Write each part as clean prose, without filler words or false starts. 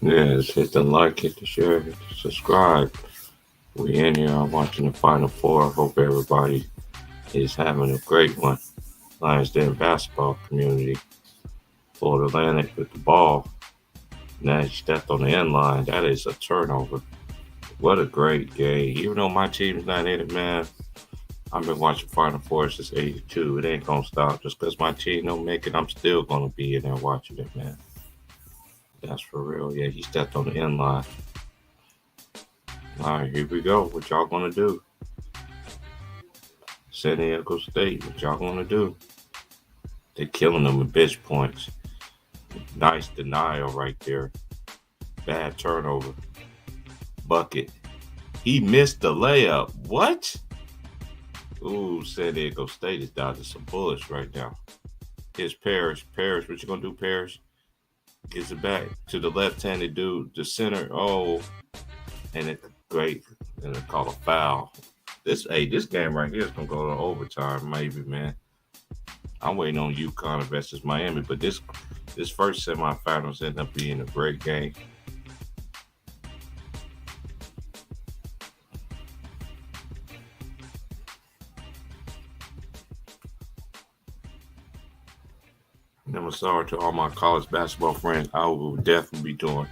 Yeah, hit the like, hit the share, hit the subscribe. We in here watching the Final Four. Hope everybody is having a great one. Lions Den basketball community. Florida Atlantic with the ball. Now he stepped on the end line. That is a turnover. What a great game. Even though my team's not in it, man, I've been watching Final Four since '82. It ain't gonna stop. Just because my team don't make it, I'm still gonna be in there watching it, man. That's for real. Yeah, he stepped on the end line. All right, here we go. What y'all gonna do? San Diego State, what y'all gonna do? They're killing them with bitch points. Nice denial right there. Bad turnover. Bucket. He missed the layup. What? Ooh, San Diego State is dodging some bullets right now. Here's Parrish. Parrish, what you gonna do, Parrish? Gives it back to the left-handed dude, the center. Oh, and it's great. And they call a foul. This game right here is gonna go to overtime, maybe, man. I'm waiting on Uconn versus Miami, but this first semifinals ended up being a great game. And I'm sorry to all my college basketball friends. I will definitely be doing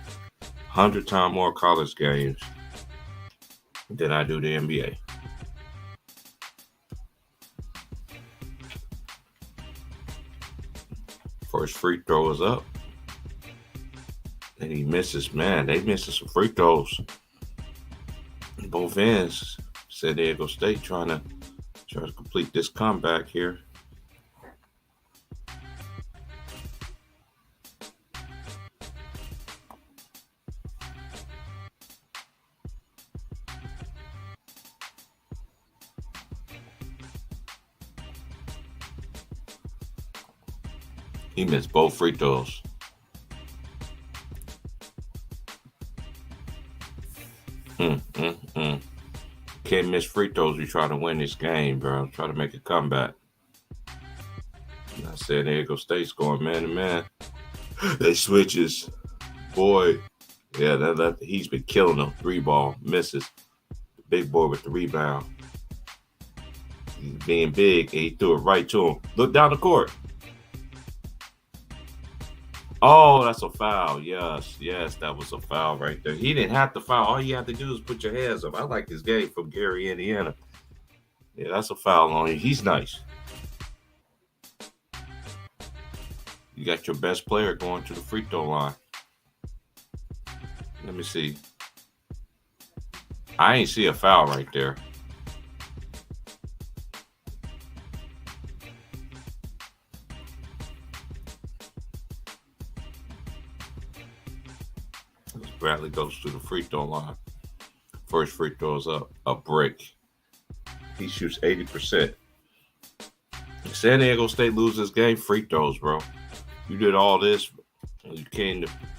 100 times more college games than I do the NBA. First free throw is up. And he misses, man. They missing some free throws. Both ends. San Diego State trying to complete this comeback here. He missed both free throws. Can't miss free throws. We try to win this game, bro. Try to make a comeback. Now San Diego State's going man to man. They switches. Boy, yeah, that he's been killing them. 3-ball misses. The big boy with the rebound. He's being big, and he threw it right to him. Look down the court. Oh, that's a foul. Yes, that was a foul right there. He didn't have to foul. All you have to do is put your hands up. I like this game from Gary, Indiana. Yeah, that's a foul on you. He's nice. You got your best player going to the free throw line. Let me see. I ain't see a foul right there. Bradley goes to the free throw line. First free throw is up a brick. He shoots 80%. If San Diego State loses this game, free throws, bro. You did all this. You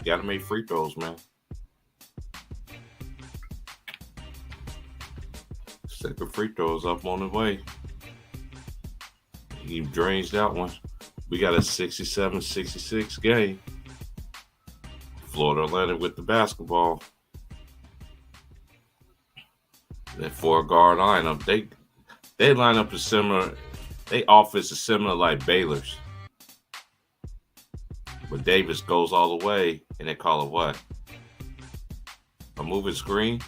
got to make free throws, man. Second free throw is up on the way. He drains that one. We got a 67-66 game. Florida Atlantic with the basketball. That 4-guard lineup, they line up as similar. They offense is similar like Baylor's. But Davis goes all the way, and they call it what? A moving screen?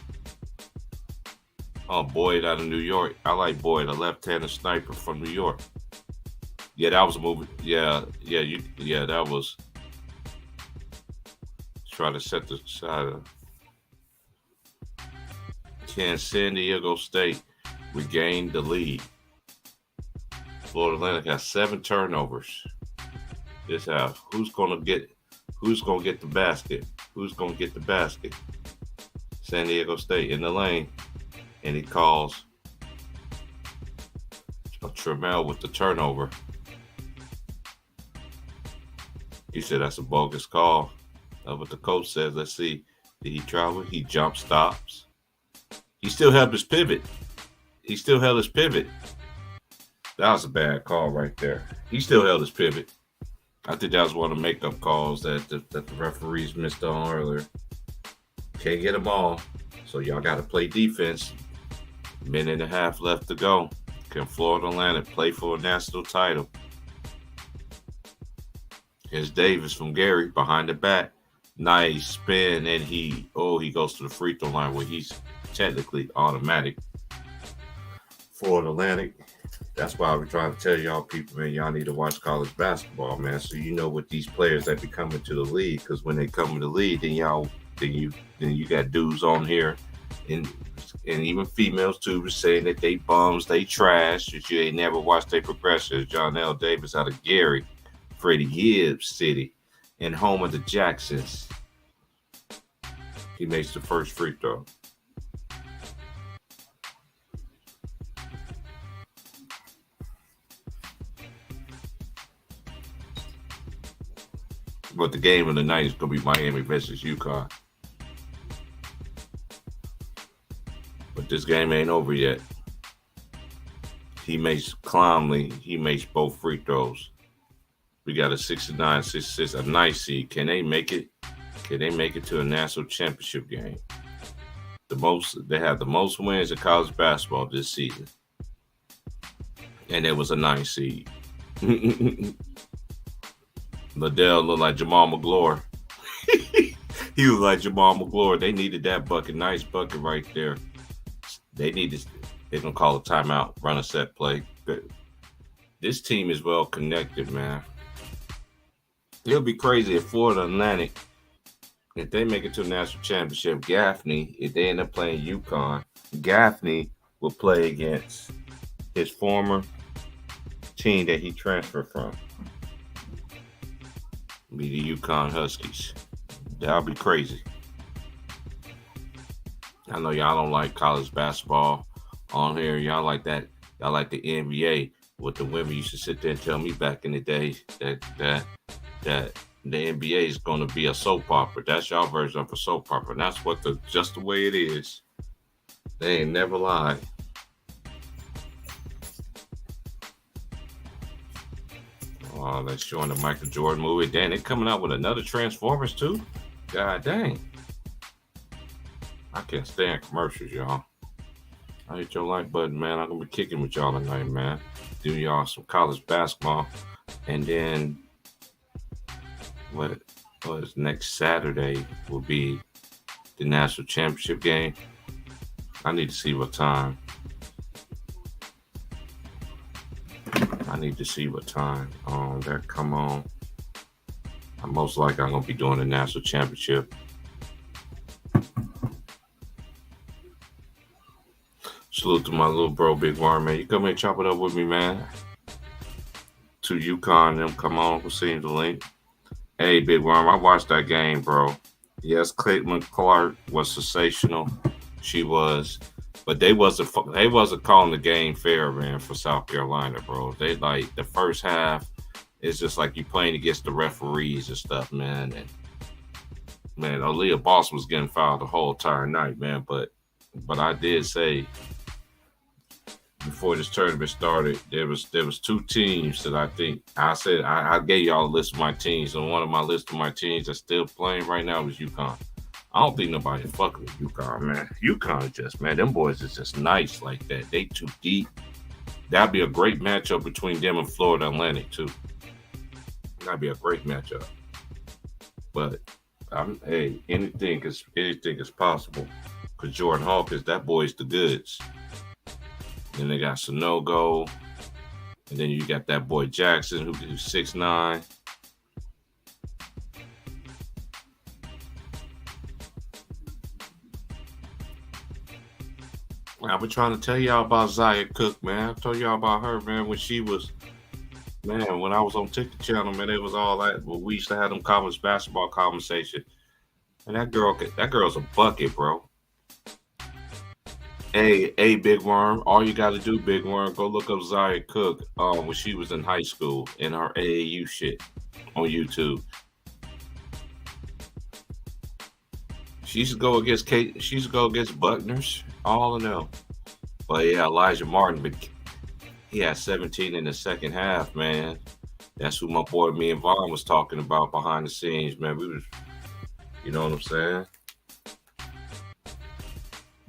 Oh, Boyd out of New York. I like Boyd, a left-handed sniper from New York. Yeah, that was a movie. Yeah, that was. Try to set the side of. Can San Diego State regain the lead? Florida Atlantic has 7 turnovers. This half. Who's gonna get the basket? Who's gonna get the basket? San Diego State in the lane. And he calls Trammell with the turnover. He said that's a bogus call. That's what the coach says. Let's see. Did he travel? He jump stops. He still held his pivot. That was a bad call right there. He still held his pivot. I think that was one of the makeup calls that the referees missed on earlier. Can't get them all. So y'all got to play defense. Minute and a half left to go. Can Florida Atlantic play for a national title? Here's Davis from Gary behind the back. Nice spin, and he goes to the free throw line where he's technically automatic. Florida Atlantic. That's why we're trying to tell y'all people, man, y'all need to watch college basketball, man, so you know what these players that be coming to the league. Because when they come to the league, then you got dudes on here, and even females too, saying that they bums, they trash, that you ain't never watched their progression. John L. Davis out of Gary, Freddie Gibbs City, and home of the Jacksons. He makes the first free throw. But the game of the night is going to be Miami versus Uconn. But this game ain't over yet. He makes both free throws. We got a 69, 66, a nice seed. Can they make it? Can they make it to a national championship game? They have the most wins in college basketball this season. And it was a nice seed. Liddell looked like Jamal McGlure. He was like Jamal McGlure. They needed that bucket. Nice bucket right there. They're going to call a timeout, run a set play. This team is well connected, man. It'll be crazy if Florida Atlantic, if they make it to a national championship, Gaffney, if they end up playing Uconn, Gaffney will play against his former team that he transferred from. Be the Uconn Huskies. That'll be crazy. I know y'all don't like college basketball on here. Y'all like that. Y'all like the NBA. What the women used to sit there and tell me back in the day that the NBA is going to be a soap opera. That's y'all version of a soap opera. And that's just the way it is. They ain't never lied. Oh, that's showing the Michael Jordan movie. Dang, they coming out with another Transformers too? God dang. I can't stand commercials, y'all. I hit your like button, man. I'm going to be kicking with y'all tonight, man. Do y'all some college basketball. And then what is next Saturday will be the national championship game. I need to see what time. That come on. I'm most likely I'm gonna be doing the national championship. Salute to my little bro, Big Worm, man. You come here and chop it up with me, man. To Uconn, them come on. We'll see the link. Hey, Big Worm, I watched that game, bro. Yes, Caitlin Clark was sensational. She was. But they wasn't calling the game fair, man, for South Carolina, bro. They like the first half, it's just like you playing against the referees and stuff, man. And man, Aaliyah Boss was getting fouled the whole entire night, man. But I did say before this tournament started, there was two teams that I think I said I gave y'all a list of my teams, and one of my list of my teams that's still playing right now is Uconn. I don't think nobody fucking with Uconn, man. Uconn is just, man, them boys is just nice like that. They too deep. That'd be a great matchup between them and Florida Atlantic, too. That'd be a great matchup. But, hey, anything is possible. Because Jordan Hawkins, that boy's the goods. Then they got Sonogo. And then you got that boy Jackson, who's 6'9". I've been trying to tell y'all about Zaya Cook, man. I told y'all about her, man, when she was, man, when I was on TikTok channel, man, it was all that. Well, we used to have them college basketball conversation. And that girl's a bucket, bro. Hey, Big Worm, all you got to do, Big Worm, go look up Zaya Cook when she was in high school in her AAU shit on YouTube. She used to go against Buckners, all of them. But yeah, Elijah Martin, he had 17 in the second half, man. That's who my boy, me and Vaughn was talking about behind the scenes, man. We was, you know what I'm saying?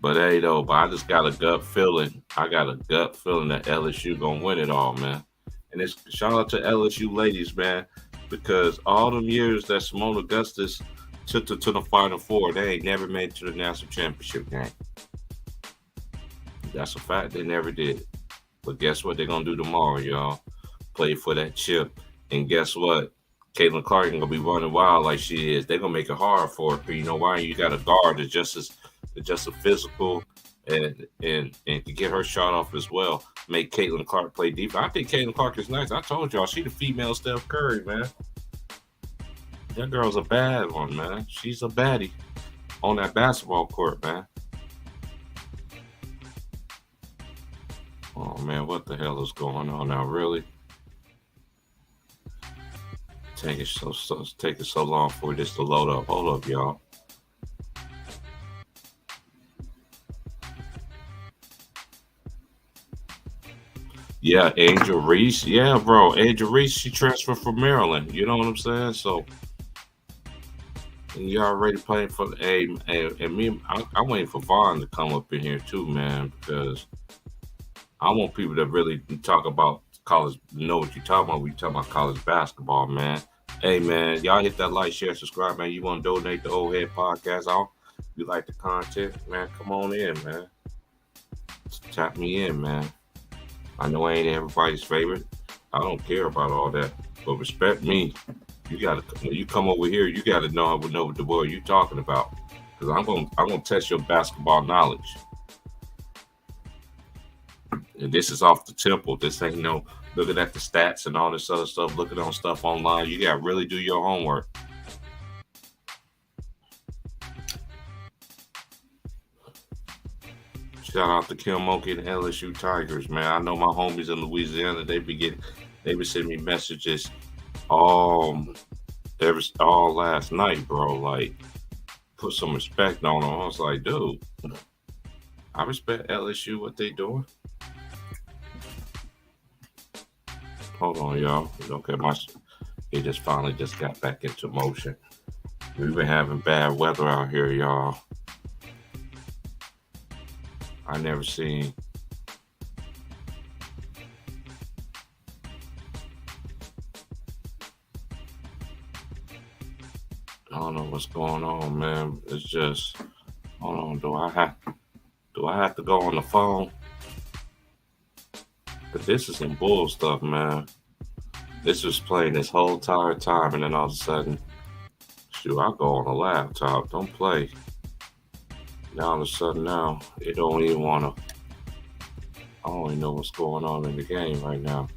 But hey, though, but I just got a gut feeling. I got a gut feeling that LSU gonna win it all, man. And it's shout out to LSU ladies, man, because all them years that Simone Augustus took to the Final Four, they ain't never made it to the national championship game. That's a fact. They never did. But guess what they're gonna do tomorrow, y'all? Play for that chip. And guess what? Caitlin Clark ain't gonna be running wild like she is. They're gonna make it hard for her. But you know why? You got a guard that's just as physical and can get her shot off as well. Make Caitlin Clark play defense. I think Caitlin Clark is nice. I told y'all she the female Steph Curry, man. That girl's a bad one, man. She's a baddie on that basketball court, man. Oh man, what the hell is going on now? Really? Taking so long for this to load up. Hold up, y'all. Yeah, Angel Reese. Yeah, bro. Angel Reese, she transferred from Maryland. You know what I'm saying? So and you already playing for the and me I'm waiting for Vaughn to come up in here too, man, because I want people to really talk about college, know what you're talking about when you talk about college basketball, man. Hey, man, y'all hit that like, share, subscribe, man. You want to donate the Old Head Podcast out? You like the content, man? Come on in, man. Tap me in, man. I know I ain't everybody's favorite. I don't care about all that, but respect me. You gotta when you come over here. You gotta know what the world you talking about, because I'm gonna test your basketball knowledge. And this is off the temple. This ain't no looking at the stats and all this other stuff, looking on stuff online. You got to really do your homework. Shout out to Kim Mulkey and LSU Tigers, man. I know my homies in Louisiana. They be sending me messages all all last night, bro. Like, put some respect on them. I was like, dude, I respect LSU what they doing. Hold on, y'all. Okay, it just finally just got back into motion. We've been having bad weather out here, y'all. I never seen. I don't know what's going on, man. It's just, hold on. Do I have to go on the phone? But this is some bull stuff, man. This was playing this whole entire time, and then all of a sudden, shoot, I go on a laptop. Don't play. Now all of a sudden, now it don't even wanna. I don't even know what's going on in the game right now.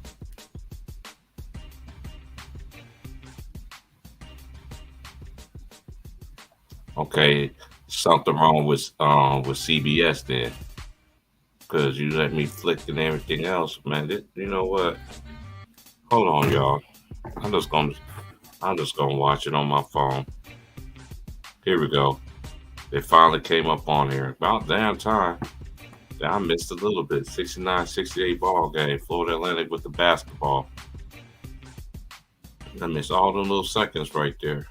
Okay, something wrong with CBS then, because you let me flick and everything else, man. You know what? Hold on, y'all. I'm just gonna I'm just gonna watch it on my phone. Here we go. They finally came up on here. About damn time. I missed a little bit. 69-68 ball game. Florida Atlantic with the basketball. I missed all the little seconds right there.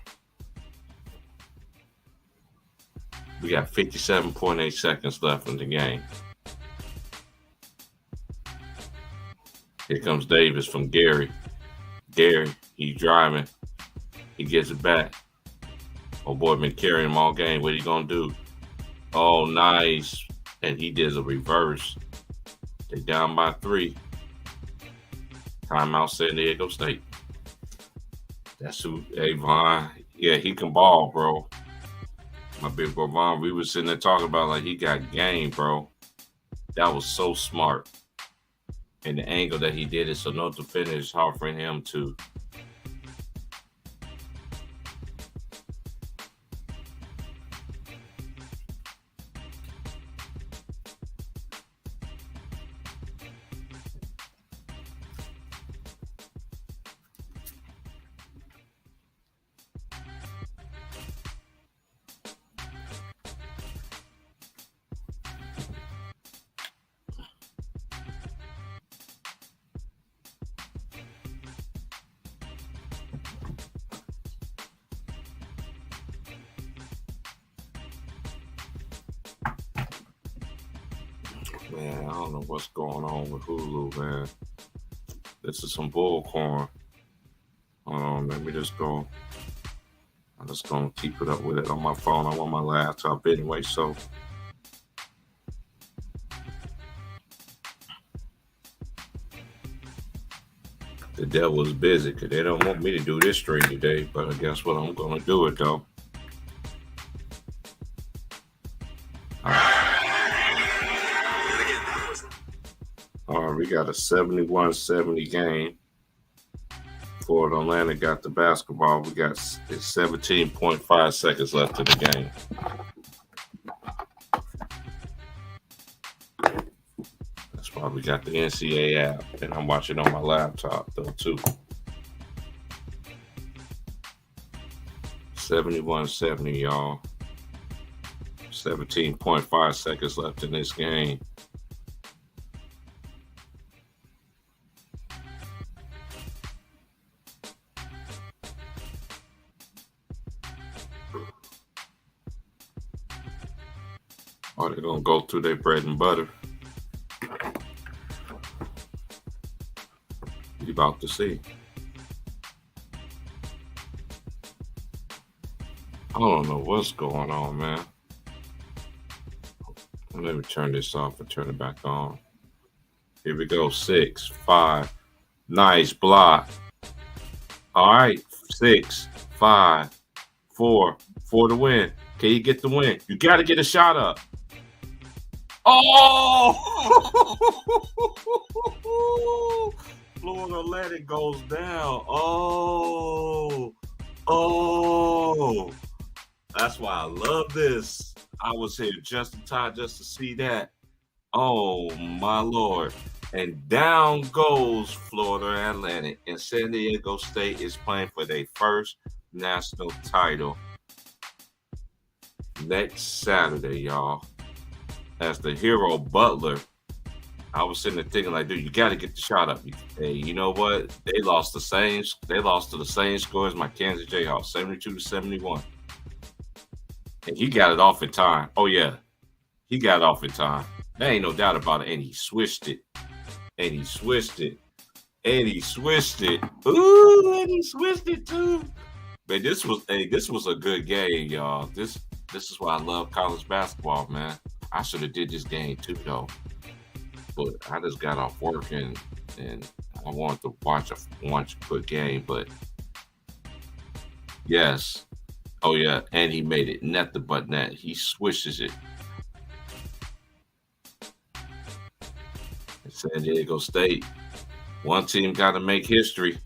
We got 57.8 seconds left in the game. Here comes Davis from Gary. Gary, he's driving. He gets it back. Oh boy, been carrying him all game. What he gonna do? Oh, nice. And he did a reverse. They down by 3. Timeout San Diego State. That's who, hey, Vaughn. Yeah, he can ball, bro. My big bro Vaughn, we was sitting there talking about like he got game, bro. That was so smart. And the angle that he did it, so no defender is offering him to. Man, I don't know what's going on with Hulu, man. This is some bullcorn. Let me just go. I'm just gonna keep it up with it on my phone. I'm on my laptop anyway, so the devil's busy because they don't want me to do this stream today. But I guess what, I'm gonna do it though. All right, we got a 71-70 game. Florida Atlanta got the basketball. We got 17.5 seconds left in the game. That's why we got the NCAA app, and I'm watching on my laptop though too. 71-70, y'all. 17.5 seconds left in this game. Are they gonna go through their bread and butter? You about to see. I don't know what's going on, man. Let me turn this off and turn it back on. Here we go. 6, 5. Nice block. All right. 6, 5, 4 for the win. Can you get the win? You got to get a shot up. Oh! Florida Atlantic goes down. Oh! That's why I love this. I was here just in time just to see that. Oh, my Lord. And down goes Florida Atlantic. And San Diego State is playing for their first national title next Saturday, y'all. As the hero Butler, I was sitting there thinking, like, dude, you got to get the shot up. Hey, you know what? They lost to the same score as my Kansas Jayhawks, 72-71. And he got it off in time. Oh, yeah. He got it off in time. There ain't no doubt about it. And he switched it. Ooh, and he switched it too. Man, this was a good game, y'all. This is why I love college basketball, man. I should have did this game too, though. But I just got off work and I wanted to watch a good game. But yes, oh yeah, and he made it net the butt net. He swishes it. San Diego State, one team got to make history.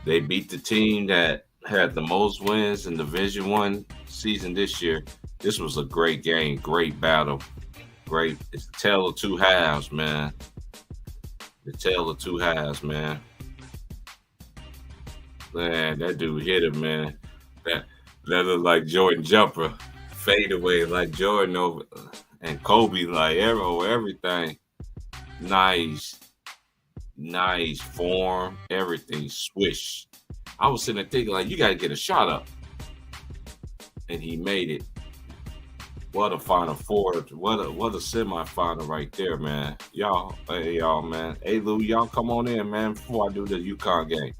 They beat the team that had the most wins in Division I season this year. This was a great game, great battle, great. It's the tale of two halves, man. The tale of two halves, man. Man, that dude hit him, man. That looked like Jordan jumper, fade away like Jordan over, and Kobe like arrow, everything. Nice form, everything swish. I was sitting there thinking, like, you got to get a shot up, and he made it. What a Final Four! What a semifinal right there, man. Y'all, man. Hey, Lou, y'all come on in, man. Before I do the Uconn game.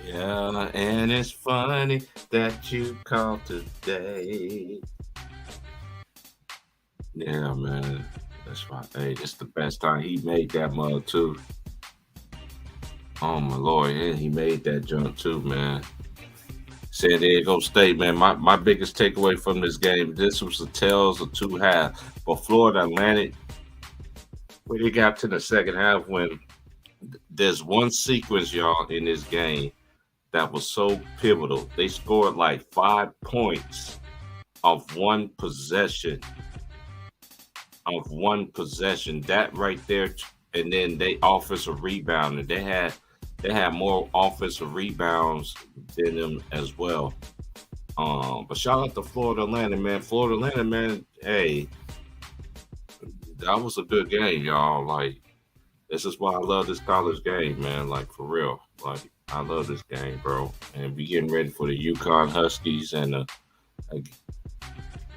Yeah, and it's funny that you called today. Yeah, man. That's right. Hey, it's the best time. He made that mug too. Oh my Lord, and he made that jump too, man. San Diego State, man. My biggest takeaway from this game, this was the tales of two halves. But Florida Atlantic, when they got to the second half, when there's one sequence, y'all, in this game that was so pivotal. They scored like 5 points off one possession. of one possession. That right there, and then they offensive rebound, and they had more offensive rebounds than them as well. But shout out to Florida Atlantic, man. Florida Atlantic, man. Hey, that was a good game, y'all. Like, this is why I love this college game, man. Like, for real. Like, I love this game, bro. And we getting ready for the Uconn Huskies and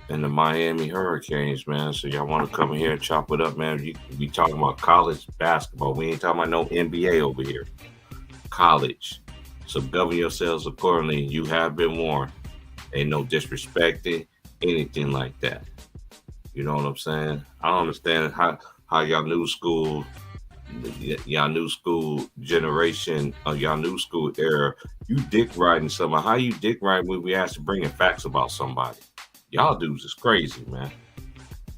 the Miami Hurricanes, man. So y'all want to come in here and chop it up, man? We talking about college basketball. We ain't talking about no NBA over here. College. So govern yourselves accordingly. You have been warned. Ain't no disrespecting, anything like that. You know what I'm saying? I don't understand how y'all new school, y'all new school generation, y'all new school era, you dick riding someone. How you dick riding when we ask to bring in facts about somebody? Y'all dudes is crazy, man.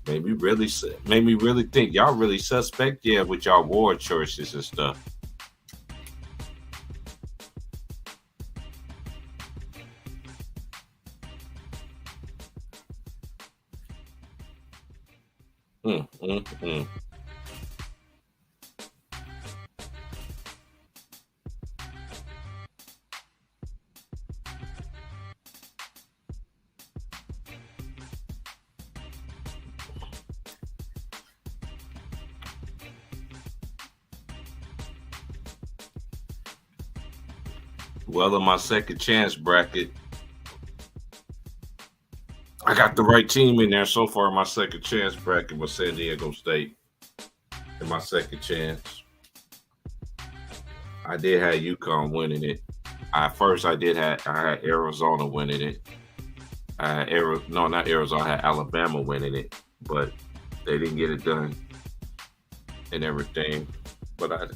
Made me really think y'all really suspect, yeah, with y'all war choices and stuff. Mm, mm, mm. Well, in my second chance bracket, I got the right team in there so far. In my second chance bracket was San Diego State. In my second chance, I did have UConn winning it. First I had Arizona winning it. No, not Arizona. I had Alabama winning it, but they didn't get it done and everything. But I,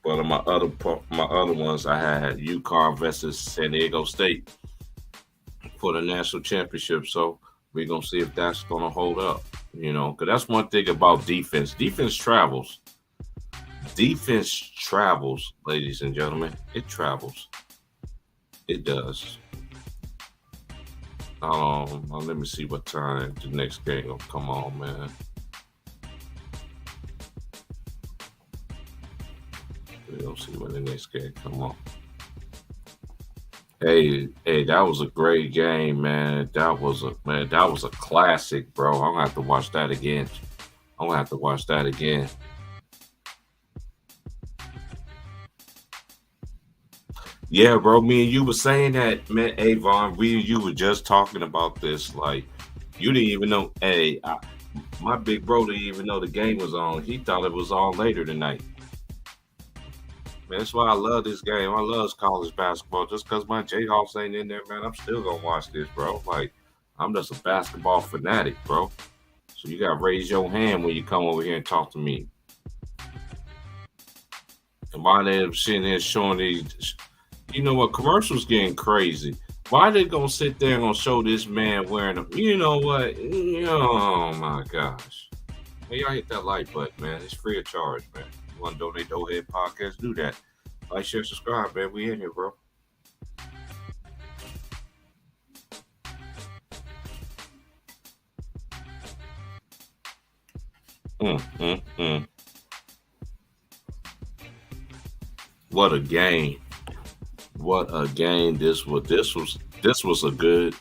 but on my other ones, I had UConn versus San Diego State for the national championship. So we're gonna see if that's gonna hold up. Because that's one thing about defense. Defense travels. Defense travels, ladies and gentlemen. It travels. It does. Let me see what time the next game will come on, man. We don't see when the next game come on. Hey, that was a great game, man. That was a classic, bro. I'm gonna have to watch that again. I'm gonna have to watch that again. Yeah, bro. Me and you were saying that, man. Avon, we and you were just talking about this. Like, you didn't even know. Hey, my big bro didn't even know the game was on. He thought it was on later tonight. Man, that's why I love this game. I love college basketball. Just because my Jayhawks ain't in there, man, I'm still gonna watch this, bro. Like, I'm just a basketball fanatic, bro. So you gotta raise your hand when you come over here and talk to me. And why they sitting here showing these, you know what, commercials getting crazy. Why they gonna sit there and gonna show this man wearing them? You know what? Oh my gosh. Hey, y'all hit that like button, man. It's free of charge, man. You want to donate to Head Podcast? Do that. Like, share, subscribe, man. We in here, bro. Mm, mm, mm. What a game! What a game! This was a good.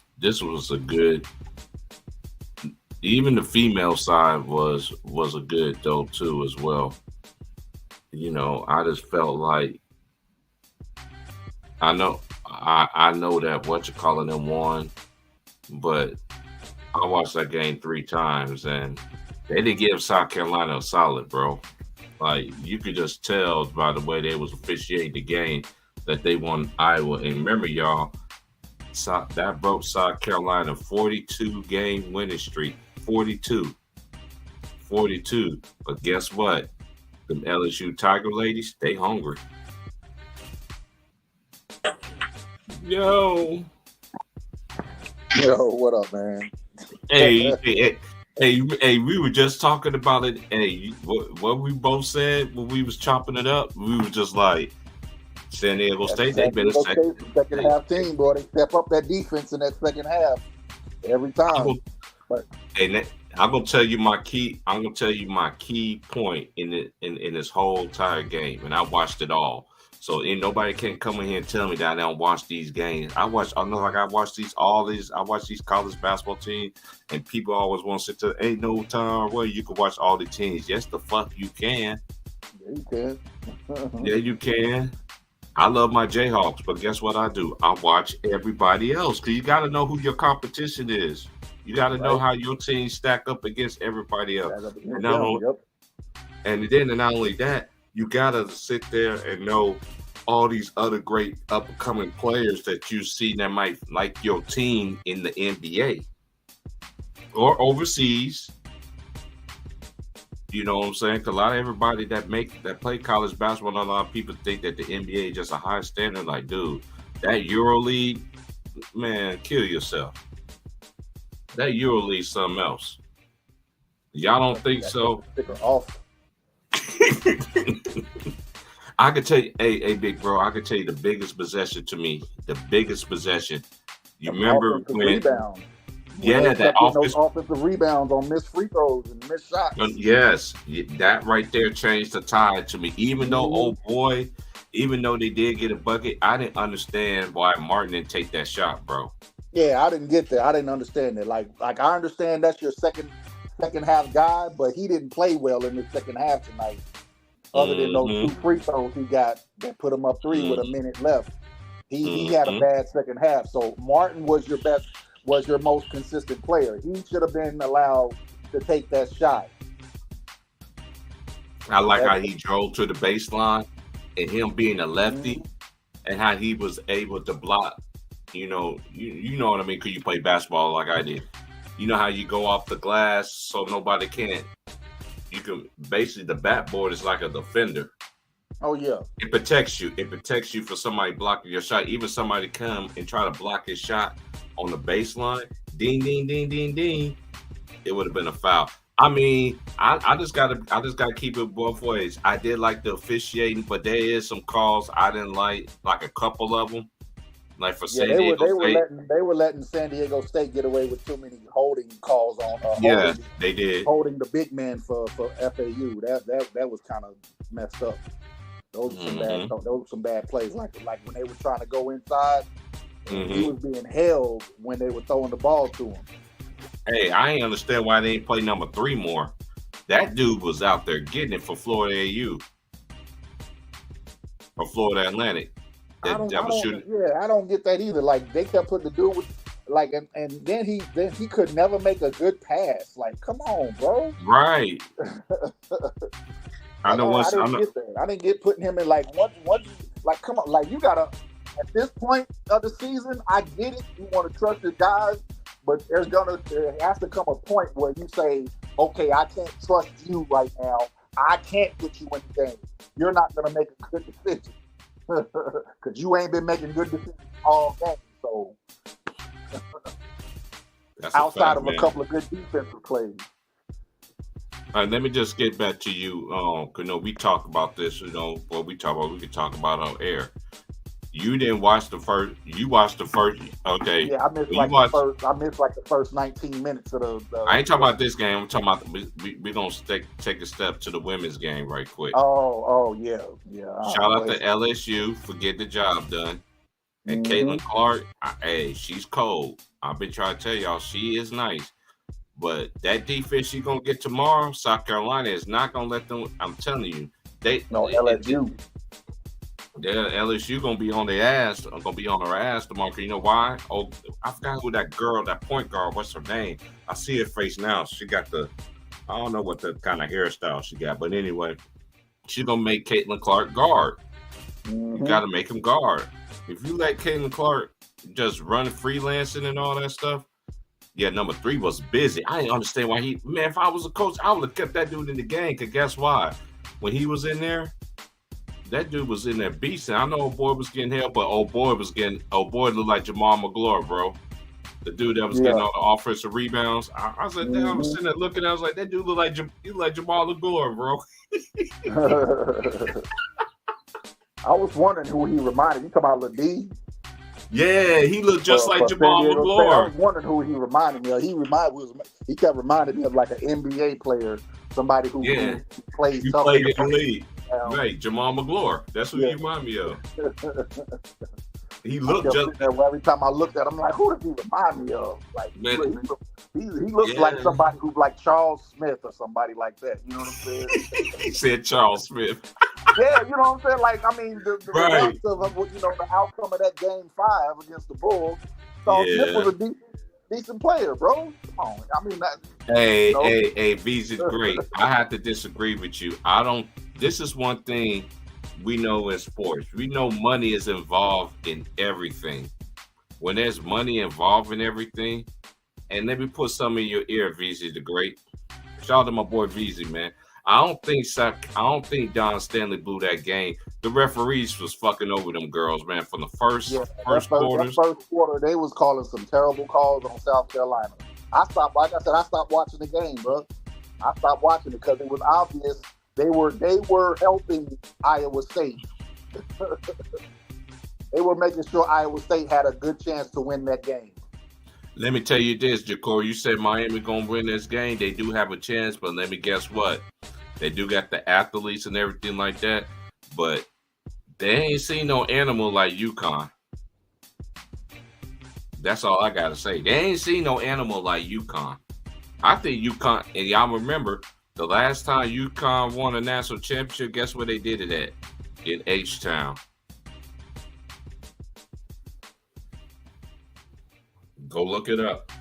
Even the female side was a good though too as well. I just felt like I know that what you calling them won, but I watched that game 3 times and they didn't give South Carolina a solid, bro. Like, you could just tell by the way they was officiating the game that they won Iowa. And remember, y'all, that broke South Carolina 42 game winning streak. 42, 42. But guess what? Them LSU Tiger ladies, they hungry. Yo, Yo, what up, man? hey, we were just talking about it. Hey, what we both said when we was chopping it up, we was just like, San Diego That's State, they San been a Diego second. State second half team, boy. They step up that defense in that second half every I'm time. gonna, But hey, I'm gonna tell you my key. I'm gonna tell you my key point in this whole entire game, and I watched it all. So ain't nobody can come in here and tell me that I don't watch these games. I watch. I know, like I watch these all these. I watch these college basketball teams, and people always want to sit there. Ain't no time where you can watch all the teams. Yes, the fuck you can. Yeah, you can. Yeah, you can. I love my Jayhawks, but guess what I do? I watch everybody else because you got to know who your competition is. You got to know Right. how your team stack up against everybody else. Back up And against not them. only, Yep. and not only that, you got to sit there and know all these other great up and coming players that you see that might like your team in the NBA or overseas. You know what I'm saying? 'Cause a lot of everybody that play college basketball, a lot of people think that the NBA is just a high standard. Like, dude, that Euro League, man, kill yourself. That Euro League, something else. Y'all don't think so? Sticker off. I could tell you, hey, big bro, I could tell you the biggest possession to me, the biggest possession. You remember Offensive when? rebound. Yeah, When they that kept getting offense. those offensive rebounds on missed free throws and missed shots. Yes, that right there changed the tide to me. Even though, oh boy, even though they did get a bucket, I didn't understand why Martin didn't take that shot, bro. Yeah, I didn't get that. I didn't understand it. Like I understand that's your second half guy, but he didn't play well in the second half tonight. Other than those two free throws he got that put him up 3 with a minute left. He had a bad second half. So Martin was your most consistent player. He should have been allowed to take that shot. I like how he drove to the baseline and him being a lefty and how he was able to block. You know what I mean? Because you play basketball like I did. You know how you go off the glass so nobody can't. You can basically the backboard is like a defender. Oh yeah. It protects you. It protects you for somebody blocking your shot. Even somebody come and try to block his shot on the baseline. Ding, ding, ding, ding, ding. It would have been a foul. I mean, I just gotta keep it both ways. I did like the officiating, but there is some calls I didn't like a couple of them. Like for San Diego State. They were letting San Diego State get away with too many holding calls on. They did holding the big man for FAU. That was kind of messed up. Those were some bad plays. Like when they were trying to go inside, he was being held when they were throwing the ball to him. Hey, I ain't understand why they didn't play number 3 more. That dude was out there getting it for Florida AU or Florida Atlantic. I don't get that either. Like they kept putting the dude with and then he could never make a good pass. Like, come on, bro. Right. I didn't get putting him in once like come on, like you gotta at this point of the season, I get it. You want to trust your guys, but there has to come a point where you say, okay, I can't trust you right now. I can't put you in the game. You're not gonna make a good decision. Because you ain't been making good decisions all game. So outside of a couple of good defensive plays. All right, let me just get back to you. We talked about this, we could talk about on air. You didn't watch the first. You watched the first. Okay. Yeah, I missed the first 19 minutes of the. I ain't talking about this game. I'm talking about we're gonna take a step to the women's game right quick. Oh yeah. Shout out to LSU for getting the job done, and Caitlin Clark. She's cold. I've been trying to tell y'all she is nice, but that defense she's gonna get tomorrow, South Carolina is not gonna let them. I'm telling you, LSU. LSU gonna be on their ass. Gonna be on her ass tomorrow. You know why? Oh, I forgot who that girl, that point guard. What's her name? I see her face now. She got I don't know what the kind of hairstyle she got, but anyway, she's gonna make Caitlin Clark guard. You gotta make him guard. If you let Caitlin Clark just run freelancing and all that stuff, yeah, number 3 was busy. I didn't understand why if I was a coach, I would have kept that dude in the game. Cause guess why? When he was in there. That dude was in there beasting. I know old boy was getting help, but old boy looked like Jamal McGlory, bro. The dude that was getting all the offensive rebounds. I was like, damn, I was sitting there looking. I was like, that dude look like Jamal McGlory, bro. I was wondering who he reminded. You talking about Ladie? Yeah, he looked just like for San Jamal Diego State. I was McGlory. wondering who he reminded me of. He kept reminding me of like an NBA player, somebody Yeah, who plays he tough in played the in the paint. league. Right, Jamal McGlory. That's who Yeah. you remind me of. He I looked kept just sitting there every time I looked at him, I'm like, who does he remind me of? Like man. he looks like Yeah, somebody who's like Charles Smith or somebody like that. You know what I'm saying? he said Charles Smith. Yeah, you know what I'm saying? Like, I mean, Right. regardless of the outcome of that game 5 against the Bulls, Charles Smith Yeah. was a decent player, bro. Come on. I mean that Hey, V's great. I have to disagree with you. I don't. This is one thing we know in sports. We know money is involved in everything. When there's money involved in everything, and let me put some in your ear, VZ the Great. Shout out to my boy VZ, man. I don't think Don Stanley blew that game. The referees was fucking over them girls, man, from the first Yeah, first that quarters. first quarter, they was calling some terrible calls on South Carolina. Like I said, I stopped watching the game, bro. I stopped watching it because it was obvious they were helping Iowa State. They were making sure Iowa State had a good chance to win that game. Let me tell you this, Jacor. You said Miami gonna win this game. They do have a chance, but let me guess what? They do got the athletes and everything like that, but they ain't seen no animal like Uconn. That's all I gotta say. They ain't seen no animal like Uconn. I think Uconn, and y'all remember the last time Uconn won a national championship, guess where they did it at? In H-Town. Go look it up.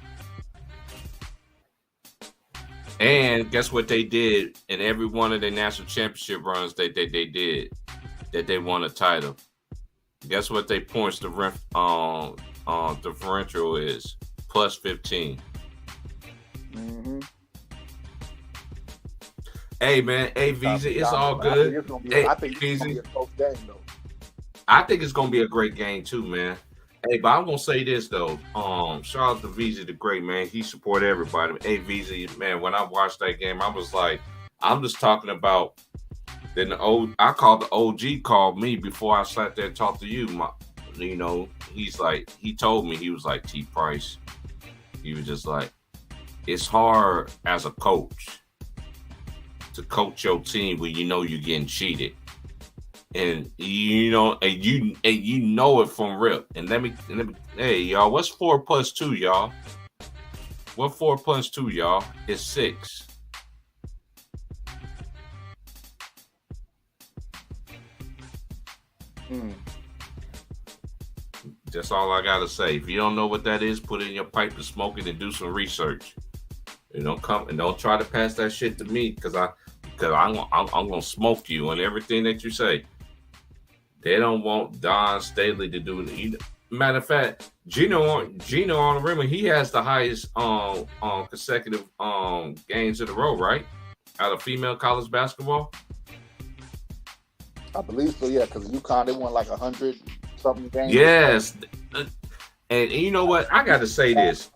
And guess what they did in every one of their national championship runs that they did, that they won a title. Guess what they points the differential is? Plus 15. Mm-hmm. Hey man, hey VZ, it's all good. I think it's gonna be a close game though. I think it's gonna be a great game too, man. Hey, but I'm gonna say this though. Shout out to VZ the Great, man. He support everybody. Hey VZ, man, when I watched that game, I was like, I'm just talking about. Then I called the OG called me before I sat there and talked to you. He's like, he told me, he was like, T Price. He was just like, it's hard as a coach to coach your team when you know you're getting cheated. And you know it from rip. And let me hey y'all, what's 4 plus 2, y'all? What 4 plus 2, y'all? It's 6. That's all I gotta say. If you don't know what that is, put it in your pipe and smoke it and do some research. And don't try to pass that shit to me because I'm gonna smoke you on everything that you say. They don't want Don Staley to do it. Matter of fact, Gino on the rim, he has the highest consecutive games in a row, right? Out of female college basketball. I believe so, yeah, because UConn, they won like 100 something games. Yes. And you know what? I gotta say this.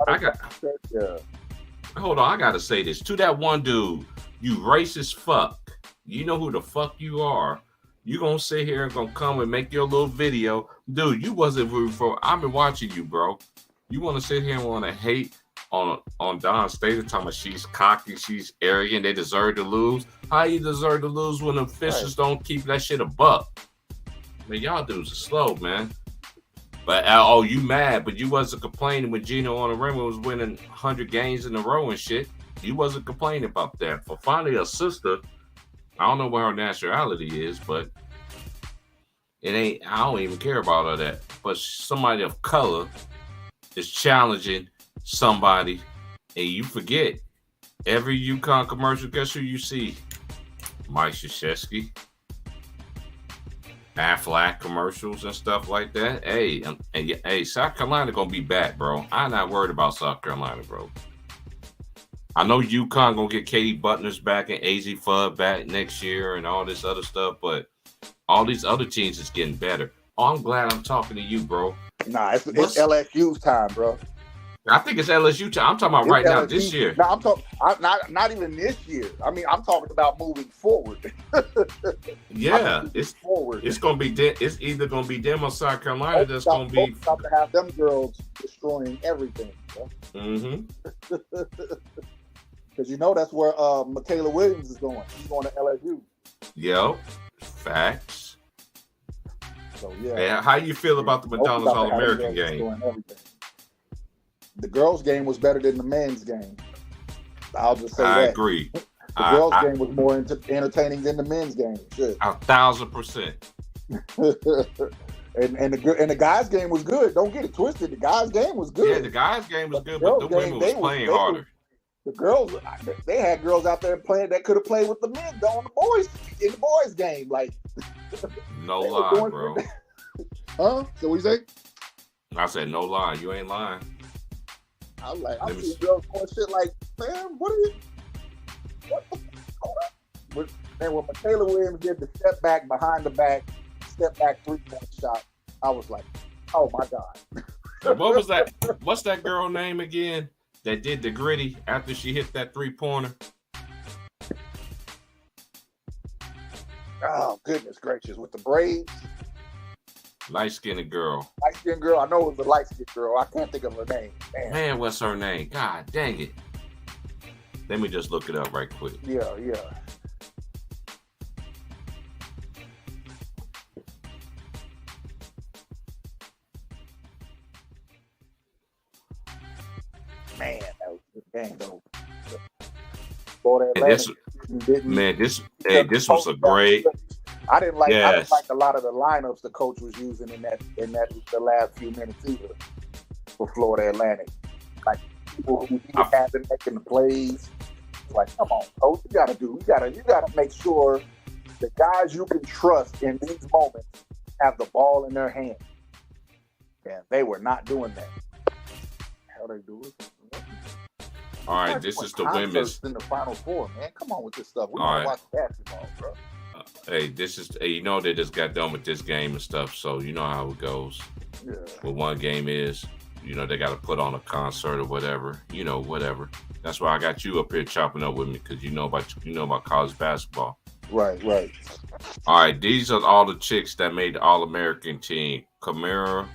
Hold on, I gotta say this. To that one dude, you racist fuck. You know who the fuck you are. You gonna sit here and gonna come and make your little video. Dude, you wasn't rooting for. I've been watching you, bro. You wanna sit here and wanna hate on Don State, talking about she's cocky, she's arrogant, they deserve to lose. How you deserve to lose when the officials don't keep that shit a buck? Man, y'all dudes are slow, man. But you mad, but you wasn't complaining when Gino on the rim was winning 100 games in a row and shit. You wasn't complaining about that. For finally a sister, I don't know what her nationality is, but it ain't. I don't even care about all that. But somebody of color is challenging somebody, and you forget every Uconn commercial. Guess who you see? Mike Krzyzewski, Aflac commercials and stuff like that. Hey, South Carolina gonna be back, bro. I'm not worried about South Carolina, bro. I know UConn gonna get Katie Butler's back and AZ Fudd back next year and all this other stuff, but all these other teams is getting better. Oh, I'm glad I'm talking to you, bro. Nah, it's LSU's time, bro. I think it's LSU. I'm talking about It's right now, LSU. this year. No, I'm talking not even this year. I mean, I'm talking about moving forward. Yeah, Moving forward. it's gonna be it's either gonna be them or South Carolina. That's gonna be about to have them girls destroying everything. Mm-hmm. Because you know that's where Michaela Williams is going. She's going to LSU. Yo, facts. So yeah. And how you feel about the McDonald's All-American game? The girls' game was better than the men's game. I'll just say I that. agree. The girls' game was more entertaining than the men's game. Shit. 1,000%. and the guys' game was good. Don't get it twisted. The guys' game was good. Yeah, the guys' game was good, but the women was playing harder. The girls, they had girls out there playing that could have played with the men on the boys in the boys' game. Like, no lie, bro. Huh? So what you say? I said no lie. You ain't lying. I was like, I see girls doing shit like, man, what are you? What the fuck? And when Michaela Williams did the step back behind the back, step back 3-point shot, I was like, oh my God. What was that? What's that girl name again that did the gritty after she hit that 3-pointer? Oh, goodness gracious. With the braids. Light-skinned girl. Light-skinned girl. I know it was a light-skinned girl. I can't think of her name. Man, what's her name? God dang it. Let me just look it up right quick. Yeah. Man, that was a good game, though. This was a great. I didn't like a lot of the lineups the coach was using in that the last few minutes either for Florida Atlantic. Like people who have been making the plays. It's like, come on, coach, you gotta make sure the guys you can trust in these moments have the ball in their hand. And they were not doing that. How they do it? All right, this is the women's in the Final Four, man. Come on with this stuff. We want to watch basketball, bro. Hey, you know they just got done with this game and stuff, so you know how it goes. Yeah. Well, one game is, they got to put on a concert or whatever, whatever. That's why I got you up here chopping up with me because you know about college basketball. Right. All right, these are all the chicks that made the All-American team. Kamara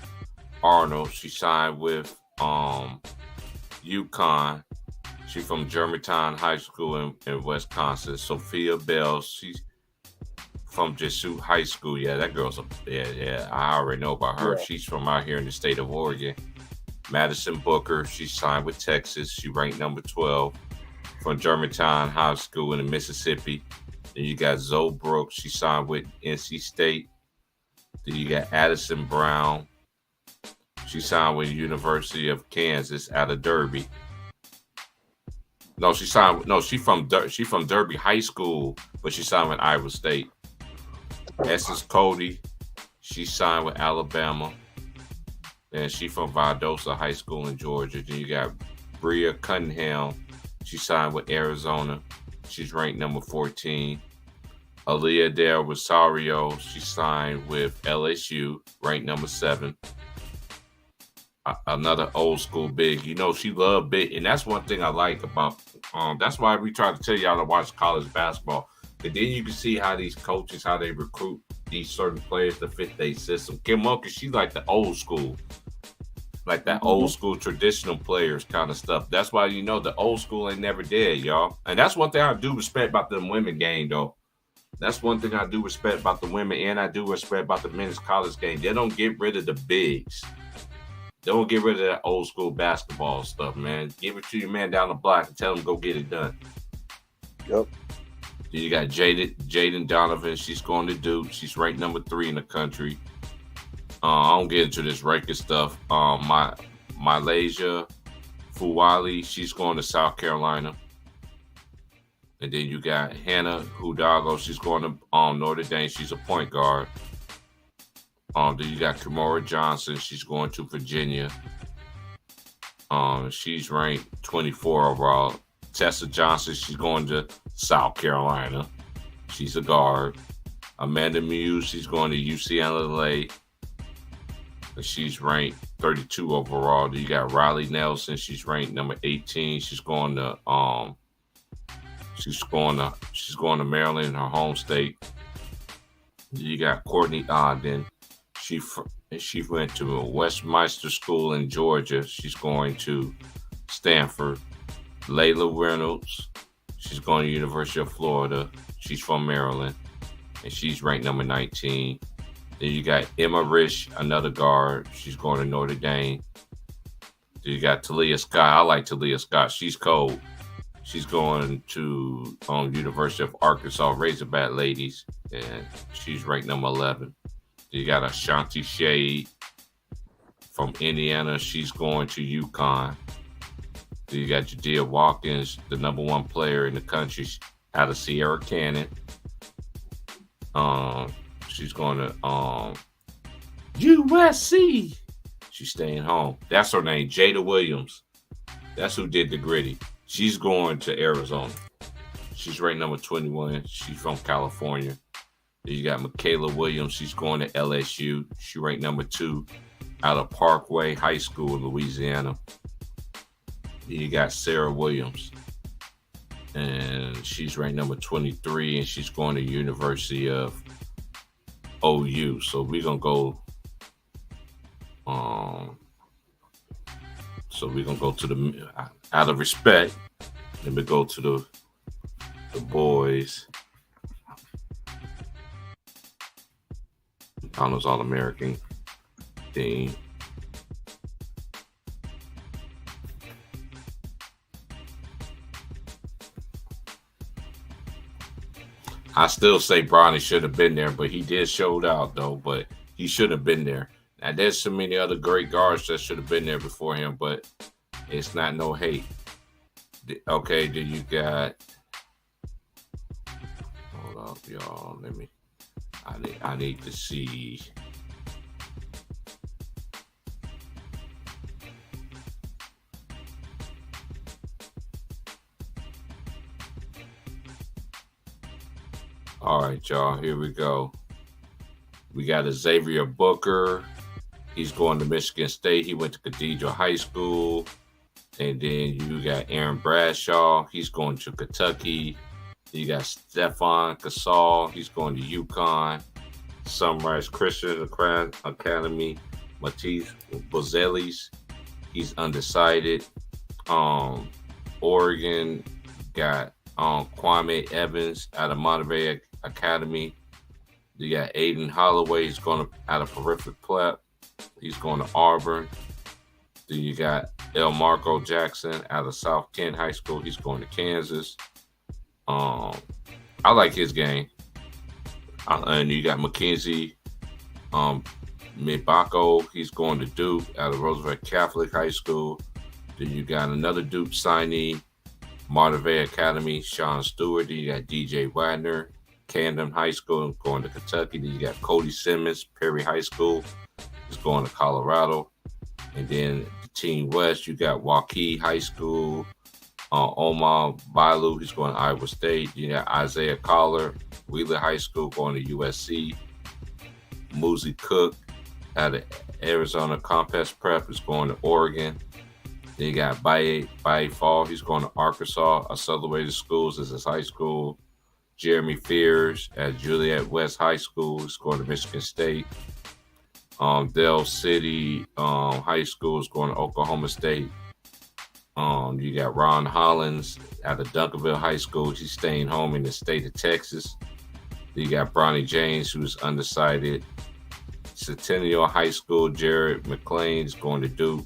Arnold, she signed with Uconn. She's from Germantown High School in Wisconsin. Sophia Bell, she's from Jesuit High School. Yeah, that girl's I already know about her. Yeah. She's from out here in the state of Oregon. Madison Booker, she signed with Texas. She ranked number 12 from Germantown High School in Mississippi. Then you got Zoe Brooks. She signed with NC State. Then you got Addison Brown. She signed with the University of Kansas out of Derby. She from Derby High School, but she signed with Iowa State. Essence Cody, she signed with Alabama. And she from Valdosta High School in Georgia. Then you got Bria Cunningham. She signed with Arizona. She's ranked number 14. Aaliyah Del Rosario, she signed with LSU, ranked number 7. Another old school big. She loved big. And that's one thing I like about, that's why we try to tell y'all to watch college basketball. But then you can see how these coaches, how they recruit these certain players to fit their system. Kim Mulkey, she's like the old school. Like that old school traditional players kind of stuff. That's why the old school ain't never dead, y'all. And that's one thing I do respect about the women game, though. That's one thing I do respect about the women, and I do respect about the men's college game. They don't get rid of the bigs. They don't get rid of that old school basketball stuff, man. Give it to your man down the block and tell him go get it done. Yep. Then you got Jaden Donovan. She's going to Duke. She's ranked number 3 in the country. I don't get into this ranking stuff. Malaysia Fuwali, she's going to South Carolina. And then you got Hannah Hudago. She's going to Notre Dame. She's a point guard. Then you got Kimora Johnson. She's going to Virginia. She's ranked 24 overall. Tessa Johnson, she's going to South Carolina. She's a guard. Amanda Muse, she's going to UCLA. She's ranked 32 overall. Then you got Riley Nelson. She's ranked number 18. She's going to Maryland, her home state. Then you got Courtney Ogden. She she went to a Westminster School in Georgia. She's going to Stanford. Layla Reynolds. She's going to University of Florida. She's from Maryland, and she's ranked number 19. Then you got Emma Rich, another guard. She's going to Notre Dame. Then you got Talia Scott. I like Talia Scott. She's cold. She's going to University of Arkansas Razorback Ladies, and she's ranked number 11. Then you got Ashanti Shade from Indiana. She's going to Uconn. Then you got Jadea Watkins, the number one player in the country out of Sierra Canyon. She's going to USC. She's staying home. That's her name, Jada Williams. That's who did the gritty. She's going to Arizona. She's ranked number 21. She's from California. Then you got Michaela Williams. She's going to LSU. She ranked number 2 out of Parkway High School in Louisiana. Then you got Sarah Williams. And she's ranked number 23, and she's going to University of OU. So we're going to go to the, out of respect, let me go to the boys. Honors All-American team. I still say Bronny should have been there, but he did showed out though. But he should have been there. Now there's so many other great guards that should have been there before him, but it's not no hate. Okay, then you got. Hold up, y'all. I need to see. All right, y'all. Here we go. We got a Xavier Booker. He's going to Michigan State. He went to Cathedral High School. And then you got Aaron Bradshaw. He's going to Kentucky. You got Stefan Casal. He's going to Uconn. Sunrise Christian Academy. Matisse Bozelis. He's undecided. Oregon got Kwame Evans out of Monterey Academy. You got Aiden Holloway. He's going to out of Terrific Prep. He's going to Auburn. Then you got El Marco Jackson out of South Kent High School. He's going to Kansas. I like his game. And you got Mackenzie Mbako. He's going to Duke out of Roosevelt Catholic High School. Then you got another Duke signee, Monterey Academy, Sean Stewart. Then you got DJ Wagner, Camden High School, going to Kentucky. Then you got Cody Simmons, Perry High School. He's going to Colorado. And then Team West, you got Waukee High School, Omar Bailu, he's going to Iowa State. You got Isaiah Collar, Wheeler High School, going to USC. Muzi Cook out of Arizona Compass Prep is going to Oregon. Then you got Baye Fall, he's going to Arkansas. Accelerated Schools is his high school. Jeremy Fears at Juliet West High School, he's going to Michigan State. Dell City High School is going to Oklahoma State. You got Ron Hollins out of Duncanville High School. He's staying home in the state of Texas. You got Bronny James, who's undecided. Centennial High School, Jared McClain is going to Duke.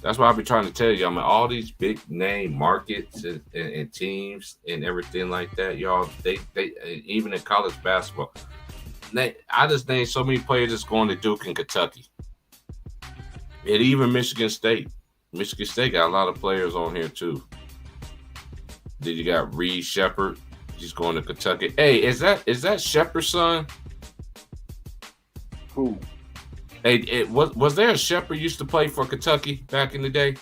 That's why I've been trying to tell you. I mean, all these big name markets and teams and everything like that, y'all, they even in college basketball, I just named so many players that's going to Duke and Kentucky. And even Michigan State. Michigan State got a lot of players on here too. Then you got Reed Shepherd. He's going to Kentucky. Hey, is that Shepherd's son? Who? Hey, was there a Shepherd used to play for Kentucky back in the day?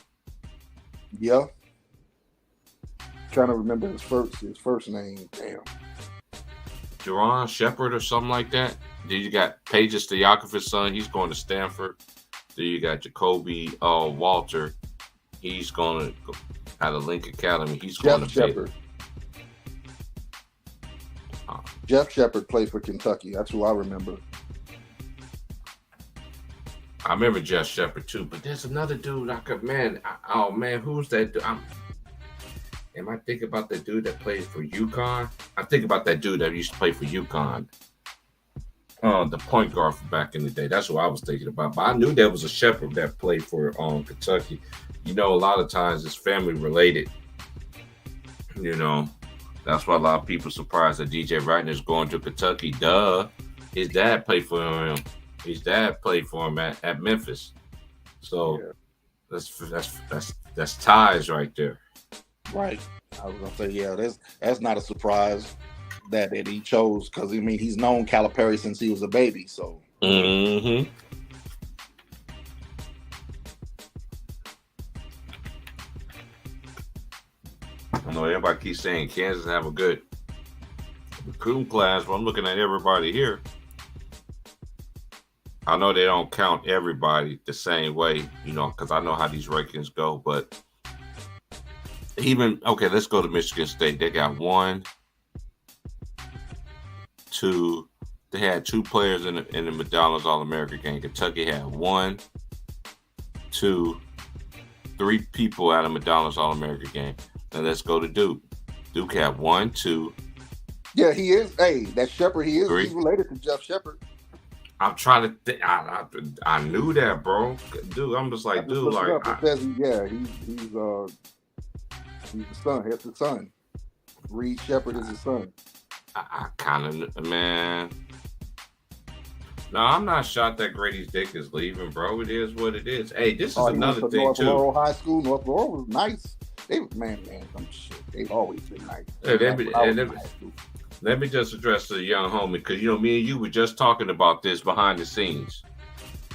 Yeah. Trying to remember his first name. Damn. Jerron Shepherd or something like that. Then you got Paige Stoyakovic's son. He's going to Stanford. Then you got Jacoby Walter. He's going to out of Link Academy. He's going Jeff to Shepard. Jeff Shepard played for Kentucky. That's who I remember. I remember Jeff Shepard too, but there's another dude. Oh man, who's that dude? Am I thinking about the dude that played for Uconn? I think about that dude that used to play for Uconn. The point guard from back in the day. That's what I was thinking about. But I knew there was a Shepard that played for Kentucky. You know, a lot of times it's family related. You know, that's why a lot of people are surprised that DJ Wright is going to Kentucky. Duh. His dad played for him. His dad played for him at Memphis. So yeah. That's ties right there. Right. I was gonna say, yeah, that's not a surprise that he chose, because I mean he's known Calipari since he was a baby. So. Mm-hmm. I know everybody keeps saying Kansas have a good recruiting class, but I'm looking at everybody here. I know they don't count everybody the same way, you know, because I know how these rankings go. But let's go to Michigan State. They got 1, 2. They had 2 players in the McDonald's All-America game. Kentucky had 1, 2, 3 people at a McDonald's All-America game. Now let's go to Duke. Duke had 1, 2. Yeah, he is. Hey, that Shepard, he's related to Jeff Shepard. I'm trying to think. I knew that, bro. Dude, I'm just like, dude, like. It says, he's the son. He's the son. Reed Shepard is his son. I kind of, man. No, I'm not shocked that Grady Dick is leaving, bro. It is what it is. Hey, this is another thing North too. Laurel High School. North Laurel was nice. Some shit. They've always been nice. Let me just address the young homie, because you know me and you were just talking about this behind the scenes.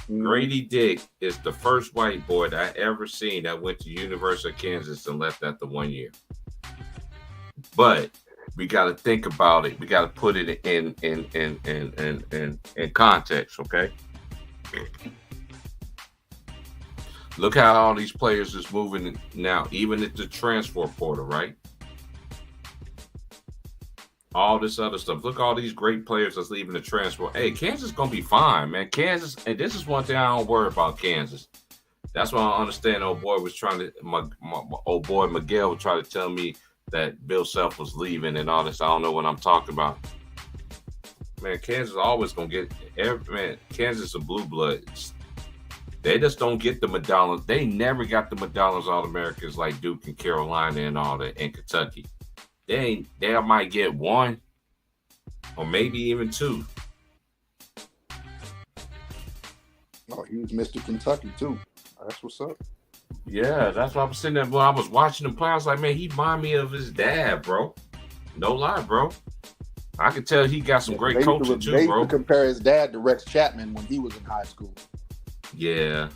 Mm-hmm. Grady Dick is the first white boy that I ever seen that went to University of Kansas and left after 1 year. But we got to think about it. We got to put it in context, okay? Look how all these players is moving now, even at the transfer portal, right? All this other stuff. Look, all these great players that's leaving the transfer. Hey, Kansas gonna be fine, man. Kansas, and this is one thing I don't worry about Kansas. That's why I understand. My old boy Miguel was trying to tell me that Bill Self was leaving and all this. I don't know what I'm talking about. Man, Kansas always gonna get Kansas are blue bloods. They just don't get the McDonald's. They never got the McDonald's All-Americans like Duke and Carolina and all that, and Kentucky. They might get 1 or maybe even 2. Oh, he was Mr. Kentucky too. That's what's up. Yeah, that's why I was sitting there when I was watching him play. I was like, man, he remind me of his dad, bro. No lie, bro. I could tell he got some great coaching too, they bro. Used to compare his dad to Rex Chapman when he was in high school. Yeah.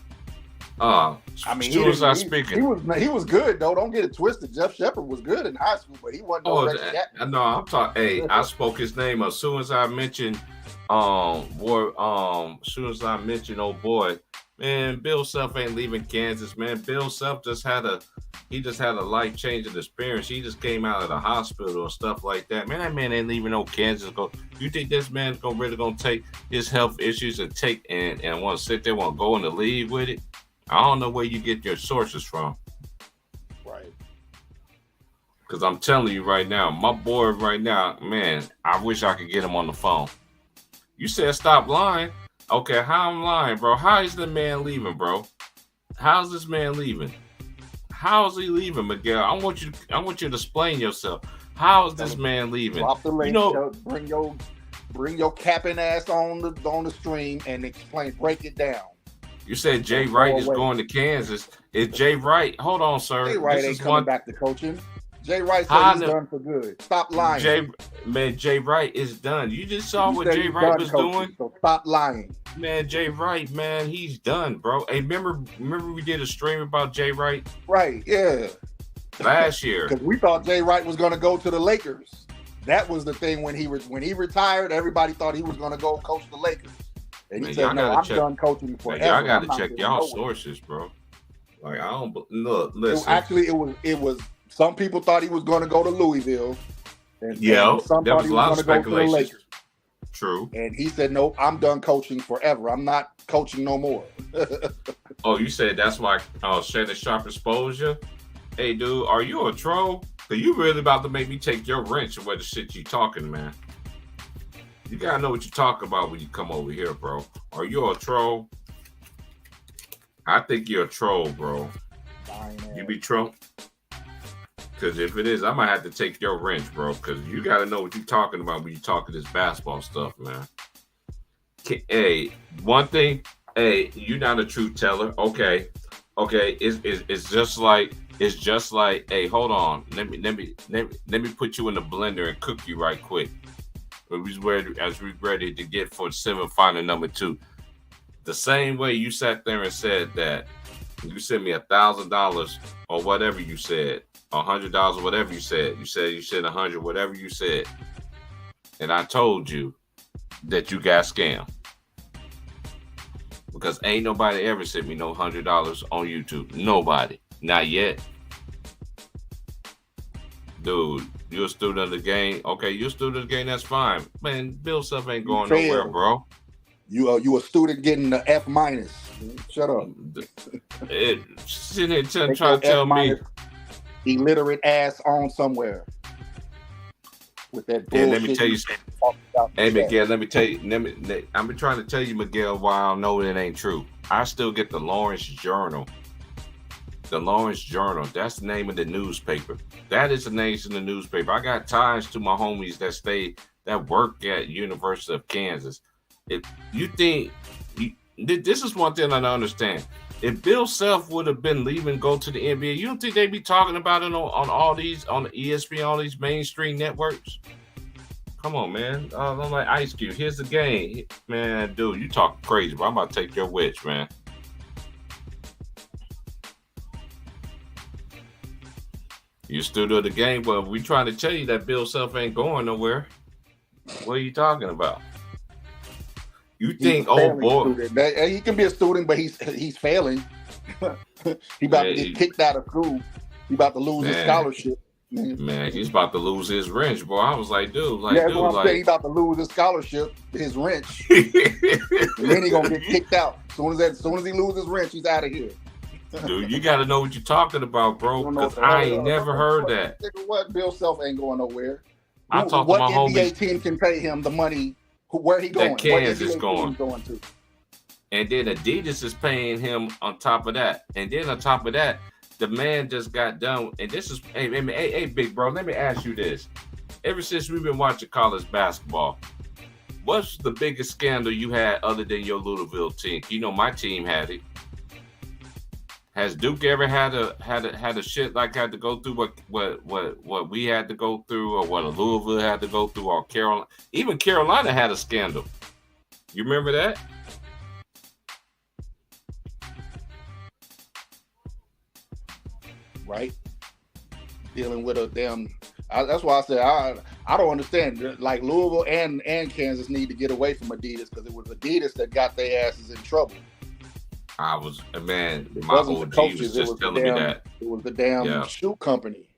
I mean, he was good though. Don't get it twisted. Jeff Shepard was good in high school, but he wasn't. No, I'm talking. Hey, I spoke his name as soon as I mentioned. As soon as I mentioned, oh boy, man, Bill Self ain't leaving Kansas, man. Bill Self just had a life changing experience. He just came out of the hospital and stuff like that. Man, that man ain't leaving no Kansas. You think this man's really gonna take his health issues and want to sit there, want to go in the league with it? I don't know where you get your sources from. Right. Because I'm telling you right now, my boy right now, man, I wish I could get him on the phone. You said stop lying. Okay, how I'm lying, bro? How is the man leaving, bro? How's this man leaving? How is he leaving, Miguel? I want you to explain yourself. How is this man leaving? Drop the link. Bring your capping ass on the stream and break it down. You said Jay Wright is going to Kansas. Is Jay Wright? Hold on, sir. Jay Wright ain't coming back to coaching. Jay Wright said he's done for good. Stop lying. Jay Wright is done. You just saw what Jay Wright was doing. So stop lying. Man, Jay Wright, man, he's done, bro. Hey, remember we did a stream about Jay Wright? Right, yeah. Last year. Because we thought Jay Wright was going to go to the Lakers. That was the thing when he retired. Everybody thought he was going to go coach the Lakers. And he Man, said, y'all "No, gotta I'm check. done coaching Man, y'all forever. I'm gotta not check going y'all nowhere." sources, bro. Like I don't look. It, Listen, actually, it was. Some people thought he was going to go to Louisville, yeah, and some there thought was he a was lot of going to go to the speculations. Lakers. True. And he said, "Nope, I'm done coaching forever. I'm not coaching no more." Oh, you said that's why Shannon Sharp exposed you? Hey, dude, are you a troll? Cause you really about to make me take your wrench away the shit you talking, man. You gotta know what you talk about when you come over here, bro. Are you a troll? I think you're a troll, bro. You be troll? Cause if it is, I might have to take your wrench, bro. Cause you gotta know what you're talking about when you talking this basketball stuff, man. Hey, one thing, hey, you're not a truth teller. Okay. It's just like, hey, hold on. Let me put you in the blender and cook you right quick. As we ready to get for semifinal number 2. The same way you sat there and said that you sent me $1,000 or whatever you said, $100 or whatever you said. You said 100, whatever you said, and I told you that you got scammed because ain't nobody ever sent me no $100 on YouTube. Nobody, not yet. Dude, you're a student of the game. Okay, you're a student of the game. That's fine, man. Bill stuff ain't going nowhere, bro. You a student getting the F minus. Shut up. Sitting here trying to tell me illiterate ass on somewhere with that bullshit. And let me tell you, hey Miguel, let me tell you. I'm trying to tell you, Miguel, why I know it ain't true. I still get the Lawrence Journal. The Lawrence Journal. That's the name of the newspaper. That is the name of the newspaper. I got ties to my homies that work at University of Kansas. If you think this is one thing I don't understand. If Bill Self would have been leaving, go to the NBA, you don't think they'd be talking about it on all these, on the ESPN, all these mainstream networks? Come on, man. I'm like Ice Cube. Here's the game, man. Dude, you talking crazy, bro. I'm about to take your witch, man. You stood of the game, but we trying to tell you that Bill Self ain't going nowhere. What are you talking about? You think, oh boy, he can be a student, but he's failing. He about to get kicked out of school. He about to lose his scholarship. Man, he's about to lose his wrench, boy. I was like, dude, that's what I'm saying. He about to lose his scholarship, his wrench, and then he gonna get kicked out. As soon as he loses his wrench, he's out of here. Dude, you got to know what you're talking about, bro. Because I ain't never heard that. What? Bill Self ain't going nowhere. I talked to my homies. What NBA team can pay him the money? Where he going? That Kansas going to. And then Adidas is paying him on top of that. And then on top of that, the man just got done. And this is, hey, big bro, let me ask you this. Ever since we've been watching college basketball, what's the biggest scandal you had other than your Louisville team? You know, my team had it. Has Duke ever had a shit like had to go through what we had to go through, or what Louisville had to go through, or Carolina? Even Carolina had a scandal. You remember that? Right. Dealing with a damn. That's why I said I don't understand. Like Louisville and Kansas need to get away from Adidas because it was Adidas that got their asses in trouble. My OG was just telling me that. It was the damn shoe company.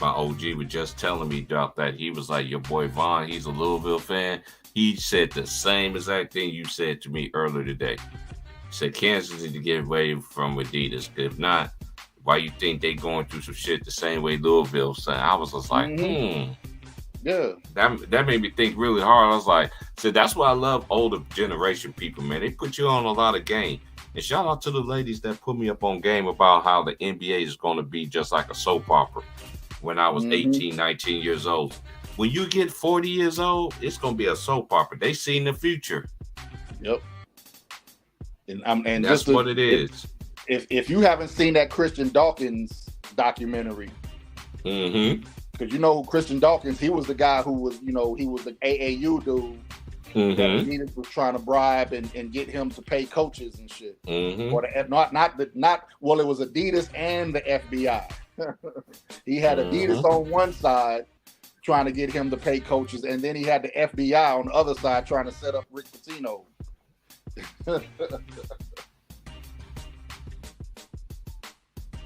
My OG was just telling me about that. He was like, your boy Vaughn, he's a Louisville fan. He said the same exact thing you said to me earlier today. He said Kansas need to get away from Adidas. If not, why you think they going through some shit the same way Louisville said? I was just like, Yeah. That made me think really hard. I was like, so that's why I love older generation people, man. They put you on a lot of game. And shout out to the ladies that put me up on game about how the NBA is going to be just like a soap opera when I was 18, 19 years old. When you get 40 years old, it's going to be a soap opera. They seen the future. Yep. And that's what it is. If you haven't seen that Christian Dawkins documentary, because you know who Christian Dawkins, he was the guy who was, he was the AAU dude. That Adidas was trying to bribe and get him to pay coaches and shit. Or it was Adidas and the FBI. He had Adidas on one side trying to get him to pay coaches, and then he had the FBI on the other side trying to set up Rick Pitino.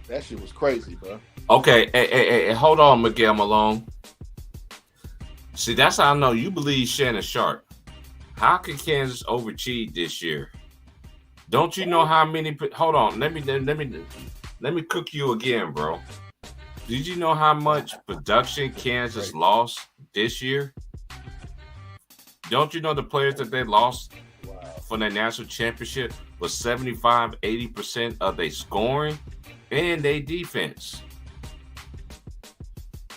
That shit was crazy, bro. Okay, hey, hold on, Miguel Malone. See, that's how I know you believe Shannon Sharp. How can Kansas overachieve this year? Don't you know how many? Hold on, let me cook you again, bro. Did you know how much production Kansas lost this year? Don't you know the players that they lost for their national championship was 75-80% of their scoring and their defense?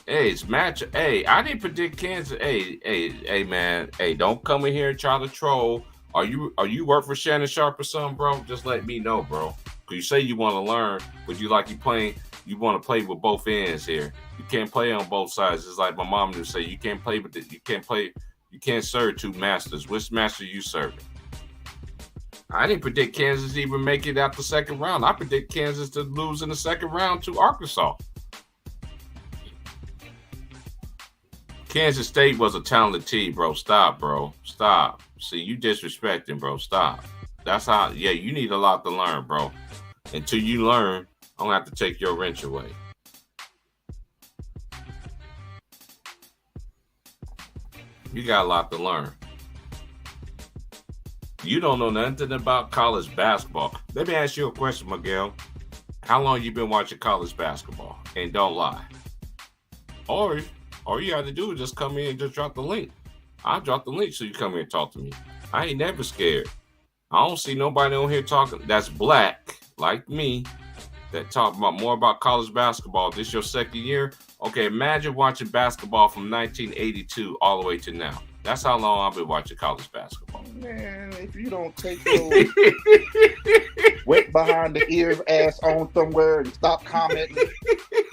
Hey, it's match. Hey, I didn't predict Kansas. Hey, man. Hey, don't come in here and try to troll. Are you work for Shannon Sharp or something, bro? Just let me know, bro. Cause you say you want to learn, but you want to play with both ends here. You can't play on both sides. It's like my mom would say, you can't serve two masters. Which master you serving? I didn't predict Kansas to even make it out the second round. I predict Kansas to lose in the second round to Arkansas. Kansas State was a talented team, bro. Stop, bro. Stop. See, you disrespecting, bro. Stop. That's how, you need a lot to learn, bro. Until you learn, I'm going to have to take your wrench away. You got a lot to learn. You don't know nothing about college basketball. Let me ask you a question, Miguel. How long you been watching college basketball? And don't lie. Or all you have to do is just come in and just drop the link. I'll drop the link so you come here and talk to me. I ain't never scared. I don't see nobody on here talking that's black like me that talk about more about college basketball. This your second year? Okay, imagine watching basketball from 1982 all the way to now. That's how long I've been watching college basketball. Man, if you don't take your wet behind the ears ass on somewhere and stop commenting,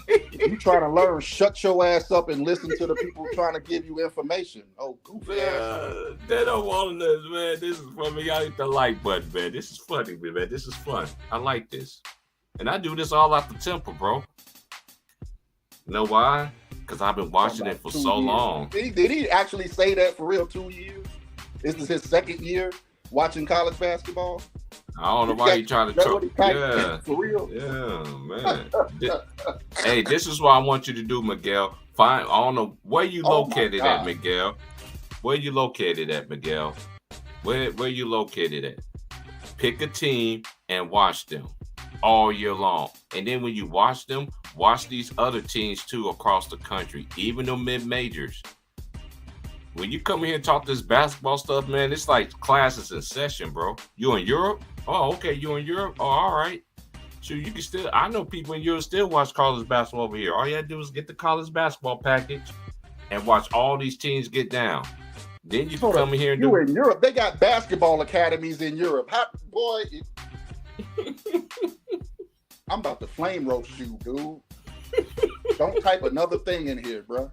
if you trying to learn, shut your ass up and listen to the people trying to give you information. Oh, goofy ass. They don't want this, man. This is for me. I hit the like button, man. This is funny, man. This is fun. I like this. And I do this all out the temple, bro. You know why? Because I've been watching it for so long. Did he actually say that for real? 2 years? This is his second year watching college basketball? I don't know why you trying to troll. Yeah, for real. Yeah, man. Hey, this is what I want you to do, Miguel. I don't know where you located at, Miguel. Where you located at, Miguel? Where you located at? Pick a team and watch them all year long. And then when you watch them, watch these other teams too across the country, even the mid-majors. When you come here and talk this basketball stuff, man, it's like classes in session, bro. You in Europe? Oh, okay, you in Europe? Oh, all right. So you can still, I know people in Europe still watch college basketball over here. All you have to do is get the college basketball package and watch all these teams get down. Then you can come in here and you in Europe. They got basketball academies in Europe. Boy, I'm about to flame roast you, dude. Don't type another thing in here, bro.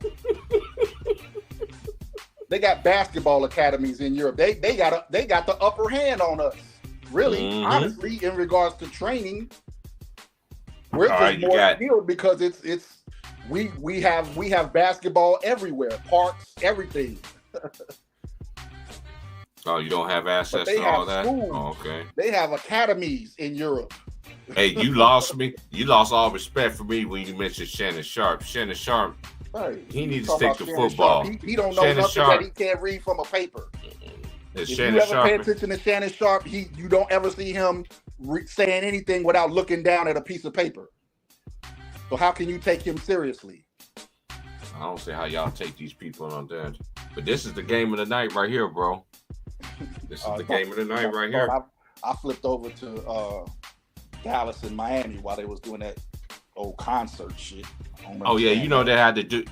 They got basketball academies in Europe. They got the upper hand on us. Really, honestly, in regards to training, we're just more skilled because we have basketball everywhere, parks, everything. Oh, you don't have access to all that? Oh, okay. They have academies in Europe. Hey, you lost me. You lost all respect for me when you mentioned Shannon Sharp. Shannon Sharp, right. He needs to stick to football. He don't know nothing that he can't read from a paper. If you ever pay attention to Shannon Sharp, you don't ever see him saying anything without looking down at a piece of paper. So how can you take him seriously? I don't see how y'all take these people on that. But this is the game of the night right here, bro. This is the game of the night right here. I flipped over to Dallas and Miami while they was doing that old concert shit. Oh yeah, you know they had to do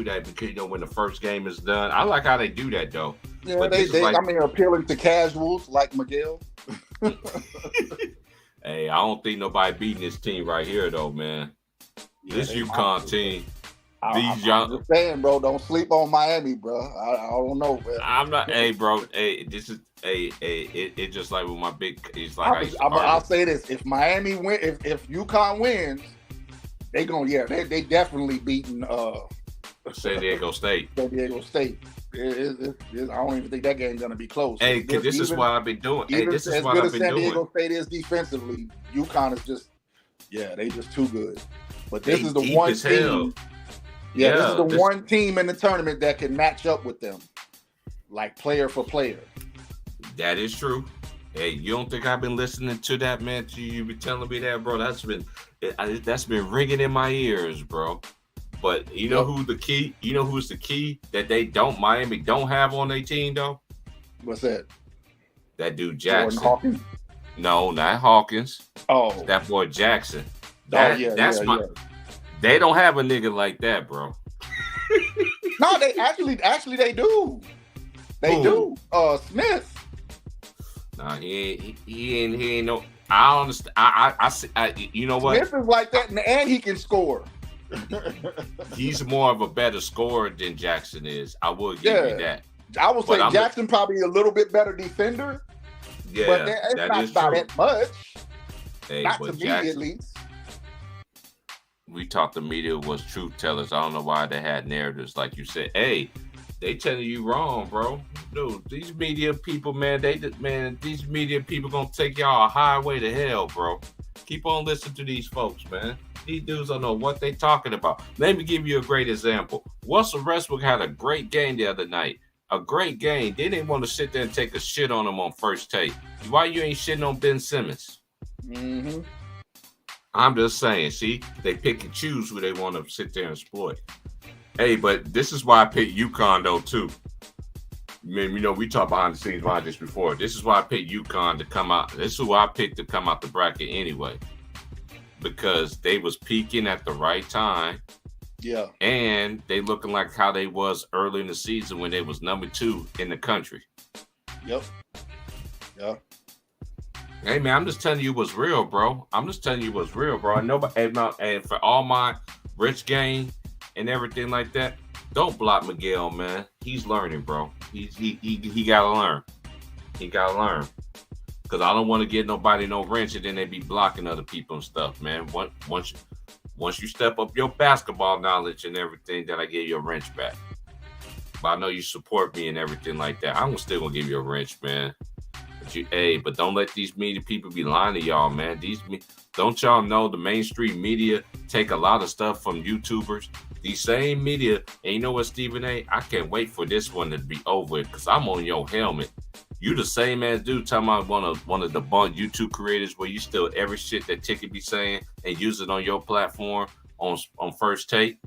that because when the first game is done. I like how they do that though. Yeah, appealing to casuals like Miguel. Hey, I don't think nobody beating this team right here though, man. Yeah, this Uconn team. I'm just saying, bro, don't sleep on Miami, bro. I don't know, man. I'm not. Hey, bro. Hey, this is. It just like with my big. It's like I'll say this: if Miami win, if UConn wins, they definitely beating San Diego State. San Diego State. I don't even think that game's gonna be close. Hey, cause this is what I've been doing. Hey, Even this is as what good I've as been San doing. Diego State is defensively, UConn is just they just too good. But this is the deep one as hell. team. Yeah, this is the one team in the tournament that can match up with them, like player for player. That is true. Hey, you don't think I've been listening to that, man? You be telling me that, bro? That's been ringing in my ears, bro. But you know who the key? You know who's the key that Miami don't have on their team though? What's that? That dude Jackson. Jordan Hawkins? No, not Hawkins. Oh, it's that boy Jackson. That's They don't have a nigga like that, bro. No, they actually they do. They do. Smith. Nah, he ain't no. I understand. I you know what? Smith is like that, and he can score. He's more of a better scorer than Jackson is. I will give you that. I would say Jackson probably a little bit better defender. Yeah, but it's not by that much. Hey, not to me, at least. We thought the media was truth tellers. I don't know why they had narratives like you said. Hey, they telling you wrong, bro. Dude, these media people, man, these media people gonna take y'all a highway to hell, bro. Keep on listening to these folks, man. These dudes don't know what they talking about. Let me give you a great example. Russell Westbrook had a great game the other night. A great game. They didn't want to sit there and take a shit on him on first take. Why you ain't shitting on Ben Simmons? Mm-hmm. I'm just saying, see, they pick and choose who they want to sit there and exploit. Hey, but this is why I picked UConn, though, too. You know, we talked behind the scenes behind this before. This is why I picked UConn to come out. This is who I picked to come out the bracket anyway. Because they was peaking at the right time. Yeah. And they looking like how they was early in the season when they was number 2 in the country. Yep. Yeah. Hey, man, I'm just telling you what's real, bro. And for all my Rich Gang and everything like that, don't block Miguel, man. He's learning, bro. He gotta learn. He gotta learn. Because I don't want to get nobody no wrench and then they be blocking other people and stuff, man. Once you step up your basketball knowledge and everything, then I give you a wrench back. But I know you support me and everything like that. I'm still gonna give you a wrench, man. But don't let these media people be lying to y'all, man. Don't y'all know the mainstream media take a lot of stuff from YouTubers? These same media, and you know what, Stephen A? I can't wait for this one to be over because I'm on your helmet. You the same ass dude talking about one of the bunk YouTube creators where you steal every shit that Ticket be saying and use it on your platform on First Take.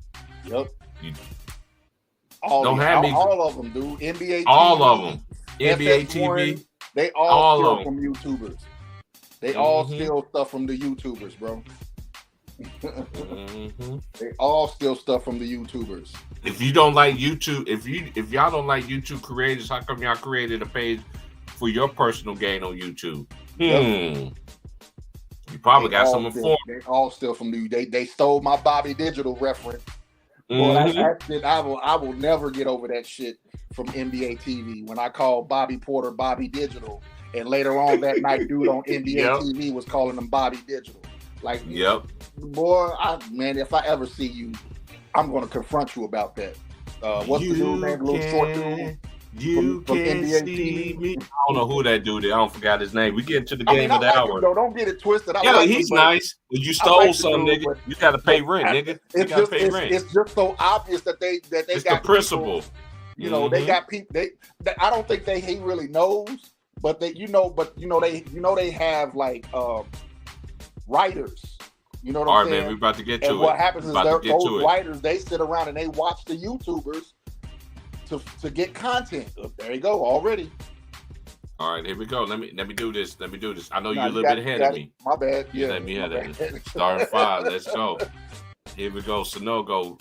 Yep. All of them, dude. NBA TV. All of them. NBA FS1, TV. They all steal from YouTubers. They all steal stuff from the YouTubers, bro. They all steal stuff from the YouTubers. If you don't like YouTube, if y'all don't like YouTube creators, how come y'all created a page for your personal gain on YouTube? You probably got some informed. They all steal from you. They stole my Bobby Digital reference. Boy, I will never get over that shit from NBA TV when I called Bobby Porter Bobby Digital, and later on that night, dude on NBA TV was calling him Bobby Digital. Like, boy, if I ever see you, I'm going to confront you about that. What's the dude name? The little short dude. From NBA TV. I don't know who that dude is. I don't forgot his name. We get into the game of the hour. Don't get it twisted. He's nice. You stole some, nigga. You got to pay rent, nigga. You got to pay rent. It's just so obvious that they it's got the principle. People, you know, they got people. I don't think he really knows, but they have like writers. You know what I'm saying? All right, man. We about to get to it. And what happens is those writers, they sit around and they watch the YouTubers to get content. There you go, already. All right, here we go. Let me do this. I know you're a little bit ahead of me. My bad. Yeah, let me ahead of it. Starting 5. Let's go. Here we go. Sanogo,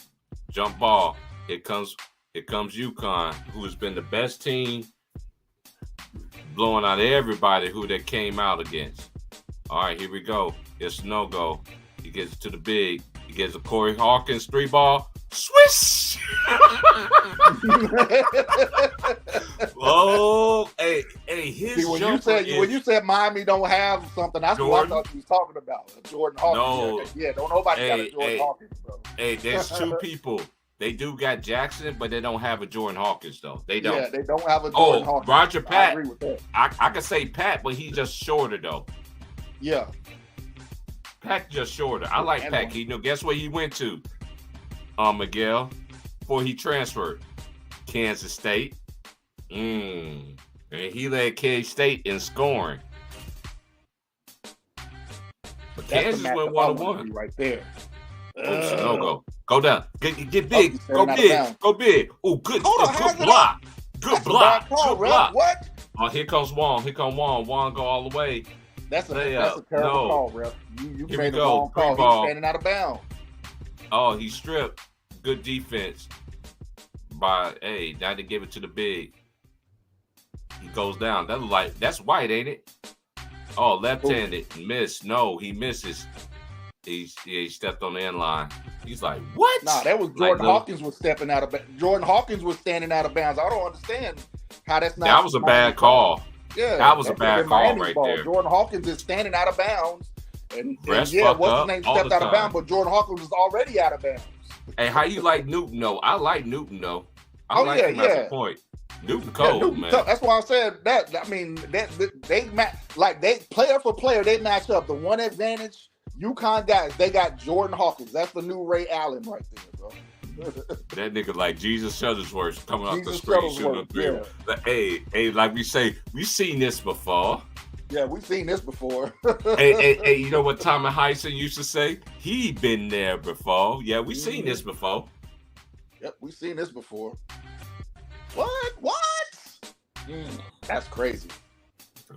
jump ball. Here comes UConn, who has been the best team, blowing out everybody who they came out against. All right, here we go. It's no-go. He gets to the big. He gets a Corey Hawkins 3-ball. Swish! Oh, hey, his when you said Miami don't have something, that's Jordan. What I thought you was talking about. Jordan Hawkins. No. Yeah, don't nobody got a Jordan Hawkins, bro. Hey, there's two people. They do got Jackson, but they don't have a Jordan Hawkins though. They don't. Yeah, they don't have a Jordan Hawkins. Roger Pat. I agree with that. I could say Pat, but he's just shorter though. Yeah. Pat just shorter. I like Pat. Guess where he went to? Miguel, before he transferred, Kansas State. And he led K-State in scoring. But Kansas went 1-1 right there. Go down. Get big. Go big. Go big. Oh, good block. Good block. Good block. What? Oh, here comes Wong. Wong go all the way. That's a terrible call, ref. You made the wrong call. He's standing out of bounds. Oh, he stripped. Good defense. Now to give it to the big. He goes down. That's white, ain't it? Oh, left-handed. Miss. No, he misses. He stepped on the end line. He's like, what? Nah, that was Jordan Hawkins was stepping out of Jordan Hawkins was standing out of bounds. I don't understand how that's not. That was a bad call. Yeah, that was a bad call right there. Jordan Hawkins is standing out of bounds. And what's his name stepped out of bounds, but Jordan Hawkins was already out of bounds. Hey, how you like Newton though? I like Newton though. I like him as a point. Newton cold, man. That's why I said that. I mean, they player for player, they match up. The one advantage Uconn guys, they got Jordan Hawkins. That's the new Ray Allen right there, bro. That nigga like Jesus Shuttlesworth coming off the screen shooting a three. Yeah. Hey, like we say, we've seen this before. Yeah, we've seen this before. hey, you know what Tommy Heisen used to say? He been there before. Yeah, we've seen this before. Yep, we've seen this before. What? That's crazy.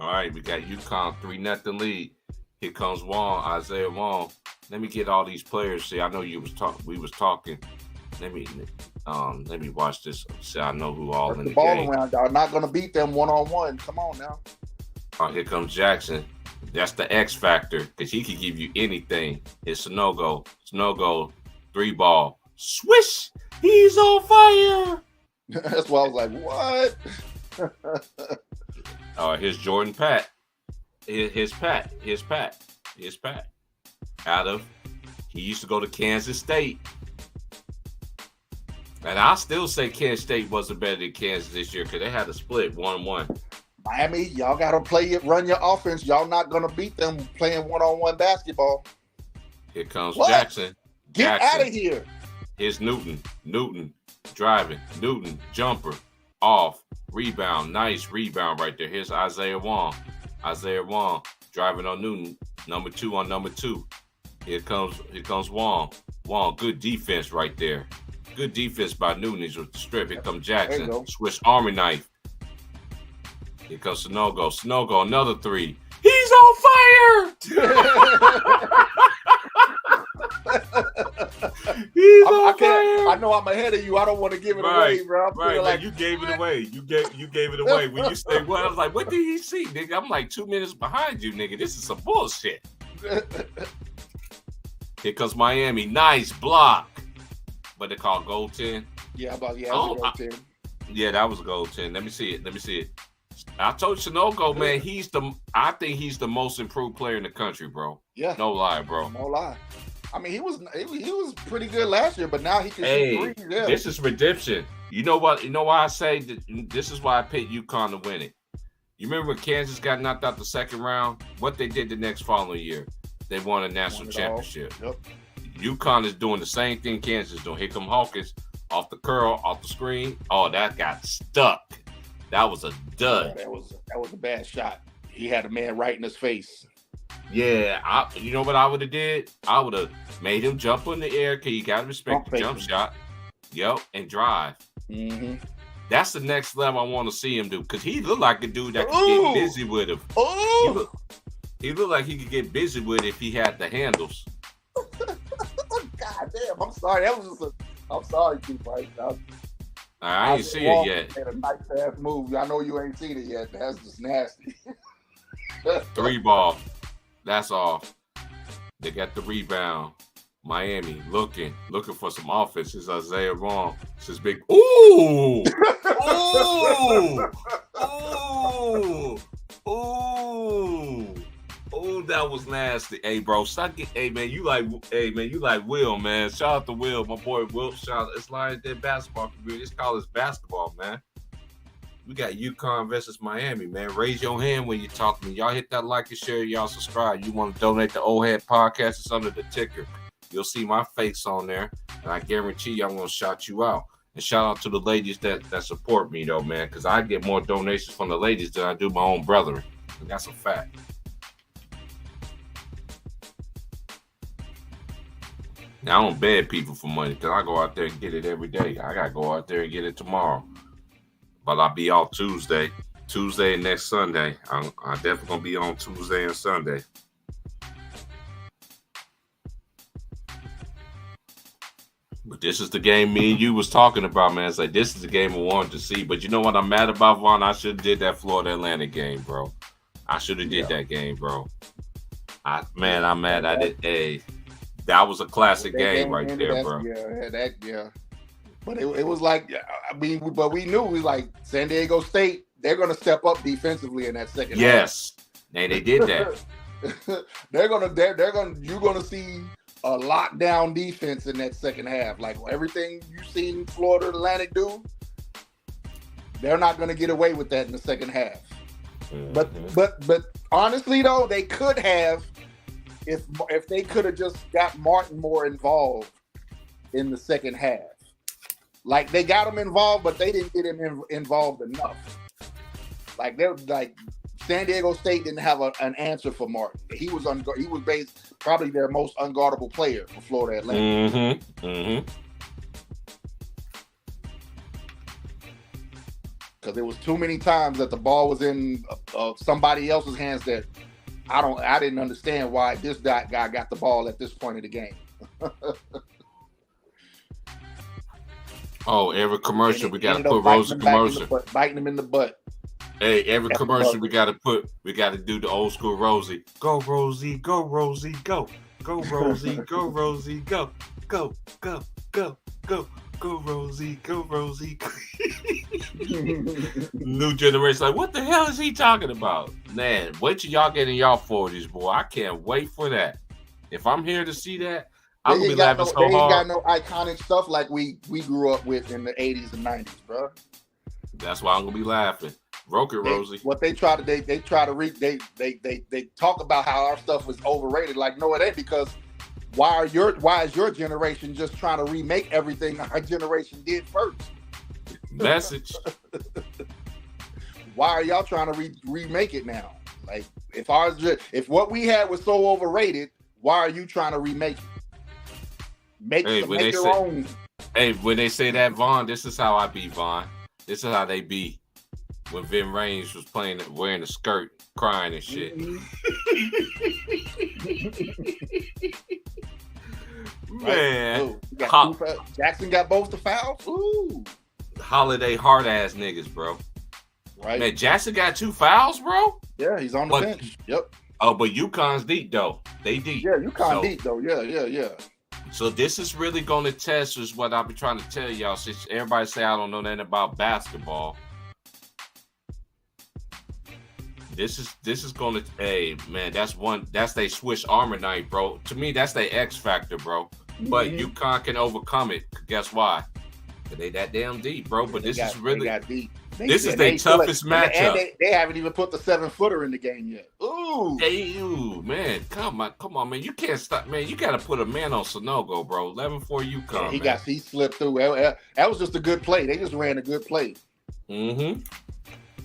All right, we got UConn 3-0 lead. Here comes Wong, Isaiah Wong. Let me get all these players. See, I know we was talking. Let me watch this. See, I know who all in the ball game. Around. Y'all not gonna beat them 1-on-1. Come on now. Here comes Jackson. That's the X factor because he can give you anything. It's Sanogo. 3-ball. Swish! He's on fire. That's why I was like, what? Here's Jordan Pat. Here's Pat. He used to go to Kansas State. And I still say Kansas State wasn't better than Kansas this year because they had a split 1-1. Miami, y'all got to run your offense. Y'all not going to beat them playing one-on-one basketball. Here comes Jackson. Get out of here. Here's Newton. Newton driving. Newton jumper. Off. Rebound. Nice rebound right there. Here's Isaiah Wong. Driving on Newton. Number 2 on number 2. Here comes Wong. Good defense right there. Good defense by Newton. He's with the strip. Here comes Jackson. Swiss Army knife. Here comes Sanogo. Another 3. He's on fire! He's on fire! I know I'm ahead of you. I don't want to give it away, bro. Right, like you gave it away. You gave it away. When you say what, I was like, what did he see, nigga? I'm like 2 minutes behind you, nigga. This is some bullshit. Here comes Miami. Nice block. What they call goaltend? Yeah, goaltend. Yeah, that was a goaltend. Let me see it. I told Sanogo, man, I think he's the most improved player in the country, bro. Yeah. No lie, bro. No lie. I mean, he was pretty good last year, but now he can shoot threes. Yeah. This is redemption. You know what? You know why I say that this is why I picked UConn to win it. You remember when Kansas got knocked out the second round? What they did the next following year? They won a national championship. Yep. UConn is doing the same thing Kansas is doing. Here come Hawkins off the curl, off the screen. Oh, that got stuck. That was a dud. Yeah, that was a bad shot. He had a man right in his face. Yeah, you know what I would have did? I would have made him jump in the air because you got to respect the jump shot. Yep, and drive. Mm-hmm. That's the next level I want to see him do because he looked like a dude that could get busy with him. He looked like he could get busy with it if he had the handles. God damn, I'm sorry. I'm sorry, Chief. I ain't seen it yet. Made a nice ass move. I know you ain't seen it yet. That's just nasty. 3-ball. That's off. They got the rebound. Miami looking for some offense. It's Isaiah Wong. It's his big. Ooh! Ooh! Ooh! Ooh! Ooh! That That was nasty. Hey, bro, stop get. Hey, man, you like Will, man. Shout out to Will, my boy Will. Shout out. It's like that basketball community. It's college basketball, man. We got UConn versus Miami, man. Raise your hand when you talk to me. Y'all hit that like and share. Y'all subscribe. You want to donate to Old Head Podcast? It's under the ticker. You'll see my face on there, and I guarantee you I'm going to shout you out. And shout out to the ladies that support me, though, man, because I get more donations from the ladies than I do my own brethren. And that's a fact. Now, I don't beg people for money because I go out there and get it every day. I got to go out there and get it tomorrow. But I'll be off Tuesday and next Sunday. I'm definitely going to be on Tuesday and Sunday. But this is the game me and you was talking about, man. It's like, this is the game I wanted to see. But you know what I'm mad about, Vaughn? I should have did that Florida-Atlanta game, bro. I should have did that game, bro. I'm mad I did. Hey, that was a classic game right there, bro. Yeah. But it was like, we knew, we like San Diego State, they're going to step up defensively in that second half. Yes, and they did that. You're going to see a lockdown defense in that second half. Like everything you've seen Florida Atlantic do, they're not going to get away with that in the second half. Mm-hmm. But honestly though, they could have, if they could have just got Martin more involved in the second half. Like they got him involved, but they didn't get him involved enough. Like San Diego State didn't have an answer for Martin. He was probably their most unguardable player for Florida Atlantic. Mm-hmm. Mm-hmm. Because there was too many times that the ball was in somebody else's hands that I didn't understand why this guy got the ball at this point of the game. Oh, every commercial we got to put Rosie commercial. Biting him in the butt. Hey, every commercial we got to do the old school Rosie. Go Rosie, go Rosie, go. Go Rosie, go Rosie, go. Go, go, go, go. Go Rosie, go Rosie. New generation like, what the hell is he talking about? Man, wait till y'all get in y'all 40s, boy. I can't wait for that. If I'm here to see that, I'm gonna be laughing so hard. They ain't got no iconic stuff like we grew up with in the 80s and 90s, bro. That's why I'm gonna be laughing. Broke it, Rosie. What they talk about how our stuff was overrated. Like, no, it ain't, because why is your generation just trying to remake everything our generation did first? Message. Why are y'all trying to remake it now? Like, if what we had was so overrated, why are you trying to remake it? Make your own. Hey, when they say that, Vaughn, this is how I be, Vaughn. This is how they be. When Vin Raines was wearing a skirt, crying and shit. Man. Jackson got both the fouls? Ooh. Holiday hard ass niggas, bro. Right. Man, Jackson got 2 fouls, bro? Yeah, he's on the bench. Yep. Oh, but UConn's deep, though. They deep. Yeah, UConn deep, though. Yeah. So this is really going to test, is what I've been trying to tell y'all. Since everybody say I don't know nothing about basketball, this is going to, hey man, that's their Swiss Army knife, bro. To me, that's their X factor, bro. But UConn can overcome it. Guess why? They that damn deep, bro. But this is really, this is their toughest matchup. And they haven't even put the 7-footer in the game yet. Ooh. Hey, man. Come on, man. You can't stop, man. You got to put a man on Sonogo, bro. 11-4 UConn, yeah, he slipped through. That was just a good play. They just ran a good play. Mm-hmm.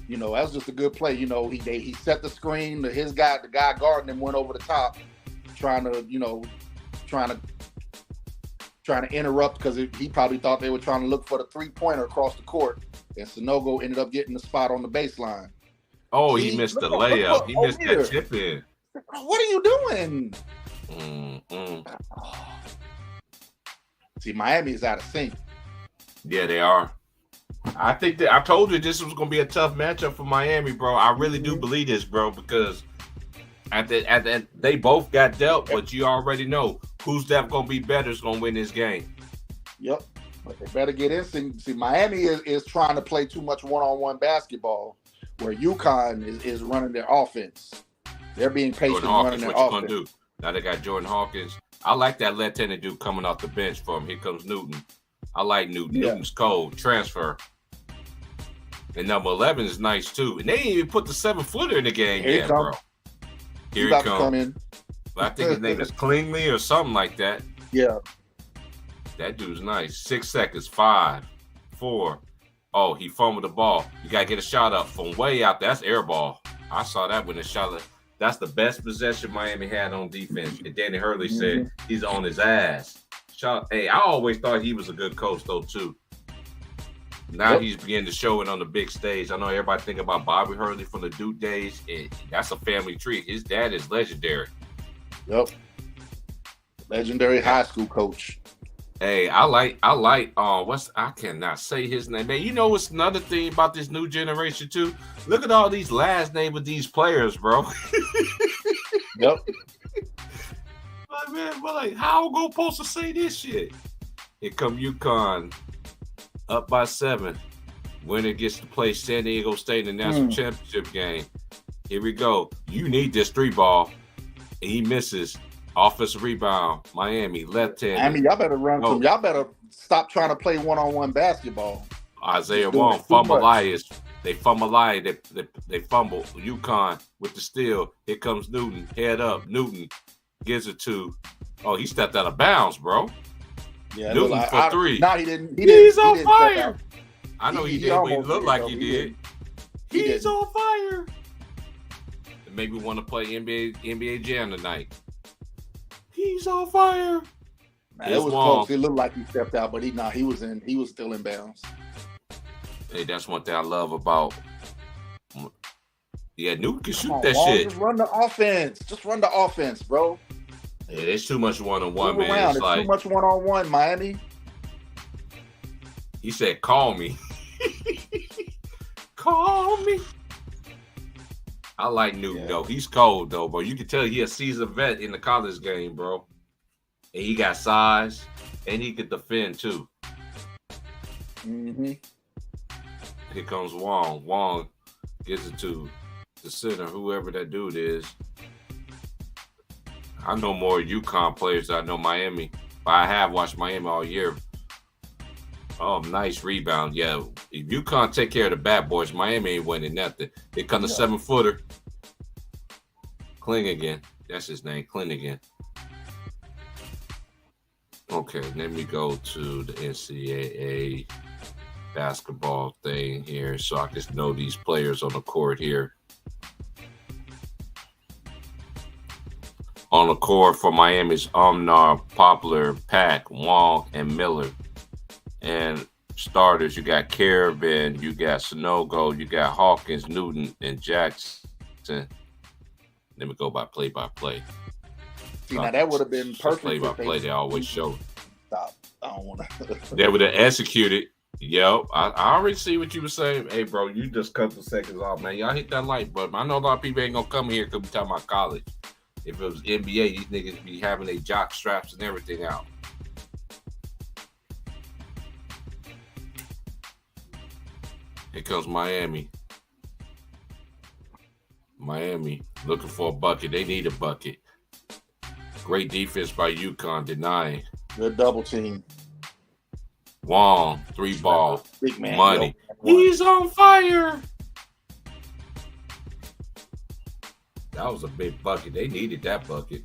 You know, that was just a good play. You know, he set the screen. The guy guarding him went over the top, trying to interrupt, because he probably thought they were trying to look for the 3-pointer across the court, and Sonogo ended up getting the spot on the baseline. Oh, he missed the layup. He missed that chip in. What are you doing? See, Miami is out of sync. Yeah, they are. I think that I told you this was going to be a tough matchup for Miami, bro. I really do believe this, bro, because they both got dealt, but you already know who's that going to be better is going to win this game. Yep, but they better get in. See, Miami is trying to play too much one-on-one basketball, where UConn is running their offense. They're being patient Jordan running Hawkins, their what you gonna offense. do? Now they got Jordan Hawkins. I like that left-handed dude coming off the bench for him. Here comes Newton. I like Newton. Yeah. Newton's cold. Transfer. And number 11 is nice too. And they didn't even put the 7-footer in the game yet, bro. Here he come in. I think his name is Klingly or something like that. Yeah. That dude's nice. 6 seconds. 5, 4. Oh, he fumbled the ball. You gotta get a shot up from way out there. That's air ball. I saw that when the shot. That's the best possession Miami had on defense. And Danny Hurley said he's on his ass. Hey, I always thought he was a good coach though too. Now he's beginning to show it on the big stage. I know everybody think about Bobby Hurley from the Duke days. That's a family tree. His dad is legendary. Yep. Legendary high school coach. Hey, I like I cannot say his name. Man, you know what's another thing about this new generation too? Look at all these last names of these players, bro. Yep. Like, man, but like, how am I supposed to say this shit? Here come UConn, up by 7. Winner gets to play San Diego State in the national championship game. Here we go. You need this 3-ball. And he misses. Offensive rebound. Miami, left-handed. I mean, y'all better run some. Y'all better stop trying to play one-on-one basketball. Isaiah Wong, Fumbleias. They Fumbleias. They fumble. UConn with the steal. Here comes Newton. Head up. Newton gives it to. Oh, he stepped out of bounds, bro. Yeah, Newton for 3. No, he didn't. He's on fire. I know he did, but he looked like he did. He's on fire. And maybe want to play NBA Jam tonight. He's on fire. Man, it was close. It looked like he stepped out, but he was still in bounds. Hey, that's one thing I love about. Yeah, Newton can shoot that Wong, shit. Just run the offense. Just run the offense, bro. Yeah, there's too much one-on-one, man. It's like, too much one-on-one, Miami. He said, "Call me." Call me. I like Newton though. He's cold though, bro. You can tell he a seasoned vet in the college game, bro. And he got size, and he could defend too. Mm-hmm. Here comes Wong. Wong gives it to the center, whoever that dude is. I know more UConn players than I know Miami, but I have watched Miami all year. Oh, nice rebound. Yeah, if UConn take care of the bad boys, Miami ain't winning nothing. Here comes the 7-footer. Klinigan. That's his name, Klinigan. Okay, let me go to the NCAA basketball thing here so I can know these players on the court here. On the court for Miami's Umnar, Poplar, Pack, Wong, and Miller. And starters, you got Caravan, you got Sonogo, you got Hawkins, Newton, and Jackson. Let me go by play-by-play. See, now that would have been perfect. Play-by-play, they always show. Stop. I don't want to. They would have executed. Yep. I already see what you were saying. Hey, bro, you just cut the seconds off, man. Y'all hit that like button. I know a lot of people ain't going to come here because we talking about college. If it was NBA, these niggas be having their jock straps and everything out. Here comes Miami. Miami looking for a bucket. They need a bucket. Great defense by UConn denying. Good double team. Wong, 3-ball. Big man. Money. He's on fire. That was a big bucket. They needed that bucket.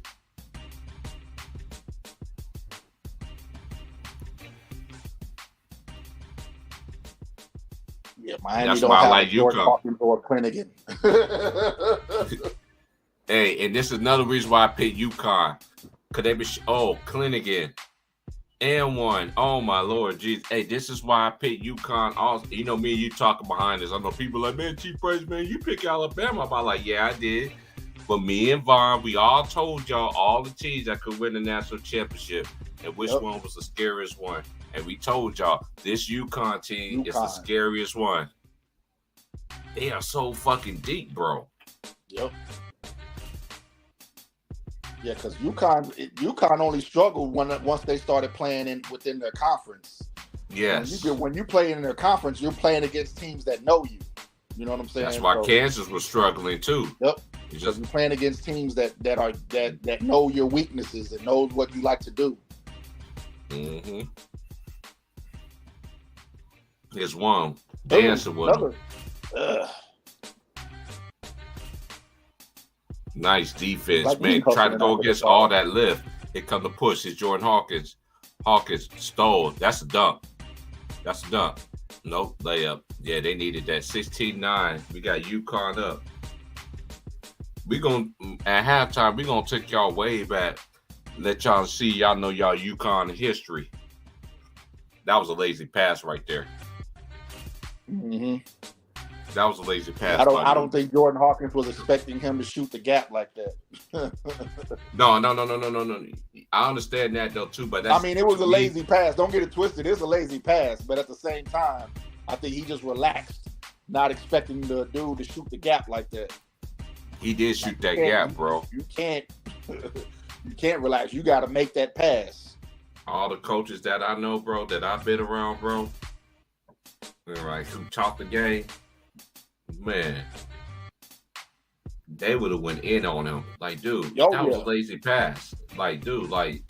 Yeah, Miami that's don't why have I like UConn or Klinigan. Hey, and this is another reason why I picked UConn. Could they be? Klinigan and one. Oh my Lord, Jesus. Hey, this is why I picked UConn. Also, you know me and you talking behind this. I know people like, man, Chief Price, man, you pick Alabama. I'm like, yeah, I did. But me and Vaughn, we all told y'all all the teams that could win the national championship and which one was the scariest one. And we told y'all this UConn team is the scariest one. They are so fucking deep, bro. Yep. Yeah, because UConn only struggled once they started playing within their conference. Yes. When you play in their conference, you're playing against teams that know you. You know what I'm saying? That's why Kansas was struggling too. Yep. because you're playing against teams that know your weaknesses and knows what you like to do. Mm-hmm. Here's one dancing with him. Nice defense, like man. Try to go against all that lift. Here come the push. It's Jordan Hawkins. Hawkins stole. That's a dunk. That's a dunk. Nope, layup. Yeah, they needed that. 16-9. We got Uconn up. We gonna at halftime. We gonna take y'all way back. Let y'all see. Y'all know y'all Uconn history. That was a lazy pass right there. Mm-hmm. That was a lazy pass. I don't think Jordan Hawkins was expecting him to shoot the gap like that. No. I understand that though too, but that's, it was a lazy pass. Don't get it twisted. It's a lazy pass, but at the same time, I think he just relaxed, not expecting the dude to shoot the gap like that. He did shoot that gap, bro. You can't relax. You got to make that pass. All the coaches that I know, bro, that I've been around, bro, right, who taught the game. Man, they would have went in on him. Like, dude, that was a lazy pass. Like, dude, like,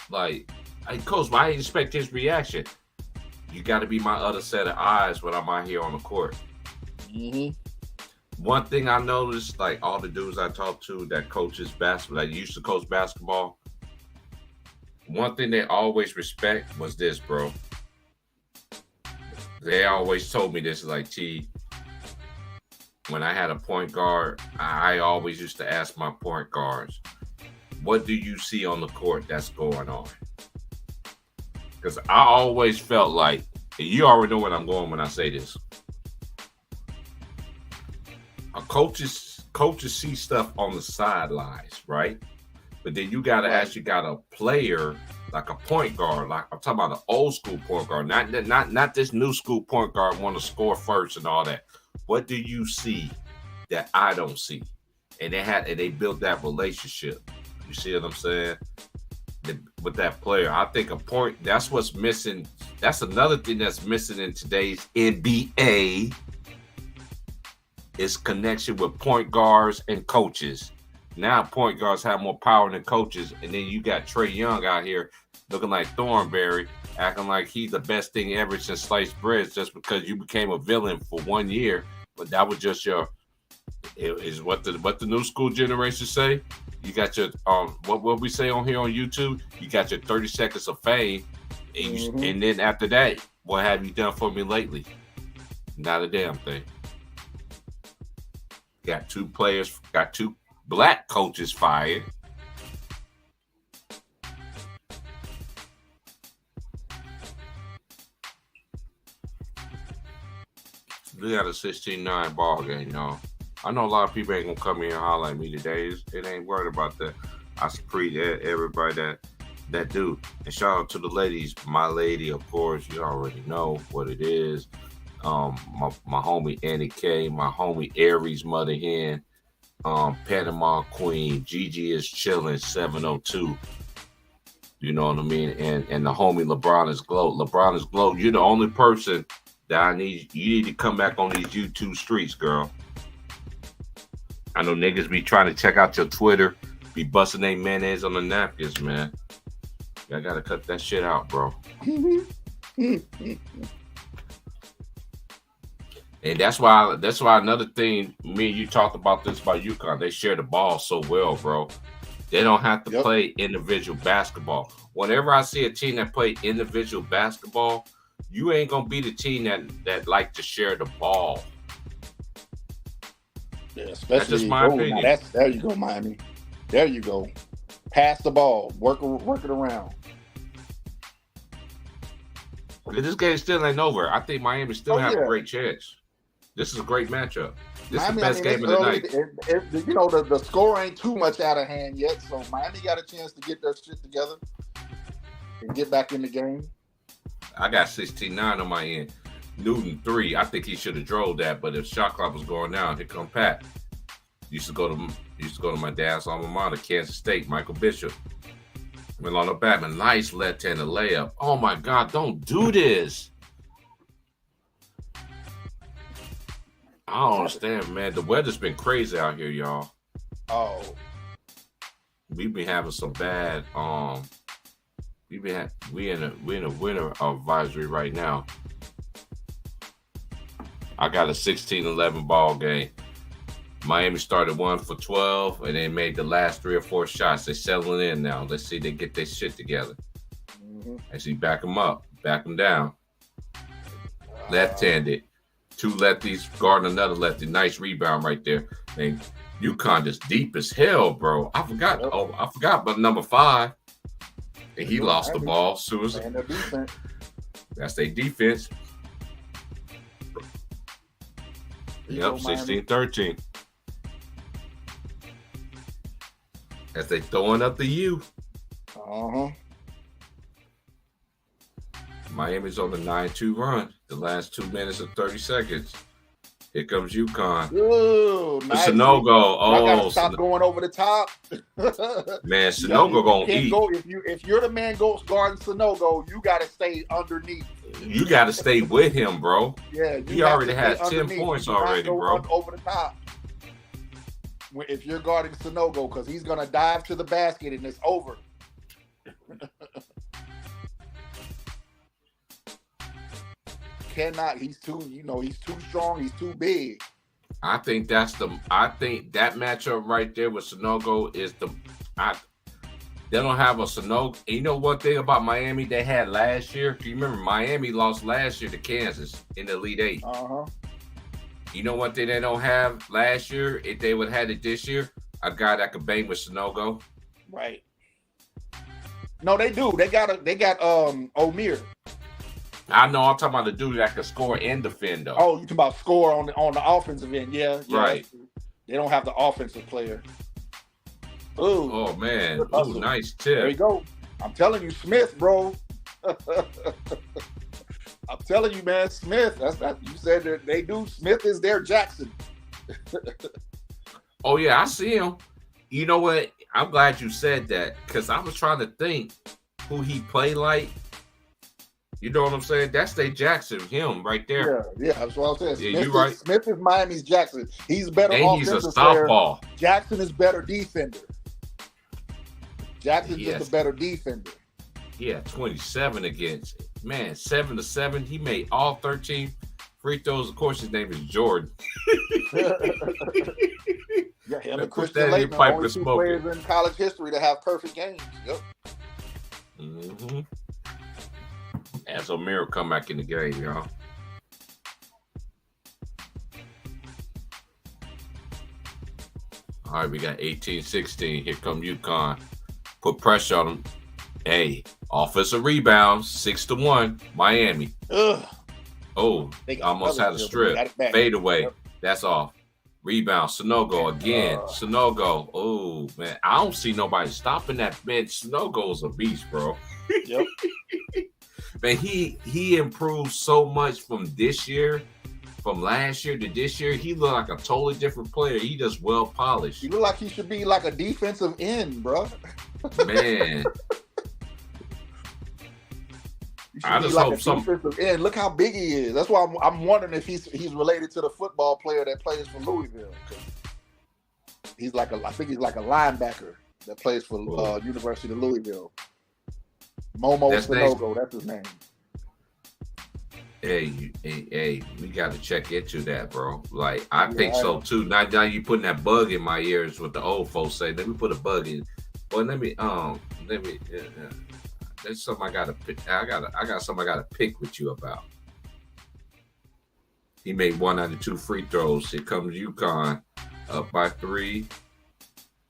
coach, I didn't expect his reaction. You got to be my other set of eyes when I'm out here on the court. Mm-hmm. One thing I noticed, like all the dudes I talked to that coaches basketball, that used to coach basketball, one thing they always respect was this, bro. They always told me this, like, T, when I had a point guard, I always used to ask my point guards, what do you see on the court that's going on? Because I always felt like, and you already know where I'm going when I say this, coaches see stuff on the sidelines, right? But then you got to actually got a player, like a point guard, like I'm talking about an old school point guard, not this new school point guard want to score first and all that. What do you see that I don't see? And they built that relationship. You see what I'm saying? With that player, I think a point. That's what's missing. That's another thing that's missing in today's NBA. Is connection with point guards and coaches. Now point guards have more power than coaches, and then you got Trae Young out here looking like Thornberry, acting like he's the best thing ever since sliced bread, just because you became a villain for 1 year. But that was just is what the new school generation say. You got your what we say on here on YouTube. You got your 30 seconds of fame, and then after that, what have you done for me lately? Not a damn thing. Got two black coaches fired. We got a 16-9 ball game, y'all. I know a lot of people ain't gonna come here and holler at me today. It ain't worried about that. I appreciate everybody that do. And shout out to the ladies. My lady, of course, you already know what it is. My homie Annie K, my homie Aries Mother Hen, Panama Queen, Gigi is chilling 702. You know what I mean? And the homie LeBron is Glow. LeBron is Glow. You're the only person that you need to come back on these YouTube streets, girl. I know niggas be trying to check out your Twitter, be busting their mayonnaise on the napkins, man. I gotta cut that shit out, bro. And that's why another thing, me and you talked about this about Uconn. They share the ball so well, bro. They don't have to play individual basketball. Whenever I see a team that play individual basketball, you ain't gonna be the team that like to share the ball. Yeah, especially that's just my opinion. There you go, Miami. There you go. Pass the ball. Work it around. This game still ain't over. I think Miami still have a great chance. This is a great matchup. This is the best game of the night. The score ain't too much out of hand yet, so Miami got a chance to get their shit together and get back in the game. I got 16-9 on my end. Newton 3. I think he should have drove that, but if shot clock was going down, here come Pat. Used to go to my dad's alma mater, Kansas State, Michael Bishop. Went on the Batman. Nice left-handed layup. Oh my God, don't do this. I don't understand, man. The weather's been crazy out here, y'all. Oh, We've been having some bad. We in a winter advisory right now. I got a 16-11 ball game. Miami started 1 for 12 and they made the last 3 or 4 shots. They're settling in now. Let's see they get their shit together. Actually, back them up, back them down. Left-handed, 2 lefties guarding another lefty. Nice rebound right there. And Uconn just deep as hell, bro. I forgot. Yep. Oh, I forgot about number 5. And he lost the ball. Susan. That's their defense. Yep, 16-13. As they throwing up the U. Miami's on the 9-2 run. The last 2 minutes and 30 seconds. Here comes Uconn. Ooh, nice. Sanogo. I gotta stop going over the top. Man, Sanogo gonna eat. If you're the man guarding Sanogo, you gotta stay underneath. You gotta stay with him, bro. Yeah, he already has 10 points already, bro. Over the top. If you're guarding Sanogo, because he's gonna dive to the basket and it's over. Cannot. He's too strong. He's too big. I think that matchup right there with Sanogo is they don't have a Sanogo. You know one thing about Miami they had last year? Do you remember Miami lost last year to Kansas in the Elite 8? You know one thing they don't have last year? If they would have had it this year, a guy that could bang with Sanogo. Right. No, they do. They got Omir. I know. I'm talking about the dude that can score and defend, though. Oh, you talking about score on the offensive end? Yeah. Right. They don't have the offensive player. Ooh. Oh man. Ooh, nice tip. There you go. I'm telling you, Smith, bro. I'm telling you, man, Smith. That's you said that they do. Smith is their Jackson. Oh yeah, I see him. You know what? I'm glad you said that because I was trying to think who he played like. You know what I'm saying? That's their Jackson, him right there. Yeah, that's what I was saying. Yeah, you're right. Smith is Miami's Jackson. He's better offensive he's a southpaw. Jackson is better defender. Jackson's just a better defender. Yeah, 27 against. Man, 7-7. He made all 13 free throws. Of course, his name is Jordan. Yeah, him and Christian Laettner, only 2 players in college history to have perfect games. Yep. Mm-hmm. As O'Meara come back in the game, y'all. All right, we got 18-16. Here come Uconn. Put pressure on them. Hey, offensive rebounds, 6-1. Miami. Ugh. Oh, almost had a strip. Fade away. Yep. That's off. Rebound. Sanogo again. Sanogo. Oh, man. I don't see nobody stopping that. Man, Sanogo's a beast, bro. Yep. Man, he improved so much from last year to this year. He looked like a totally different player. He just well polished. He looked like he should be like a defensive end, bro. Man. I just hope defensive end. Look how big he is. That's why I'm wondering if he's related to the football player that plays for Louisville. I think he's like a linebacker that plays for University of Louisville. Momo Sanogo, that's his name. Hey, we got to check into that, bro. Like, I think so too. Now you putting that bug in my ears, what the old folks say. Let me put a bug in. Well, there's something I gotta pick. I got something I gotta pick with you about. He made 1 out of 2 free throws. Here comes Uconn up by 3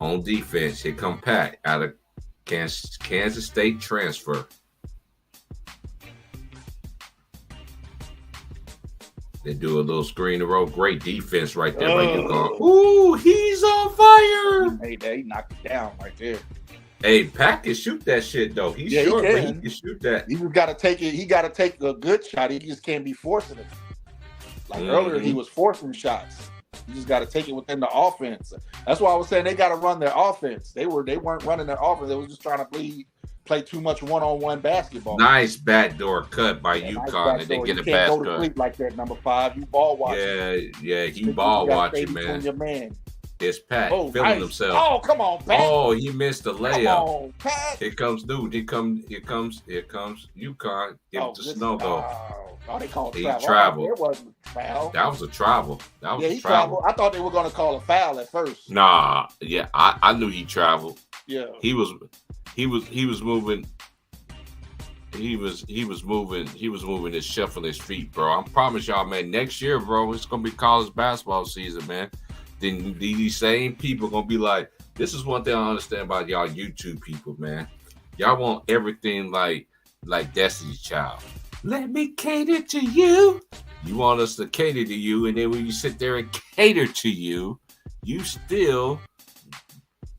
on defense. Here come Pat out of Kansas State transfer. They do a little screen in a row. Great defense right there by Uconn. Ooh, he's on fire. He knocked it down right there. Hey, Pat can shoot that shit though. He's short, but he can shoot that. He just got to take it. He got to take a good shot. He just can't be forcing it. Like earlier, he was forcing shots. You just got to take it within the offense. That's why I was saying they got to run their offense. They weren't running their offense. They was just trying to play too much one-on-one basketball. Nice backdoor cut by Uconn, and they get a basket. You can't go to sleep like that, number 5. You ball watching. Yeah, he ball watching, man. Your man. It's Pat Oh, feeling nice. himself. Oh, come on, Pat. Oh, he missed the layup. Come on, Pat. Here comes dude. Here comes Uconn. Give it to Snogo. Oh, they called He travel. traveled. It wasn't foul. That was a travel. That was Yeah, a he travel. traveled. I thought they were going to call a foul at first. Nah, yeah, I knew he traveled. Yeah, he was moving. He was moving his shuffling his feet, bro. I promise y'all, man. Next year, bro, it's gonna be college basketball season, man. Then these same people gonna be like, this is one thing I understand about y'all YouTube people, man. Y'all want everything like Destiny's Child. Let me cater to you. You want us to cater to you, and then when you sit there and cater to you, you still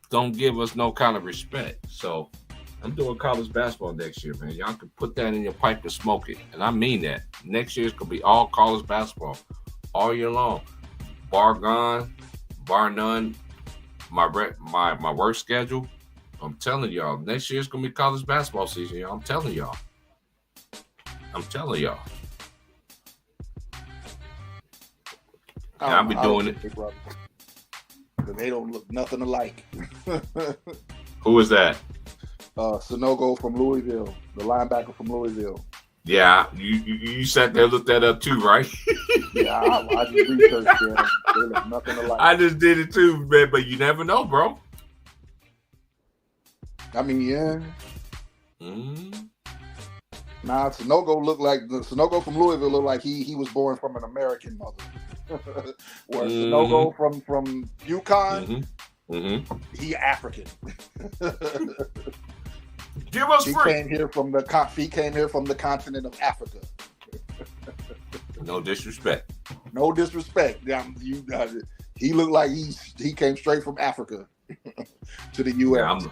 don't give us no kind of respect. So I'm doing college basketball next year, man. Y'all can put that in your pipe and smoke it. And I mean that. Next year it's going to be all college basketball all year long. Bar none, my work schedule. I'm telling y'all, next year it's going to be college basketball season, y'all. I'm telling y'all. And I'll be doing it. They don't look nothing alike. Who is that? Sonogo from Louisville, the linebacker from Louisville. Yeah, you sat there and looked that up too, right? Yeah, I just researched them. They look nothing alike. I just did it too, man, but you never know, bro. I mean, yeah. Nah, Sonogo from Louisville looked like he was born from an American mother. Where Sonogo from Uconn, he African. Give us he free. Came here from the continent of Africa. No disrespect. No disrespect. He looked like he came straight from Africa to the U.S. Yeah,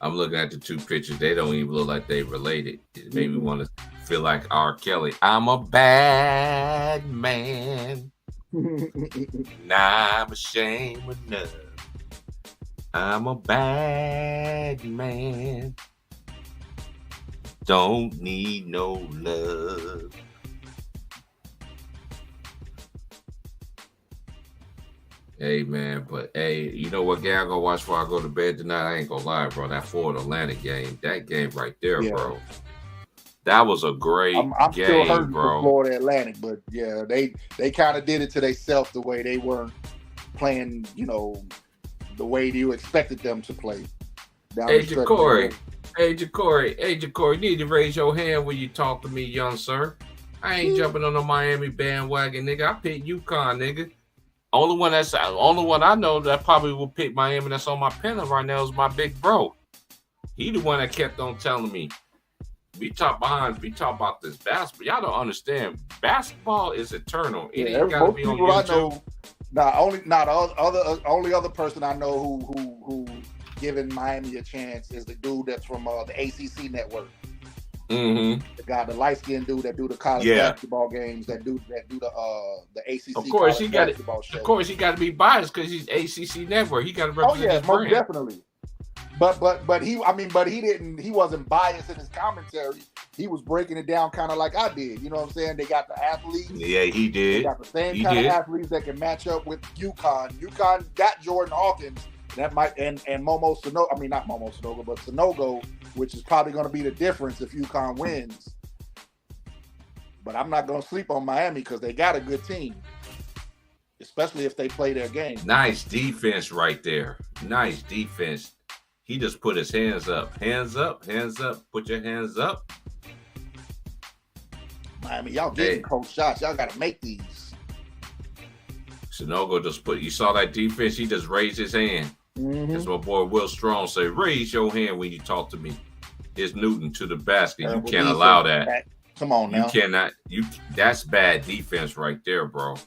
I'm looking at the two pictures. They don't even look like they related. It made me want to feel like R. Kelly. I'm a bad man. Nah, I'm ashamed of love. I'm a bad man. Don't need no love. Hey, man, but hey, you know what game I'm gonna watch before I go to bed tonight? I ain't gonna lie, bro. That Florida Atlanta game, that game right there, bro. That was a great game, I'm still hurting bro. for Florida Atlantic, but yeah, they kind of did it to themselves the way they weren't playing, the way you expected them to play. Hey, Ja'Cory, you need to raise your hand when you talk to me, young sir. I ain't jumping on the Miami bandwagon, nigga. I picked UConn, nigga. Only one I know that probably will pick Miami that's on my pennant right now is my big bro. He the one that kept on telling me, we talk about this basketball. Y'all don't understand. Basketball is eternal. It ain't gotta be on YouTube. Only other person I know who giving Miami a chance is the dude that's from the ACC network. The guy, the light skinned dude that do the college basketball games, that do the ACC. Of course, he got it. Of course, he got to be biased because he's ACC network. He got to represent his brand. Most definitely. But he wasn't biased in his commentary. He was breaking it down kind of like I did. You know what I'm saying? They got the athletes. Yeah, he did. They got the same kind of athletes that can match up with UConn. UConn got Jordan Hawkins. That might and Momo Sonogo. I mean, not Momo Sonogo, but Sonogo, which is probably going to be the difference if UConn wins. But I'm not going to sleep on Miami because they got a good team, especially if they play their game. Nice defense right there. Nice defense. He just put his hands up. Hands up. Hands up. Put your hands up. Miami, y'all getting cold shots. Y'all got to make these. Sonogo just you saw that defense. He just raised his hand. As my boy Will Strong say, raise your hand when you talk to me. It's Newton to the basket. You can't allow that. Come on now. You cannot. That's bad defense right there, bro.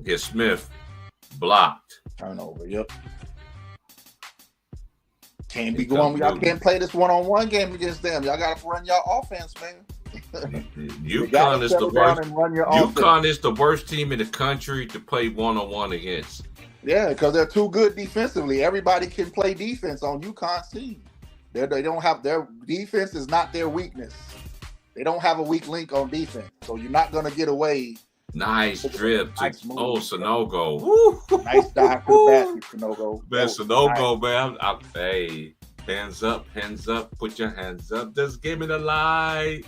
Get Smith blocked. Turnover. Yep. Can't be going. Y'all can't play this one-on-one game against them. Y'all got to run y'all offense, man. UConn is the worst. UConn is the worst team in the country to play one-on-one against. Yeah, because they're too good defensively. Everybody can play defense on UConn's team. They don't have their defense is not their weakness. They don't have a weak link on defense, so you're not going to get away Nice drip to Nice move. Sonogo. Woo. Nice dive to the basket, Sonogo. Man, Sonogo, man. Hey, hands up, put your hands up. Just give me the light.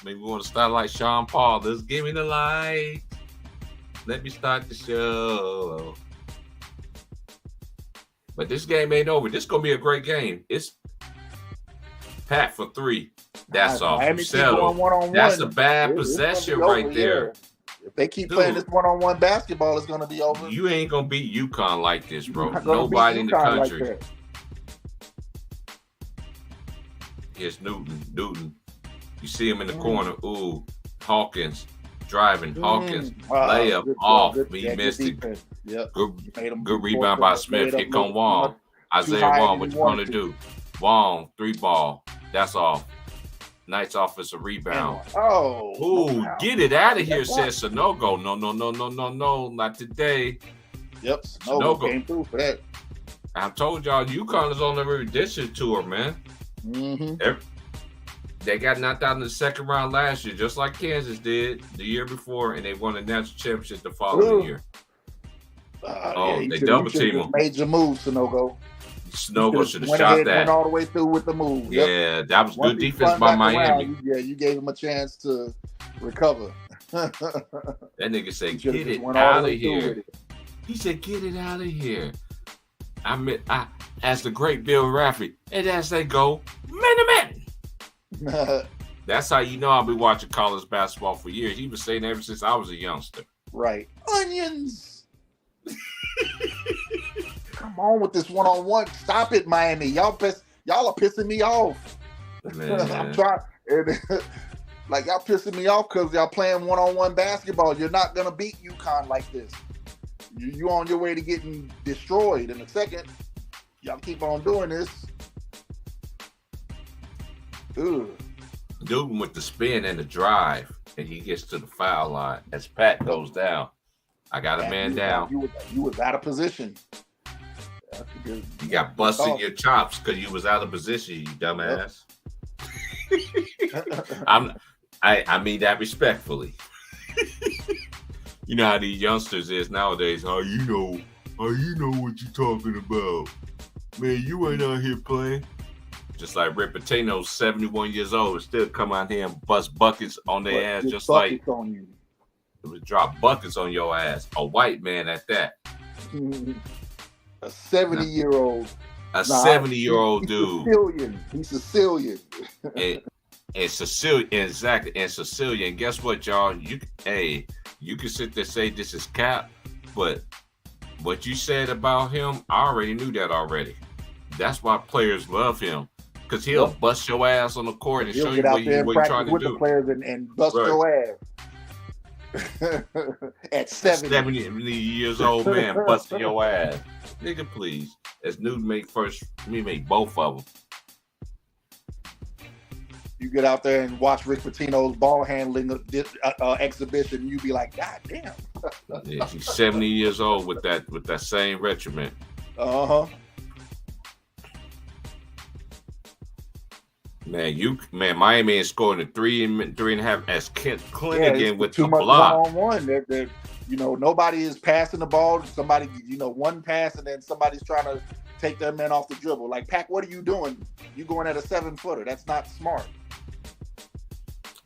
Maybe we want to start like Sean Paul. Just give me the light. Let me start the show. But this game ain't over. This gonna be a great game. It's Pat for 3. That's all. That's a bad possession right there. Yeah. If they keep playing this one-on-one basketball, it's gonna be over. You ain't gonna beat UConn like this, bro. Nobody in the country. Like Here's Newton. You see him in the corner. Ooh, Hawkins driving. Hawkins layup off. He missed it. Yep. Good rebound by Smith. Here come Wong. Isaiah Wong. What you gonna do? Wong 3 ball. That's off. Nice offensive rebound. Ooh, get it out of here, says Sonogo. No, not today. Yep, Sonogo came through for that. I told y'all, UConn is on the rendition tour, man. They got knocked out in the second round last year, just like Kansas did the year before, and they won a national championship the following year. They double team them. Made your move, Sonogo. Sonogo should have shot that. Went all the way through with the move. Yeah, that was good defense by Miami. You gave him a chance to recover. That nigga said, "Get it out of here." He said, "Get it out of here." I asked the great Bill Rafferty, and as they go, man. That's how you know I've been watching college basketball for years. He was saying ever since I was a youngster. Right. Onions. Come on with this one-on-one. Stop it, Miami. Y'all are pissing me off. I'm trying. Like, y'all pissing me off because y'all playing one-on-one basketball. You're not going to beat UConn like this. You on your way to getting destroyed. In a second, y'all keep on doing this. Ugh. Newton with the spin and the drive, and he gets to the foul line as Pat goes down. I got a man down. You was out of position. You got busted your chops because you was out of position, you dumbass. I mean that respectfully. You know how these youngsters is nowadays. How you know what you talking about? Man, you ain't out here playing. Just like Rick Pitino's 71 years old, still come out here and bust buckets on their ass, just like on you. It would drop buckets on your ass. A white man at that. A 70-year-old. A 70-year-old dude. He's Sicilian. and Sicilian, exactly. And Sicilian. Guess what, y'all? You can sit there and say this is cap, but what you said about him, I already knew that already. That's why players love him. Because he'll bust your ass on the court and show you what you're trying to do. The players and bust your ass. At 70 years old, man, busting your ass. Nigga, please. As Newton make both of them. You get out there and watch Rick Pitino's ball handling exhibition, and you be like, God damn. Yeah, he's 70 years old with that same regiment. Man, Miami is scoring a 3.5 as Clinigan with too the much block. One-on-one. Nobody is passing the ball. Somebody, one pass and then somebody's trying to take their man off the dribble. Like, Pac, what are you doing? You going at a 7-footer. That's not smart.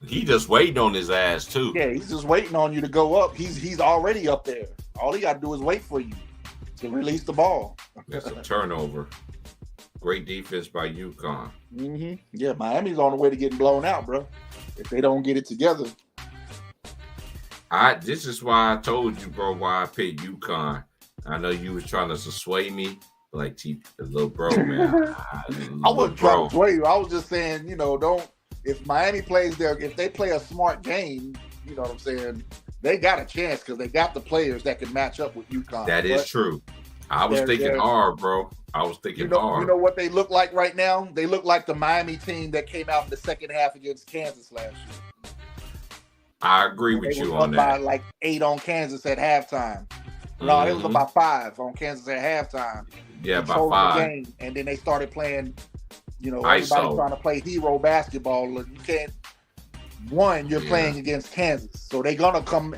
He just waiting on his ass too. Yeah, he's just waiting on you to go up. He's already up there. All he got to do is wait for you to release the ball. That's a turnover. Great defense by UConn. Yeah, Miami's on the way to getting blown out, bro. If they don't get it together. This is why I told you, bro, why I picked UConn. I know you was trying to sway me, like the little bro, man. I wasn't trying to sway you. I was just saying, don't. If Miami plays if they play a smart game, you know what I'm saying, they got a chance because they got the players that can match up with UConn. That is true. I was thinking hard, bro. I was thinking hard. You know what they look like right now? They look like the Miami team that came out in the second half against Kansas last year. I agree with you on that. By like 8 on Kansas at halftime. No, it was about 5 on Kansas at halftime. Yeah, about 5. The game, and then they started playing, everybody trying to play hero basketball. You One, you're playing against Kansas, so they're gonna come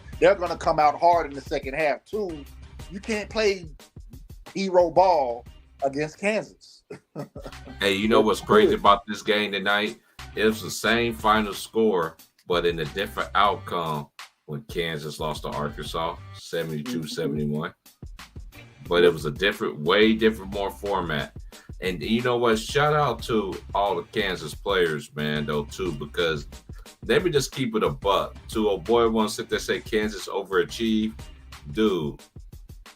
out hard in the second half. Two, you can't play hero ball against Kansas. Hey, you know what's crazy about this game tonight? It was the same final score, but in a different outcome when Kansas lost to Arkansas, 72-71. But it was a way different, more format. And you know what? Shout out to all the Kansas players, man, though, too, because let me just keep it a buck. To a boy wants to sit there and say Kansas overachieved. Dude,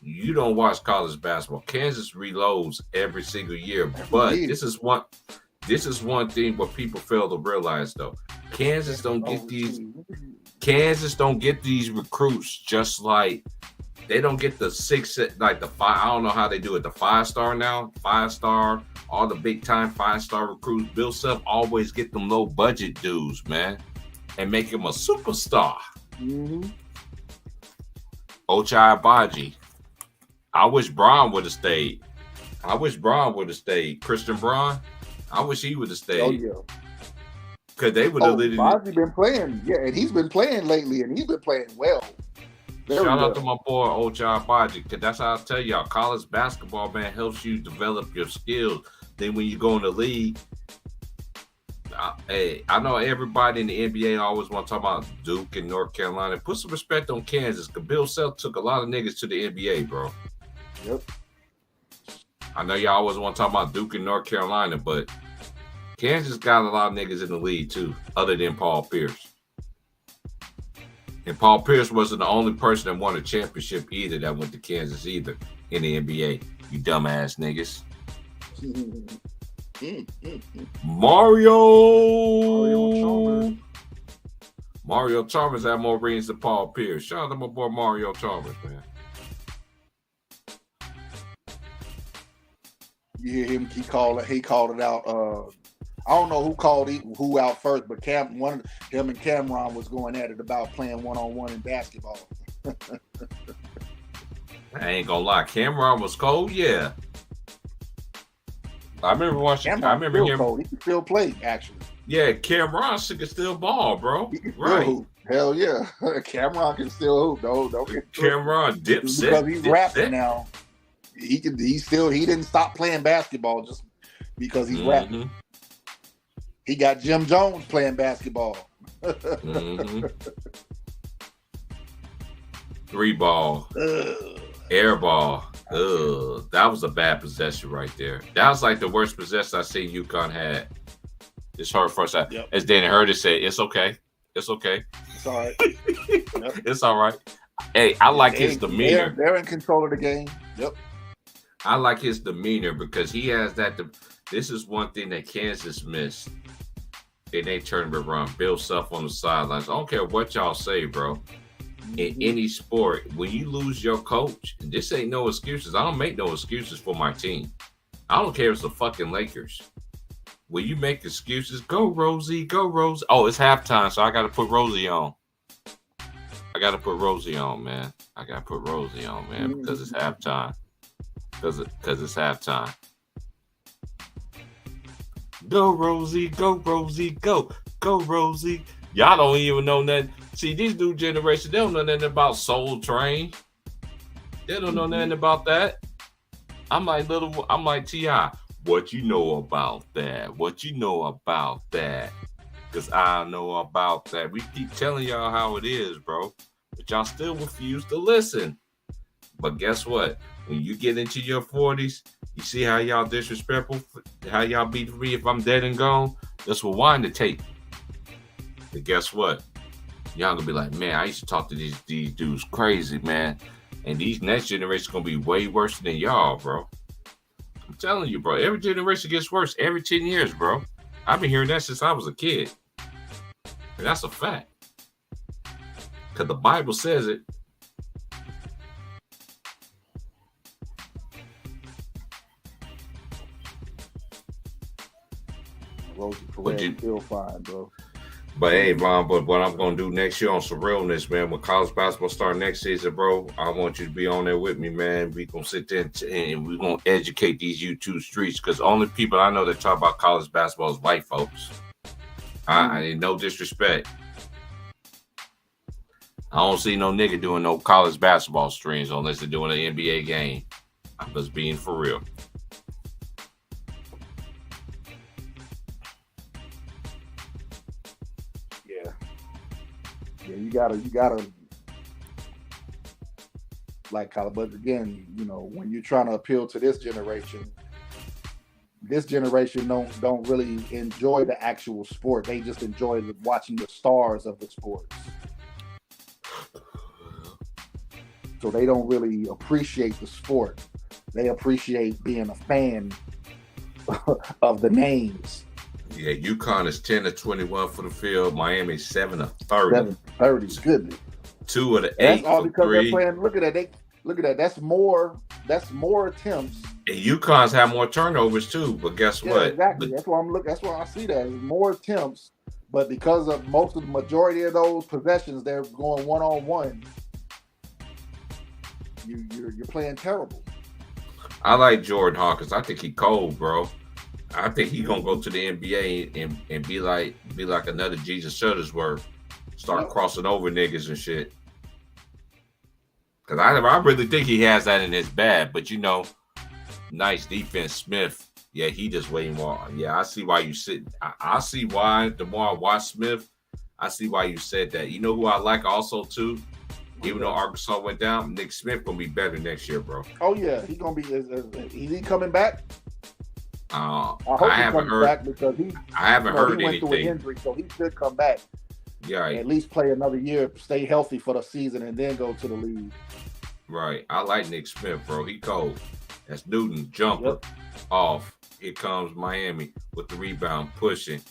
you don't watch college basketball. Kansas reloads every single year. But this is one thing what people fail to realize, though. Kansas don't get these recruits just like they don't get the like the five. I don't know how they do it. The 5-star now, 5-star, all the big time 5-star recruits. Bill Self always get them low budget dudes, man, and make him a superstar. Ochai Abaji. I wish Braun would have stayed. Christian Braun. I wish he would have stayed. Oh yeah. Because they would have literally been playing. Yeah, and he's been playing lately, and he's been playing well. Shout out to my boy Ochai Abaji, because that's how I tell y'all, college basketball, man, helps you develop your skills. Then when you go in the league, I know everybody in the NBA always want to talk about Duke and North Carolina. Put some respect on Kansas, because Bill Self took a lot of niggas to the NBA, bro. Yep. I know y'all always want to talk about Duke and North Carolina, but Kansas got a lot of niggas in the league, too, other than Paul Pierce. And Paul Pierce wasn't the only person that won a championship either that went to Kansas either in the NBA. You dumbass niggas. Mario Chalmers had more rings than Paul Pierce. Shout out to my boy Mario Chalmers, man. You hear him? He called it out. I don't know who called who out first, but him and Cameron was going at it about playing one-on-one in basketball. I ain't gonna lie, Cameron was cold, yeah. I remember watching. Cameron, I remember him. Cold. He can still play, actually. Yeah, Cameron can still ball, bro. Right? Hoop. Hell yeah, Cameron can still hoop. Don't get Cameron dipset because he's rapping now. He didn't stop playing basketball just because he's rapping. He got Jim Jones playing basketball. 3-ball, air ball. That was a bad possession right there. That was like the worst possession I seen Uconn had. It's hard for us. Yep. As Danny Hurd said, it's okay. It's okay. It's all right. Yep. It's all right. Hey, I like his demeanor. They're in control of the game. Yep. I like his demeanor because he has that. This is one thing that Kansas missed in their tournament run. Bill Self on the sidelines. I don't care what y'all say, bro. In any sport, when you lose your coach, and this ain't no excuses. I don't make no excuses for my team. I don't care if it's the fucking Lakers. When you make excuses, go Rosie, go Rosie. Oh, it's halftime, so I got to put Rosie on. Man. Because it's halftime. Because it's halftime. Go Rosie, go Rosie, go Rosie. Y'all don't even know nothing. See, these new generation, they don't know nothing about Soul Train. They don't know nothing about that. I'm like T.I. What you know about that? Because I know about that. We keep telling y'all how it is, bro. But y'all still refuse to listen. But guess what? When you get into your 40s, you see how y'all disrespectful, how y'all beat me if I'm dead and gone? Let's rewind the tape. But guess what? Y'all gonna be like, man, I used to talk to these dudes crazy, man. And these next generations gonna be way worse than y'all, bro. I'm telling you, bro. Every generation gets worse every 10 years, bro. I've been hearing that since I was a kid. And that's a fact. Because the Bible says it. Rosie Perez still fine, bro. But hey, Vaughn, but what I'm going to do next year on some realness, man, when college basketball start next season, bro, I want you to be on there with me, man. We going to sit there and we're going to educate these YouTube streets because only people I know that talk about college basketball is white folks. I no disrespect. I don't see no nigga doing no college basketball streams unless they're doing an NBA game. I'm just being for real. Yeah. Yeah, you gotta like college. But again, when you're trying to appeal to this generation don't really enjoy the actual sport. They just enjoy watching the stars of the sports. So they don't really appreciate the sport. They appreciate being a fan of the names. Yeah, Uconn is 10 of 21 for the field. Miami 7 of 30. 7 of 30, goodness. 2 of the 8 that's all for because 3. they're playing. Look at that. That's more attempts. And Uconn's have more turnovers too, but guess what? Exactly. That's why I'm looking. That's why I see that. It's more attempts, but because of the majority of those possessions, they're going one-on-one. You're playing terrible. I like Jordan Hawkins. I think he cold, bro. I think he gonna go to the NBA and be like another Jesus Shuttlesworth, start crossing over niggas and shit. Cause I really think he has that in his bag. But nice defense, Smith. Yeah, he just way more. Yeah, I see why you sit. I see why. The more I watch Smith, I see why you said that. You know who I like also too. Even though Arkansas went down, Nick Smith gonna be better next year, bro. Oh yeah, he gonna be. Is he coming back? I haven't heard back because I haven't heard he went anything. Through an injury, so he should come back. Yeah, right. At least play another year, stay healthy for the season, and then go to the league. Right. I like Nick Smith, bro. He cold. That's Newton jumper off. Here comes Miami with the rebound, pushing.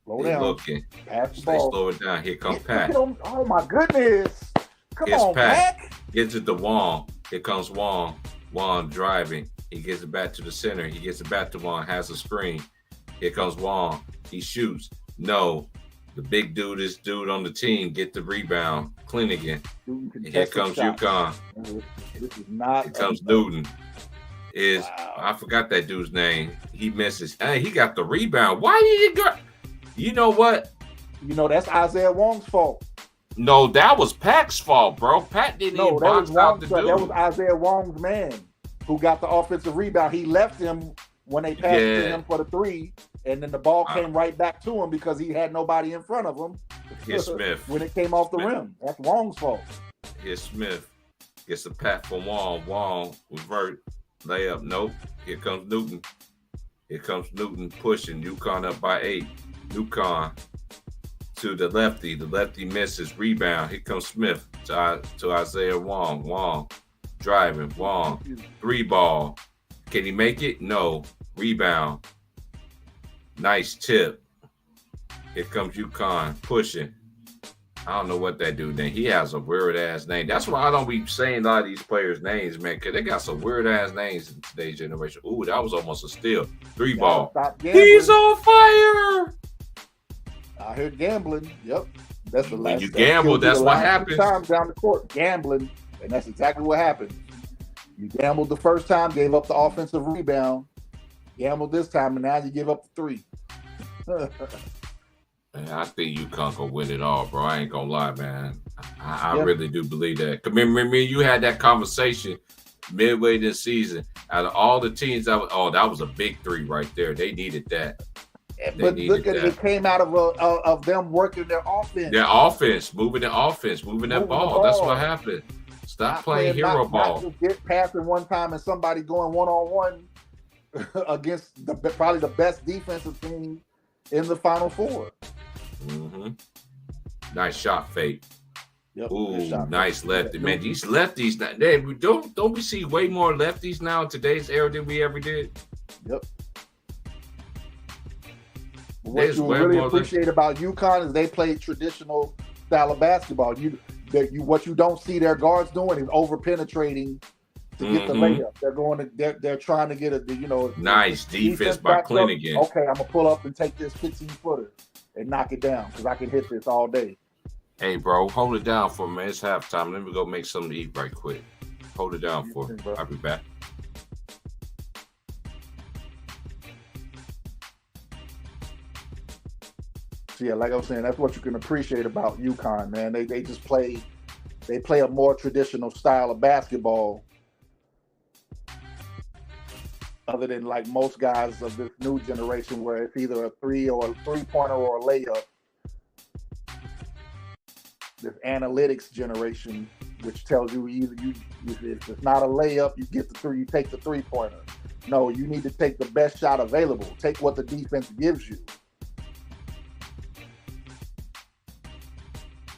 Slow down. Looking. Pass the ball. They slow it down. Here comes Pat. Oh my goodness! Come on, Pat. Gets it to Wong. Here comes Wong. Wong driving. He gets it back to the center. He gets it back to Wong. Has a screen. Here comes Wong. He shoots. No. The big dude, this dude on the team, get the rebound. Clinnigan. Here comes Uconn. This is not. Here comes Newton. I forgot that dude's name. He misses. Hey, he got the rebound. Why did he go? You know what? That's Isaiah Wong's fault. No, that was Pat's fault, bro. Pat didn't even box out the dude. That was Isaiah Wong's man who got the offensive rebound. He left him when they passed to him for the 3, and then the ball came right back to him because he had nobody in front of him. Here's Smith. When it came off the rim. That's Wong's fault. Here's Smith. Gets a pat from Wong. Wong revert. Layup. Nope. Here comes Newton. Here comes Newton pushing. Uconn up by 8. Uconn to the lefty. The lefty misses. Rebound. Here comes Smith to Isaiah Wong. Wong driving. Wong. 3 ball. Can he make it? No. Rebound. Nice tip. Here comes Uconn pushing. I don't know what that dude name. He has a weird ass name. That's why I don't be saying a lot of these players' names, man, because they got some weird ass names in today's generation. Ooh, that was almost a steal. 3 ball. He's on fire. I heard gambling. Yep. That's the last. When you gamble, that's what happens. Times down the court, gambling, and that's exactly what happened. You gambled the first time, gave up the offensive rebound. Gambled this time, and now you give up the 3. Man, I think Uconn can win it all, bro. I ain't gonna lie, man. I really do believe that. Remember, you had that conversation midway this season. Out of all the teams, that was a big 3 right there. They needed that. But look at it came out of them working their offense. Their offense, moving the offense, moving that ball. That's what happened. Stop playing hero ball. Not just get passing one time and somebody going one-on-one against probably the best defensive team in the Final Four. Mm-hmm. Nice shot fake. Yep, ooh, nice lefty. Man, these lefties, don't we see way more lefties now in today's era than we ever did? Yep. What you really appreciate about Uconn is they play traditional style of basketball. What you don't see their guards doing is over penetrating to get the layup. They're trying to get nice defense by Clinnigan. Okay, I'm gonna pull up and take this 15-footer and knock it down because I can hit this all day. Hey, bro, hold it down for me. It's halftime. Let me go make something to eat right quick. Hold it down for me. I'll be back. Yeah, like I was saying, that's what you can appreciate about UConn, man. They just play a more traditional style of basketball, other than like most guys of this new generation, where it's either a 3-pointer or a layup. This analytics generation, which tells you either if it's not a layup, you get the three, you take the 3-pointer. No, you need to take the best shot available. Take what the defense gives you.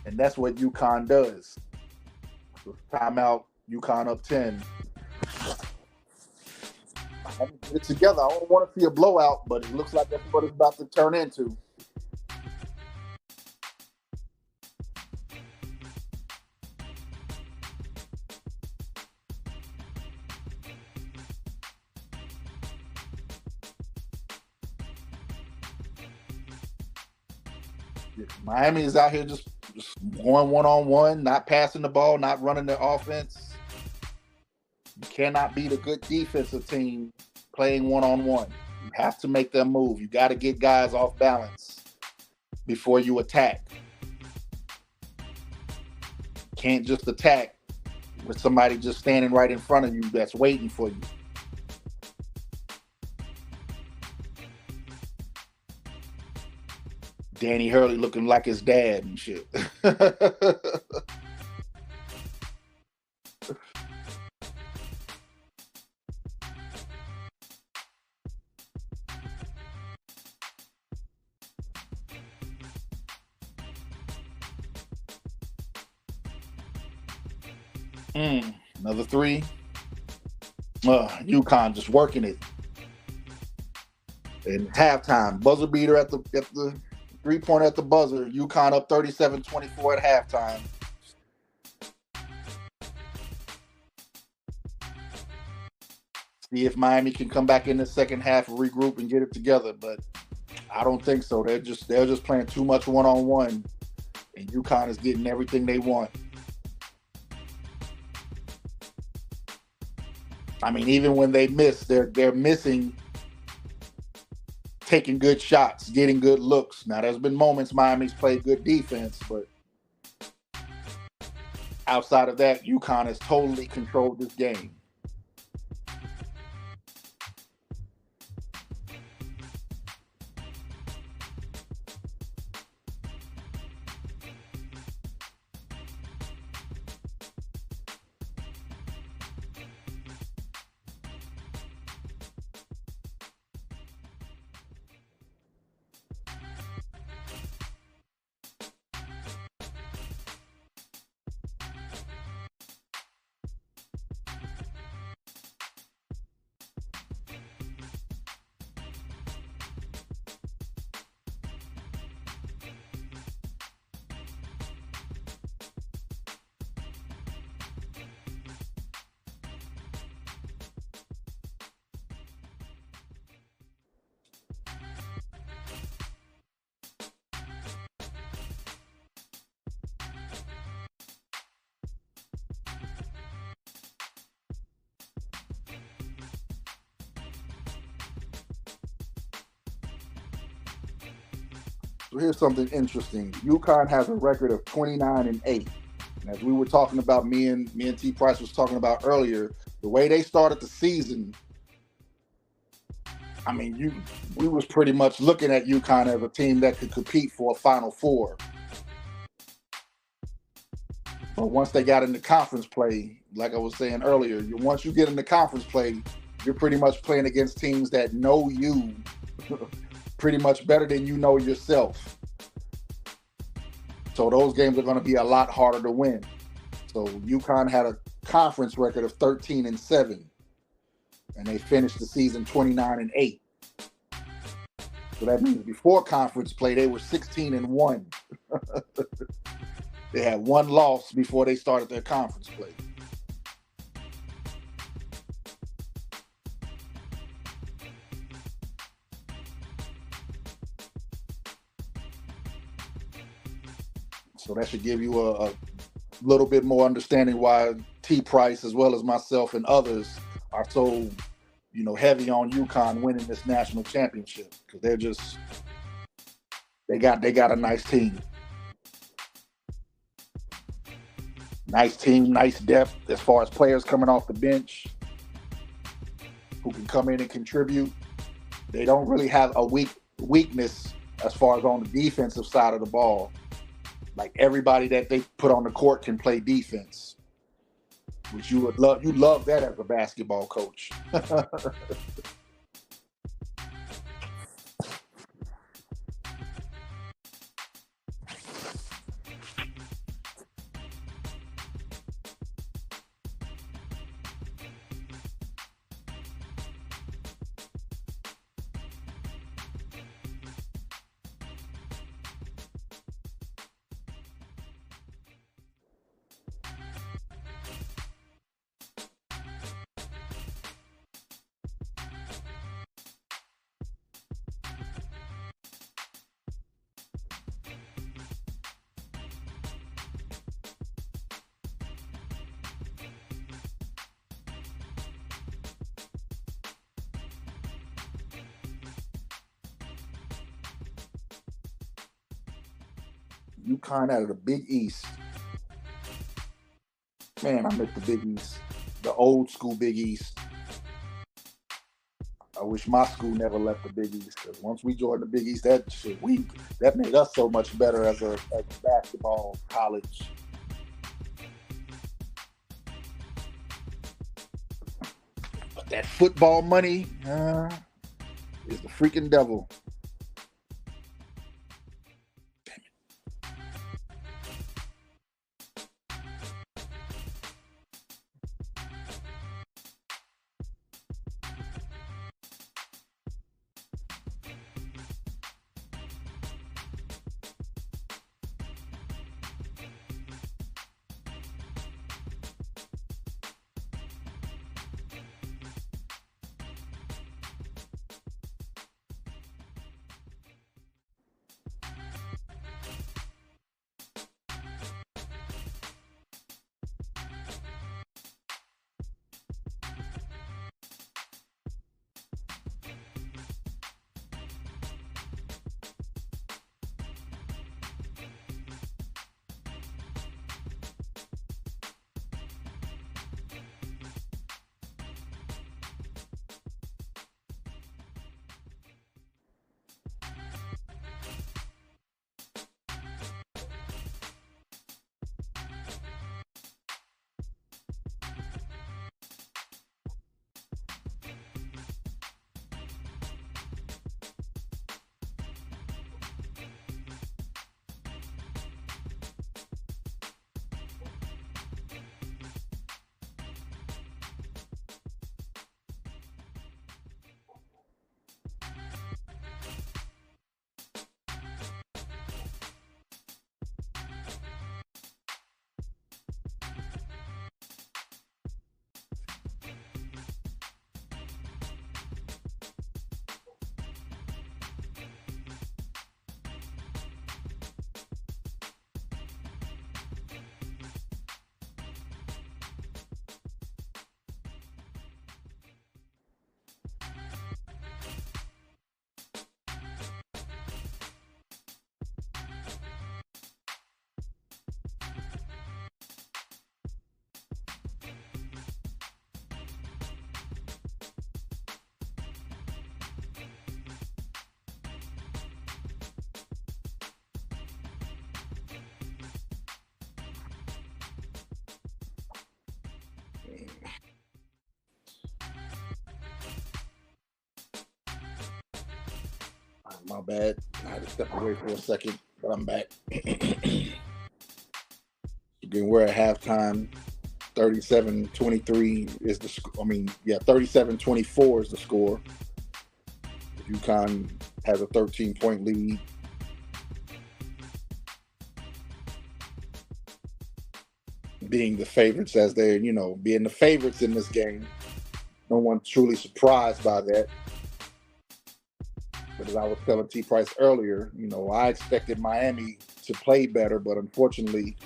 And that's what UConn does. So timeout, UConn up 10. Get it together. I don't want to see a blowout, but it looks like that's what it's about to turn into. Miami is out here just going one-on-one, not passing the ball, not running their offense. You cannot beat a good defensive team playing one-on-one. You have to make them move. You got to get guys off balance before you attack. You can't just attack with somebody just standing right in front of you that's waiting for you. Danny Hurley looking like his dad and shit. Another three. UConn just working it. And halftime, buzzer beater at the 3-pointer at the buzzer. UConn up 37-24 at halftime. See if Miami can come back in the second half, regroup, and get it together. But I don't think so. They're just playing too much one-on-one, and UConn is getting everything they want. I mean, even when they miss, they're missing taking good shots, getting good looks. Now, there's been moments Miami's played good defense, but outside of that, UConn has totally controlled this game. So here's something interesting. UConn has a record of 29-8. And as we were talking about, me and T Price was talking about earlier, the way they started the season, I mean, we was pretty much looking at UConn as a team that could compete for a Final Four. But once they got into conference play, like I was saying earlier, once you get into conference play, you're pretty much playing against teams that know you pretty much better than you know yourself. So those games are going to be a lot harder to win. So UConn had a conference record of 13-7, and they finished the season 29-8. So that means before conference play, they were 16-1. They had one loss before they started their conference play. So that should give you a little bit more understanding why T Price, as well as myself and others, are so, heavy on UConn winning this national championship, because They got a nice team. Nice team, nice depth as far as players coming off the bench who can come in and contribute. They don't really have a weakness as far as on the defensive side of the ball. Like everybody that they put on the court can play defense, which you would love. You love that as a basketball coach. Uconn out of the Big East. Man, I miss the Big East, the old school Big East. I wish my school never left the Big East because once we joined the Big East, that made us so much better as a basketball college. But that football money is the freaking devil. My bad. I had to step away for a second, but I'm back. Again, we're at halftime. 37-23 is the score. 37-24 is the score. UConn has a 13-point lead. Being the favorites as they're, being the favorites in this game. No one's truly surprised by that. But as I was telling T. Price earlier, I expected Miami to play better, but unfortunately,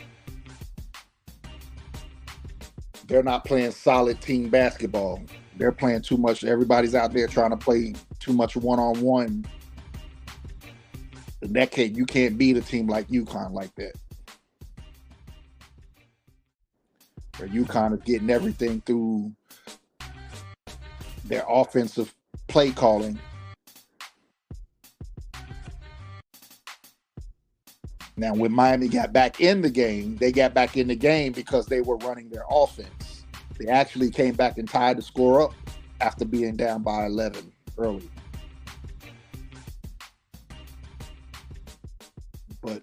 they're not playing solid team basketball. They're playing too much. Everybody's out there trying to play too much one-on-one. In that case, you can't beat a team like UConn like that. Where UConn is getting everything through their offensive play calling. Now, when Miami got back in the game, they got back in the game because they were running their offense. They actually came back and tied the score up after being down by 11 early. But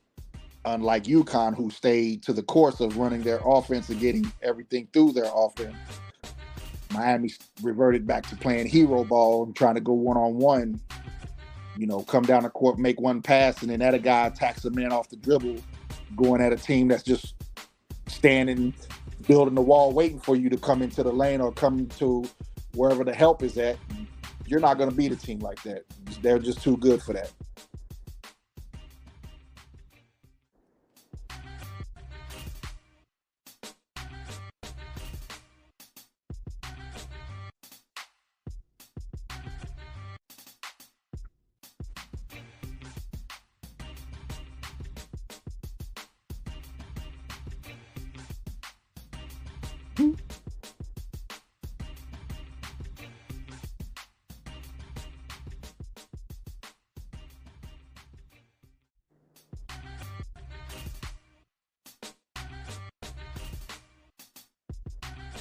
unlike UConn, who stayed to the course of running their offense and getting everything through their offense, Miami reverted back to playing hero ball and trying to go one-on-one, come down the court, make one pass, and then that guy attacks a man off the dribble, going at a team that's just standing, building the wall, waiting for you to come into the lane or come to wherever the help is at. You're not going to beat a team like that. They're just too good for that.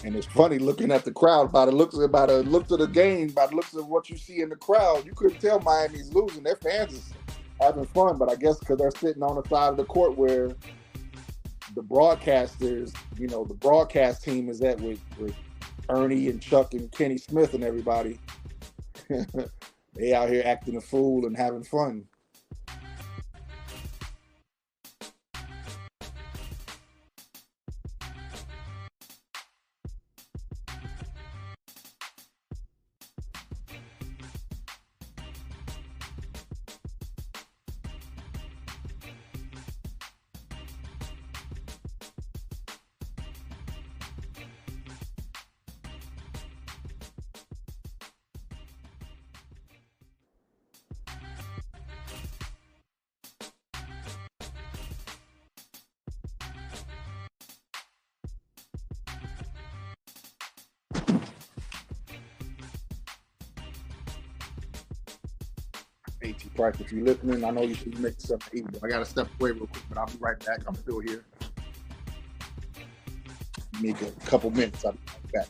And it's funny looking at the crowd by the looks of the game, by the looks of what you see in the crowd. You couldn't tell Miami's losing. Their fans is having fun, but I guess because they're sitting on the side of the court where the broadcasters, the broadcast team is at with Ernie and Chuck and Kenny Smith and everybody. They out here acting a fool and having fun. A.T. Price, if you're listening, I know you should make something to eat, but I got to step away real quick, but I'll be right back. I'm still here. Make a couple minutes. I'll be right back.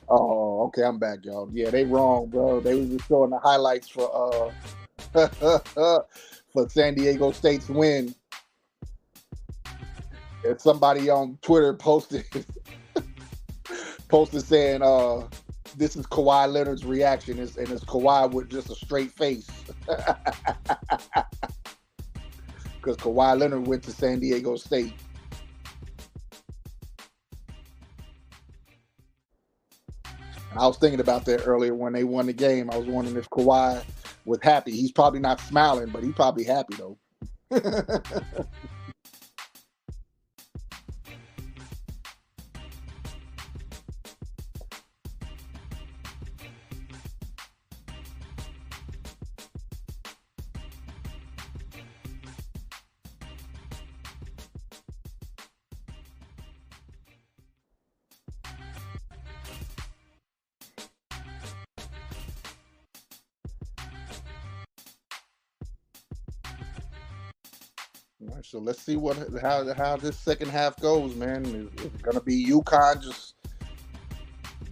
Oh, okay, I'm back, y'all. Yeah, they wrong, bro. They was just showing the highlights for for San Diego State's win. And somebody on Twitter posted saying, this is Kawhi Leonard's reaction, and it's Kawhi with just a straight face. Because Kawhi Leonard went to San Diego State. And I was thinking about that earlier when they won the game. I was wondering if Kawhi was happy. He's probably not smiling, but he's probably happy though. All right, so let's see how this second half goes, man. Is it gonna be UConn just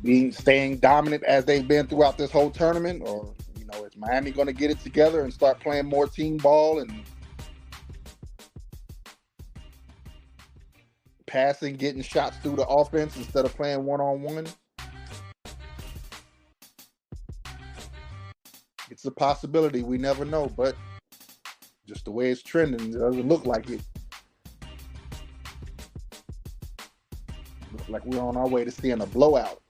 being staying dominant as they've been throughout this whole tournament, or is Miami gonna get it together and start playing more team ball and passing, getting shots through the offense instead of playing one-on-one? It's a possibility. We never know, but just the way it's trending, it doesn't look like it. Looks like we're on our way to seeing a blowout.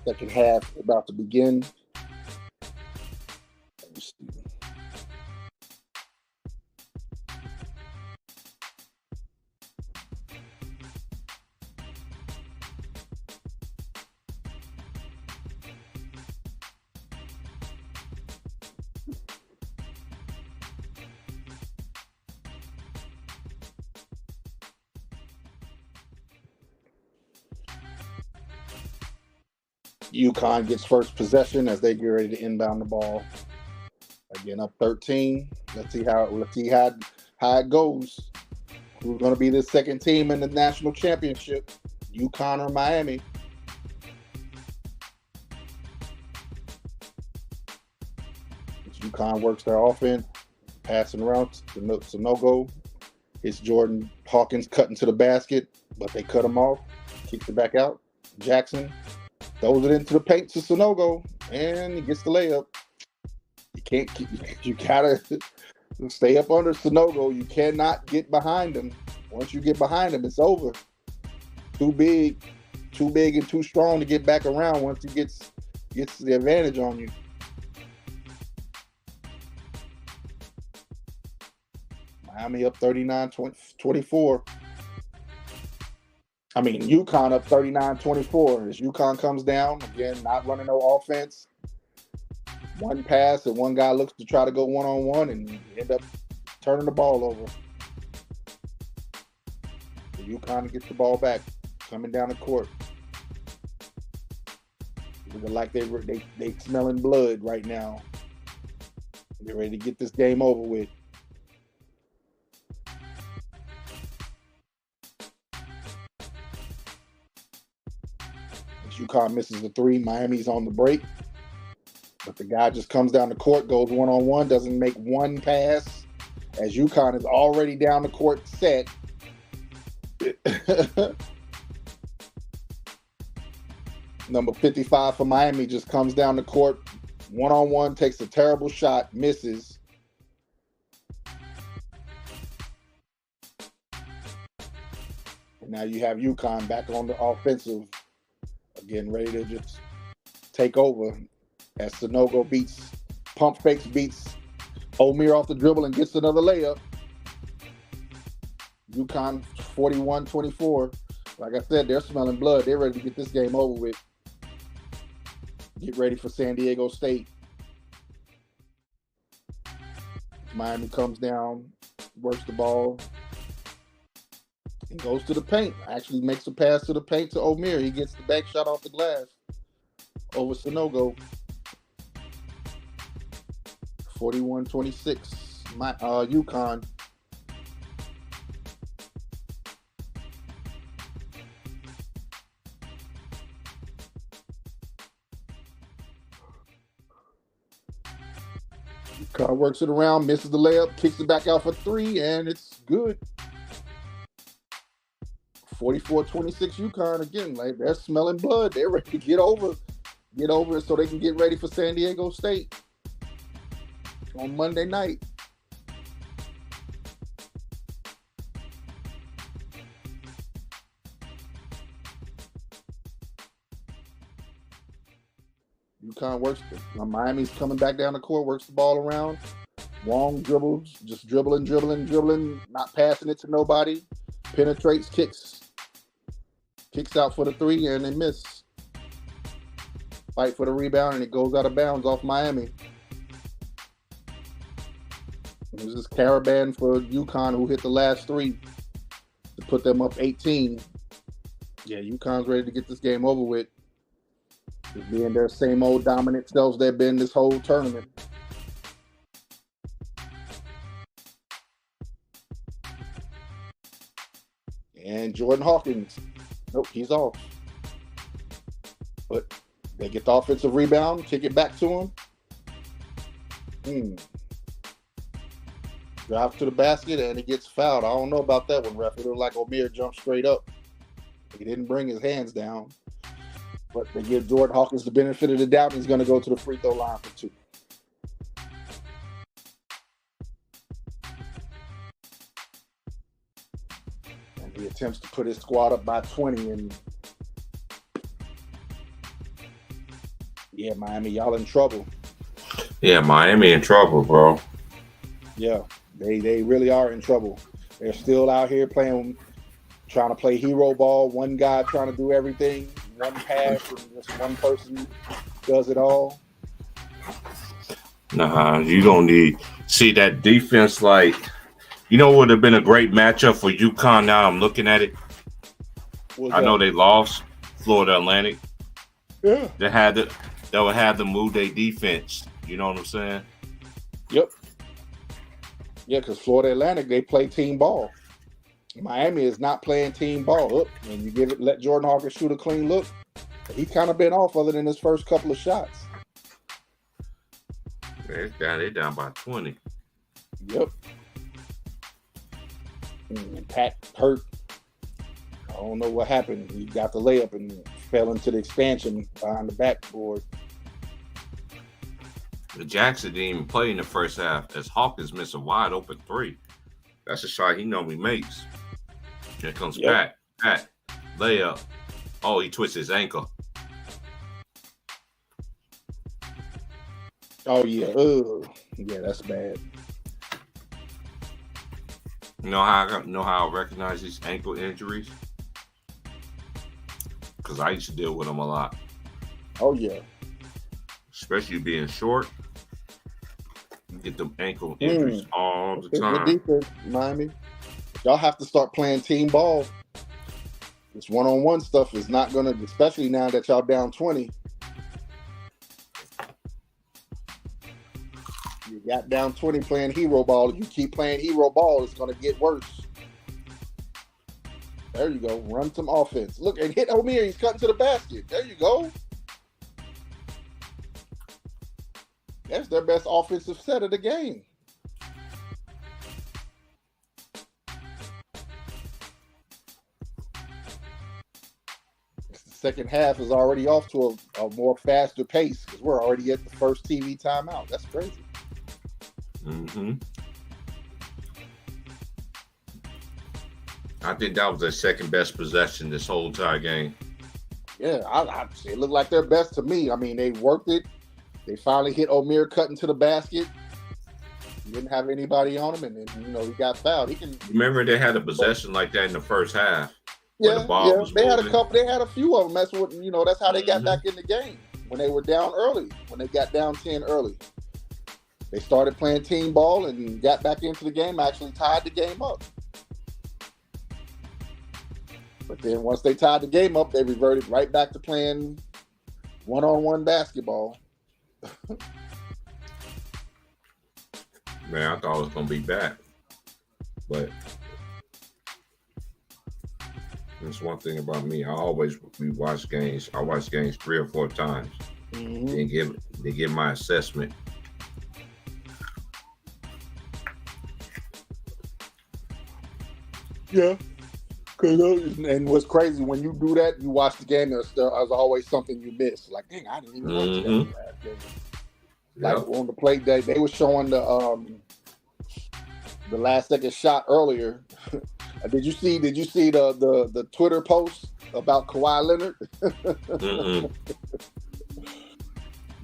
Second half about to begin. Let me see. Uconn gets first possession as they get ready to inbound the ball. Again, up 13. Let's see how it goes. Who's going to be the second team in the national championship? Uconn or Miami? As Uconn works their offense, passing around to Sanogo. It's Jordan Hawkins cutting to the basket, but they cut him off. Kicks it back out. Jackson throws it into the paint to Sanogo, and he gets the layup. You gotta stay up under Sanogo. You cannot get behind him. Once you get behind him, it's over. Too big and too strong to get back around once he gets the advantage on you. Miami up 39-24. I mean, Uconn up 39-24. As Uconn comes down, again, not running no offense. One pass and one guy looks to try to go one-on-one and end up turning the ball over. So Uconn gets the ball back, coming down the court. Looking like they smelling blood right now. They're ready to get this game over with. Uconn misses the three. Miami's on the break. But the guy just comes down the court, goes one-on-one, doesn't make one pass. As Uconn is already down the court set. Number 55 for Miami just comes down the court, one-on-one, takes a terrible shot, misses. And now you have Uconn back on the offensive. Again, ready to just take over as Sanogo pump fakes, beats Omier off the dribble and gets another layup. Uconn 41-24. Like I said, they're smelling blood. They're ready to get this game over with. Get ready for San Diego State. Miami comes down, works the ball, and goes to the paint. Actually makes a pass to the paint to Omier. He gets the back shot off the glass over Sanogo. 41-26. Uconn. Uconn works it around, misses the layup, kicks it back out for three, and it's good. 44-26 Uconn again. Like they're smelling blood. They're ready to get over it so they can get ready for San Diego State on Monday night. Uconn works. Miami's coming back down the court, works the ball around. Long dribbles, just dribbling, not passing it to nobody. Penetrates, kicks out for the three, and they miss. Fight for the rebound, and it goes out of bounds off Miami. It was this Caravan for Uconn who hit the last three to put them up 18. Yeah, Uconn's ready to get this game over with. Just being their same old dominant selves they've been this whole tournament. And Jordan Hawkins, nope, he's off. But they get the offensive rebound, kick it back to him. Drives to the basket, and he gets fouled. I don't know about that one, ref. It looked like Omier jumped straight up. He didn't bring his hands down. But they give Jordan Hawkins the benefit of the doubt. He's going to go to the free throw line for two. And he attempts to put his squad up by 20, and Yeah, Miami, y'all in trouble. Yeah, Miami in trouble, bro. Yeah, they really are in trouble. They're still out here playing, trying to play hero ball. One guy trying to do everything, one pass, and just one person does it all. Nah, you don't need see that defense. Like, you know, would have been a great matchup for UConn. Now I'm looking at it. What's I know that? they lost Florida Atlantic. Yeah. They had to. They would have to move their defense. You know what I'm saying? Yep. Yeah, because Florida Atlantic, they play team ball. Miami is not playing team ball. Up when you let Jordan Hawkins shoot a clean look, he's kind of been off other than his first couple of shots. They down by 20. Yep. And Pat hurt. I don't know what happened. He got the layup and fell into the expansion behind the backboard. The Jackson didn't even play in the first half as Hawkins missed a wide open three. That's a shot he normally makes. Here comes Pat. Pat, layup. Oh, he twists his ankle. Oh yeah. Yeah, that's bad. You know how I recognize these ankle injuries? Because I used to deal with them a lot. Oh yeah. Especially being short. You get them ankle injuries all the time. Good defense, Miami. Y'all have to start playing team ball. This one-on-one stuff is not gonna, especially now that y'all down 20. You got down 20 playing hero ball. If you keep playing hero ball, it's gonna get worse. There you go. Run some offense. Look, and hit O'Meara. He's cutting to the basket. There you go. That's their best offensive set of the game. The second half is already off to a more faster pace because we're already at the first TV timeout. That's crazy. Mm-hmm. I think that was their second best possession this whole entire game. Yeah, it looked like their best to me. I mean, they worked it. They finally hit O'Meara cutting to the basket. He didn't have anybody on him, and then he got fouled. Remember they had a possession like that in the first half. Yeah, the ball was they moving. had a couple. They had a few of them. That's what That's how they got back in the game when they were down early. When they got down 10 early, they started playing team ball and got back into the game. Actually tied the game up. But then once they tied the game up, they reverted right back to playing one-on-one basketball. Man, I thought it was gonna be back, but that's one thing about me. I always watch games. I watch games 3 or 4 times and give my assessment. Yeah. And what's crazy, when you do that, you watch the game, there's always something you miss. Like, dang, I didn't even watch that last game. Like on the play day, they were showing the last second shot earlier. Did you see the Twitter post about Kawhi Leonard?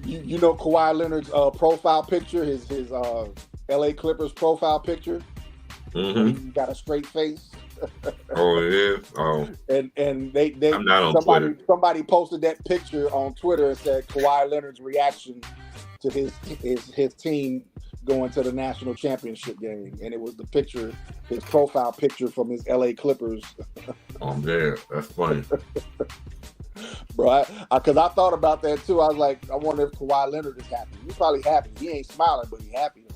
you know Kawhi Leonard's profile picture, his LA Clippers profile picture. He's got a straight face. Oh yeah. Oh. And they I'm not on Twitter. Somebody posted that picture on Twitter and said Kawhi Leonard's reaction to his team going to the national championship game, and it was the picture, his profile picture from his LA Clippers. Oh man, that's funny. Bro, because I thought about that too. I was like, I wonder if Kawhi Leonard is happy. He's probably happy. He ain't smiling, but he's happy.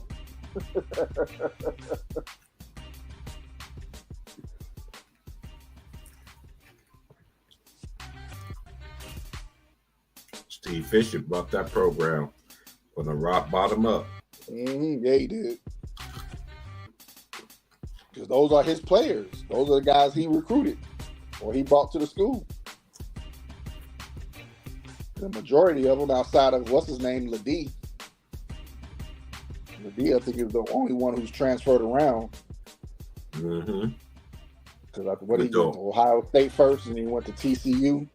Steve Fisher brought that program from the rock bottom up. Yeah, he did. Because those are his players. Those are the guys he recruited or he brought to the school. The majority of them, outside of what's his name, Ladie. Ladie, I think, is the only one who's transferred around. Mm-hmm. Because what he went to Ohio State first, and he went to TCU.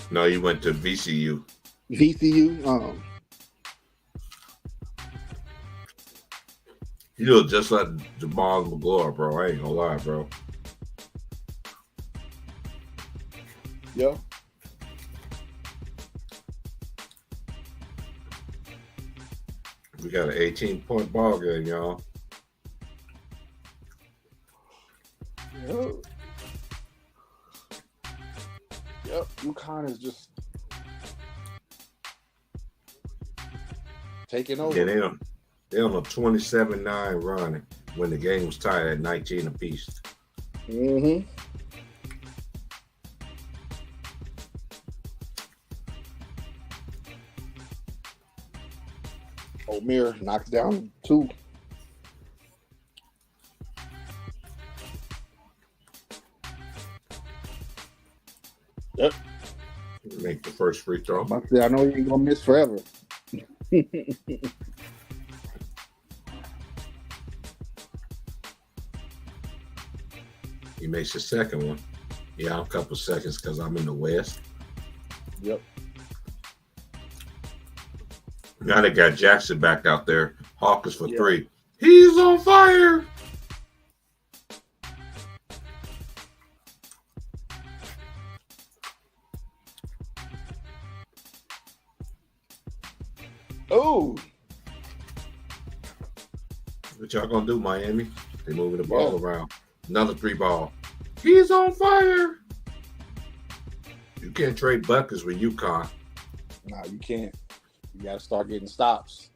No, he went to VCU. VCU. You look just like Jamal McGlory, bro. I ain't gonna lie, bro. Yeah. We got an 18-point ball game, y'all. Yep. Yep. Uconn is just taking over. Yeah, they're on a 27-9 run when the game was tied at 19 apiece. Mm-hmm. O'Meara knocks down 2. Yep. Make the first free throw. I know he ain't gonna miss forever. He makes the second one. Yeah, a couple seconds because I'm in the West. Yep. Now they got Jackson back out there. Hawkins for 3. He's on fire. Oh. What y'all gonna do, Miami? They moving the ball around. Another 3 ball. He's on fire. You can't trade buckets with UConn. No, you can't. You gotta start getting stops.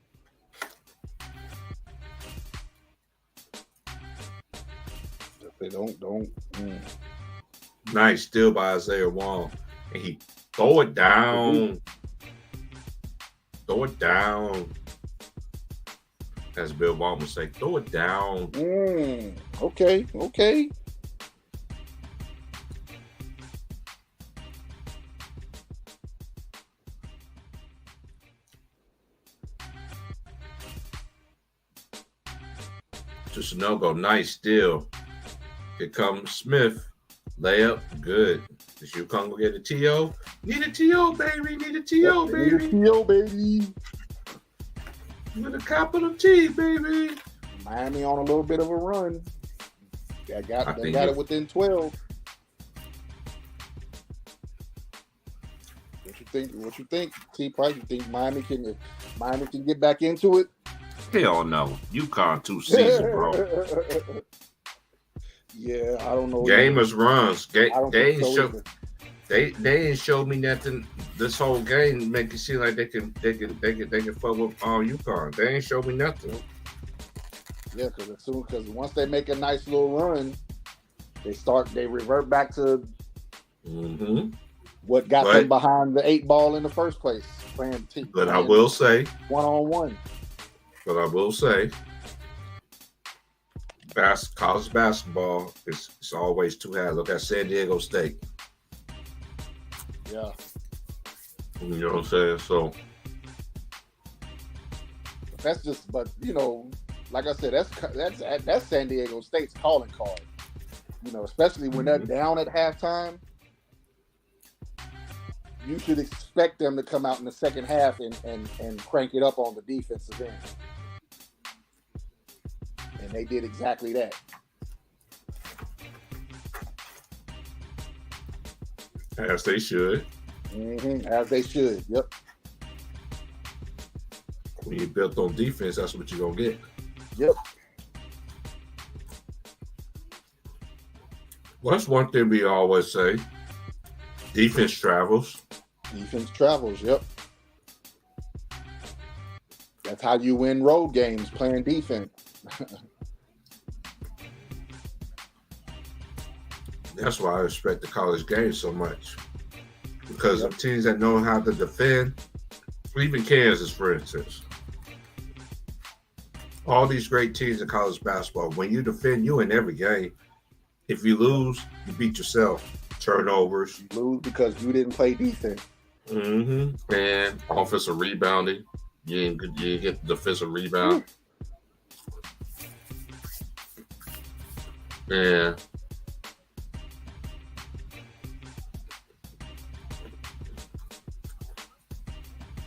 If they don't. Nice steal by Isaiah Wong. And he throw it down. Throw it down. As Bill Baldwin say, throw it down. Okay. Just a no-go. Nice steal. Here comes Smith. Layup. Good. Is UConn gonna get a TO? Need a TO, baby. Need a TO, baby. Need a TO, baby. With a capital T, baby. Miami on a little bit of a run. They got it within 12. What you think, T. Price? You think Miami can get back into it? Hell no. UConn 2 season, bro. Yeah, I don't know. Gamers runs. They ain't showed me nothing this whole game. Make it seem like they can fuck with UConn. They ain't showed me nothing. Yeah, because once they make a nice little run, they revert back to what got them behind the 8 ball in the first place. But I will say, one-on-one. But I will say, college basketball is always 2 halves. Look at San Diego State. Yeah. You know what I'm saying? So that's just, but like I said, that's San Diego State's calling card. Especially when they're down at halftime, you should expect them to come out in the second half and crank it up on the defensive end. And they did exactly that. As they should. As they should. Yep. When you built on defense, that's what you're going to get. Yep. Well, that's one thing we always say. Defense travels. Defense travels, yep. That's how you win road games, playing defense. That's why I respect the college game so much. Because of teams that know how to defend, even Kansas, for instance. All these great teams in college basketball, when you defend, you in every game. If you lose, you beat yourself. Turnovers. You lose because you didn't play defense. And offensive rebounding. You didn't get the defensive rebound. Yeah.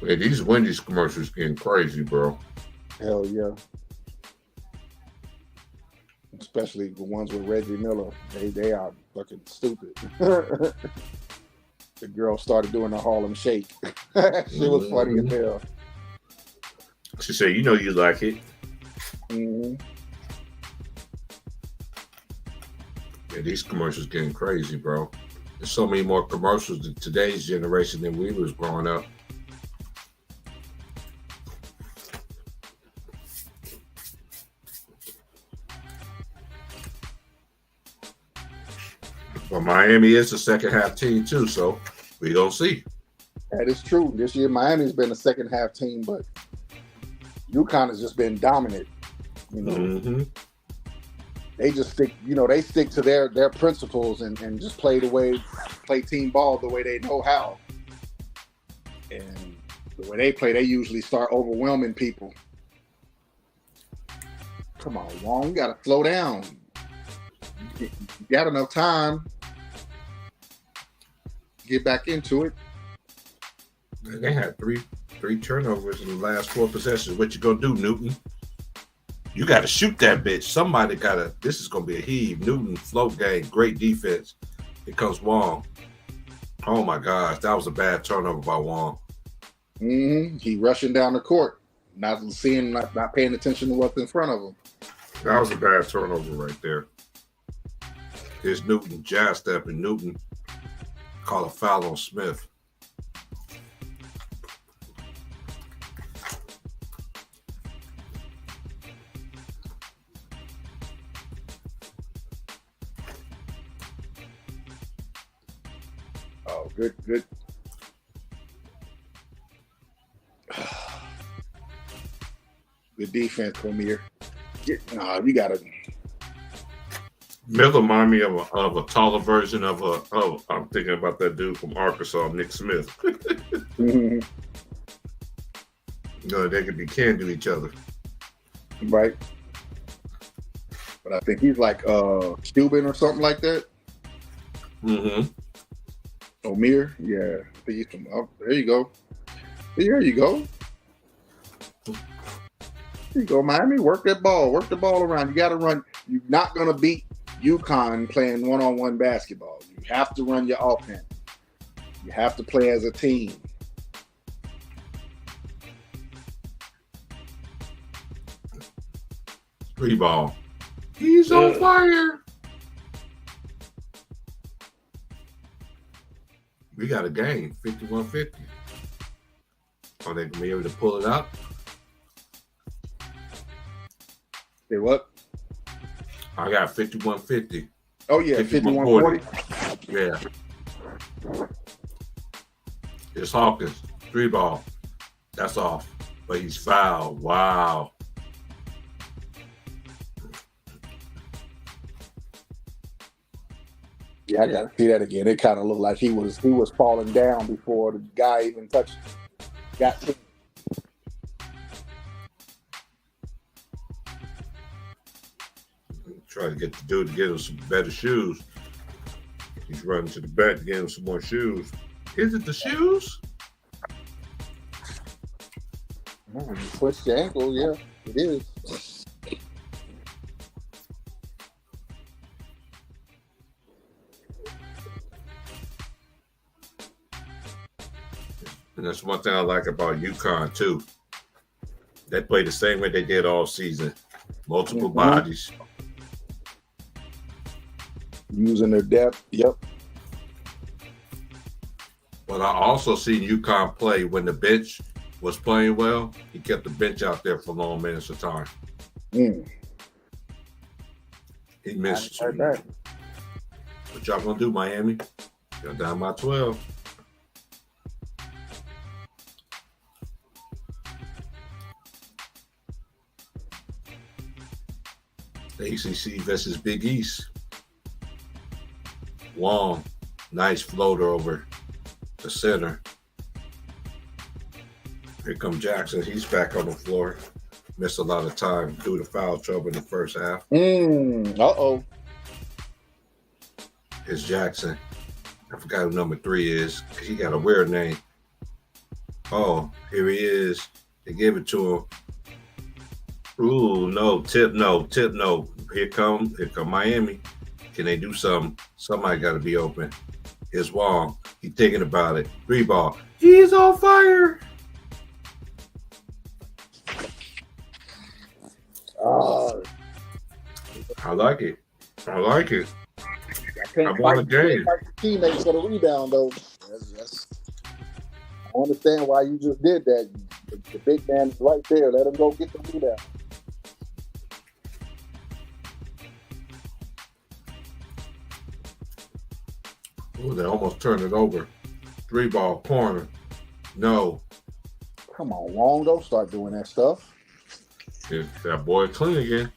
Hey, these Wendy's commercials getting crazy, bro. Hell yeah. Especially the ones with Reggie Miller. They are fucking stupid. The girl started doing the Harlem Shake. Shit was funny as hell. She said, "You know you like it." Mm-hmm. Yeah, these commercials getting crazy, bro. There's so many more commercials in today's generation than we was growing up. But Miami is the second half team too, so we gonna see. That is true. This year Miami's been a second half team, but UConn has just been dominant. You know, they just stick. You know, they stick to their principles and just play team ball the way they know how. And the way they play, they usually start overwhelming people. Come on, Wong, you gotta slow down. You got enough time. Get back into it. They had three turnovers in the last 4 possessions. What you gonna do, Newton? You got to shoot that bitch. Somebody got to. This is gonna be a heave. Newton float game, great defense. Here comes Wong. Oh my gosh, that was a bad turnover by Wong. Mm-hmm. He rushing down the court, not paying attention to what's in front of him. That was a bad turnover right there. Here's Newton jab step, and Newton call a foul on Smith. Oh, good. Good defense, Premier. You gotta. Miller remind me of a taller version of I'm thinking about that dude from Arkansas, Nick Smith. Mm-hmm. You know, they can do each other. Right. But I think he's like Cuban or something like that. Mm-hmm. Omir, yeah. I think he's from there you go. There you go. There you go, Miami. Work that ball. Work the ball around. You gotta run. You're not gonna beat UConn playing one-on-one basketball. You have to run your offense. You have to play as a team. Three ball. He's on fire. We got a game, 51-50. Are they gonna be able to pull it out? Say what? I got 51-50. Oh yeah, 51-40. Yeah. It's Hawkins. Three ball. That's off. But he's fouled. Wow. Yeah, I gotta see that again. It kind of looked like he was falling down before the guy even got to him. Try to get the dude to get him some better shoes. He's running to the back to get him some more shoes. Is it the shoes? You twist your ankle, yeah, it is. And that's one thing I like about UConn too. They play the same way they did all season. Multiple bodies. Using their depth, yep. But I also seen UConn play when the bench was playing well. He kept the bench out there for long minutes of time. He missed. What y'all gonna do, Miami? You're down by 12. The ACC versus Big East. Wong, nice floater over the center. Here comes Jackson. He's back on the floor. Missed a lot of time due to foul trouble in the first half. Uh-oh. It's Jackson. I forgot who number 3 is. He got a weird name. Oh, here he is. They gave it to him. Ooh, no, tip no, tip no. Here come Miami. Can they do something? Somebody got to be open. Here's Wong. He's thinking about it. 3 ball. He's on fire. Oh, I like it. I like it. I I can't won fight. a Can't game. fight your teammates for the rebound though. I don't understand why you just did that. The big man is right there. Let him go get the rebound. Ooh, they almost turned it over. 3 ball corner. No. Come on, Wong, don't start doing that stuff. That boy clean again.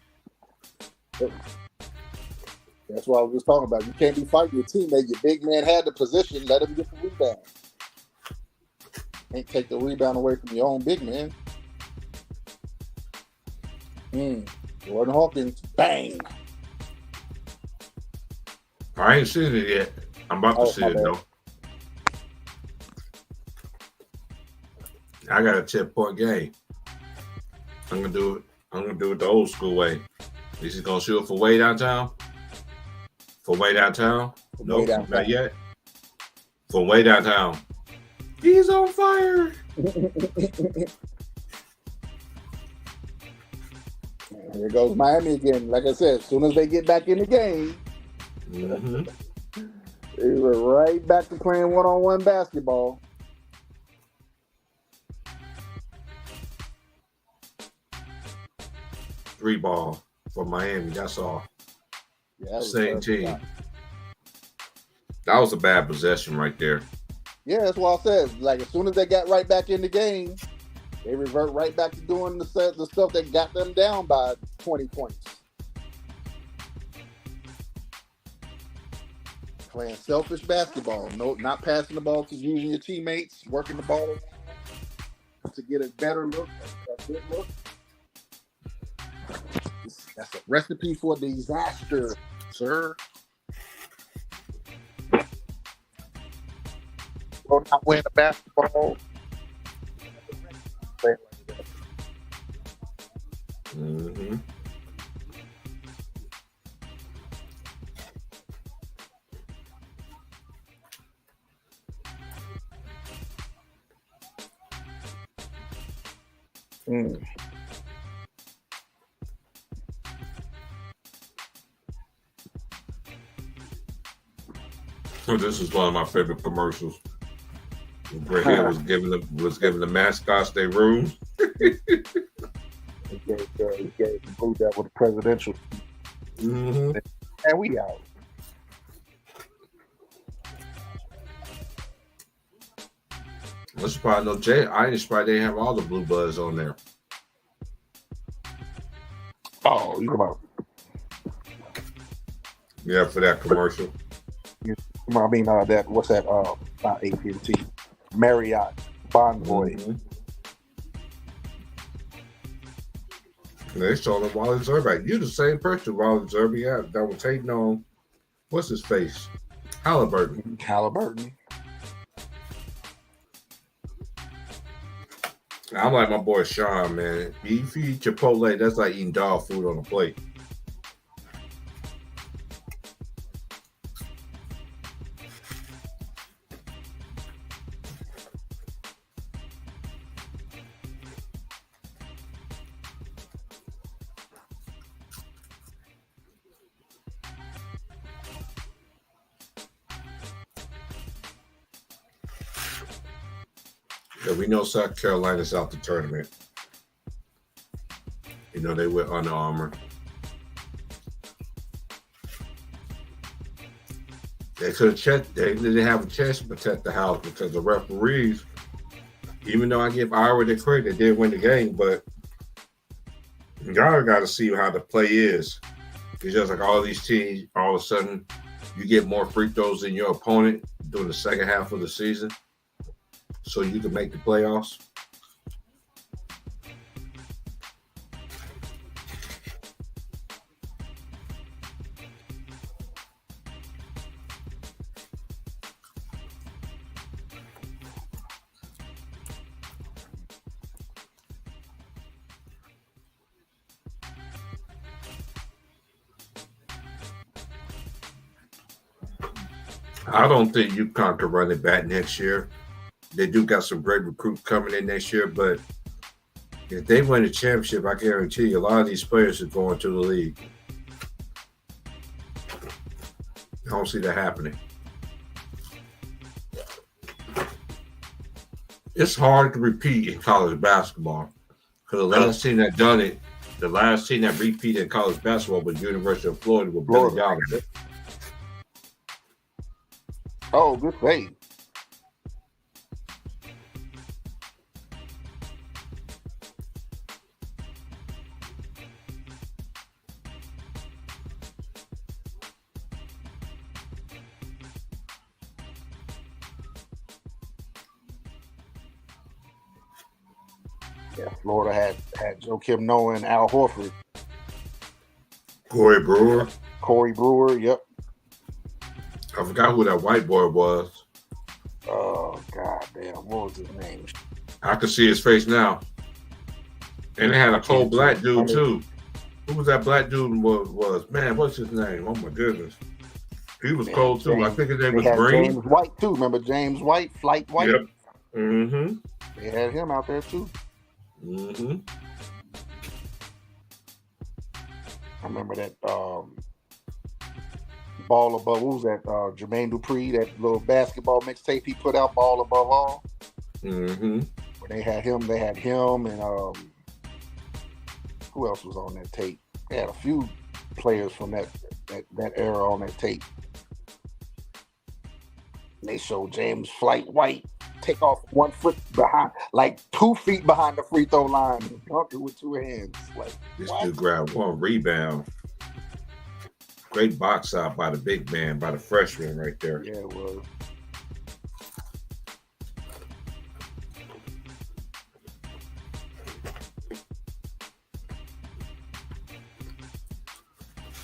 That's what I was just talking about. You can't be fighting your teammate. Your big man had the position. Let him get the rebound. Can't take the rebound away from your own big man. Jordan Hawkins, bang. I ain't seen it yet. I'm about to Oh, see my it bad. though. I got a 10-point game. I'm gonna do it. I'm gonna do it the old school way. Is he gonna shoot it for way downtown? For way downtown? Way Nope, downtown. not yet. For way downtown. He's on fire. Here goes Miami again. Like I said, as soon as they get back in the game, they were right back to playing one-on-one basketball. Three ball for Miami. That's all. Yeah, Same team. That was a bad possession right there. Yeah, that's what I said. Like as soon as they got right back in the game, they revert right back to doing the stuff that got them down by 20 points. Playing selfish basketball. No, not passing the ball to using your teammates, working the ball to get a better look, a good look. That's a recipe for disaster, sir. Will not win a basketball. Mm-hmm. This is one of my favorite commercials. Where he was giving the mascots their rooms. He gave the Blue Devil the presidential. Mm-hmm. And we out. That's probably no Jay. I ain't surprised they have all the blue bloods on there. Oh, you about? Yeah, for that commercial. I mean, that what's that? Not AT&T, Marriott Bonvoy. Mm-hmm. They saw him Wally Zerback. You the same person Wally Zerback that was hating on. What's his face? Halliburton. I'm like my boy Sean, man. If you eat Chipotle, that's like eating dog food on a plate. Yeah, we know South Carolina's out the tournament. You know, they went Under Armour. They could have checked. They didn't have a chance to protect the house because the referees, even though I give Iowa the credit, they did win the game, but y'all got to see how the play is. It's just like all these teams, all of a sudden, you get more free throws than your opponent during the second half of the season so you can make the playoffs. I don't think UConn can run it back next year. They do got some great recruits coming in next year, but if they win the championship, I guarantee you a lot of these players are going to the league. I don't see that happening. It's hard to repeat in college basketball because the last team that done it, the last team that repeated in college basketball was University of Florida with Billy Donovan. Oh, good save. Yeah, Florida had Joe Kim Noah and Al Horford. Corey Brewer. Corey Brewer, yep. I forgot who that white boy was. Oh, god damn. What was his name? I can see his face now. And they had a cold black dude, too. Who was that black dude was? Man, what's his name? Oh, my goodness. He was cold, too. I think his name was Green. James White, too. Remember James White? Flight White? Yep. Mm-hmm. They had him out there, too. Mm-hmm. I remember that Ball Above, what was that? Jermaine Dupri, that little basketball mixtape he put out, Ball Above All. Mm-hmm. When they had him and who else was on that tape? They had a few players from that era on that tape. And they showed James Flight White take off 1 foot behind, like 2 feet behind the free throw line and dunk it with 2 hands. Like, this dude grabbed 1 rebound. Great box out by the big man, by the freshman right there. Yeah, it was.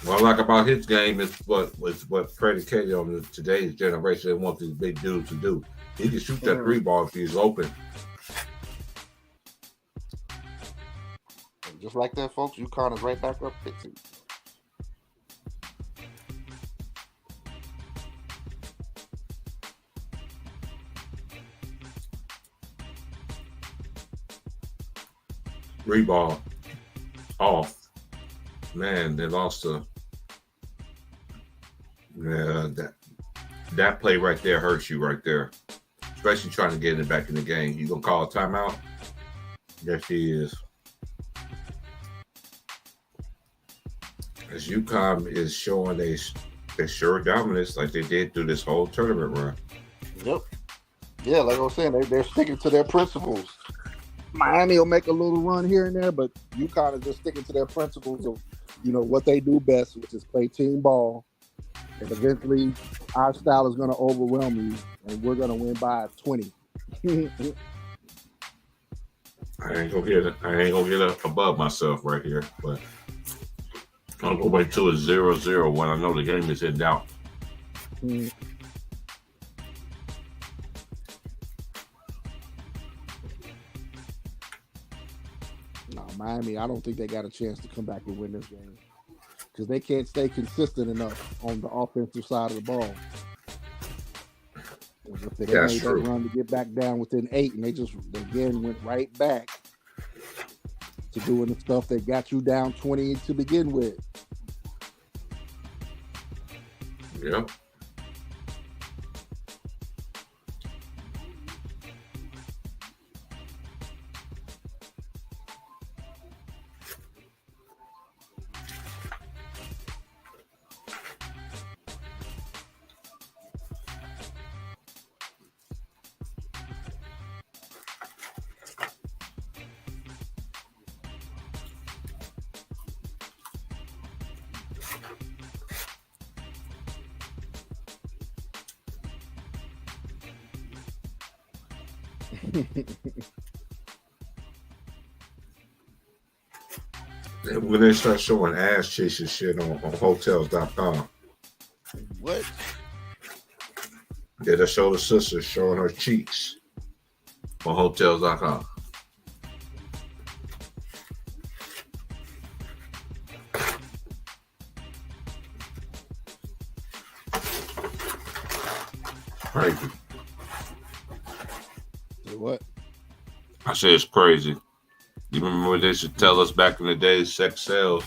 What I like about his game is what predicated on today's generation. They want these big dudes to do. He can shoot that 3 ball if he's open. And just like that, folks, UConn is right back up 15. Ball off. Man, they lost a. Yeah, that play right there hurts you right there, especially trying to get it back in the game. You gonna call a timeout? Yes, he is. As UConn is showing a sure dominance like they did through this whole tournament run. Yep. Yeah, like I was saying, they're sticking to their principles. Miami will make a little run here and there, but UConn is just sticking to their principles of, what they do best, which is play team ball. And eventually, our style is going to overwhelm you, and we're going to win by 20. I ain't gonna get above myself right here, but I'm gonna wait till it's 0-0 when I know the game is in doubt. No, Miami, I don't think they got a chance to come back and win this game because they can't stay consistent enough on the offensive side of the ball. If they made that run to get back down within 8, and they just again went right back to doing the stuff that got you down 20 to begin with. Yep. When they start showing ass chasing shit on hotels.com. What? Yeah, they show the sister showing her cheeks on hotels.com. Crazy. What? I say it's crazy. You remember what they should tell us back in the day? Sex sells.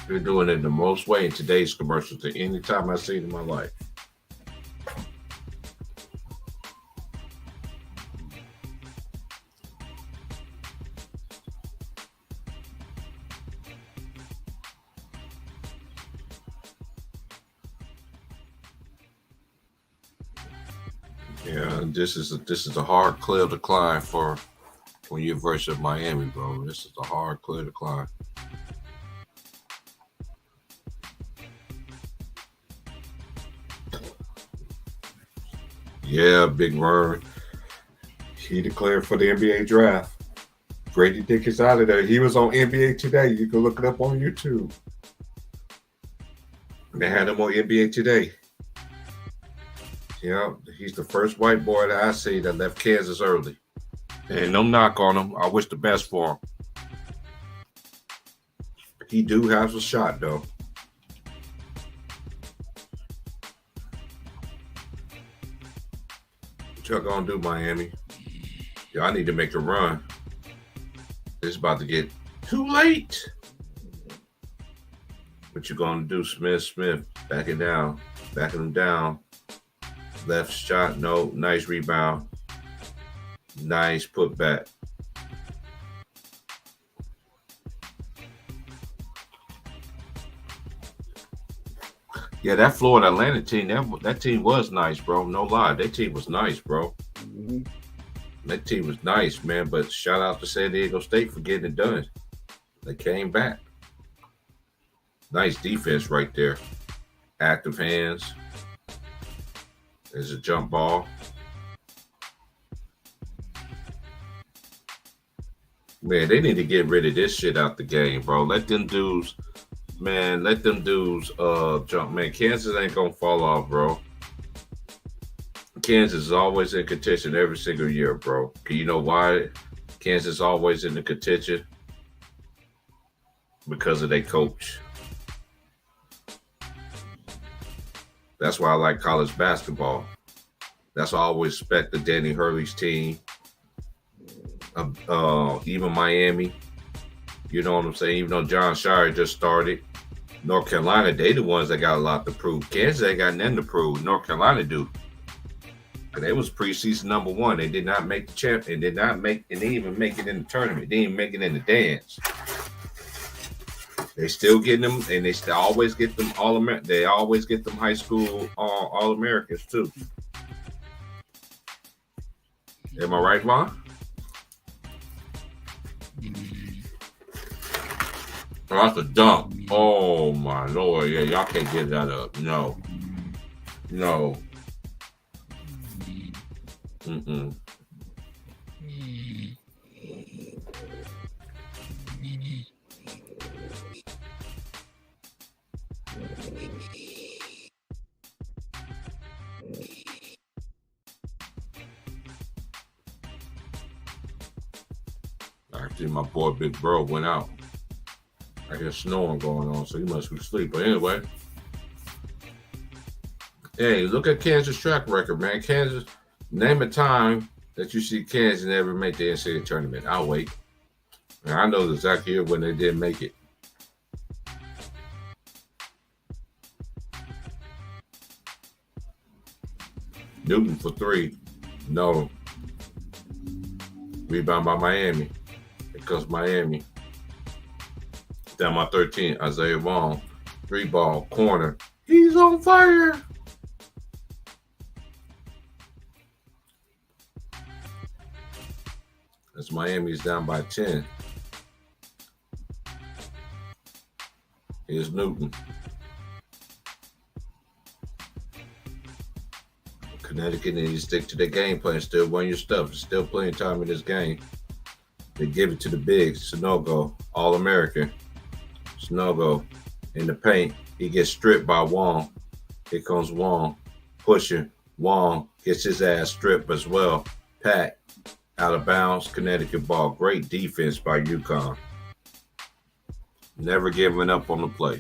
They're doing it the most way in today's commercials than any time I've seen in my life. Yeah, this is a hard clear decline for when you're versus Miami, bro. This is a hard clear decline. Yeah, Big Vern. He declared for the NBA draft. Grady Dick is out of there. He was on NBA Today. You can look it up on YouTube. They had him on NBA Today. Yeah, he's the first white boy that I see that left Kansas early. And no knock on him. I wish the best for him. He do have a shot, though. What y'all gonna do, Miami? Y'all need to make a run. It's about to get too late. What you gonna do, Smith? Backing down. Backing him down. Left shot, no. Nice rebound. Nice putback. Yeah, that Florida Atlanta team, that team was nice, bro. No lie. That team was nice, bro. Mm-hmm. That team was nice, man. But shout out to San Diego State for getting it done. They came back. Nice defense right there. Active hands. There's a jump ball. Man, they need to get rid of this shit out the game, bro. Let them dudes jump. Man, Kansas ain't gonna fall off, bro. Kansas is always in contention every single year, bro. You know why Kansas is always in the contention? Because of their coach. That's why I like college basketball. That's why I always respect the Danny Hurley's team. Even Miami. You know what I'm saying? Even though John Shire just started. North Carolina, they the ones that got a lot to prove. Kansas ain't got nothing to prove. North Carolina do. And they was preseason number one. They did not make the champ. And didn't even make it in the tournament. They didn't make it in the dance. They still getting them, and they still always get them They always get them high school All Americans too. Am I right, Vaughn? Oh, that's a dunk. Oh my Lord. Yeah, y'all can't get that up. No. Mm-mm. Actually, my boy Big Bro went out. I hear snoring going on, so he must be asleep. But anyway, hey, look at Kansas' track record, man. Kansas, name a time that you see Kansas never make the NCAA tournament. I'll wait. And I know the exact year when they didn't make it. Newton for three. No. Rebound by Miami. Here comes Miami. Down by 13. Isaiah Vaughn. 3-ball. Corner. He's on fire. As Miami's down by 10. Here's Newton. Connecticut needs to stick to their game plan. Still win your stuff. There's still plenty of time in this game. They give it to the bigs. Sanogo, All-American. Sanogo in the paint. He gets stripped by Wong. Here comes Wong. Pushing. Wong gets his ass stripped as well. Pack. Out of bounds. Connecticut ball. Great defense by Uconn. Never giving up on the play.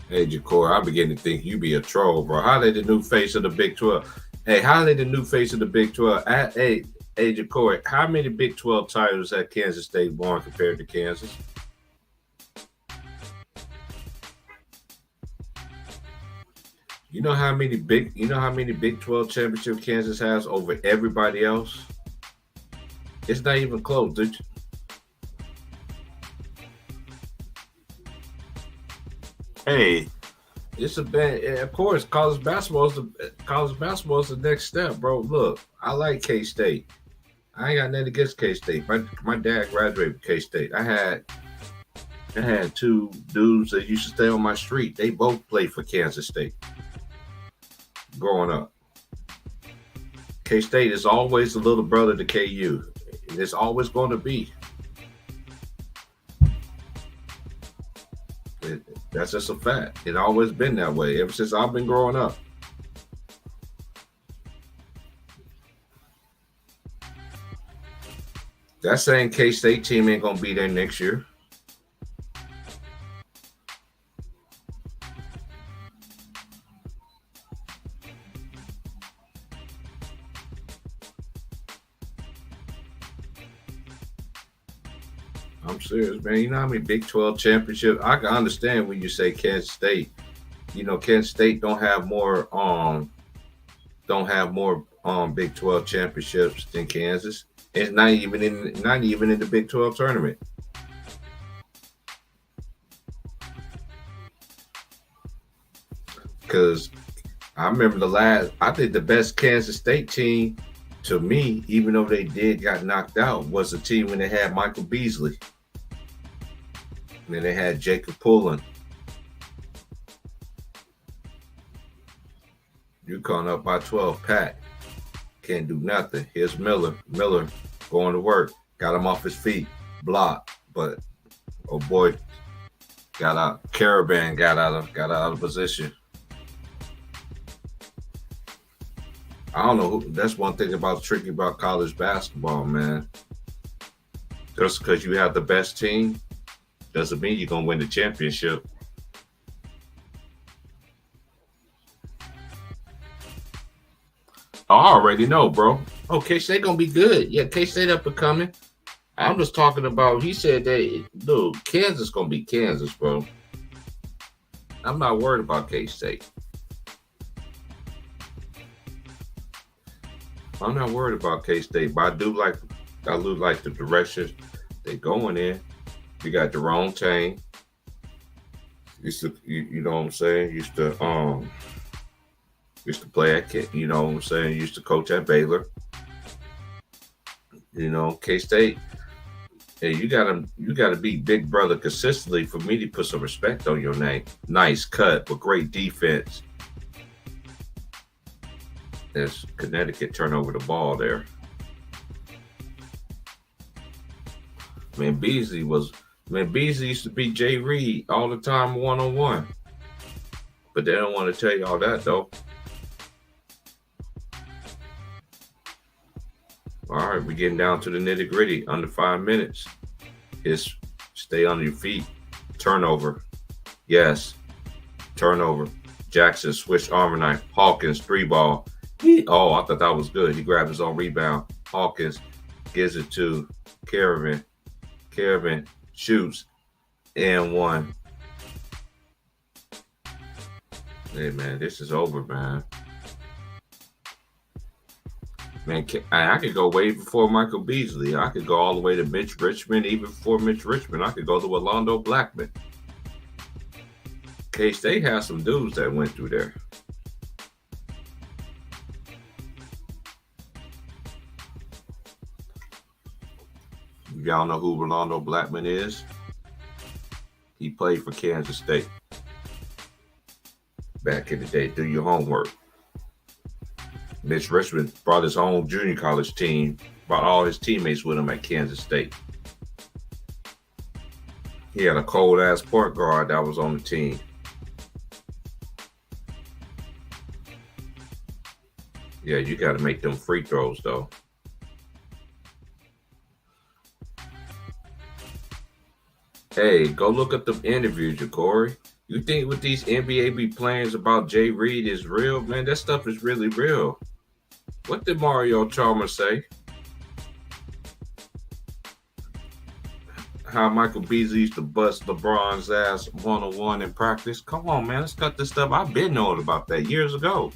Hey, Jacory, I'm beginning to think you be a troll, bro. How they the new face of the Big 12? Hey, how they the new face of the Big 12? Hey, Jacory, how many Big 12 titles had Kansas State won compared to Kansas? You know how many Big 12 championship Kansas has over everybody else? It's not even close, dude. Hey, it's a bad. Of course, college basketball is the next step, bro. Look, I like K State. I ain't got nothing against K State. My dad graduated from K State. I had two dudes that used to stay on my street. They both played for Kansas State growing up. K State is always the little brother to KU. It's always going to be. That's just a fact. It always been that way ever since I've been growing up. That same K State team ain't gonna be there next year. I'm serious, man. You know how many Big 12 championships? I can understand when you say Kansas State. Kansas State don't have more Big 12 championships than Kansas. It's not even in the Big 12 tournament. Because I think the best Kansas State team to me, even though they did got knocked out, was the team when they had Michael Beasley. And then they had Jacob Pullen. Uconn up by 12. Pat can't do nothing. Here's Miller. Miller going to work. Got him off his feet. Blocked. But oh boy, got out. Caravan got out of position. I don't know. That's one thing about tricky about college basketball, man. Just because you have the best team doesn't mean you're gonna win the championship. I already know, bro. Oh, K State gonna be good. Yeah, K State up and coming. I'm just talking about. He said that, dude, Kansas gonna be Kansas, bro. I'm not worried about K State. I'm not worried about K State, but I do like the direction they going in. You got Jerome Tang. You know what I'm saying? Used to play at Kent, you know what I'm saying? Used to coach at Baylor. K State. Hey, you gotta beat Big Brother consistently for me to put some respect on your name. Nice cut, but great defense. As Connecticut turn over the ball there. Man, Beasley used to beat Jay Reed all the time 1-on-1. But they don't want to tell you all that though. All right, we're getting down to the nitty gritty. Under 5 minutes. Is stay on your feet. Turnover. Yes. Turnover. Jackson switched armor knife. Hawkins 3-ball. I thought that was good. He grabbed his own rebound. Hawkins gives it to Caravan. Caravan shoots and one. Hey man, this is over, man. Man, I could go way before Michael Beasley. I could go all the way to Mitch Richmond. Even before Mitch Richmond, I could go to Orlando Blackman. K-State has some dudes that went through there. Y'all know who Orlando Blackman is? He played for Kansas State back in the day. Do your homework. Mitch Richmond brought his own junior college team, brought all his teammates with him at Kansas State. He had a cold ass point guard that was on the team. Yeah, you got to make them free throws though. Hey, go look at the interviews, Corey. You think what these NBA be playing about Jay Reed is real, man? That stuff is really real. What did Mario Chalmers say? How Michael Beasley used to bust LeBron's ass 1-on-1 in practice. Come on, man. Let's cut this stuff. I've been knowing about that years ago.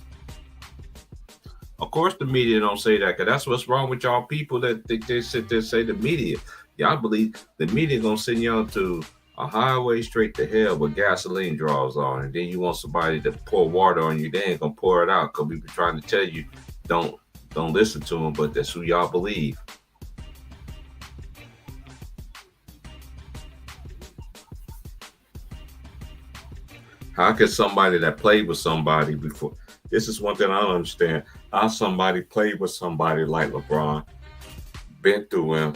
Of course, the media don't say that because that's what's wrong with y'all people that they sit there and say the media. Y'all believe the media gonna send y'all to a highway straight to hell with gasoline draws on, and then you want somebody to pour water on you. They ain't gonna pour it out because we be trying to tell you don't don't listen to them, but that's who y'all believe. How could somebody that played with somebody before? This is one thing I don't understand. How somebody played with somebody like LeBron, been through him.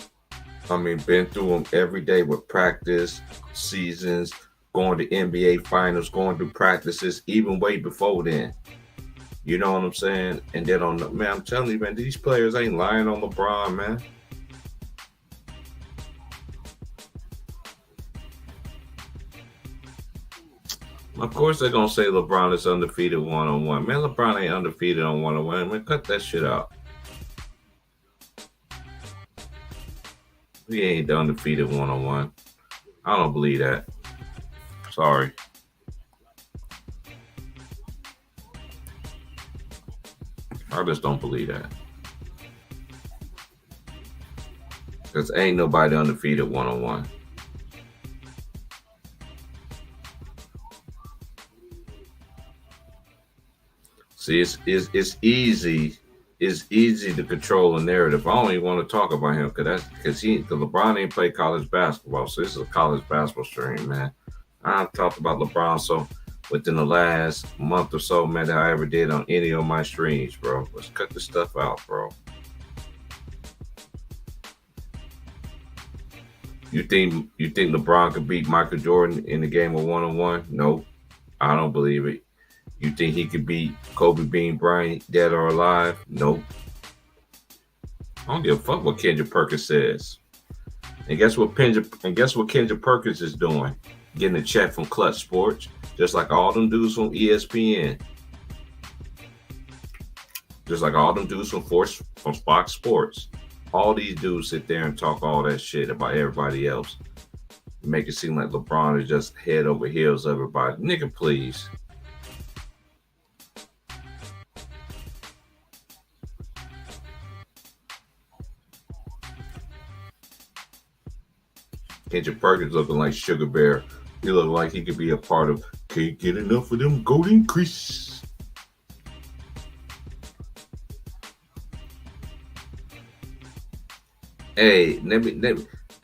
I mean, been through him every day with practice, seasons, going to NBA finals, going through practices, even way before then. You know what I'm saying? And then on the man, I'm telling you, man, these players ain't lying on LeBron, man. Of course they're gonna say LeBron is undefeated 1-on-1. Man, LeBron ain't undefeated on 1-on-1. Man, cut that shit out. He ain't undefeated 1-on-1. I don't believe that. Sorry. I just don't believe that. Because ain't nobody undefeated 1-on-1. See, it's easy. It's easy to control a narrative. I don't even want to talk about him because LeBron ain't played college basketball, so this is a college basketball stream, man. I've talked about LeBron so within the last month or so, man, that I ever did on any of my streams, bro. Let's cut the stuff out, bro. You think LeBron could beat Michael Jordan in the game of 1-on-1? No, I don't believe it. You think he could beat Kobe Bean Bryant, dead or alive? Nope. I don't give a fuck what Kendrick Perkins says. And guess what Perkins is doing? Getting a check from Clutch Sports, just like all them dudes from ESPN, just like all them dudes from Fox Sports. All these dudes sit there and talk all that shit about everybody else, make it seem like LeBron is just head over heels of everybody. Nigga, please. Kendrick Perkins looking like Sugar Bear. He look like he could be a part of Can't Get Enough of Them Golden Crease. Hey,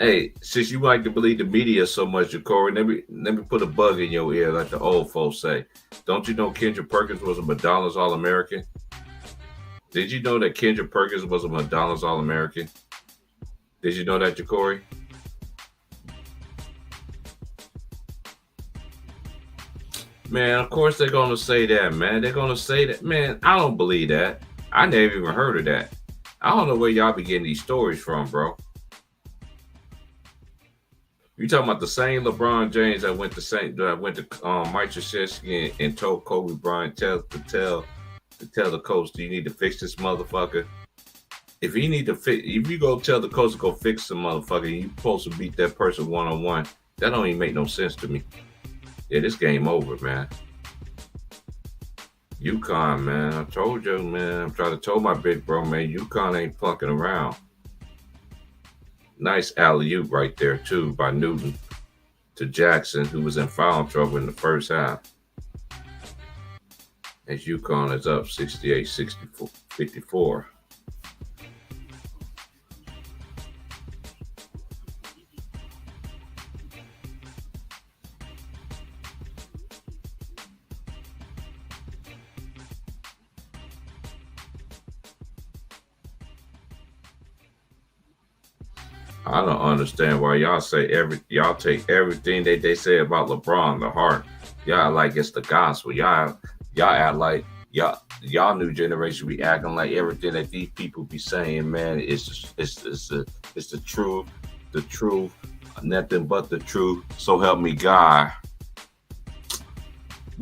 hey, since you like to believe the media so much, Corey, let me put a bug in your ear, like the old folks say. Don't you know Kendrick Perkins was a McDonald's All American? Did you know that Kendrick Perkins was a McDonald's All American? Did you know that, Ja'Cory? Man, of course they're gonna say that, man. They're gonna say that, man. I don't believe that. I never even heard of that. I don't know where y'all be getting these stories from, bro. You talking about the same LeBron James that went to Mike Krzyzewski and told Kobe Bryant to tell the coach, do you need to fix this motherfucker? If you go tell the coach to go fix the motherfucker, and you supposed to beat that person 1-on-1. That don't even make no sense to me. Yeah, this game over, man. Uconn, man. I told you, man. I'm trying to tell my big bro, man. Uconn ain't fucking around. Nice alley oop right there, too, by Newton to Jackson, who was in foul trouble in the first half. As Uconn is up 68-54. I don't understand why y'all take everything that they say about LeBron to heart. Y'all like it's the gospel. Y'all act like y'all new generation be acting like everything that these people be saying, man, it's the truth, nothing but the truth. So help me God.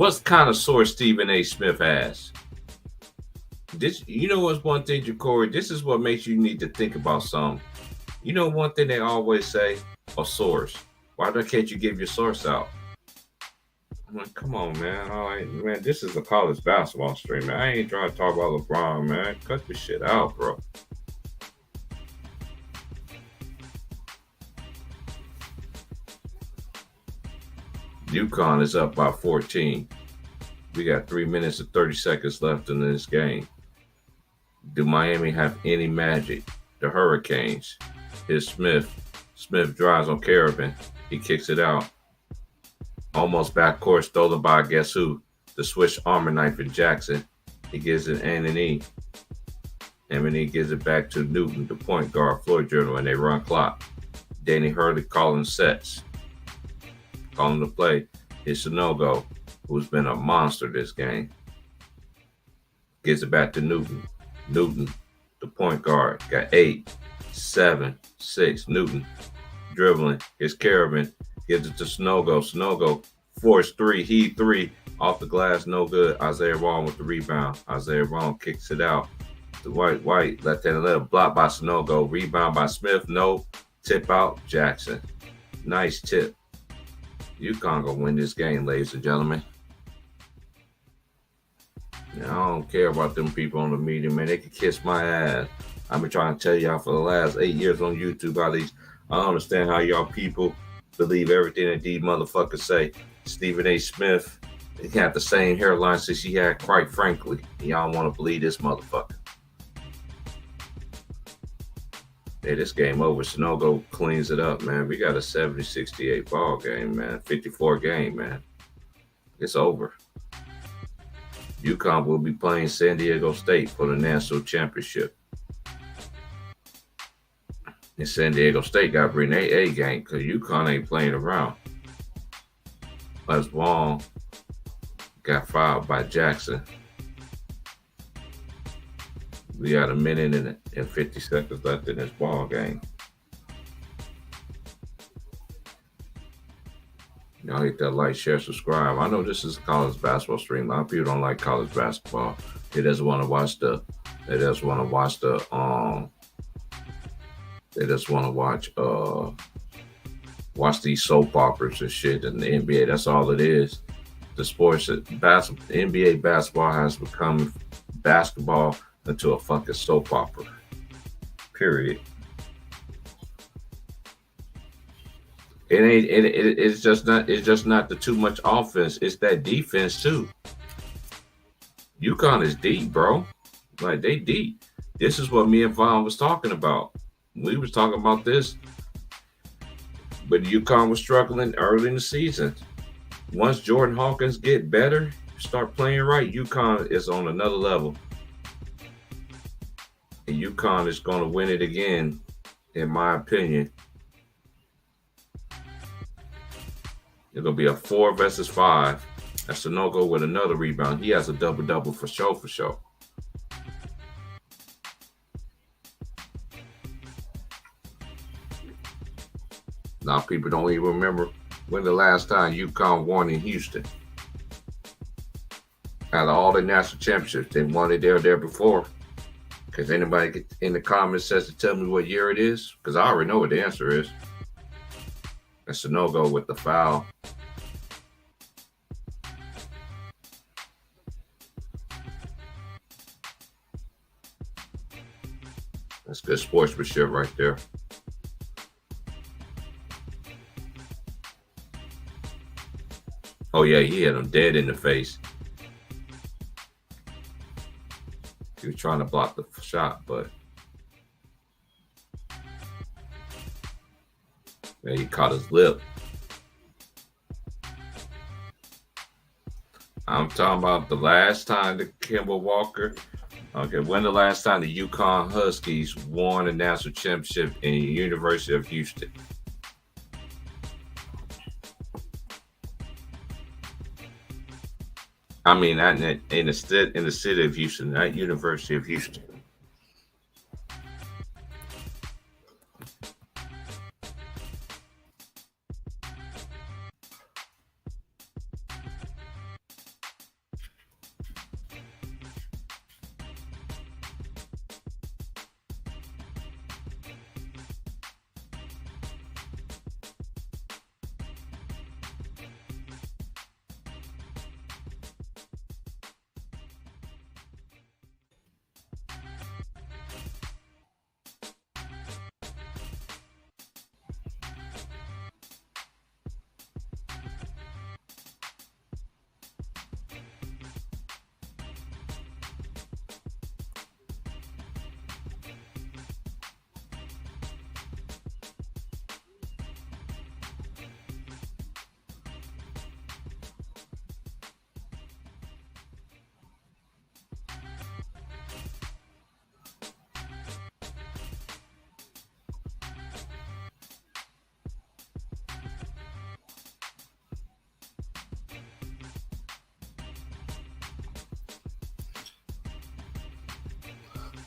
What kind of source Stephen A. Smith has? This, you know, what's one thing, Jacory? This is what makes you need to think about something. You know, one thing they always say, a source. Why can't you give your source out? I'm like, come on, man. All right, man. This is a college basketball stream, man. I ain't trying to talk about LeBron, man. Cut this shit out, bro. Uconn is up by 14. We got 3 minutes and 30 seconds left in this game. Do Miami have any magic? The Hurricanes. Here's Smith. Smith drives on Carabin. He kicks it out. Almost backcourt, stolen by guess who? The Swiss Army knife in Jackson. He gives it Anthony. Anthony gives it back to Newton, the point guard, floor journal, and they run clock. Danny Hurley calling sets. Calling the play. It's Sanogo, who's been a monster this game. Gives it back to Newton. Newton, the point guard, got 8, 7, 6. Newton dribbling. Here's Carabin. Gives it to Sanogo. Sanogo forced 3. He 3 off the glass. No good. Isaiah Vaughn with the rebound. Isaiah Vaughn kicks it out. The White left hand little block by Sanogo. Rebound by Smith. No. Tip out. Jackson. Nice tip. Uconn gonna win this game, ladies and gentlemen. Now, I don't care about them people on the media, man. They can kiss my ass. I've been trying to tell y'all for the last 8 years on YouTube how these. I don't understand how y'all people believe everything that these motherfuckers say. Stephen A. Smith, he had the same hairline since he had, quite frankly. Y'all want to believe this motherfucker. Hey, this game over. Sanogo cleans it up, man. We got a 70-68 ball game, man. 54 game, man. It's over. Uconn will be playing San Diego State for the national championship. And San Diego State got to bring their A game because Uconn ain't playing around. Les Vaughn got fouled by Jackson. We got a minute and 50 seconds left in this ball game. Y'all hit that like, share, subscribe. I know this is a college basketball stream. A lot of people don't like college basketball. They just want to watch the. They just want to watch the. They just want to watch these soap operas and shit in the NBA. That's all it is. The sports, the NBA basketball has become basketball into a fucking soap opera. Period. It's just not the too much offense. It's that defense too. Uconn is deep, bro. Like, they deep. This is what me and Vaughn was talking about. We was talking about this, but Uconn was struggling early in the season. Once Jordan Hawkins get better, start playing right, Uconn is on another level. And Uconn is going to win it again, in my opinion. It's going to be a 4 versus 5. That's Sanogo with another rebound. He has a double-double for sure. Now people don't even remember when the last time Uconn won in Houston. Out of all the national championships, they won it there before. Because anybody get in the comments says to tell me what year it is, because I already know what the answer is. That's Sanogo with the foul. That's good sportsmanship right there. Oh, yeah, he hit him dead in the face. He was trying to block the shot, but yeah, he caught his lip. I'm talking about the last time the Kemba Walker. Okay, when the last time the Uconn Huskies won a national championship in the University of Houston? I mean, not in the city of Houston, not University of Houston.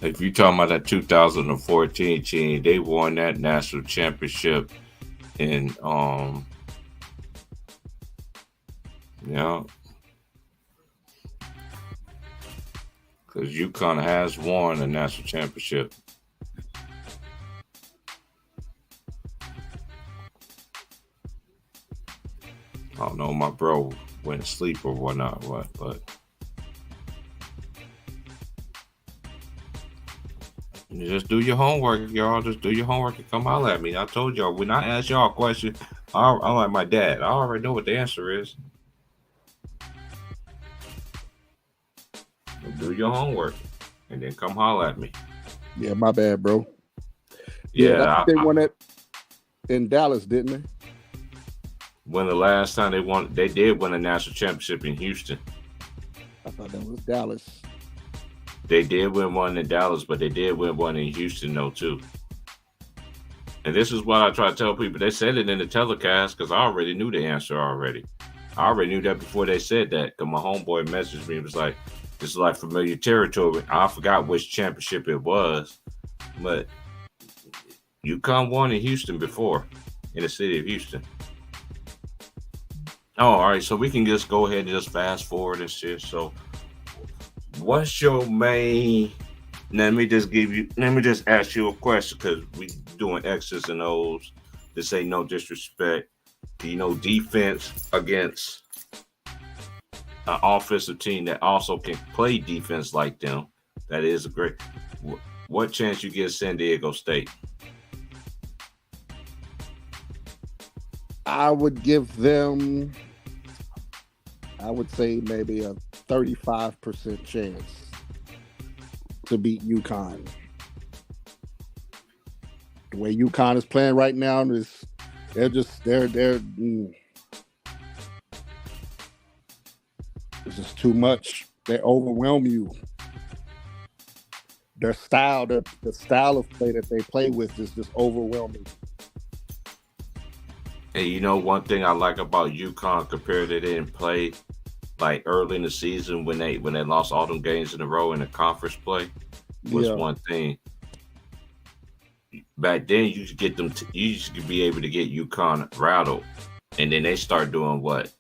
If you talking about that 2014 team, they won that national championship in yeah, because UConn has won a national championship. I don't know, my bro went to sleep or whatnot, but you just do your homework, y'all. Just do your homework and come holler at me. I told y'all when I ask y'all a question, I'm like my dad. I already know what the answer is. Do your homework and then come holler at me. Yeah, my bad, bro. Yeah, I Yeah, think they won that in Dallas, didn't they? when the last time they won, they did win a national championship in Houston. I thought that was Dallas. They did win one in Dallas, but they did win one in Houston though too. And this is what I try to tell people. They said it in the telecast because I already knew the answer already. I already knew that before they said that. Because my homeboy messaged me. It was like, this is like familiar territory. I forgot which championship it was. But UConn won in Houston before, in the city of Houston. Oh, all right. So we can just go ahead and just fast forward and shit. So, what's your main? Let me just ask you a question because we doing X's and O's. This ain't no disrespect. You know, defense against an offensive team that also can play defense like them. That is a great. What chance you give San Diego State? I would give them, I would say maybe a 35% chance to beat UConn. The way UConn is playing right now is they're it's just too much. They overwhelm you. Their style, the style of play that they play with is just overwhelming. And you know one thing I like about UConn compared to they didn't play like early in the season when they lost all them games in a row in the conference play was Yeah, one thing. Back then you could get them. You used to be able to get UConn rattled, and then they start doing what?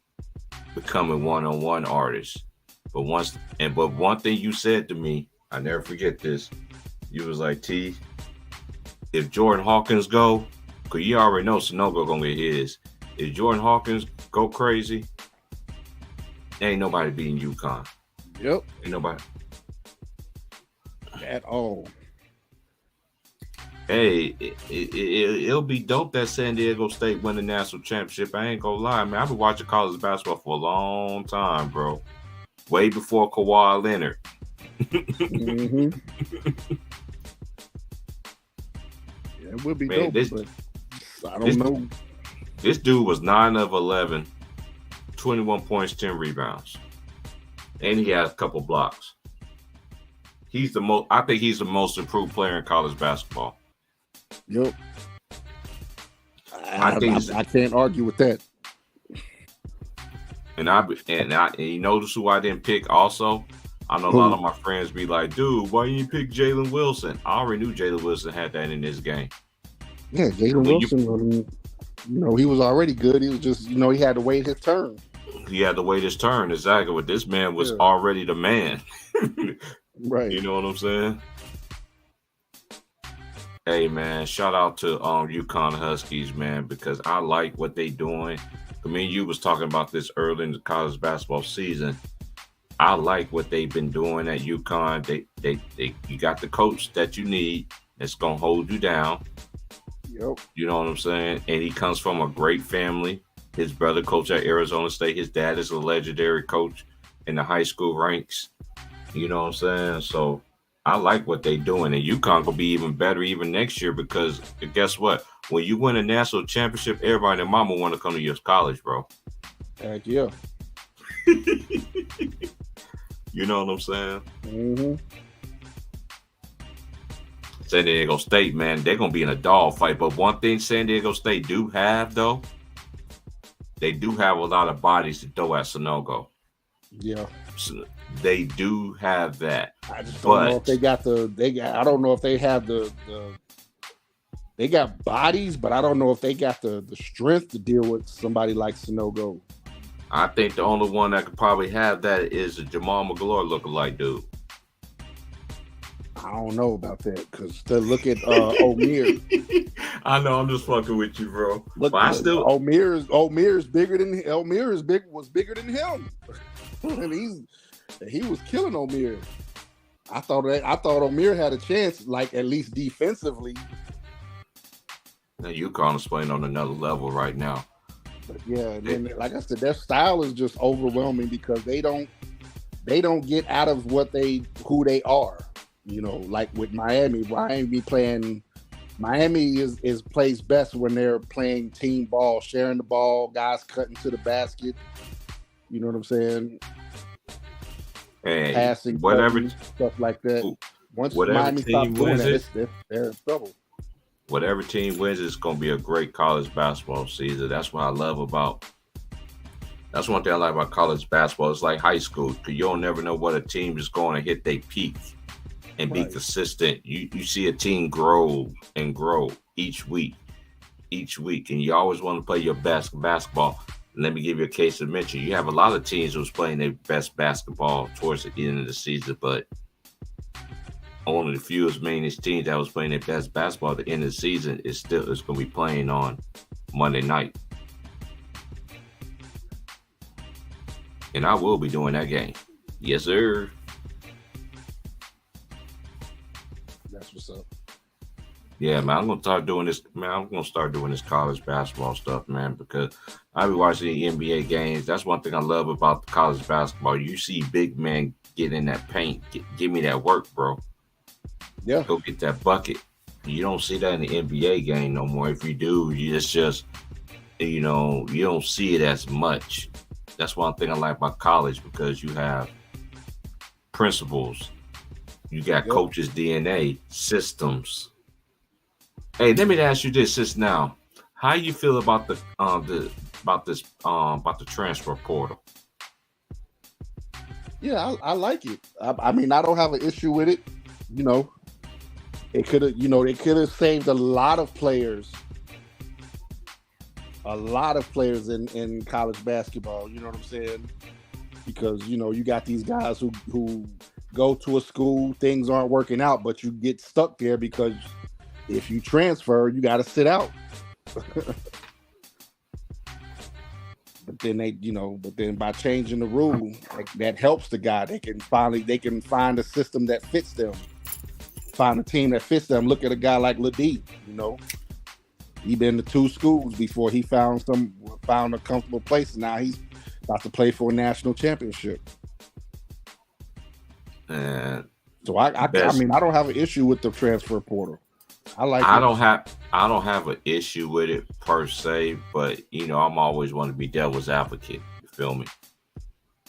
Becoming one-on-one artists. But one thing you said to me, I never forget this. You was like, T, if Jordan Hawkins go, cause you already know Sonogo gonna get his. If Jordan Hawkins go crazy, ain't nobody beating UConn. yep, Ain't nobody. at all. Hey, it'll be dope that San Diego State win the national championship. I ain't gonna lie, man. I've been watching college basketball for a long time, bro. Way before Kawhi Leonard. Mm-hmm. Yeah, it would be Man, dope, but I this don't know. this dude was 9 of 11, 21 points, 10 rebounds, and he has a couple blocks. He's the most. I think he's the most improved player in college basketball. Yep, I think, I can't argue with that. and you notice who I didn't pick also. I know a lot Who? of my friends be like, dude, why you pick Jalen Wilson? I already knew Jalen Wilson had that in this game. Yeah, Jalen When you Wilson. He was already good. He was just, he had to wait his turn. he had to wait his turn, exactly. But this man was Yeah. already the man. Right. You know what I'm saying? Hey man, shout out to UConn Huskies, man, because I like what they doing. I mean, you was talking about this early in the college basketball season. I like what they've been doing at UConn. They you got the coach that you need that's gonna hold you down. Yep. You know what I'm saying? And he comes from a great family. His brother coached at Arizona State. His dad is a legendary coach in the high school ranks. You know what I'm saying? So I like what they doing, and UConn will be even better even next year because guess what? When you win a national championship, everybody and mama want to come to your college, bro. Heck yeah. You know what I'm saying? Mm-hmm. San Diego State, man, they're gonna be in a dog fight. But one thing San Diego State do have, though, they do have a lot of bodies to throw at Sonogo. Yeah. So they do have that, I just don't know if but they got I don't know if they have they got bodies, but I don't know if they got the strength to deal with somebody like Sonogo. I think the only one that could probably have that is a Jamal McGlory lookalike dude. I don't know about that because to look at Omir, I know I'm just fucking with you, bro. look, But I still Omir's bigger than Omir is big was bigger than him, and he was killing Omir. I thought Omir had a chance, like at least defensively. Uconn is playing on another level right now. But yeah, and then like I said, their style is just overwhelming because they don't get out of who they are. You know, like with Miami playing. Miami is plays best when they're playing team ball, sharing the ball, guys cutting to the basket. You know what I'm saying? Hey, Passing, whatever, cutting, stuff like that. Once whatever Miami stops team doing wins that, it, they're in trouble. whatever team wins, it's going to be a great college basketball season. That's what I love about. That's one thing I like about college basketball. It's like high school because you don't never know what a team is going to hit their peak and be Right. consistent. You see a team grow and grow each week, and you always want to play your best basketball. And let me give you a case of mention. You have a lot of teams who's playing their best basketball towards the end of the season, but only the fewest mainest teams that was playing their best basketball at the end of the season is going to be playing on Monday night. And I will be doing that game. Yes, sir. That's what's up. Yeah, man, I'm gonna start doing this. Man, I'm gonna start doing this college basketball stuff, man, because I be watching the NBA games. That's one thing I love about the college basketball. You see big men get in that paint, give me that work, bro. Yeah. Go get that bucket. You don't see that in the NBA game no more. If you do, it's just you don't see it as much. That's one thing I like about college because you have principles, you got Yep. coaches' DNA, systems. Hey, let me ask you this just now. How you feel about the transfer portal? Yeah, I like it. I mean, I don't have an issue with it. You know, they could have saved a lot of players in college basketball. You know what I'm saying? Because you got these guys who go to a school, things aren't working out, but you get stuck there because if you transfer, you got to sit out. But then by changing the rule, that helps the guy. They can find a system that fits them, find a team that fits them. Look at a guy like Ladie. He been to 2 schools before he found a comfortable place. And now he's about to play for a national championship. And So I mean, I don't have an issue with the transfer portal. I like I it. don't have an issue with it per se, but I'm always want to be devil's advocate. You feel me?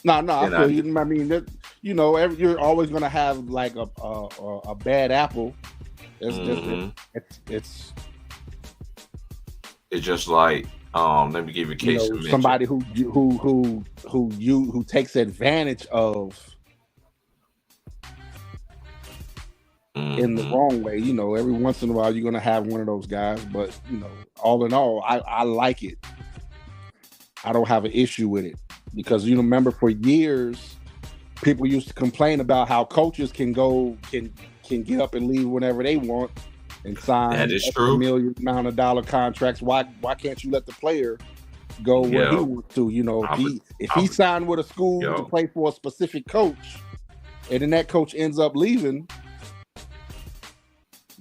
No, I feel you. I mean, you're always gonna have like a bad apple. It's just like let me give you a case of somebody who takes advantage of in the wrong way. Every once in a while you're gonna have one of those guys, but all in all, I like it. I don't have an issue with it because remember for years people used to complain about how coaches can get up and leave whenever they want and sign that is true. $1 million amount of dollar contracts. Why can't you let the player go where he wants to? If he signed with a school to play for a specific coach, and then that coach ends up leaving,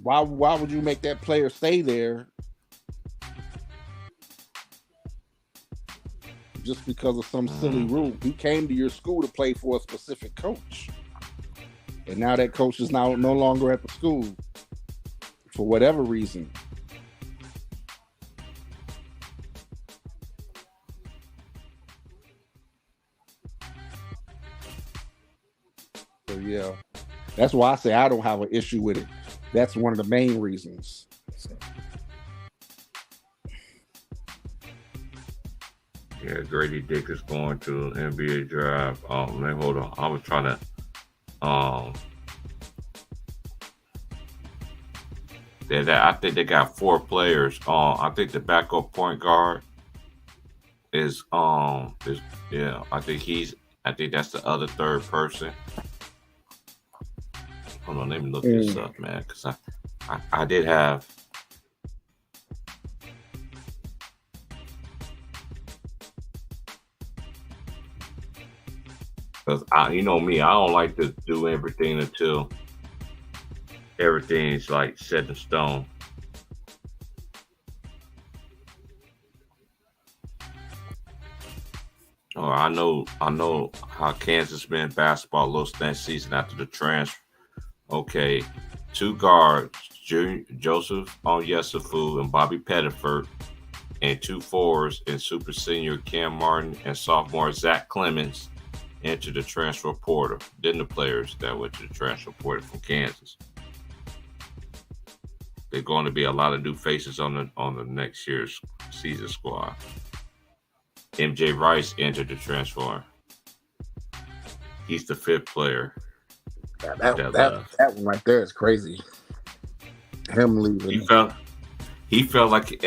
why would you make that player stay there just because of some silly rule? He came to your school to play for a specific coach, and now that coach is now no longer at the school for whatever reason. So yeah, that's why I say I don't have an issue with it. That's one of the main reasons. Yeah, Grady Dick is going to NBA draft. Man, hold on. I was trying to. Um, I think they got 4 players. I think the backup point guard is yeah. I think that's the other third person. Hold on, let me look this up, man, because I did have. Because you know me, I don't like to do everything until everything's like set in stone. Oh, I know how Kansas been basketball lost that season after the transfer. Okay, 2 guards, Joseph Onyesufu and Bobby Pettiford, and 2 forwards and super senior Cam Martin and sophomore Zach Clemens entered the transfer portal. Then the players that went to the transfer portal from Kansas. There's going to be a lot of new faces on the next year's season squad. MJ Rice entered the transfer. He's the 5th player that left. That one right there is crazy. Him leaving. He felt like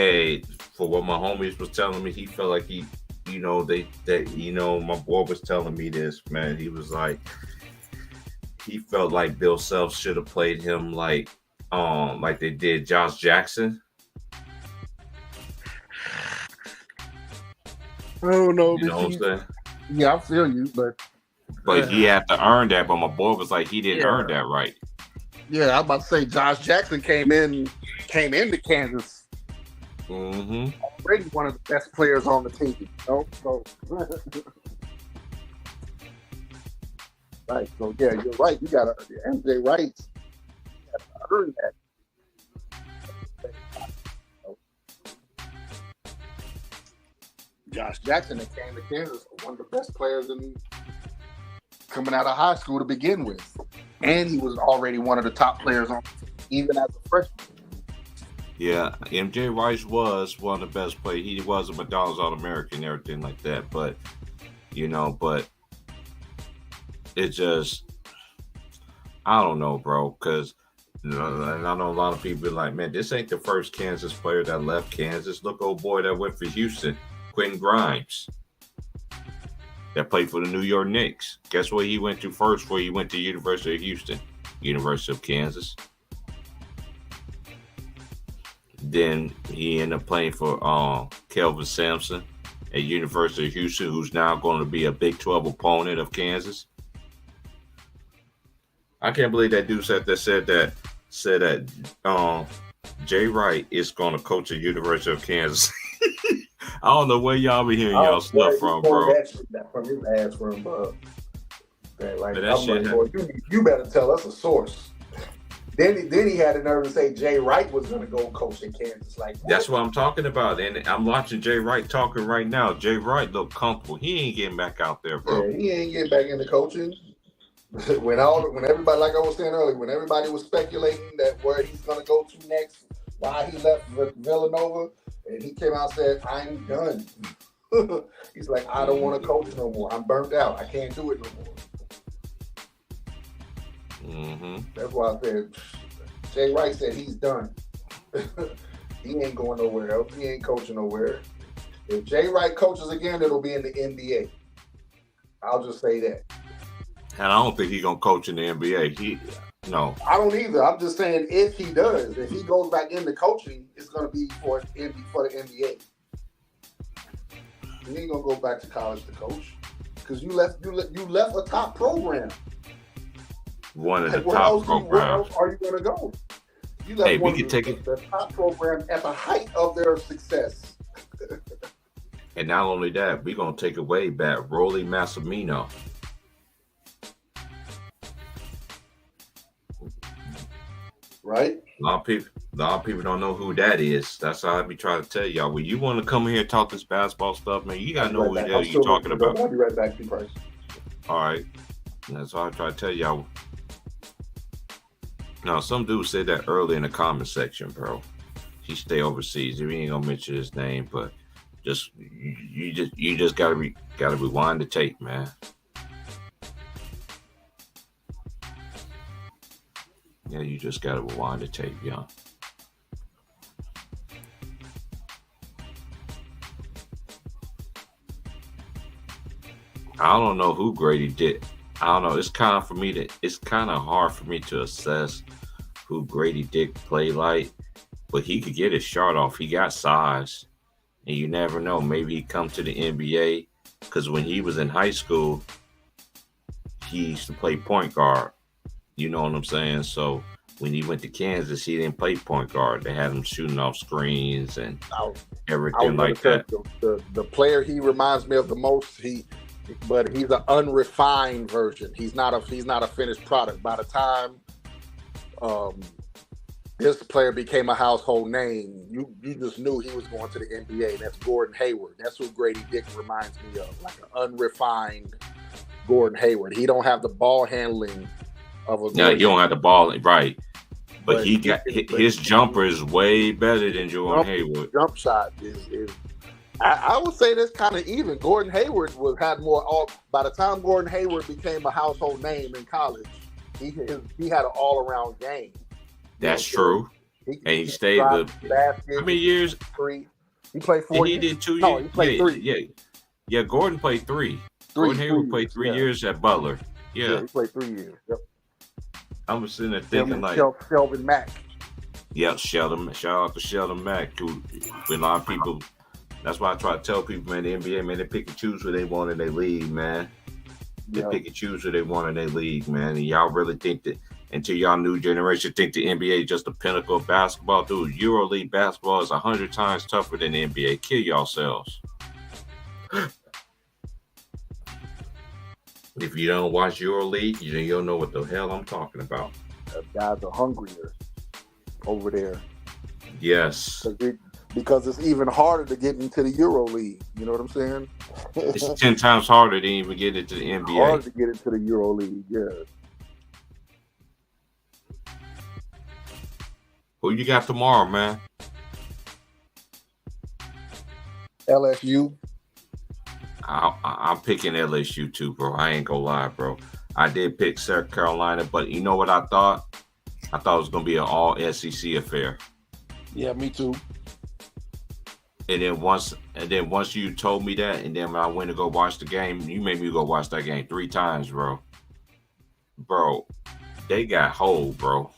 for what my homies was telling me, he felt like my boy was telling me this, man. He was like, he felt like Bill Self should have played him like they did Josh Jackson. I don't know. You know what I'm saying? Yeah, I feel you, but he had to earn that. But my boy was like, he didn't earn that right. Yeah, I was about to say Josh Jackson came into Kansas. Mm-hmm. Already one of the best players on the team. So right. So yeah, you're right. You got MJ Rice. You got to earn that. Josh Jackson that came to Kansas, one of the best players coming out of high school to begin with. And he was already one of the top players on the team, even as a freshman. Yeah, MJ Rice was one of the best players. He was a McDonald's All-American and everything like that. But it just, I don't know, bro, because and I know a lot of people be like, man, this ain't the first Kansas player that left Kansas. Look, old boy that went for Houston, Quentin Grimes, that played for the New York Knicks. Guess what he went to first before he went to University of Houston? University of Kansas. Then he ended up playing for Kelvin Sampson at University of Houston, who's now going to be a Big 12 opponent of Kansas. I can't believe that dude said that Jay Wright is going to coach at University of Kansas. I don't know where y'all be hearing y'all stuff from, bro. From his ass from like, that shit like, boy, you better tell us a source. Then he had the nerve to say Jay Wright was going to go coach in Kansas. Like, what? That's what I'm talking about, and I'm watching Jay Wright talking right now. Jay Wright look comfortable. He ain't getting back out there, bro. Yeah, he ain't getting back into coaching. when everybody, like I was saying earlier, when everybody was speculating that where he's going to go to next, why he left Villanova, and he came out and said, "I'm done." He's like, "I don't want to coach no more. I'm burnt out. I can't do it no more." Mm-hmm. That's why I said Jay Wright said he's done. He ain't going nowhere else. He ain't coaching nowhere. If Jay Wright coaches again, it'll be in the NBA. I'll just say that. And I don't think he's gonna coach in the NBA. No. I don't either. I'm just saying if he does, if he goes back into coaching, it's gonna be for the NBA. He ain't gonna go back to college to coach because you left a top program. One of the top programs. Where else are you going to go? You left we can take it. The top program at the height of their success. And not only that, we're going to take away back Rolly Massimino. Right? A lot of people don't know who that is. That's how I be trying to tell y'all. When you want to come here and talk this basketball stuff, man, you got to know who the hell you're talking about. I'll be right back, Price. All right. That's why I try to tell y'all. Now, some dude said that early in the comment section, bro. He stay overseas. We ain't gonna mention his name, but You just gotta rewind the tape, man. Yeah, you just gotta rewind the tape, yeah. I don't know who Grady did. I don't know. It's kind of for me to. It's kind of hard for me to assess who Grady Dick play like, but he could get his shot off. He got size, and you never know. Maybe he come to the NBA because when he was in high school, he used to play point guard. You know what I'm saying? So when he went to Kansas, he didn't play point guard. They had him shooting off screens and I everything was like gonna that. say the player he reminds me of the most. But he's an unrefined version. He's not a finished product. By the time this player became a household name, you just knew he was going to the NBA. That's Gordon Hayward. That's who Grady Dick reminds me of, like an unrefined Gordon Hayward. He don't have the ball handling of a. No, you don't have the ball right, but he got but his jumper is way better than Jordan Hayward. Jump shot is. I would say that's kind of even. Gordon Hayward had more. By the time Gordon Hayward became a household name in college, he had an all-around game. That's true. He stayed the. How many years? 3. He played 4 years. He did 2 years. No, he played 3. Yeah. Gordon played 3. Gordon Hayward played 3 years at Butler. Yeah, he played 3 years. Yep. I was sitting there thinking like Sheldon Mack. Yeah, Sheldon. Shout out to Sheldon Mack, who a lot of people. That's why I try to tell people, man, the NBA, man, they pick and choose who they want in their league, man. They pick and choose who they want in their league, man. And y'all really think that, until y'all new generation think the NBA is just the pinnacle of basketball, dude, EuroLeague basketball is 100 times tougher than the NBA. Kill yourselves. If you don't watch EuroLeague, you don't know what the hell I'm talking about. Guys are hungrier over there. Yes. Because it's even harder to get into the EuroLeague. You know what I'm saying? It's 10 times harder than even get into the NBA. Harder to get into the EuroLeague, yeah. Who you got tomorrow, man? LSU. I'm picking LSU too, bro. I ain't gonna lie, bro. I did pick South Carolina, but you know what I thought? I thought it was gonna be an all SEC affair. Yeah, me too. And then once you told me that, and then when I went to go watch the game, you made me go watch that game 3 times, bro. Bro, they got hold, bro.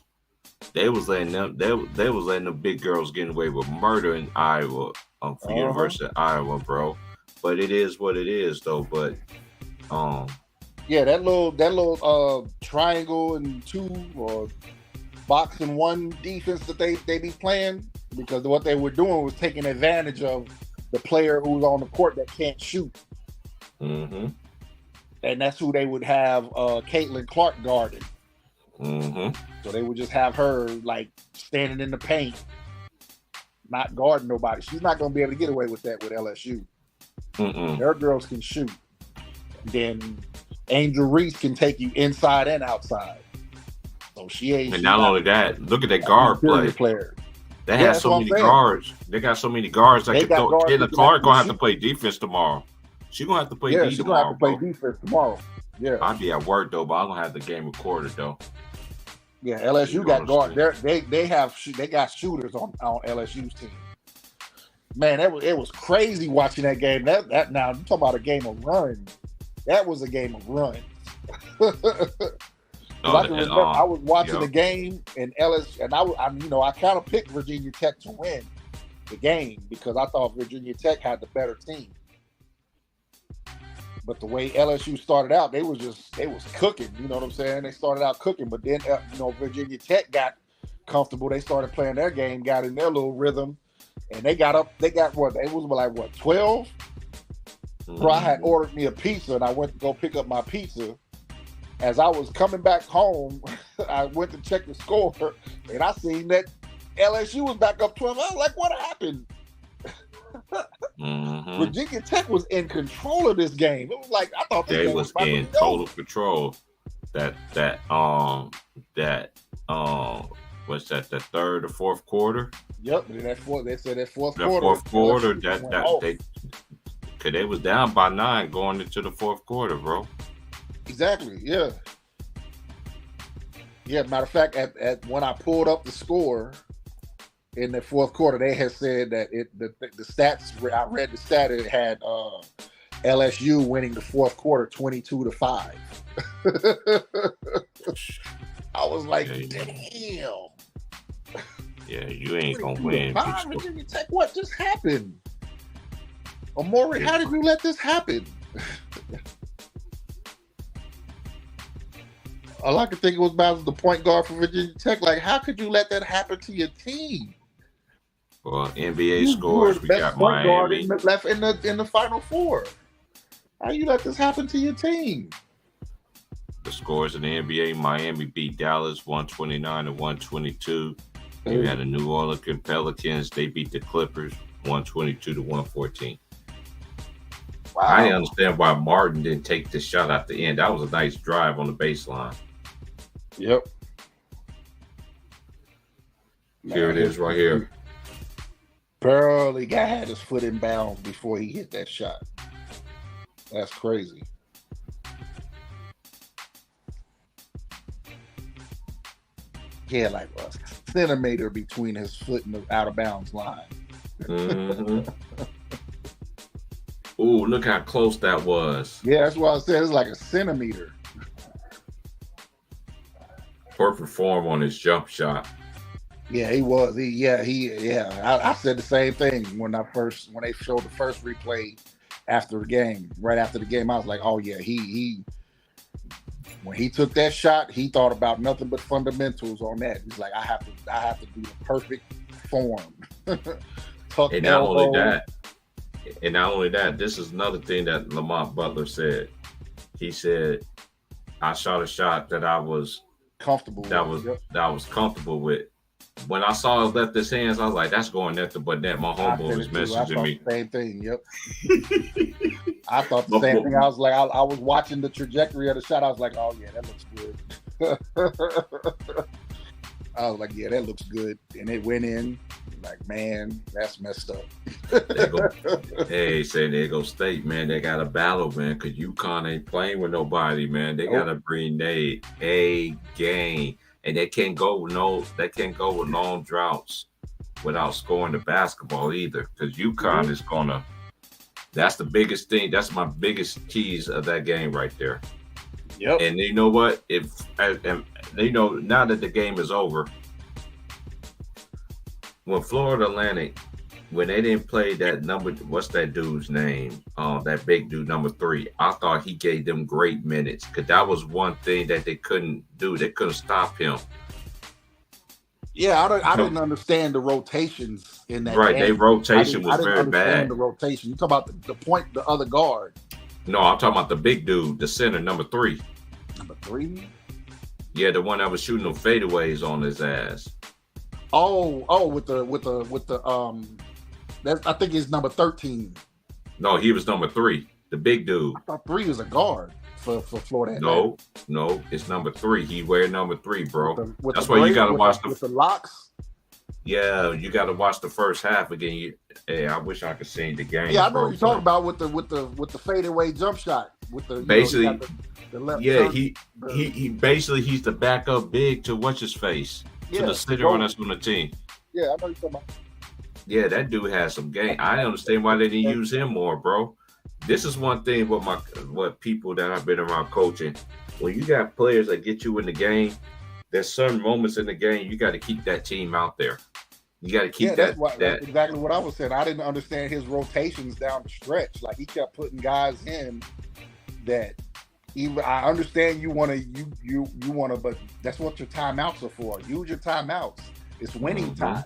They was letting them big girls getting away with murder in Iowa, for University of Iowa, bro. But it is what it is, though. But yeah, that little triangle and 2 or box and 1 defense that they be playing, because what they were doing was taking advantage of the player who's on the court that can't shoot. Mm-hmm. And that's who they would have Caitlin Clark guarding. Mm-hmm. So they would just have her like standing in the paint, not guarding nobody. She's not going to be able to get away with that with LSU. Their girls can shoot. Then Angel Reese can take you inside and outside. So she ain't. And not only that, look at that guard player. They have so many guards. They got so many guards. Like Caitlin Clark gonna have to play defense tomorrow. She's gonna have to play defense tomorrow. Gonna have to play defense tomorrow. Yeah. I'd be at work though, but I'm gonna have the game recorded though. Yeah, LSU got guards. They got shooters on LSU's team. Man, it was crazy watching that game. That now I'm talking about a game of runs. That was a game of runs. I can remember I was watching the game and LSU, and I kind of picked Virginia Tech to win the game because I thought Virginia Tech had the better team. But the way LSU started out, they was cooking. You know what I'm saying? They started out cooking, but then Virginia Tech got comfortable. They started playing their game, got in their little rhythm, and they got up. They got what? It was like what 12. Bro, I had ordered me a pizza, and I went to go pick up my pizza. As I was coming back home, I went to check the score, and I seen that LSU was back up 12. I was like, what happened? Virginia Tech was in control of this game. It was like I thought they was in total control. That was that the third or fourth quarter? Yep, they said that fourth The quarter. fourth quarter LSU went that off. they was down by 9 going into the fourth quarter, bro. Exactly. Yeah. Yeah. Matter of fact, at when I pulled up the score in the fourth quarter, they had said that the stats. I read the stat. It had LSU winning the fourth quarter 22-5. I was like, damn. Yeah, you ain't gonna win. Virginia Tech, what just happened? Amori, how did you let this happen? All I could think was about the point guard for Virginia Tech. Like, how could you let that happen to your team? Well, NBA scores, we got point guard Miami left in the Final Four. How you let this happen to your team? The scores in the NBA: Miami beat Dallas 129-122. You had the New Orleans Pelicans. They beat the Clippers 122-114. Wow. I didn't understand why Martin didn't take the shot at the end. That was a nice drive on the baseline. Yep. Here it is right here. Barely had his foot in bounds before he hit that shot. That's crazy. He had like a centimeter between his foot and the out of bounds line. Mm-hmm. Ooh, look how close that was. Yeah, that's what I said. It's like a centimeter. Perfect form on his jump shot. Yeah, he was. I said the same thing when they showed the first replay after the game. Right after the game, I was like, oh yeah, he when he took that shot, he thought about nothing but fundamentals on that. He's like, I have to do the perfect form. And not only that, this is another thing that Lamont Butler said. He said, I shot a shot that I was comfortable with. When I saw it left his hands, I was like, that's going net, but net. My homeboy was messaging me. Same thing, yep. I thought the same thing. I was like, I was watching the trajectory of the shot. I was like, oh yeah, that looks good. I was like, yeah, that looks good. And it went in. Like, man, that's messed up. Hey, San Diego State, man, they got a battle, man, because UConn ain't playing with nobody, man. They got to bring their A game. And they can't go with long droughts without scoring the basketball either. Because UConn is gonna. That's the biggest thing. That's my biggest keys of that game right there. Yep. And you know what? Now that the game is over, when Florida Atlantic, when they didn't play that number, what's that dude's name? That big dude, number 3. I thought he gave them great minutes because that was one thing that they couldn't do. They couldn't stop him. Yeah, I didn't understand the rotations in that. Right, game. their rotation was very bad. The rotation. You talk about the point, the other guard. No, I'm talking about the big dude, the center, number 3. Number 3. Yeah, the one that was shooting them fadeaways on his ass. Oh, with the I think he's number 13. No, he was number 3, the big dude. I thought 3 was a guard for Florida. No, it's number 3. He wear number 3, bro. That's why you gotta watch with the locks. Yeah, you gotta watch the first half again. I wish I could see the game. Yeah, I know what you're talking about with the fadeaway jump shot. With the basically, the left. Yeah, he basically he's the backup big to what's his face. To the center on us on the team. Yeah, I know you're talking about. Yeah, that dude has some game. I understand why they didn't use him more, bro. This is one thing with what people that I've been around coaching. When you got players that get you in the game, there's certain moments in the game you got to keep that team out there. You got to keep that. That's exactly what I was saying. I didn't understand his rotations down the stretch. Like he kept putting guys in that. Even I understand you want to, but that's what your timeouts are for. Use your timeouts. It's winning time.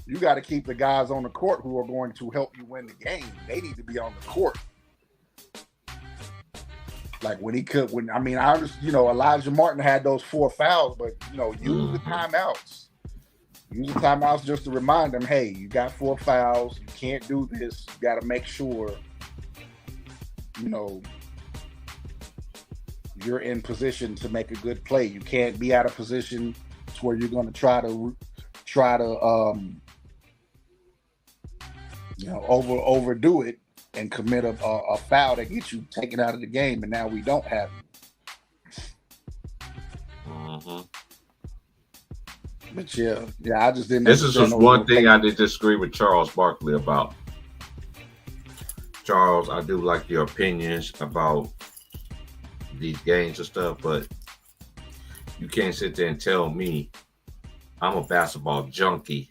You got to keep the guys on the court who are going to help you win the game. They need to be on the court. Like Elijah Martin had those 4 fouls, but use the timeouts. Use the timeouts just to remind them, hey, you got 4 fouls. You can't do this. You got to make sure, you're in position to make a good play. You can't be out of position steps where you're going to try to overdo it and commit a foul that gets you taken out of the game, and now we don't have you. Mm-hmm. But yeah, I just didn't. This is just one thing I did disagree with Charles Barkley about. Charles, I do like your opinions about these games and stuff, but you can't sit there and tell me I'm a basketball junkie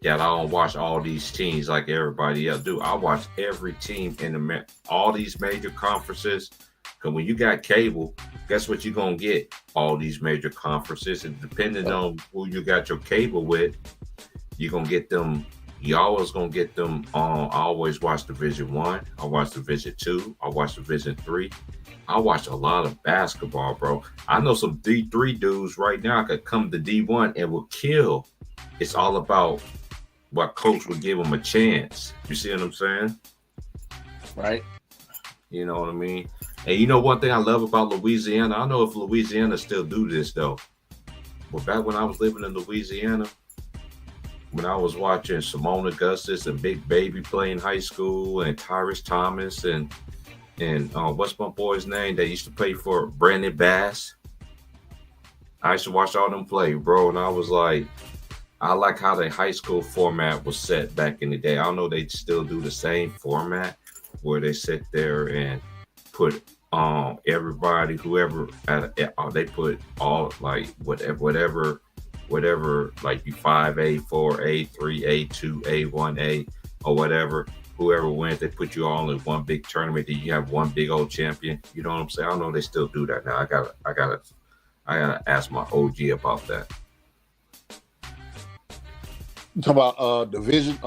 that I don't watch all these teams like everybody else do. I watch every team in all these major conferences. Because when you got cable, guess what you're going to get? All these major conferences. And depending on who you got your cable with, you're going to get them. You always going to get them. I always watch Division 1. I watch Division 2. I watch Division 3. I watch a lot of basketball, bro. I know some D3 dudes right now could come to D1 and will kill. It's all about what coach would give them a chance. You see what I'm saying? Right. You know what I mean? And you know one thing I love about Louisiana? I don't know if Louisiana still do this, though. But back when I was living in Louisiana, when I was watching Simone Augustus and Big Baby play in high school and Tyrese Thomas and what's my boy's name that used to play for Brandon Bass? I used to watch all them play, bro, and I was like, I like how the high school format was set back in the day. I don't know they still do the same format where they sit there and put everybody, whoever they put all like whatever like you 5A, 4A, 3A, 2A, 1A or whatever. Whoever wins, they put you all in one big tournament. Then you have one big old champion. You know what I'm saying? I don't know if they still do that now. I gotta ask my OG about that. You talk about division,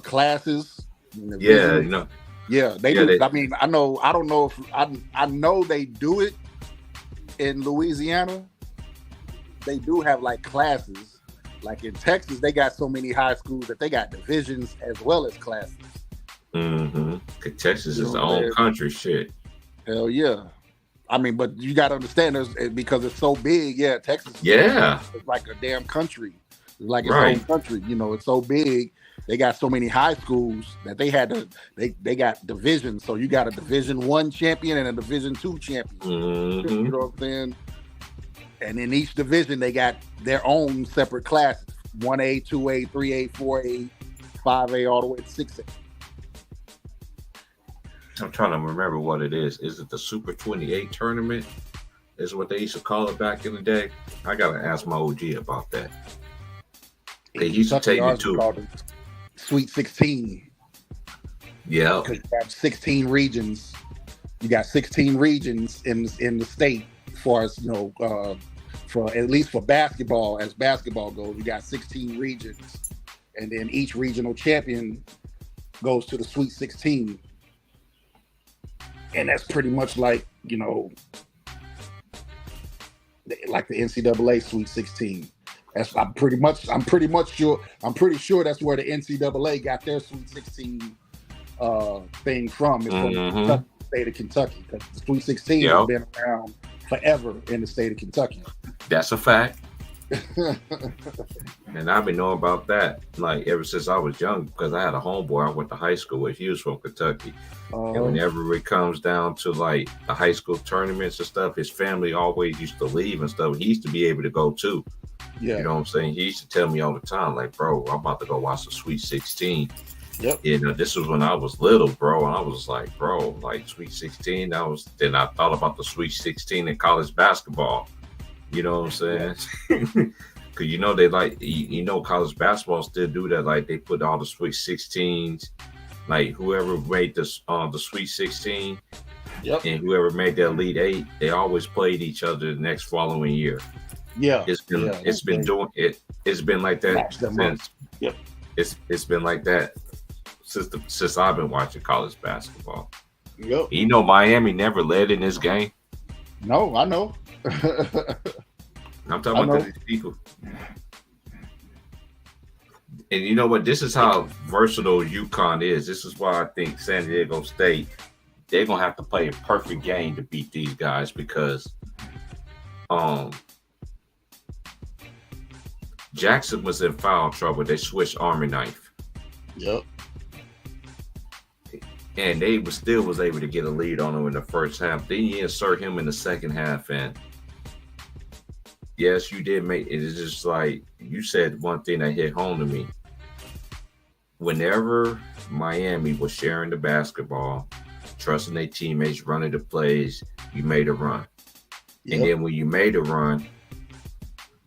classes. Yeah, you know. Yeah, they do. I mean, I know. I don't know if I know they do it in Louisiana. They do have like classes. Like in Texas, they got so many high schools that they got divisions as well as classes. Mm-hmm. Texas is the own country, shit. Hell yeah. I mean, but you got to understand, because it's so big. Yeah, Texas. It's like a damn country. It's like its own country. You know, it's so big. They got so many high schools that they had to. They got divisions. So you got a Division 1 champion and a Division 2 champion. Mm-hmm. You know what I'm saying? And in each division, they got their own separate classes: 1A, 2A, 3A, 4A, 5A, all the way to 6A. I'm trying to remember what it is. Is it the Super 28 tournament? Is what they used to call it back in the day? I gotta ask my OG about that. They used to take me to Sweet 16. Yeah, because you have 16 regions. You got 16 regions in the state, as far as for at least for basketball, as basketball goes, you got 16 regions, and then each regional champion goes to the Sweet 16. And that's pretty much like, like the NCAA Sweet 16. I'm pretty sure that's where the NCAA got their Sweet 16 thing from. It's from the state of Kentucky, because the Sweet 16 has been around forever in the state of Kentucky. That's a fact. And I've been knowing about that like ever since I was young, because I had a homeboy I went to high school with. He was from Kentucky. And whenever it comes down to like the high school tournaments and stuff, his family always used to leave and stuff. He used to be able to go too. Yeah. You know what I'm saying? He used to tell me all the time, like, bro, I'm about to go watch the Sweet 16. Yep. This was when I was little, bro. And I was like, bro, like Sweet 16. Then I thought about the Sweet 16 in college basketball. You know what I'm saying? Because they like, college basketball still do that. Like they put all the Sweet 16s, like whoever made the Sweet 16, and whoever made the Elite 8, they always played each other the next following year. Yeah, it's been like that since. Yep, it's been like that since I've been watching college basketball. Yep. Miami never led in this game. No, I know. I'm talking about these people. And you know what? This is how versatile Uconn is. This is why I think San Diego State, they're going to have to play a perfect game to beat these guys, because Jackson was in foul trouble. They switched Army knife. Yep. And they was able to get a lead on him in the first half. Then you insert him in the second half, and yes, you did make it. It's just like you said one thing that hit home to me. Whenever Miami was sharing the basketball, trusting their teammates, running the plays, you made a run. Yep. And then when you made a run,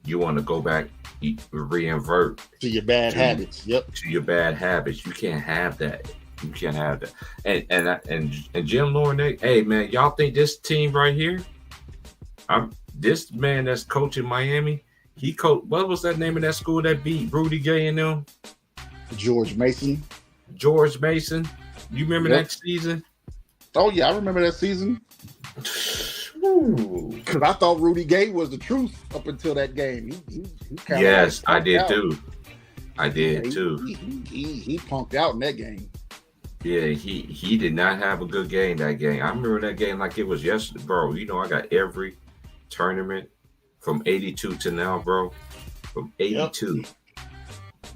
you want to go back, reinvert to your bad habits. Yep. To your bad habits. You can't have that. You can't have that. And Jim Laurinaitis, hey man, y'all think this team right here? This man that's coaching Miami, he coached. What was that name of that school that beat Rudy Gay and them? George Mason. You remember that season? Oh yeah, I remember that season. Because I thought Rudy Gay was the truth up until that game. He yes, I did too. I did too. He punked out in that game. Yeah, he did not have a good game that game. I remember that game like it was yesterday, bro. You know, I got every tournament from 82 to now, bro. From 82. Yep.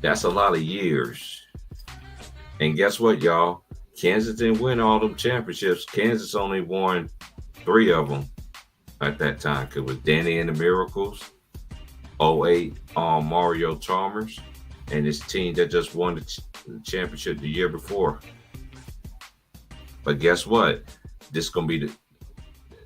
That's a lot of years. And guess what, y'all? Kansas didn't win all them championships. Kansas only won 3 of them at that time. It was Danny and the Miracles, 08 Mario Chalmers, and his team that just won the championship the year before. But guess what? This is going to be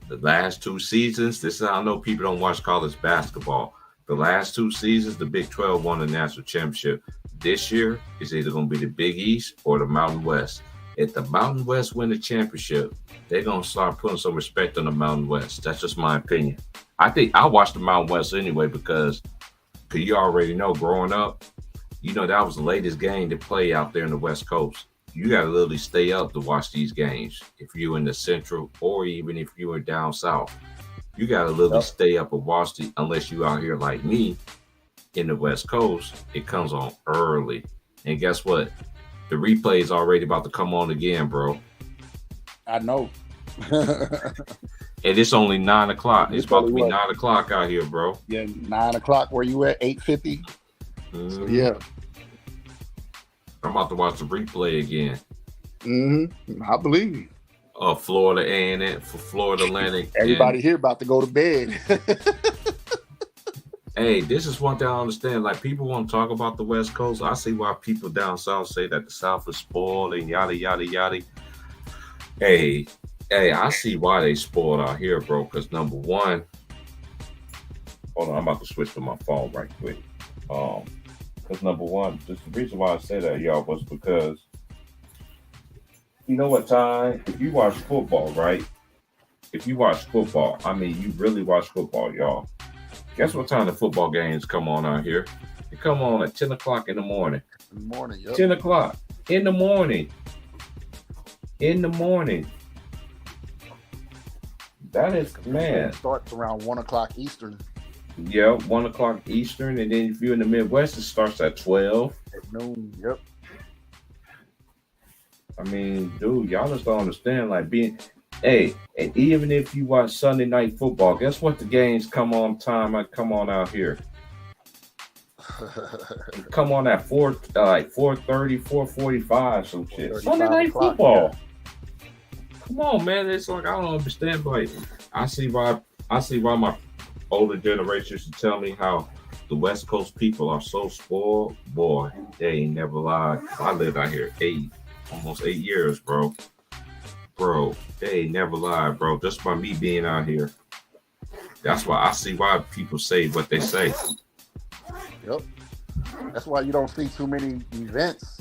the last 2 seasons. This is how I know people don't watch college basketball. The last 2 seasons, the Big 12 won the national championship. This year, it's either going to be the Big East or the Mountain West. If the Mountain West win the championship, they're going to start putting some respect on the Mountain West. That's just my opinion. I think I watch the Mountain West anyway because you already know growing up, you know, that was the latest game to play out there in the West Coast. You got to literally stay up to watch these games. If you're in the Central or even if you are down South, you got to literally stay up and watch it unless you out here like me in the West Coast. It comes on early. And guess what? The replay is already about to come on again, bro. I know. And it's only 9 o'clock. It's about to be 9 o'clock out here, bro. Yeah, 9 o'clock. Where you at? 8:50. So, yeah. I'm about to watch the replay again. I believe you. Florida A&M for Florida Atlantic. Everybody here about to go to bed. Hey, this is one thing I understand. Like, people want to talk about the West Coast. I see why people down South say that the South is spoiled and yada, yada, yada. Hey, I see why they spoiled out here, bro. Because number one, hold on, I'm about to switch to my phone right quick. Because number one, just the reason why I say that, y'all, was because you know what, Ty? If you watch football, right? If you watch football, I mean, you really watch football, y'all. Guess what time the football games come on out here? They come on at 10 o'clock in the morning. 10 o'clock in the morning. That is, man. It starts around 1 o'clock Eastern. Yeah, 1 o'clock Eastern. And then if you're in the Midwest, it starts at 12. At noon, yep. I mean, dude, y'all just don't understand. Like, hey, and even if you watch Sunday Night Football, guess what? The games come on time. I come on out here. Come on at 4:30, 4:45, some shit. Sunday Night Football. Yeah. Come on, man. It's like I don't understand, but I see why my older generation should tell me how the West Coast people are so spoiled. Boy, they ain't never lied. I lived out here almost 8 years, bro. Bro, they ain't never lied, bro. Just by me being out here. That's why I see why people say what they say. Yep. That's why you don't see too many events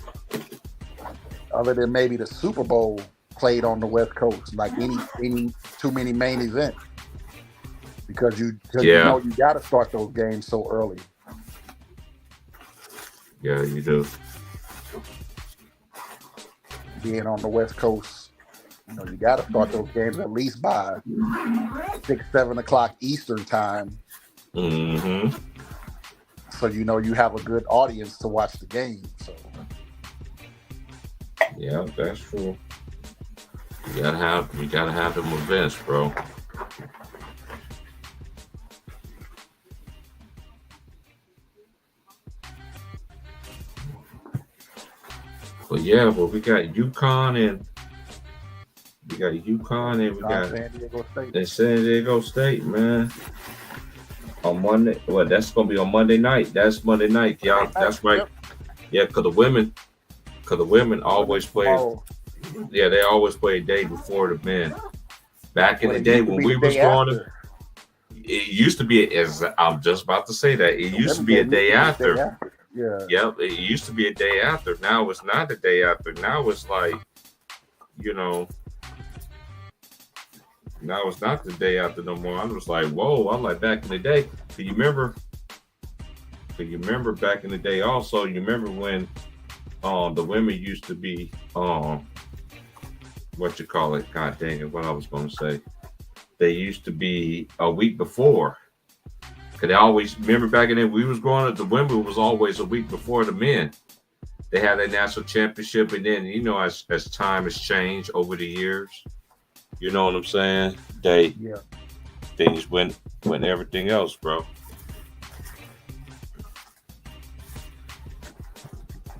other than maybe the Super Bowl played on the West Coast, like any too many main events. Because you know you got to start those games so early. Yeah, you do. Being on the West Coast, you know, you got to start those games at least by 6, 7 o'clock Eastern time. Mm-hmm. So you know you have a good audience to watch the game. So. Yeah, that's true. You gotta have them events, bro. But yeah, but we got UConn and we got San Diego State. in San Diego State, man. On Monday, well, that's gonna be on Monday night. That's Monday night, y'all. That's right. Yep. Yeah, cause the women always play. Tomorrow. Yeah, they always play a day before the men. Back in Well, the it day used to when be we the was day growing up, after. it used to be. As I'm just about to say that it used to be a day after. Yeah. Yep, it used to be a day after. Now it's not a day after. Now it's like, you know, now it's not the day after no more. I'm just like, whoa. I'm like back in the day. Do you remember? Do you remember back in the day? Also, you remember when the women used to be what you call it? God dang it! What I was going to say. They used to be a week before. Cause they always remember back in then we was growing up. The women was always a week before the men. They had their national championship, and then as time has changed over the years, you know what I'm saying? Things went everything else, bro.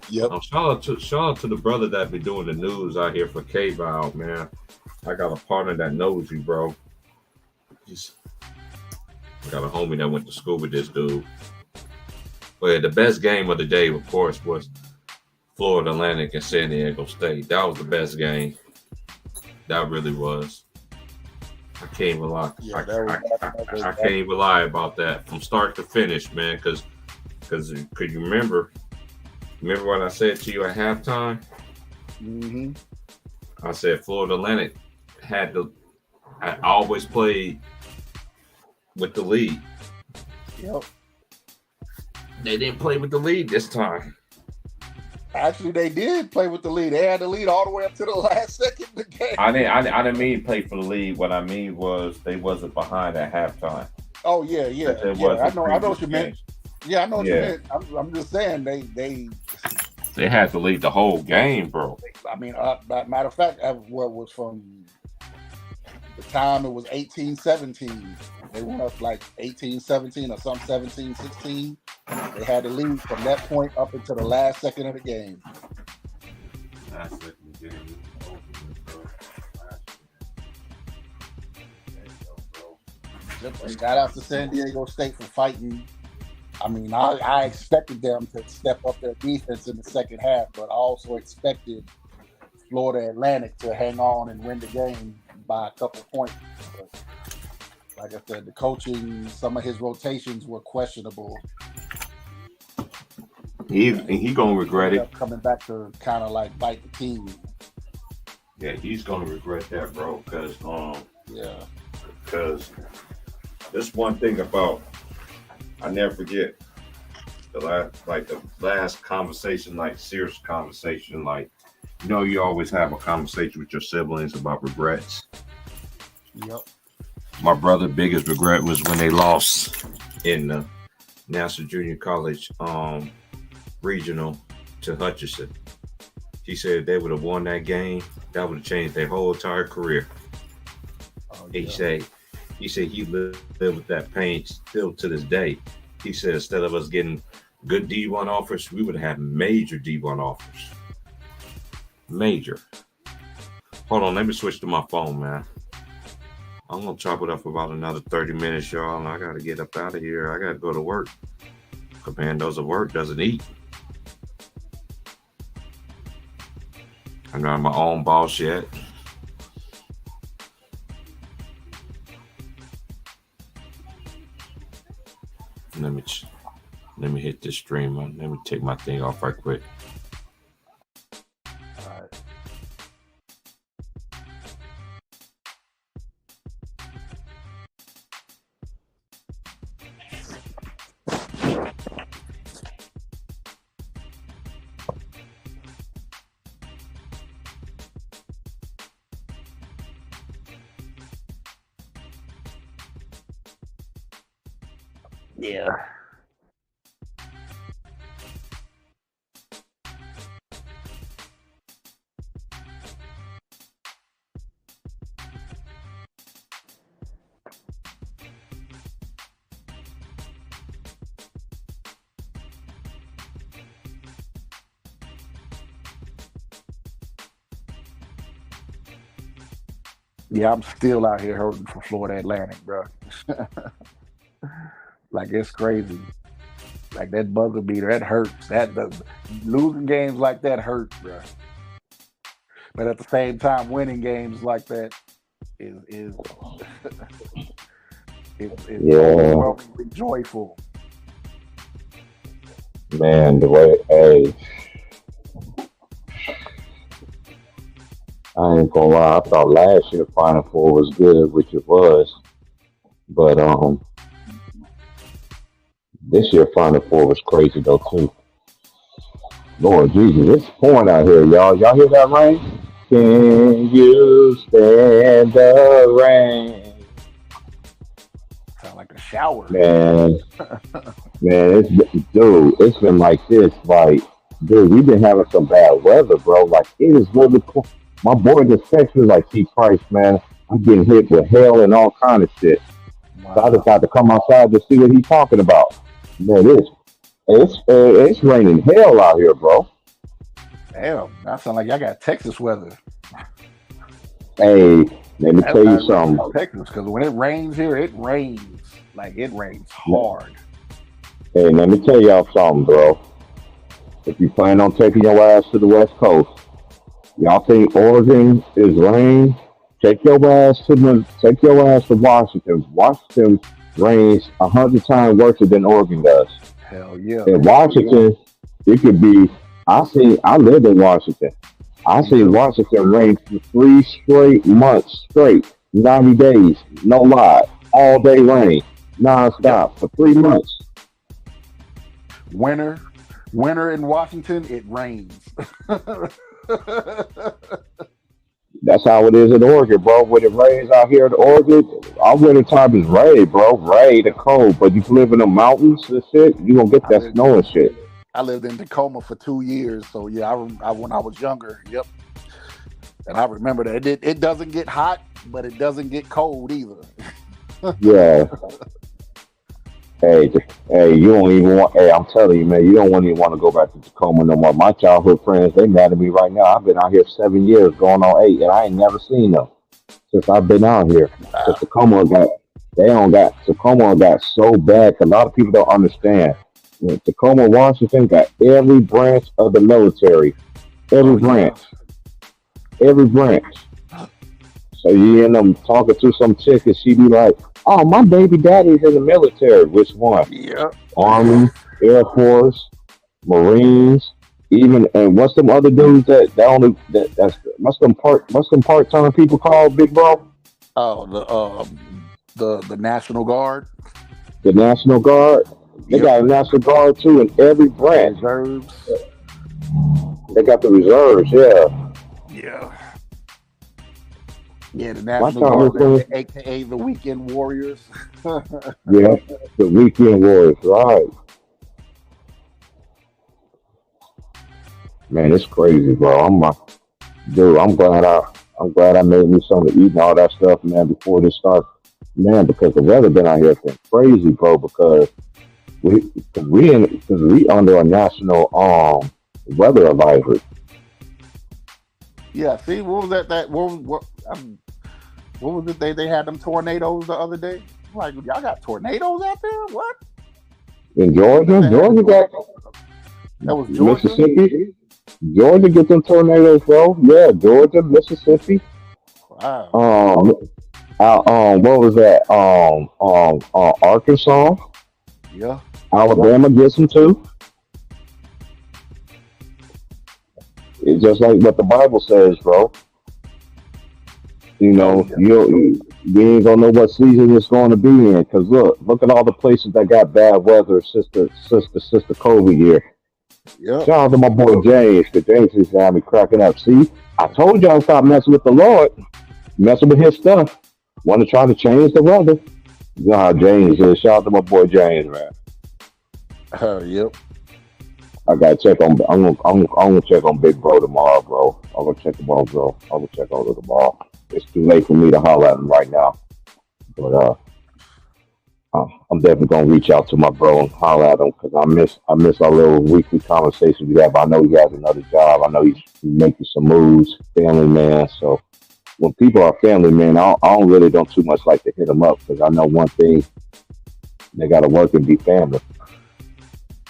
Yep. Shout out to the brother that be doing the news out here for K-Val, man. I got a partner that knows you, bro. I got a homie that went to school with this dude. But yeah, the best game of the day, of course, was Florida Atlantic and San Diego State. That was the best game. That really was. I can't even lie. Yeah, I can't even lie about that from start to finish, man. Because could you remember what I said to you at halftime? Mm-hmm. I said Florida Atlantic I always played with the lead. Yep. They didn't play with the lead this time. Actually, they did play with the lead. They had the lead all the way up to the last second of the game. I didn't mean play for the lead. What I mean was they wasn't behind at halftime. Oh yeah. I know what you meant. Yeah, I know what you meant. I'm just saying they had to lead the whole game, bro. I mean, matter of fact, what was from the time it was 18-17. They went up like 18-17 or some 17-16. They had the lead from that point up until the last second of the game. Last second of the game. Shout out to San Diego State for fighting. I mean, I expected them to step up their defense in the second half, but I also expected Florida Atlantic to hang on and win the game by a couple points. But like I said, the coaching, some of his rotations were questionable. He gonna regret it. Coming back to kind of like bite the team. Yeah, he's gonna regret that, bro. Because because this one thing about I never forget the last conversation, like serious conversation, like you always have a conversation with your siblings about regrets. Yep. My brother's biggest regret was when they lost in the National Junior College regional to Hutchinson. He said if they would have won that game, that would have changed their whole entire career. Oh, yeah. He said he lived with that pain still to this day. He said instead of us getting good D1 offers, we would have had major D1 offers. Major. Hold on, let me switch to my phone, man. I'm gonna chop it up for about another 30 minutes, y'all, and I gotta get up out of here. I gotta go to work. A man doesn't work, doesn't eat. I'm not my own boss yet. Let me hit this stream. Let me take my thing off right quick. All right. Yeah. Yeah, I'm still out here hurting for Florida Atlantic, bro. Like it's crazy. Like that buzzer beater, that hurts. Losing games like that hurts, bro. But at the same time, winning games like that is it's Yeah, overwhelmingly joyful. man. The way, hey, I ain't gonna lie. I thought last year Final Four was good, which it was, but this year Final Four was crazy though too. Lord Jesus, it's pouring out here, y'all. Y'all hear that rain? Can you stand the rain? Sound like a shower. Man, man, dude, it's been like this. Like, dude, we've been having some bad weather, bro. Like, it is really cool. My boy just texted me like, "T Christ, man, I'm getting hit with hail and all kind of shit." So I just Wow. got to come outside to see what he's talking about. Man, it's raining hell out here, bro. Damn, that sound like y'all got Texas weather. Hey, let me That's tell you how it is something. in Texas. Because when it rains here, it rains. Like it rains hard. Hey, let me tell y'all something, bro. If you plan on taking your ass to the West Coast, y'all think Oregon is rain? Take your ass to Washington. Washington rains 100 times worse than Oregon does. Hell yeah. In Washington, it could be. I lived in Washington. I Me seen too. Washington rain for 3 straight months straight, 90 days, no lie, all day rain, Yep. nonstop for 3 months. Winter, winter in Washington, it rains. That's how it is in Oregon, bro. When it rains out here in Oregon, our winter time is rain, bro. Rain and cold. But you live in the mountains and shit, you gonna get I that lived snow and shit. I lived in Tacoma for 2 years, so yeah, when I was younger, yep, and I remember that it doesn't get hot, but it doesn't get cold either. Yeah. Hey, hey, you don't even want. Hey, I'm telling you, man, you don't want even want to go back to Tacoma no more. My childhood friends, they mad at me right now. I've been out here 7 years, going on 8, and I ain't never seen them since I've been out here. Cause Wow. Tacoma got so bad. 'Cause a lot of people don't understand. You know, Tacoma, Washington got every branch of the military, every Oh yeah. branch, every branch. So you end up talking to some chick, and she be like, "Oh, my baby daddy's in the military." Which one? Yep. Army, Air Force, Marines, even and what's them other dudes that only that's what's them part time people called big bro? Oh, the National Guard. The National Guard. They Yep. got a National Guard too in every branch. Reserves. They got the reserves, yeah. Yeah. Yeah, the My National Guard, childhood friends, aka the Weekend Warriors. yeah, the weekend warriors, right? Man, it's crazy, bro. Dude. I'm glad I made me something to eat and all that stuff, man, before this starts. Man, because the weather been out here been crazy, bro. Because because we under a national weather advisory. Yeah, see, what was that? What was it? They had them tornadoes the other day. Like y'all got tornadoes out there? What? In Who said Georgia, they had Georgia got that was Georgia? Mississippi. Georgia get them tornadoes, bro. Yeah, Georgia, Mississippi. Wow. Um, what was that? Arkansas, Yeah. Alabama gets them too. It's just like what the Bible says, bro. You Oh know, yeah. you ain't gonna know what season it's going to be in. Cause look at all the places that got bad weather sister COVID year. Yep. Shout out to my boy James, cause James used to have me cracking up. See, I told y'all stop messing with the Lord, messing with his stuff. Want to try to change the weather? You know how James is. Shout out to my boy James, man. Yep. I gotta check on. I'm gonna check on Big Bro tomorrow, bro. I'm gonna check him on, bro. I'm gonna check on him tomorrow. It's too late for me to holler at him right now, but I'm definitely gonna reach out to my bro and holler at him because I miss our little weekly conversation we have. I know he has another job. I know he's making some moves, family man. So when people are family, man, I don't really don't too much like to hit them up because I know one thing, they got to work and be family,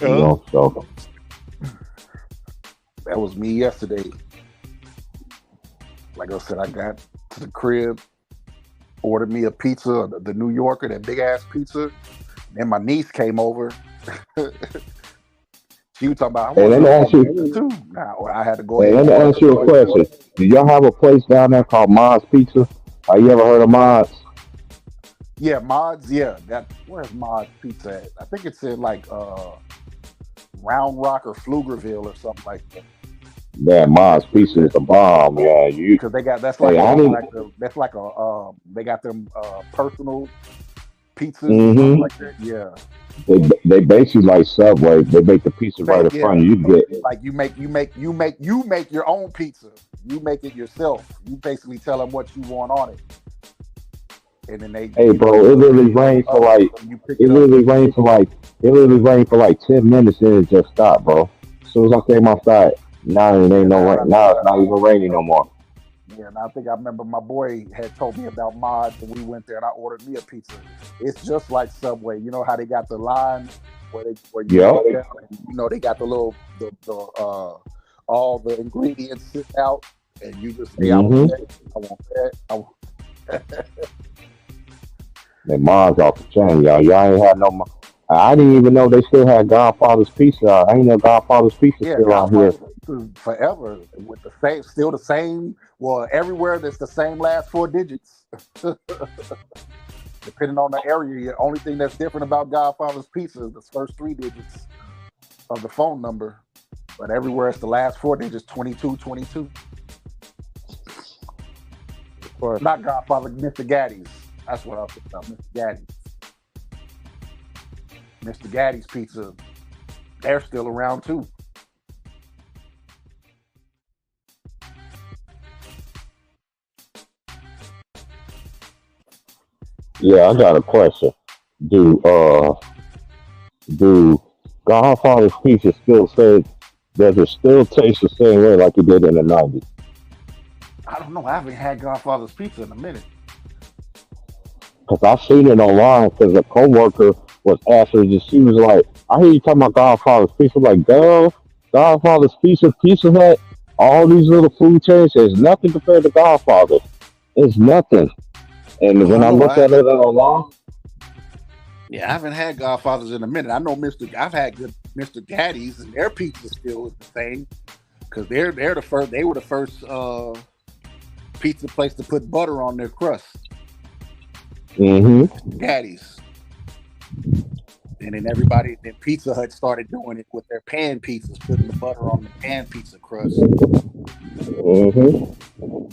you Yeah. know. So That was me yesterday. Like I said, I got to the crib, ordered me a pizza, the New Yorker, that big ass pizza. Then my niece came over. She was talking about, I hey, want let me some ask more pizza you, too. Now I had to go hey, ahead let and me order ask you a some. question. Do y'all have a place down there called Mod's Pizza? Have you ever heard of Mod's? Yeah, Mods. Yeah, where's Mods Pizza at? I think it's in like Round Rock or Pflugerville or something like that. Man, Mod's Pizza is the bomb. Yeah, you. Because they got Hey, I didn't. that's like a they got them personal pizzas and stuff Mm-hmm. like that. Yeah, They basically like Subway. They make the pizza right in front of you. You get. basically like you make your own pizza. You make it yourself. You basically tell them what you want on it, and then they Hey, bro, you it put literally it on rained the for oven like. and you pick It it up. literally rained for like. It literally rained for like 10 minutes and it just stopped, bro. As soon as I came outside, now it Yeah, ain't no rain. Now it's not even raining no more. yeah, and I think I remember my boy had told me about Mods, and we went there, and I ordered me a pizza. It's just like Subway. You know how they got the line where you Yep. walk down, and they got the little all the ingredients sitting out, and you just say, I want Mm-hmm. that, I want that, I want. That mom's off the chain, y'all. Y'all ain't had no. I didn't even know they still had Godfather's Pizza. I ain't know Godfather's Pizza Yeah, still out here. Godfather pizza forever with the same, still the same. Well, everywhere that's the same last four digits. Depending on the area, the only thing that's different about Godfather's Pizza is the first three digits of the phone number. But everywhere it's the last four digits, 2222. Of course. Not Godfather, Mr. Gaddy's. That's what I was thinking about, Mr. Gaddy's. Mr. Gaddy's Pizza, they're still around too. Yeah, I got a question. Do do Godfather's Pizza still say does it still taste the same way like it did in the 90s? I don't know. I haven't had Godfather's Pizza in a minute. Because I seen it online because a coworker was asking, she was like, I hear you talking about Godfather's Pizza. Like, girl, Godfather's Pizza, Pizza Hut, all these little food chains, there's nothing compared to Godfather. It's nothing. And Oh, when I I know. looked at it online, Yeah, I haven't had Godfathers in a minute. I know I've had good Mr. Gaddy's, and their pizza still is the same because they're the first. They were the first pizza place to put butter on their crust. mm-hmm, Gaddy's, and then Pizza Hut started doing it with their pan pizzas, putting the butter on the pan pizza crust. mm-hmm.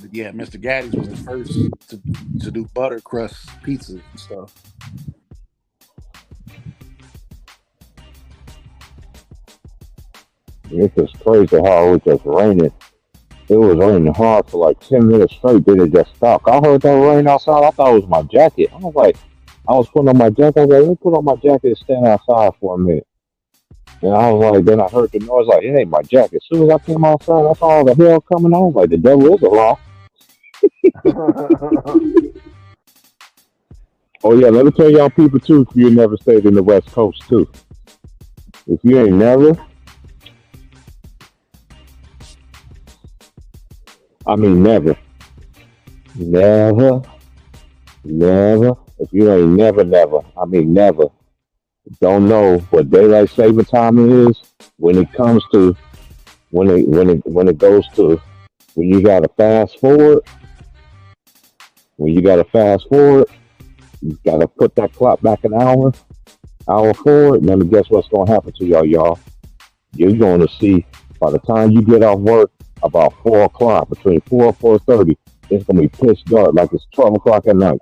But yeah, Mr. Gaddy's was the first to do butter crust pizzas and stuff. It's just crazy how it was just raining. It was raining hard for like 10 minutes straight, then it just stopped. I heard that rain outside, I thought it was my jacket. I was like, I was putting on my jacket, I was like, let me put on my jacket and stand outside for a minute. And I was like, then I heard the noise, like, it ain't my jacket. As soon as I came outside, I saw all the hell coming on. I was like, the devil is a lie. Oh, yeah, let me tell y'all people, too, if you never stayed in the West Coast, too. If you ain't never, I mean, never, never, never, if you ain't never, I mean, never, don't know what daylight saving time is when it comes to, when it goes to, when you got to fast forward, when you got to fast forward, you got to put that clock back an hour forward. Let me guess what's going to happen to y'all. You're going to see by the time you get off work about 4 o'clock, between 4 and 4:30, it's going to be pitch dark like it's 12 o'clock at night.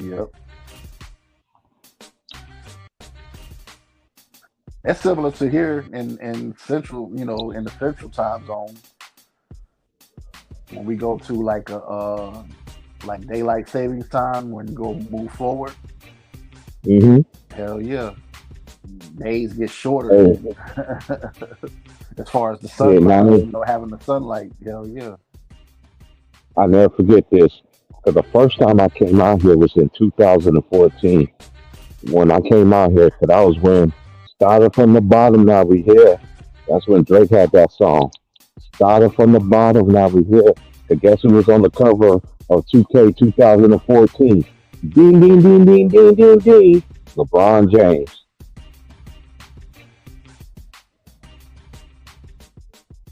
Yep, that's similar to here in central, in the central time zone. When we go to like a like daylight savings time, when you go move forward, Mm-hmm. hell yeah, days get shorter. Hey, As far as the Yeah, sunlight, now having the sunlight, hell yeah. I never forget this. Because the first time I came out here was in 2014. When I came out here, because I was when started from the bottom, now we here. That's when Drake had that song. Started from the bottom, now we here. And guess who was on the cover of 2K 2014? Ding, ding, ding, ding, ding, ding, ding. LeBron James.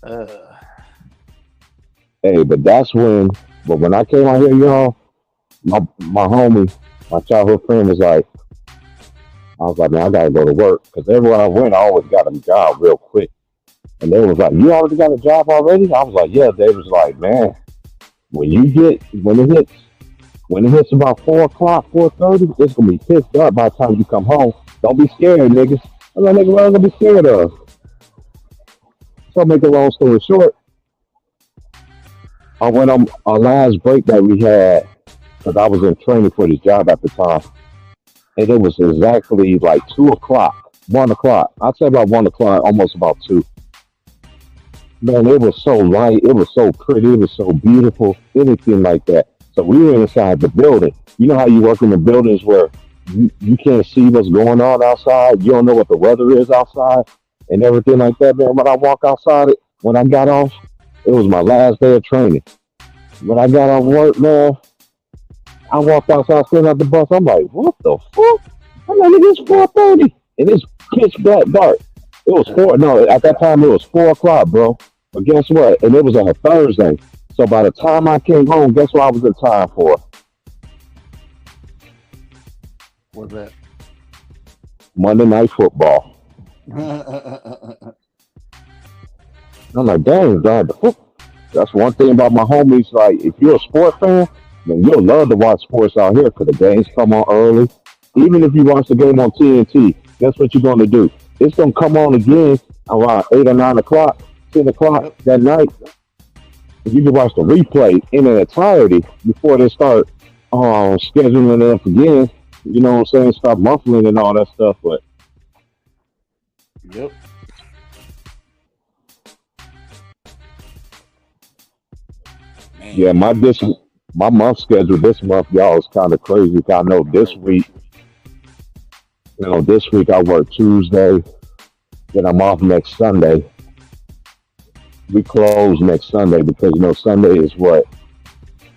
Uh, Hey, but when I came out here, y'all, my homie, my childhood friend was like, I was like, man, I gotta go to work because everywhere I went, I always got a job real quick. And they was like, you already got a job already? I was like, yeah. They was like, man, when it hits about 4 o'clock, 4:30, it's gonna be pissed up by the time you come home. Don't be scared, niggas. I'm like, nigga, what I'm gonna be scared of? So make a long story short, I went on our last break that we had because I was in training for this job at the time, and it was exactly like 2 o'clock, 1 o'clock. I'd say about 1 o'clock, almost about two. Man, it was so light, it was so pretty, it was so beautiful, anything like that. So we were inside the building. You know how you work in the buildings where you can't see what's going on outside, you don't know what the weather is outside, and everything like that, man. When I walk outside, when I got off, it was my last day of training. When I got off work, man, I walked outside, sitting at the bus. I'm like, what the fuck? I'm like, it's 4:30, and it's pitch black dark. It was four. No, at that time it was 4 o'clock, bro. But guess what? And it was on a Thursday. So by the time I came home, guess what I was in time for? what's that? Monday Night Football. I'm like, dang, God, that's one thing about my homies. Like, if you're a sport fan, then you'll love to watch sports out here because the games come on early. Even if you watch the game on TNT, guess what you're going to do? It's going to come on again around 8 or 9 o'clock, 10 o'clock Yep. that night. You can watch the replay in its entirety before they start scheduling it up again. You know what I'm saying? Stop muffling and all that stuff. But Yep. yeah, Man. my month schedule this month, y'all, is kind of crazy. I know this week I work Tuesday, then I'm off next Sunday. We close next Sunday because Sunday is what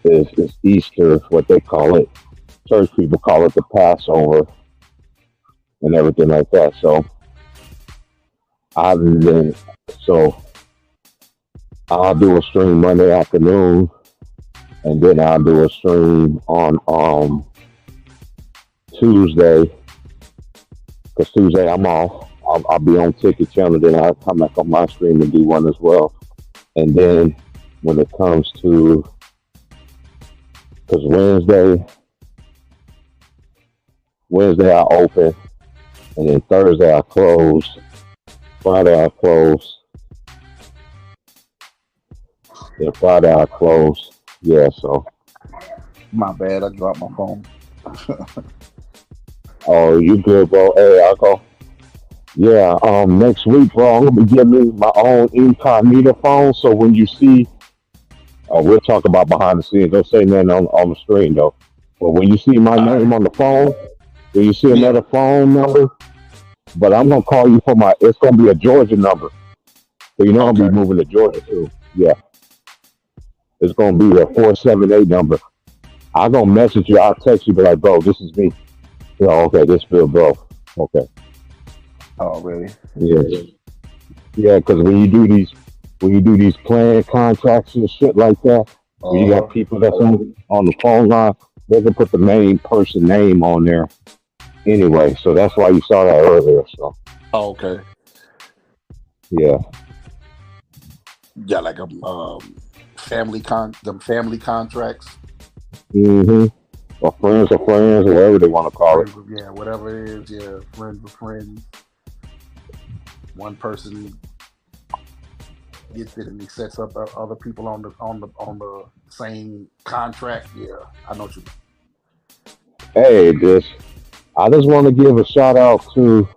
is Easter, what they call it. Church people call it the Passover and everything like that. So I then so I'll do a stream Monday afternoon, and then I'll do a stream on Tuesday because Tuesday I'm off. I'll be on Ticket Channel, then I'll come back on my stream and do one as well. And then when it comes to because Wednesday I open, and then Thursday I close, Friday I close, then Friday I close. Yeah, so My bad. I dropped my phone. oh, you good, bro? Hey, I go. Yeah, next week, bro, I'm gonna be getting me my own incognito phone. So when you see, we'll talk about behind the scenes. Don't say nothing on the screen though. But when you see my All right. name on the phone, when you see Yeah. another phone number, but I'm gonna call you for my. It's gonna be a Georgia number. So I'm gonna Okay. be moving to Georgia too. Yeah, it's gonna be a 478 number. I'm gonna message you. I'll text you, be like, bro, this is me. Okay, this Bill, bro. Okay, Oh, really? yeah, yeah. Because when you do these planned contracts and shit like that, when you Uh got huh. people that's on the phone line, they can put the main person name on there anyway. So that's why you saw that earlier. So Oh, okay. yeah, Yeah, like a family contracts. mm-hmm. Or friends, or whatever they want to call it. Friends with, yeah, whatever it is. Yeah, friends with friends. One person gets it and he sets up other people on the same contract. Yeah, I know what you. Hey, I just want to give a shout out to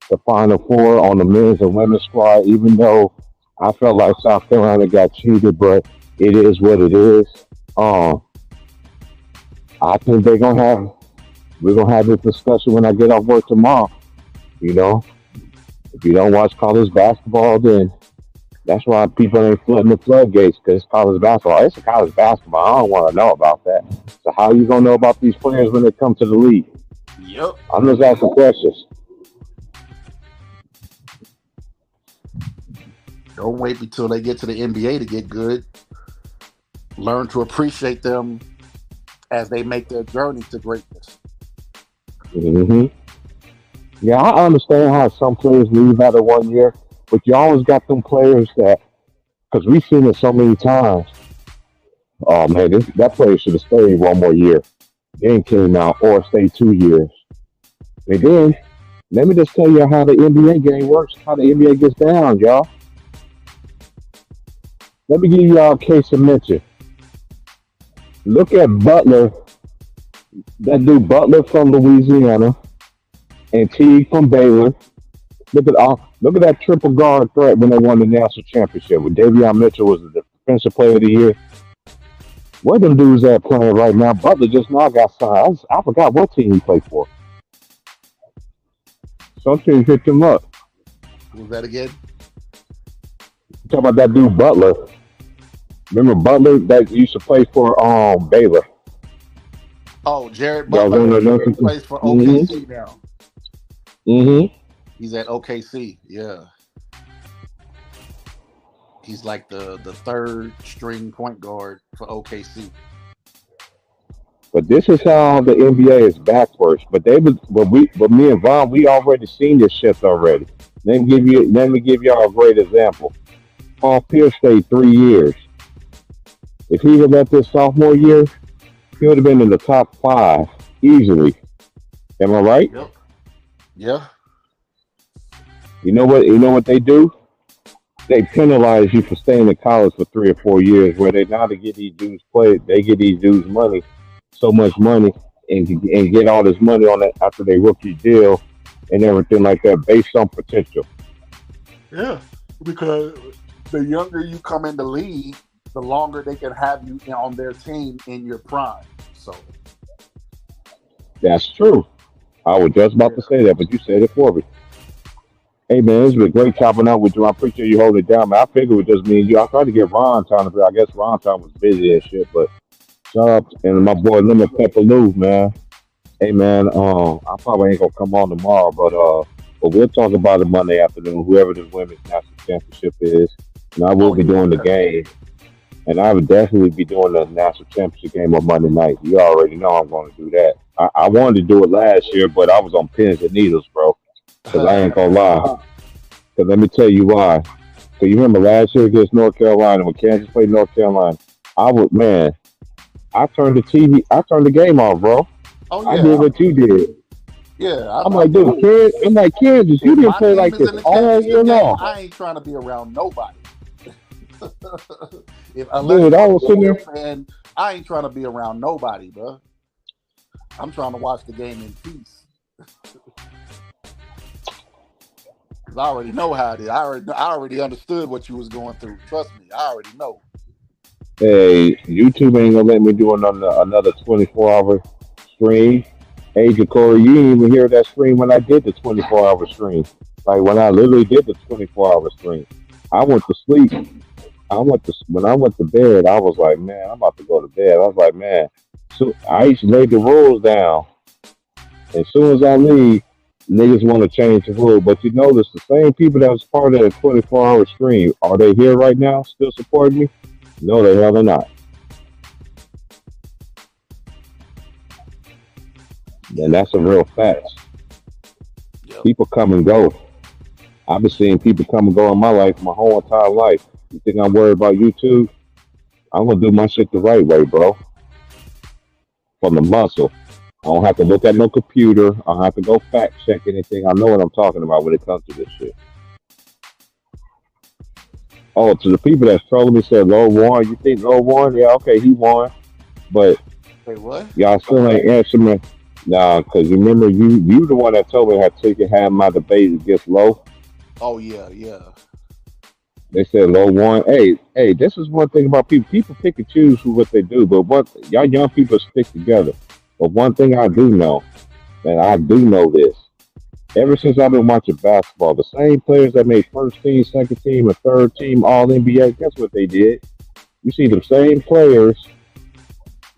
the Final Four on the men's and women's squad, even though I felt like South Carolina got cheated, but it is what it is. Um, I think we're gonna have this discussion when I get off work tomorrow. You know, if you don't watch college basketball, then that's why people ain't flooding the floodgates because it's college basketball. It's a college basketball. I don't want to know about that. So how you gonna know about these players when they come to the league? Yep. I'm just asking questions. Don't wait until they get to the NBA to get good. Learn to appreciate them as they make their journey to greatness. hmm Yeah, I understand how some players leave after 1 year, but you always got them players that because we've seen it so many times. Oh man, that player should have stayed 1 more year, then came out, or stayed 2 years. And then let me just tell you how the NBA game works, how the NBA gets down, y'all. Let me give y'all a case of mention. Look at Butler, that dude Butler from Louisiana, and T from Baylor. Look at that triple guard threat when they won the national championship. When Davion Mitchell was the defensive player of the year. Where them dudes at playing right now? Butler just now got signed. I forgot what team he played for. Some team picked him up. Who was that again? Talk about that dude Butler. Remember Butler that used to play for Baylor. Oh, Jared Y'all Butler. don't know He nothing. plays for Mm-hmm. OKC now. Mm-hmm. He's at OKC. Yeah. He's like the third string point guard for OKC. But this is how the NBA is backwards. But me and Von, we already seen this shit already. Let me give y'all a great example. Paul Pierce stayed 3 years. If he had left this sophomore year, he would have been in the top five easily. Am I right? Yep. Yeah. You know what? You know what they do? They penalize you for staying in college for 3 or 4 years. Where they now to get these dudes played, they get these dudes money, so much money, and get all this money on it after they rookie deal and everything like that, based on potential. Yeah, because the younger you come in the league, the longer they can have you on their team in your prime. So That's true. I was just about yeah, to say that, but you said it for me. Hey man, it's been great chopping up with you. I appreciate you holding it down, man. I figured it was just me and you. I tried to get Ron time to be. I guess Ron time was busy and shit, but shout out and my boy Lemon Pepper Lou, man. Hey man, I probably ain't gonna come on tomorrow, but we'll talk about it Monday afternoon, whoever the women's national championship is. And I will oh be yeah, doing the game. And I would definitely be doing the national championship game on Monday night. You already know I'm gonna do that. I wanted to do it last year, but I was on pins and needles, bro. Cause I ain't gonna lie. Cause let me tell you why. So you remember last year against North Carolina when Kansas played North Carolina? I would man, I turned the TV, I turned the game off, bro. oh I yeah, did what you did. yeah. I'm like, dude, I'm like, Kansas, you If didn't my play team like is this in the all year championship game, long. I ain't trying to be around nobody. If unless Dude, you're I a was sitting loyal there. fan, I ain't trying to be around nobody, bro. I'm trying to watch the game in peace because I already know how it is. I already understood what you was going through. Trust me, I already know. Hey, YouTube ain't gonna let me do another 24-hour stream. Hey, Jacory, you didn't even hear that stream when I did the 24-hour stream. Like when I literally did the 24-hour stream. I went to sleep. When I went to bed, I was like, man, I'm about to go to bed. I was like, man. So I used to lay the rules down. As soon as I leave, niggas want to change the rule. But you notice the same people that was part of the 24-hour stream, are they here right now still supporting me? No, the hell they're not. And that's a real fact. Yep. People come and go. I've been seeing people come and go in my life my whole entire life. You think I'm worried about YouTube? I'm gonna do my shit the right way, bro. From the muscle. I don't have to look at no computer. I don't have to go fact check anything. I know what I'm talking about when it comes to this shit. Oh, to the people that's trolling me said Low won. You think Low won? Yeah, okay, he won. But Wait, what? y'all still ain't answering me. Nah, cause remember you the one that told me I had to have my debate against Low. Oh yeah, yeah. They said low one. Hey, this is one thing about people. People pick and choose who what they do, but what y'all young people stick together. But one thing I do know, and I do know this, ever since I've been watching basketball, the same players that made first team, second team, and third team All NBA, guess what they did? You see the same players,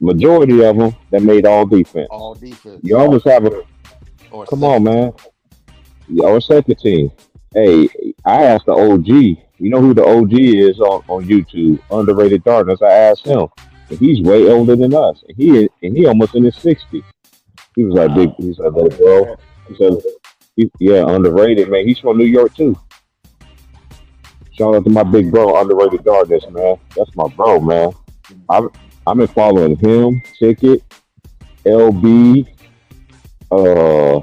majority of them that made all defense. All You defense always have a or come on, second man. team. Or second team. Hey, I asked the OG. You know who the OG is on YouTube? Underrated Darkness. I asked him, and he's way older than us. And he almost in his 60s. He was like big. Wow. He's like I little didn't know bro. that. He said, yeah, underrated man. He's from New York too. Shout out to my big bro, Underrated Darkness, man. That's my bro, man. I've I've been following him, Ticket, LB, uh,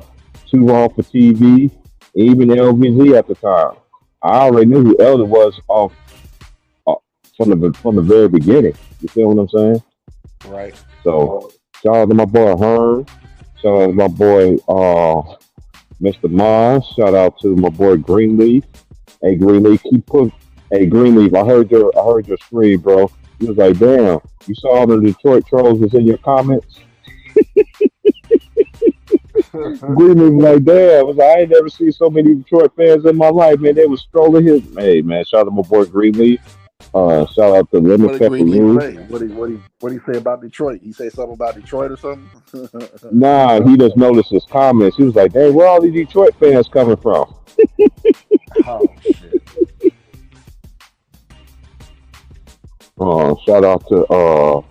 Too Raw for TV, even LBZ at the time. I already knew who Elder was off uh, from the very beginning. You feel what I'm saying? Right. So shout out to my boy Hearn. Shout out to my boy Mr. Mars. Shout out to my boy Greenleaf. Hey Greenleaf, keep pushing. Hey Greenleaf, I heard your scream, bro. He was like, damn, you saw all the Detroit trolls was in your comments. Greenleaf was like, damn, was like, I ain't never seen so many Detroit fans in my life, man. They was strolling his. Hey man, shout out to my boy Greenleaf. Shout out to Lemon What did Greenleaf Pepperoo. say? What he say about Detroit? He say something about Detroit or something? Nah, he just noticed his comments. He was like, dang, where all these Detroit fans coming from? Oh shit. Shout out to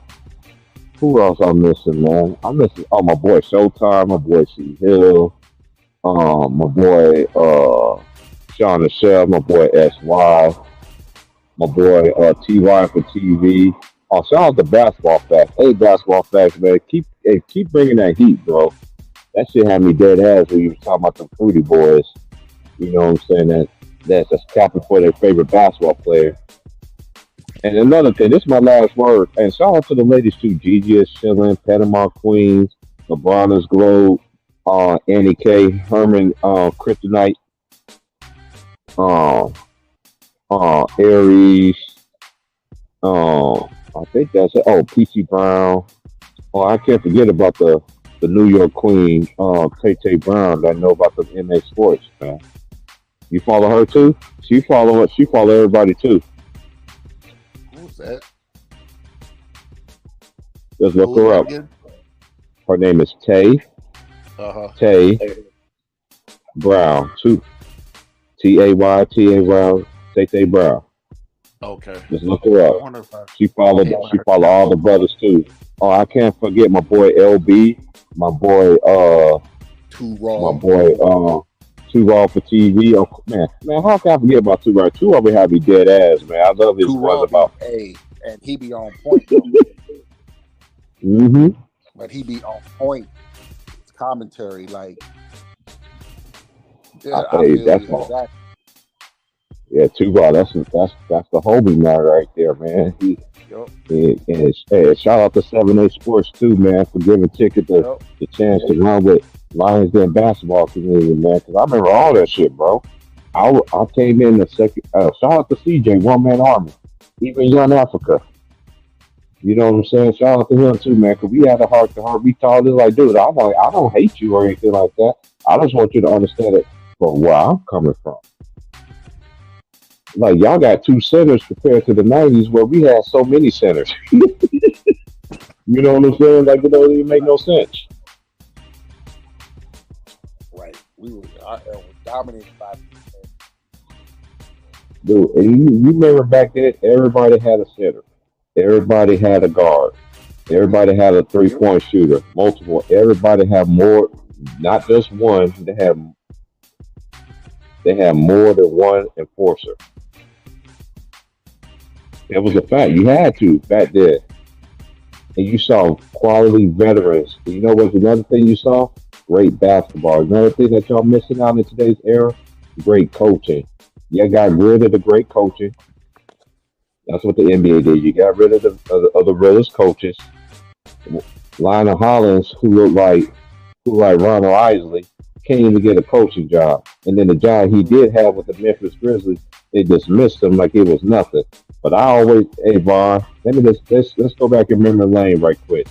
who else I'm missing, man? I'm missing my boy Showtime, my boy C Hill, my boy Sean Michelle, my boy SY, my boy TY for TV. Oh, shout out to Basketball Facts. Hey, Basketball Facts, man. Keep bringing that heat, bro. That shit had me dead ass when you was talking about the Fruity Boys. You know what I'm saying? That's just capping for their favorite basketball player. And another thing, this is my last word. And shout out to the ladies too. Gigi is chilling, Panama Queens, LeBron's Globe, Annie K, Herman, Kryptonite, uh, Aries, I think that's it. Oh, PC Brown. Oh, I can't forget about the New York Queen, Tay Tay Brown that know about the MA sports, man. You follow her too? She follow everybody too. Who's that? Just look Who is her that up. again? Her name is Uh huh. Tay Brown. Tay Brown. Tay Tay Brown. Okay. Just look her I up. wonder if I She followed. came She out. follow all the brothers too. Oh, I can't forget my boy LB. My boy. Too My raw. boy. Too Raw for TV. Oh man. How can I forget about Too Raw? Too Raw be having me dead ass, man. I love his Too ones raw be about. a and he be on point though. Mm-hmm. But he be on point. His commentary, like yeah, I Hey, feel that's you all. exactly. Yeah, Too Raw. That's the homie man right there, man. Yup. And shout out to 7A Sports too, man, for giving Ticket Yup. the chance to run with Lions Den basketball community, man. Because I remember all that shit, bro. I came in the second. Shout out to CJ, One Man Army, even Young Africa. You know what I'm saying? Shout out to him too, man. Because we had a heart to heart. We told it like, dude, I don't hate you or anything like that. I just want you to understand it from where I'm coming from. Like y'all got two centers compared to the '90s where we had so many centers. You know what I'm saying? Like it don't even make no Right. sense. Right. We were, was dominated by Dude, and you remember back then, everybody had a center. Everybody had a guard. Everybody had a 3-point shooter. Multiple. Everybody had more, not just one. They had more than one enforcer. It was a fact. You had to back then. And you saw quality veterans. And you know what's another thing you saw? Great basketball. Another thing that y'all missing out in today's era? Great coaching. You got rid of the great coaching. That's what the NBA did. You got rid of the realest coaches. Lionel Hollins, who looked like Ronald Isley. Can't even get a coaching job. And then the job he did have with the Memphis Grizzlies, they dismissed him like it was nothing. But I always, hey Vaughn, let me just let's go back in memory lane right quick.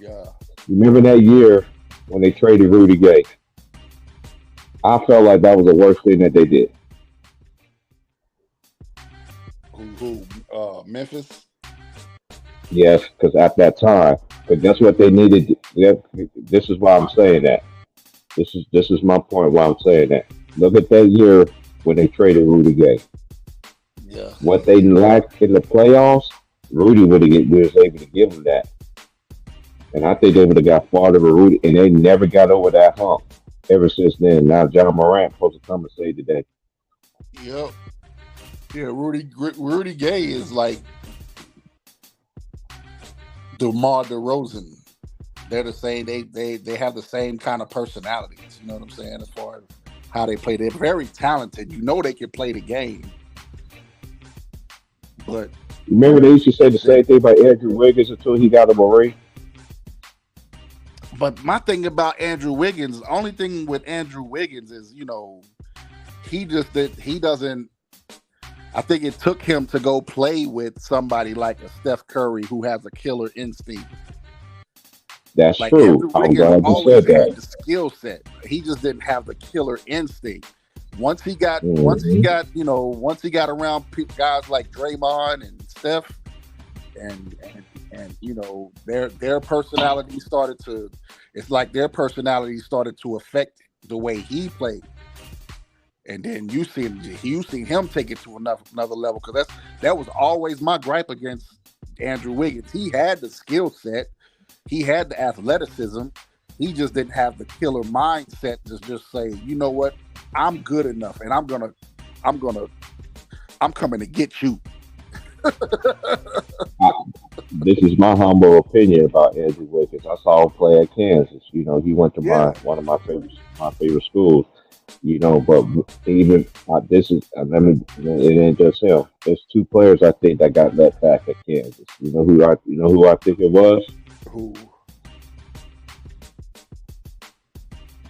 Yeah. Remember that year when they traded Rudy Gay? I felt like that was the worst thing that they did. Memphis. Yes, because at that time, but that's what they needed. Yeah, this is why I'm saying that. This is my point. Why I'm saying that. Look at that year when they traded Rudy Gay. Yeah. What they lacked in the playoffs, Rudy was able to give them that, and I think they would have got farther with Rudy, and they never got over that hump ever since then. Now John Morant supposed to come and say today. Yep. Yeah. Rudy Gay is like DeMar DeRozan. They're the same. They have the same kind of personalities. You know what I'm saying? As far as how they play, they're very talented. You know they can play the game, but Remember they used to say the same thing about Andrew Wiggins until he got a ring. but my thing about Andrew Wiggins, the only thing with Andrew Wiggins is he doesn't. I think it took him to go play with somebody like a Steph Curry who has a killer instinct. That's Like true. Andrew I'm Wiggins glad you always said had that. the skill set. He just didn't have the killer instinct. Hmm. Once he got around guys like Draymond and Steph, and their personality started to. It's like their personality started to affect the way he played. And then you seen him take it to another level, because that was always my gripe against Andrew Wiggins. He had the skill set, he had the athleticism, he just didn't have the killer mindset to just say, you know what, I'm good enough, and I'm gonna I'm coming to get you. I, this is my humble opinion about Andrew Wiggins. I saw him play at Kansas. He went to my Yeah, one of my favorite schools. But even this is let me. It ain't just him. There's two players I think that got let back at Kansas. You know who I think it was. who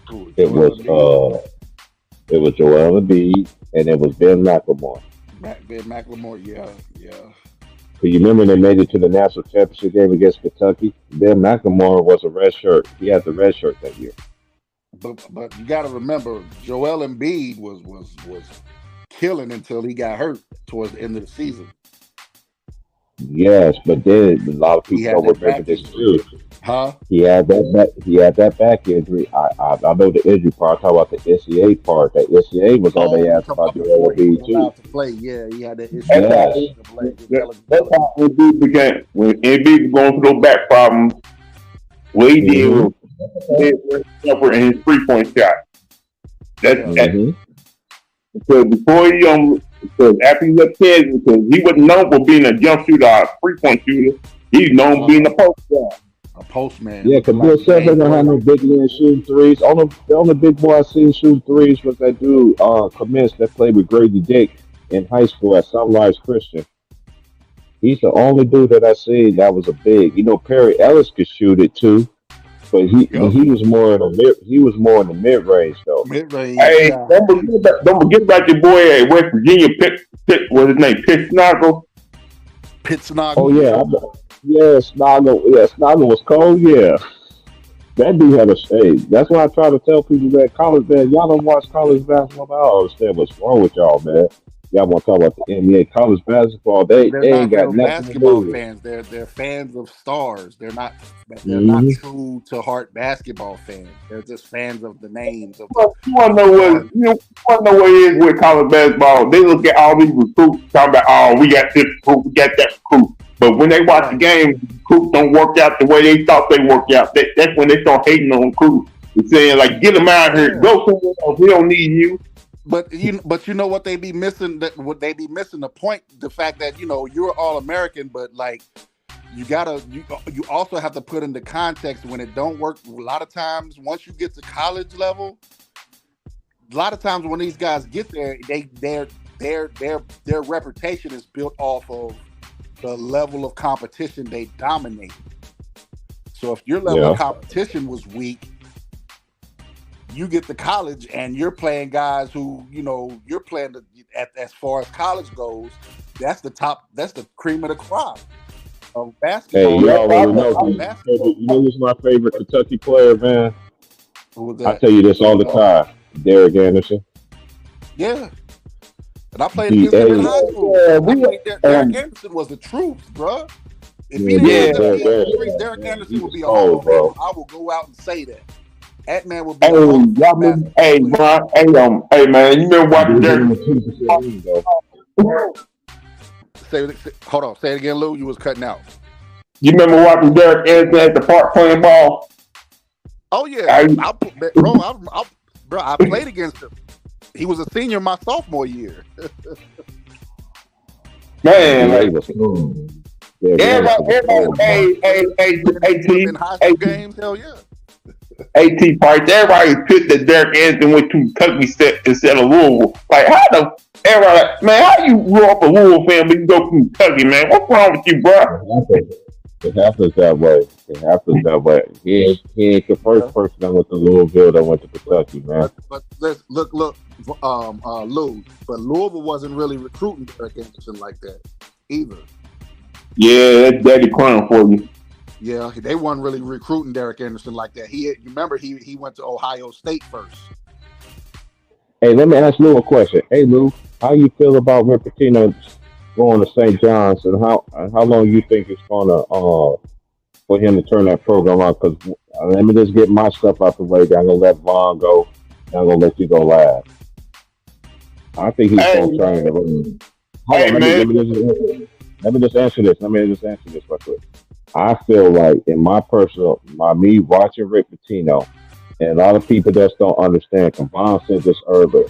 who It Joel was Embiid, it was Joel Embiid and it was Ben McLemore. Ben McLemore. Yeah, yeah. So you remember they made it to the national championship game against Kentucky? Ben McLemore was a red shirt. He had the red shirt that year. But you got to remember, Joel Embiid was killing until he got hurt towards the end of the season. Yes, but then a lot of He people had don't that remember back this injury, too. huh? He had that back injury. I know the injury part. I talk about the NCAA part. That NCAA was on Oh, their you ass talking about about Joel before he was Embiid too. allowed to play? Yeah, he had that issue That's with how Yes. his that's eligibility. how Embiid began. When Embiid was going through those back problems, what he did Hmm. was jumper in his 3 point shot. Yeah, That Hmm. because before because after he left Kansas, because he wasn't known for being a jump shooter or a 3 point shooter, he's known for being uh, a post guy. a postman Yeah, looking because like Bill Self ain't Dame gonna have no Lillard. big man shooting threes. The only big boy I seen shooting threes was that dude, Commits that played with Grady Dick in high school at Sunrise Christian. He's the only dude that I seen that was a big. Perry Ellis could shoot it too, but he Yep, he was more in the mid range though. mid range. Hey, Yeah, don't forget about your boy at West Virginia, Pitt what's his name, Pitt Snoggle. Oh Pitsnogle. yeah, yeah, Snaggle, yeah, Snaggle was cold. Yeah, that dude had a shade. That's why I try to tell people that college, man, y'all don't watch college basketball. I don't understand what's wrong with y'all, man. Y'all want to talk about the NBA, college basketball? They They're ain't not got real nothing to basketball do with it. fans. They're fans of stars. They're not Hmm. true to heart basketball fans. They're just fans of the names of the You want of to the know what stars. it is with college basketball? They look at all these recruits talking about, oh, we got this recruit, we got that recruit. But when they watch the Right. game, recruits don't work out the way they thought they worked out. That's when they start hating on recruits. They're saying like, get them out here, Yeah. go somewhere else. We don't need you. But you know what they be missing, that what they be missing the point, the fact that you're all American, but like you also have to put into context when it don't work. A lot of times once you get to college level, a lot of times when these guys get there, their reputation is built off of the level of competition they dominate. So if your level of Yeah. competition was weak, you get to college and you're playing guys who, you're playing as far as college goes. That's the cream of the crop of Hey, basketball. you Yep, already know. You know who's my favorite Kentucky player, man? Who was I that? tell you this all the time. Derek Anderson. Yeah. And I played He, against him in hey, high school. Derek Anderson was the truth, bro. If he didn't Yeah. have them knee injuries, Derek Derek Anderson would be a cold, Hall of Famer. bro. I will go out and say that. That man would be Hey, a Hall of Fame y'all remember, basketball hey, player. Brian, hey, man, you remember watching Derek? Hold on. Say it again, Lou. You was cutting out. You remember watching Derek Anderson at the park playing ball? Oh yeah, I played against him. He was a senior my sophomore year. Man, Yeah, he like was cool. Derek Anderson was everybody, In hey, high school games, hell yeah. AT Price, everybody pissed that Derek Anderson went to Kentucky instead of Louisville. Like, everybody, man, how you grew up a Louisville fan, but you go to Kentucky, man? What's wrong with you, bro? It happens that way. He ain't the first person that went to Louisville that went to Kentucky, man. But let's look, Lou. But Louisville wasn't really recruiting Derek Anderson like that either. Yeah, that's Daddy Crown for you. Yeah, they weren't really recruiting Derek Anderson like that. Remember he went to Ohio State first. Hey, let me ask Lou a question. Hey, Lou, how you feel about Rick Pitino going to St. John's, and how long you think it's gonna for him to turn that program on? Because let me just get my stuff out the way. Then I'm gonna let Vaughn go. And I'm gonna let you go last. I think he's gonna turn it around. Hold on, let me just answer this. Real quick. I feel like, in me watching Rick Pitino, and a lot of people just don't understand. Vaughn said this earlier.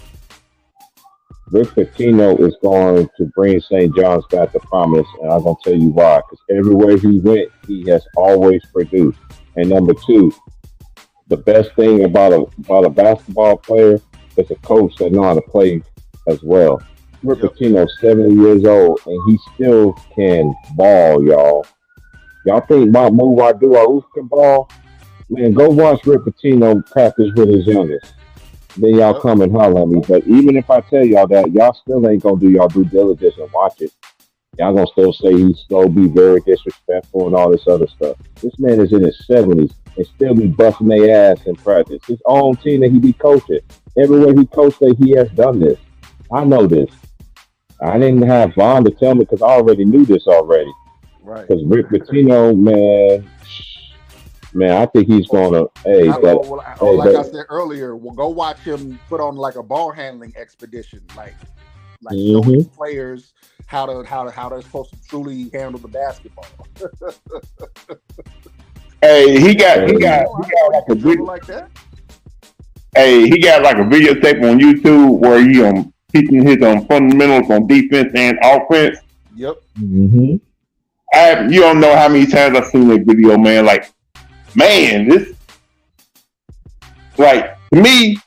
Rick Pitino is going to bring St. John's back to promise, and I'm going to tell you why. Because everywhere he went, he has always produced. And number two, the best thing about a basketball player is a coach that know how to play as well. Rick Pitino's 70 years old, and he still can ball, y'all. Y'all think about Move I Do or can ball? Man, go watch Rick Pitino practice with his youngest. Then y'all come and holler at me. But even if I tell y'all that, y'all still ain't gonna do y'all due diligence and watch it. Y'all gonna still say he's gonna be very disrespectful and all this other stuff. This man is in his 70s and still be busting their ass in practice. His own team that he be coaching. Everywhere he coached, he has done this. I know this. I didn't have Vaughn to tell me because I already knew this already. Right. Because Rick Pitino, man, I think he's gonna. I said earlier, we'll go watch him put on like a ball handling expedition, like showing players how they're supposed to truly handle the basketball. Hey, he got like a video like that. Hey, he got like a videotape on YouTube where he teaching his fundamentals on defense and offense. Yep. You don't know how many times I've seen that video, man. Like, man, this, like, to me,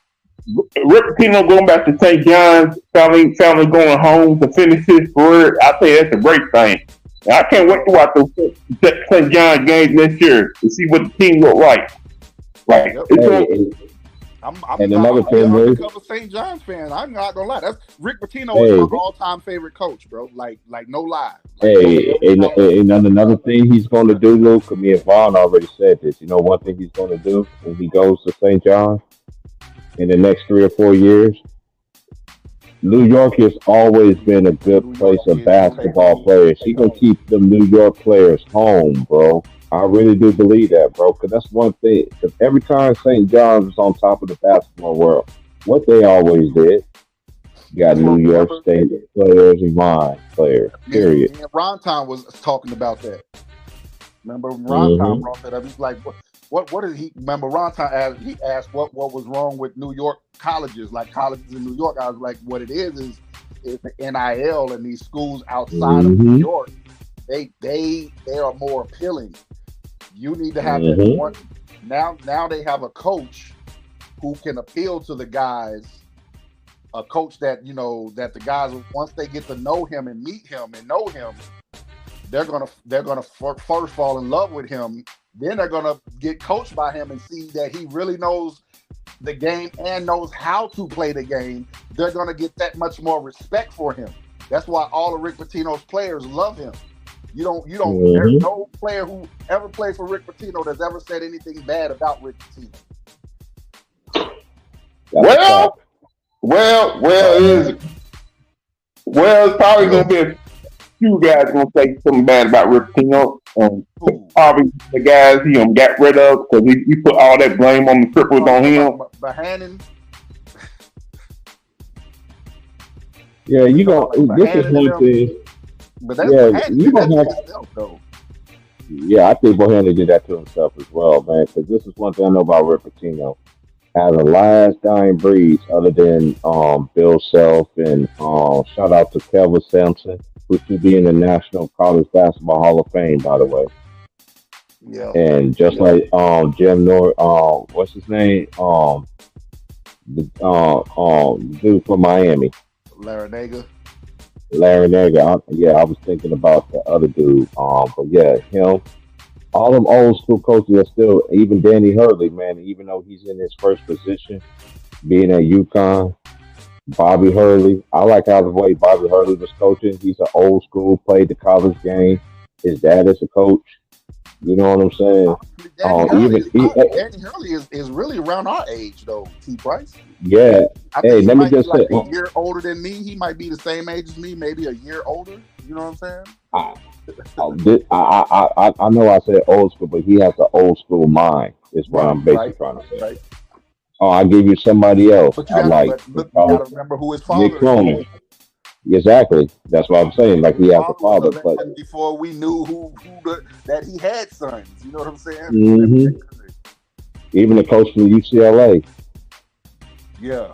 Rick Pitino going back to St. John's, finally going home to finish his career, I think that's a great thing. And I can't wait to watch those St. John's games next year to see what the team look like. Like, I'm another thing is, St. John's fan. I'm not gonna lie. That's Rick Pitino is my all-time favorite coach, bro. Like no lie. And another thing he's going to do, Luke, me and Vaughn already said this. You know, one thing he's going to do when he goes to St. John's in the next 3 or 4 years. New York has always been a good place of basketball players. He's going to keep the New York players home, bro. I really do believe that, bro, because that's one thing. Because every time St. John's was on top of the basketball world, what they always did, you got New York State players and mine players, period. And Ron Tom was talking about that. Remember, Ron Tom brought that up. He's like, what did he, remember Ron Tom asked what was wrong with New York colleges, like colleges in New York. I was like, what it is the NIL and these schools outside of New York, they are more appealing. You need to have that one. Now they have a coach who can appeal to the guys. A coach that, you know, that the guys, once they get to know him and meet him and know him, they're gonna first fall in love with him. Then they're gonna get coached by him and see that he really knows the game and knows how to play the game, they're going to get that much more respect for him. That's why all of Rick Pitino's players love him. You don't. There's Mm-hmm. no player who ever played for Rick Pitino that's ever said anything bad about Rick Pitino. That's a Well, fact. it's probably gonna be a few guys gonna say something bad about Rick Pitino. Who? Probably the guys he got rid of because he put all that blame on the triples on him. Bohannon. Yeah, you gonna. This is Bohannon and one them. thing. But that's Yeah, Bohannon you did that gonna to have. himself, though. Yeah, I think Bohannon did that to himself as well, man. Because this is one thing I know about Rick Pitino. As a last dying breed, other than Bill Self and shout out to Kelvin Sampson, who should be in the National College Basketball Hall of Fame, by the way. Yeah. And just like Jim Nor what's his name? The dude from Miami, Larinaga. Larry Nager. Yeah, I was thinking about the other dude. But yeah, him. All them old school coaches are still, even Danny Hurley, man. Even though he's in his first position, being at UConn, Bobby Hurley. I like how the way Bobby Hurley was coaching. He's an old school, played the college game. His dad is a coach. You know what I'm saying? Danny Hurley is really around our age, though, T. Price. Yeah. I Hey, think he let me might be just like say, a year older than me. He might be the same age as me, maybe a year older. You know what I'm saying? I, I know I said old school, but he has an old school mind. Is what I'm basically trying to say. Right. Oh, I'll give you somebody else. But you I like. but look, you got to remember who his father Nick is. Cronin. Exactly. That's what I'm saying. Like he has a father, but before we knew that he had sons. You know what I'm saying? hmm even the coach from UCLA, Yeah.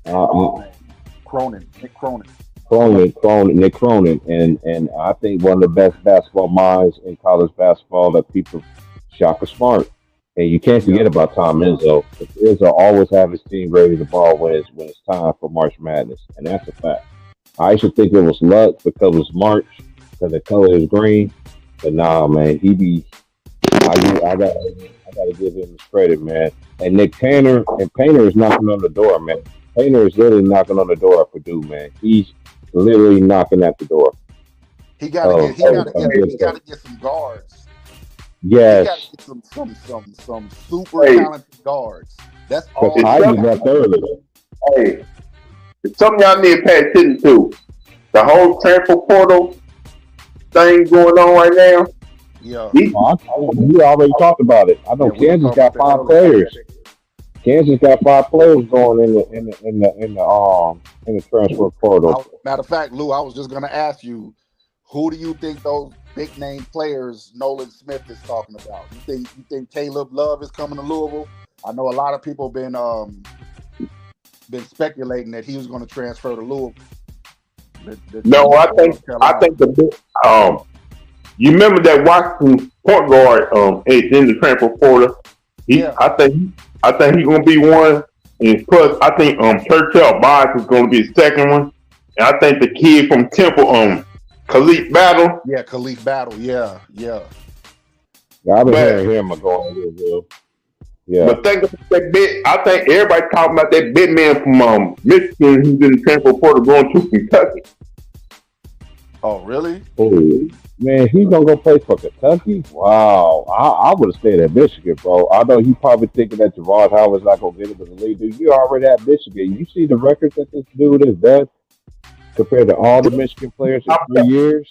Nick Cronin. Nick Cronin, and I think one of the best basketball minds in college basketball that people, Shaka Smart, and you can't forget about Tom Izzo. Izzo always have his team ready to ball when it's time for March Madness, and that's a fact. I used to think it was luck because it was March, because the color is green, but nah, man, he be. I gotta give him his credit, man. And Painter is knocking on the door, man. Painter is literally knocking on the door at Purdue, man. He's literally knocking at the door. He gotta get some guards. He gotta Yes. get some super talented guards. That's all. Because Heidi left early. Hey, it's something y'all need to pay attention to. The whole transfer portal thing going on right now. Yeah. We already talked about it. I know Kansas got 5 players. Kansas got 5 players going in the transfer portal. Matter of fact, Lou, I was just gonna ask you, who do you think those big name players Nolan Smith is talking about? You think Caleb Love is coming to Louisville? I know a lot of people been speculating that he was going to transfer to Louisville. No, I think the big you remember that Washington point guard is in the transfer portal. I think he's gonna be one. And plus I think Churchill Bosh is gonna be the second one. And I think the kid from Temple, Khalif Battle. Yeah, Khalif Battle, yeah. I've been hearing him going here, yeah. But think about that bit. I think everybody talking about that big man from Michigan who's in the transfer portal going to Kentucky. Oh, really? Oh, man, he's gonna go play for Kentucky? Wow. I would have stayed at Michigan, bro. I know he probably thinking that Javon Howard's not gonna get it, but the league dude, you already at Michigan. You see the records that this dude has done compared to all the Michigan players in 3 years?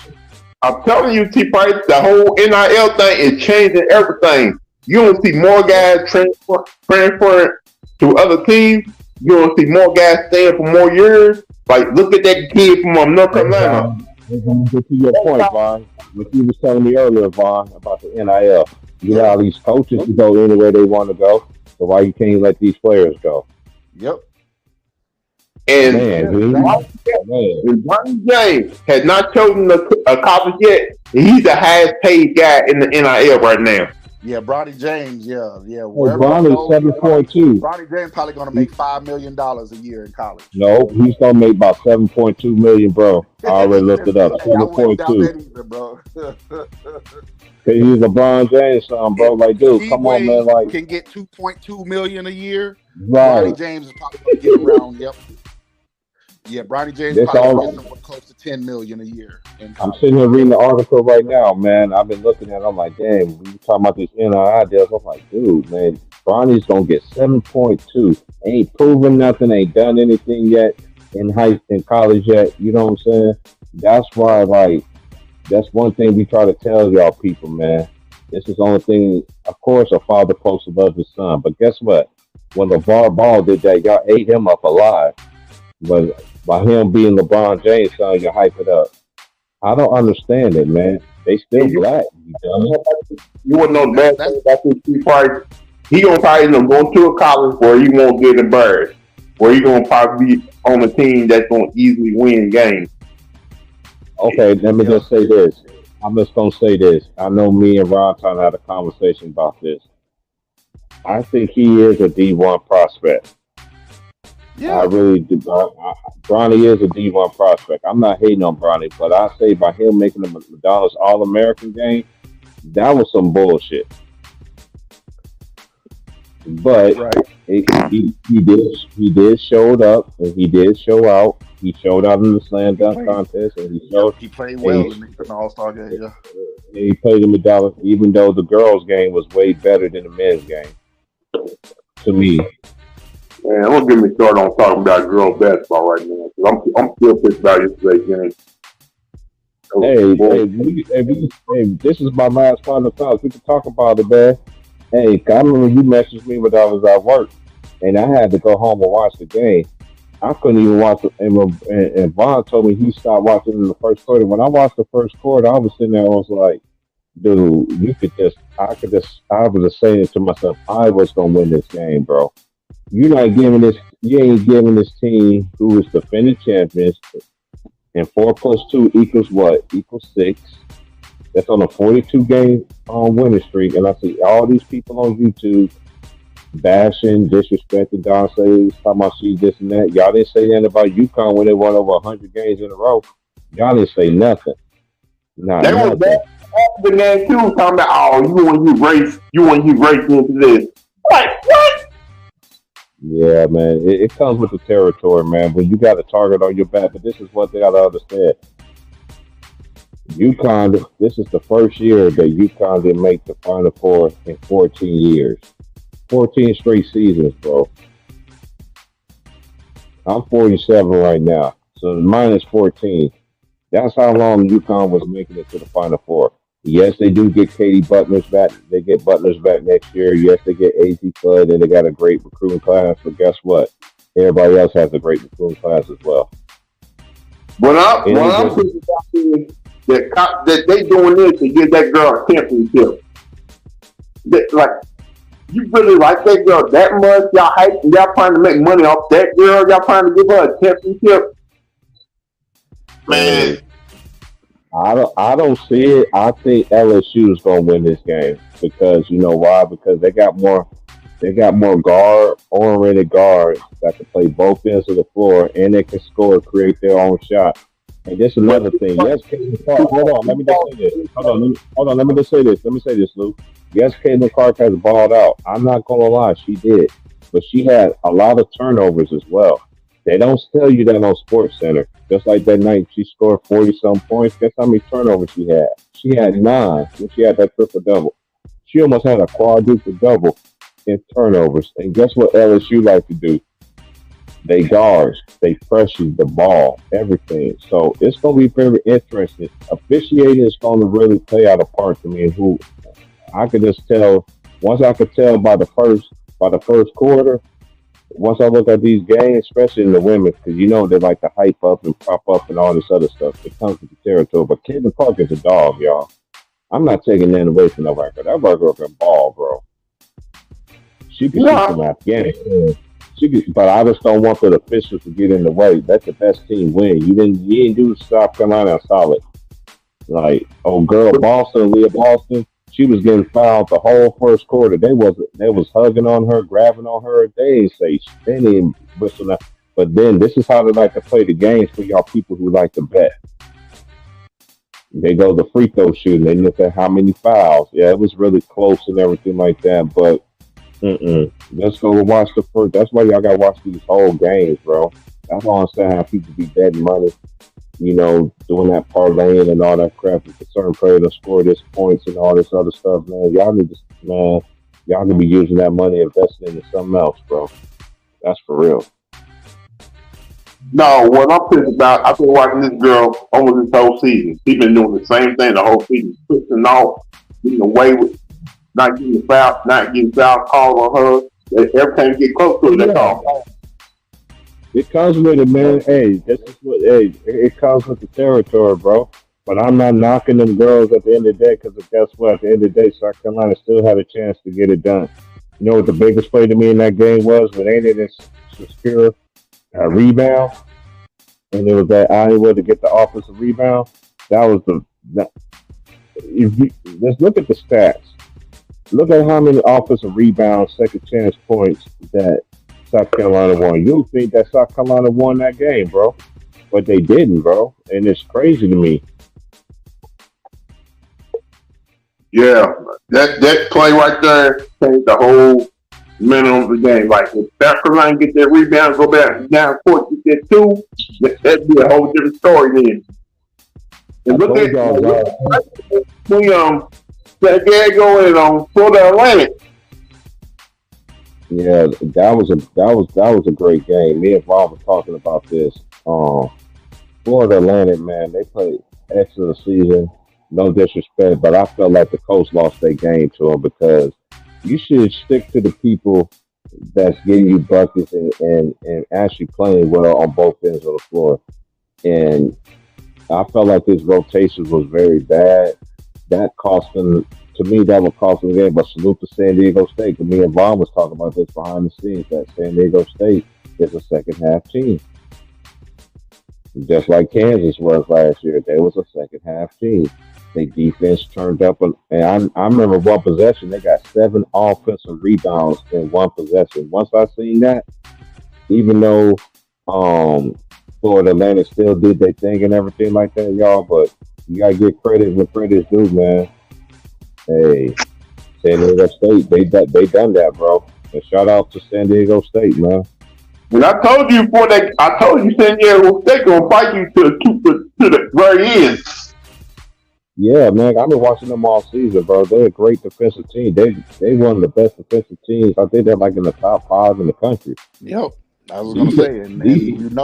I'm telling you, T. Price, the whole NIL thing is changing everything. You don't see more guys transferring to other teams. You don't see more guys staying for more years. Like, look at that kid from North Carolina. To your point, Vaughn, what you was telling me earlier, Vaughn, about the NIL. You know how these coaches can go anywhere they want to go. So why you can't let these players go? Yep. And Ronnie James has not chosen a college yet. He's the highest paid guy in the NIL right now. Yeah, Bronny James. Yeah. Hey, Wherever he Bronny's goes, 7.2. Bronny James probably going to make $5 million a year in college. No, he's gonna make about 7.2 million, bro. I already looked it up. Hey, I Seven wouldn't point doubt two. that either, bro. Cause he's LeBron James son, bro. if Like, if dude, D come on, man. Wade Like, can get 2.2 million a year, right. Bronny James is probably going to get around. Yep. Yeah, Bronny James That's probably going to get all. somewhere close to 10 million a year in I'm college. sitting here reading the article right now, man. I've been looking at it. I'm like, damn, we talking about this NII deals. I'm like, dude, man, Bronny's gonna get 7.2. Ain't proven nothing, ain't done anything yet in college yet. You know what I'm saying? That's why, like, that's one thing we try to tell y'all people, man. This is the only thing, of course, a father supposed to love his son. But guess what? When LeVar Ball did that, y'all ate him up alive. But by him being LeBron James, son, you hype it up. I don't understand it, man. They still And you, black. You dummy. you wouldn't know the That's bad that's thing about this Steve Price. He gonna probably go to a college where he won't get embarrassed, where he gonna probably be on a team that's gonna easily win games. Okay, let me yeah. just say this. I'm just gonna say this. I know me and Ron Ton had a conversation about this. I think he is a D1 prospect. I Yeah. really do. Bronny is a D1 prospect. I'm not hating on Bronny, but I say by him making the McDonald's All American game, that was some bullshit. But Right. he did showed up and he did show out. He showed out in the slam He dunk played. contest and he Yep. showed He played and well in the All Star game. Yeah. he played the medallion, even though the girls' game was way better than the men's game to me. Man, I'm gonna get me started on talking about girls basketball right now. 'Cause I'm still pissed about yesterday's game. That was Hey, bull. this is my last final thoughts. We can talk about it, man. Hey, I remember you messaged me when I was at work, and I had to go home and watch the game. I couldn't even watch it, and Vaughn told me he stopped watching in the first quarter. When I watched the first quarter, I was sitting there, I was like, dude, I was just saying to myself, I was gonna win this game, bro. You ain't giving this team who is defending champions, and 4 plus 2 equals what? Equals 6. That's on a 42 game winning streak, and I see all these people on YouTube bashing, disrespecting Don Sayers, talking about she this and that. Y'all didn't say nothing about UConn when they won over 100 games in a row. Y'all didn't say nothing, not They was nothing. bad after the game too, talking about you want you race into this. Like what? Yeah, man, it comes with the territory, man. When you got a target on your back, but this is what they gotta understand. UConn, this is the first year that UConn didn't make the Final Four in 14 years. 14 straight seasons, bro. I'm 47 right now, so mine is 14. That's how long UConn was making it to the Final Four. Yes, they do get Katie Butlers back. They get Butlers back next year. Yes, they get AZ Flood, and they got a great recruiting class. But guess what? Everybody else has a great recruiting class as well. What Any I'm just thinking about is that they doing this to give that girl a championship. Like you really like that girl that much? Y'all trying to make money off that girl? Y'all trying to give her a championship? Man, hey, I don't see it. I think LSU is gonna win this game because you know why? Because they got more oriented guards that can play both ends of the floor and they can score, create their own shot. And this is but another thing. Yes, Caitlin Clark. Hold on, let me just say this. Hold on. Let me just say this. Let me say this, Lou. Yes, Caitlin Clark has balled out. I'm not gonna lie, she did, but she had a lot of turnovers as well. They don't tell you that on Sports Center. Just like that night, she scored 40 some points. Guess how many turnovers she had? She had 9 when she had that triple double. She almost had a quadruple double in turnovers. And guess what LSU like to do? They guards, they pressure the ball, everything. So it's going to be very interesting. Officiating is going to really play out a part to me. And who I could just tell once I could tell by the first quarter. Once I look at these games, especially in the women, because you know they like to hype up and prop up and all this other stuff. It comes with the territory. But Caitlin Park is a dog, y'all. I'm not taking that away from that record. That record can ball, bro. She can shoot no, from Afghanistan. She could, but I just don't want the officials to get in the way. Let the best team win. You didn't do South Carolina solid. Like, oh girl, Boston, Leah Boston, She was getting fouled the whole first quarter. They was hugging on her, grabbing on her. They ain't say they didn't whistle that. But then this is how they like to play the games for y'all people who like to bet. They go the free throw shooting. They look at how many fouls. Yeah, it was really close and everything like that. But let's go and watch the first. That's why y'all gotta watch these whole games, bro. That's why I'm saying how people be betting money, doing that parlaying and all that crap. If a certain player to score this points and all this other stuff, man, y'all need to be using that money investing into something else, bro. That's for real. No, what I'm pissed about, I've been watching this girl almost this whole season. She's been doing the same thing the whole season, pushing off, getting away with not getting foul called on her. Every time you get close to it, they Yeah, call. it comes with it, man. Hey, this is what. Hey, it comes with the territory, bro. But I'm not knocking them girls at the end of the day because guess what? At the end of the day, South Carolina still had a chance to get it done. You know what the biggest play to me in that game was? When they didn't secure a rebound, and it was that Iowa to get the offensive rebound. That was that, if you, let's look at the stats. Look at how many offensive rebounds, second chance points that South Carolina won. You would think that South Carolina won that game, bro, but they didn't, bro, and it's crazy to me. Yeah, that play right there changed the whole minimum of the game. Like if South Carolina get that rebound, go back down court, get that two, that'd be a whole different story then. I And look told at y'all, y'all. we San Diego and Florida Atlantic. Yeah, that was a great game. Me and Bob was talking about this. Florida Atlantic, man, they played excellent season. No disrespect, but I felt like the coach lost their game to them because you should stick to the people that's getting you buckets and actually playing well on both ends of the floor. And I felt like his rotation was very bad. That cost them. To me, that would cost them the game. But salute to San Diego State. 'Cause me and Vaughn was talking about this behind the scenes. That San Diego State is a second half team, just like Kansas was last year. They was a second half team. They defense turned up, and I remember one possession they got 7 offensive rebounds in one possession. Once I seen that, even though um, Florida Atlantic still did their thing and everything like that, y'all, but you gotta give credit when credit's due, man. Hey, San Diego State, they done that, bro. And shout out to San Diego State, man. And I told you before that, I told you San Diego State gonna fight you to the very end. Yeah, man, I've been watching them all season, bro. They're a great defensive team. They one of the best defensive teams. I think they're like in the top 5 in the country. Yep. I was gonna Defense, say, and defense,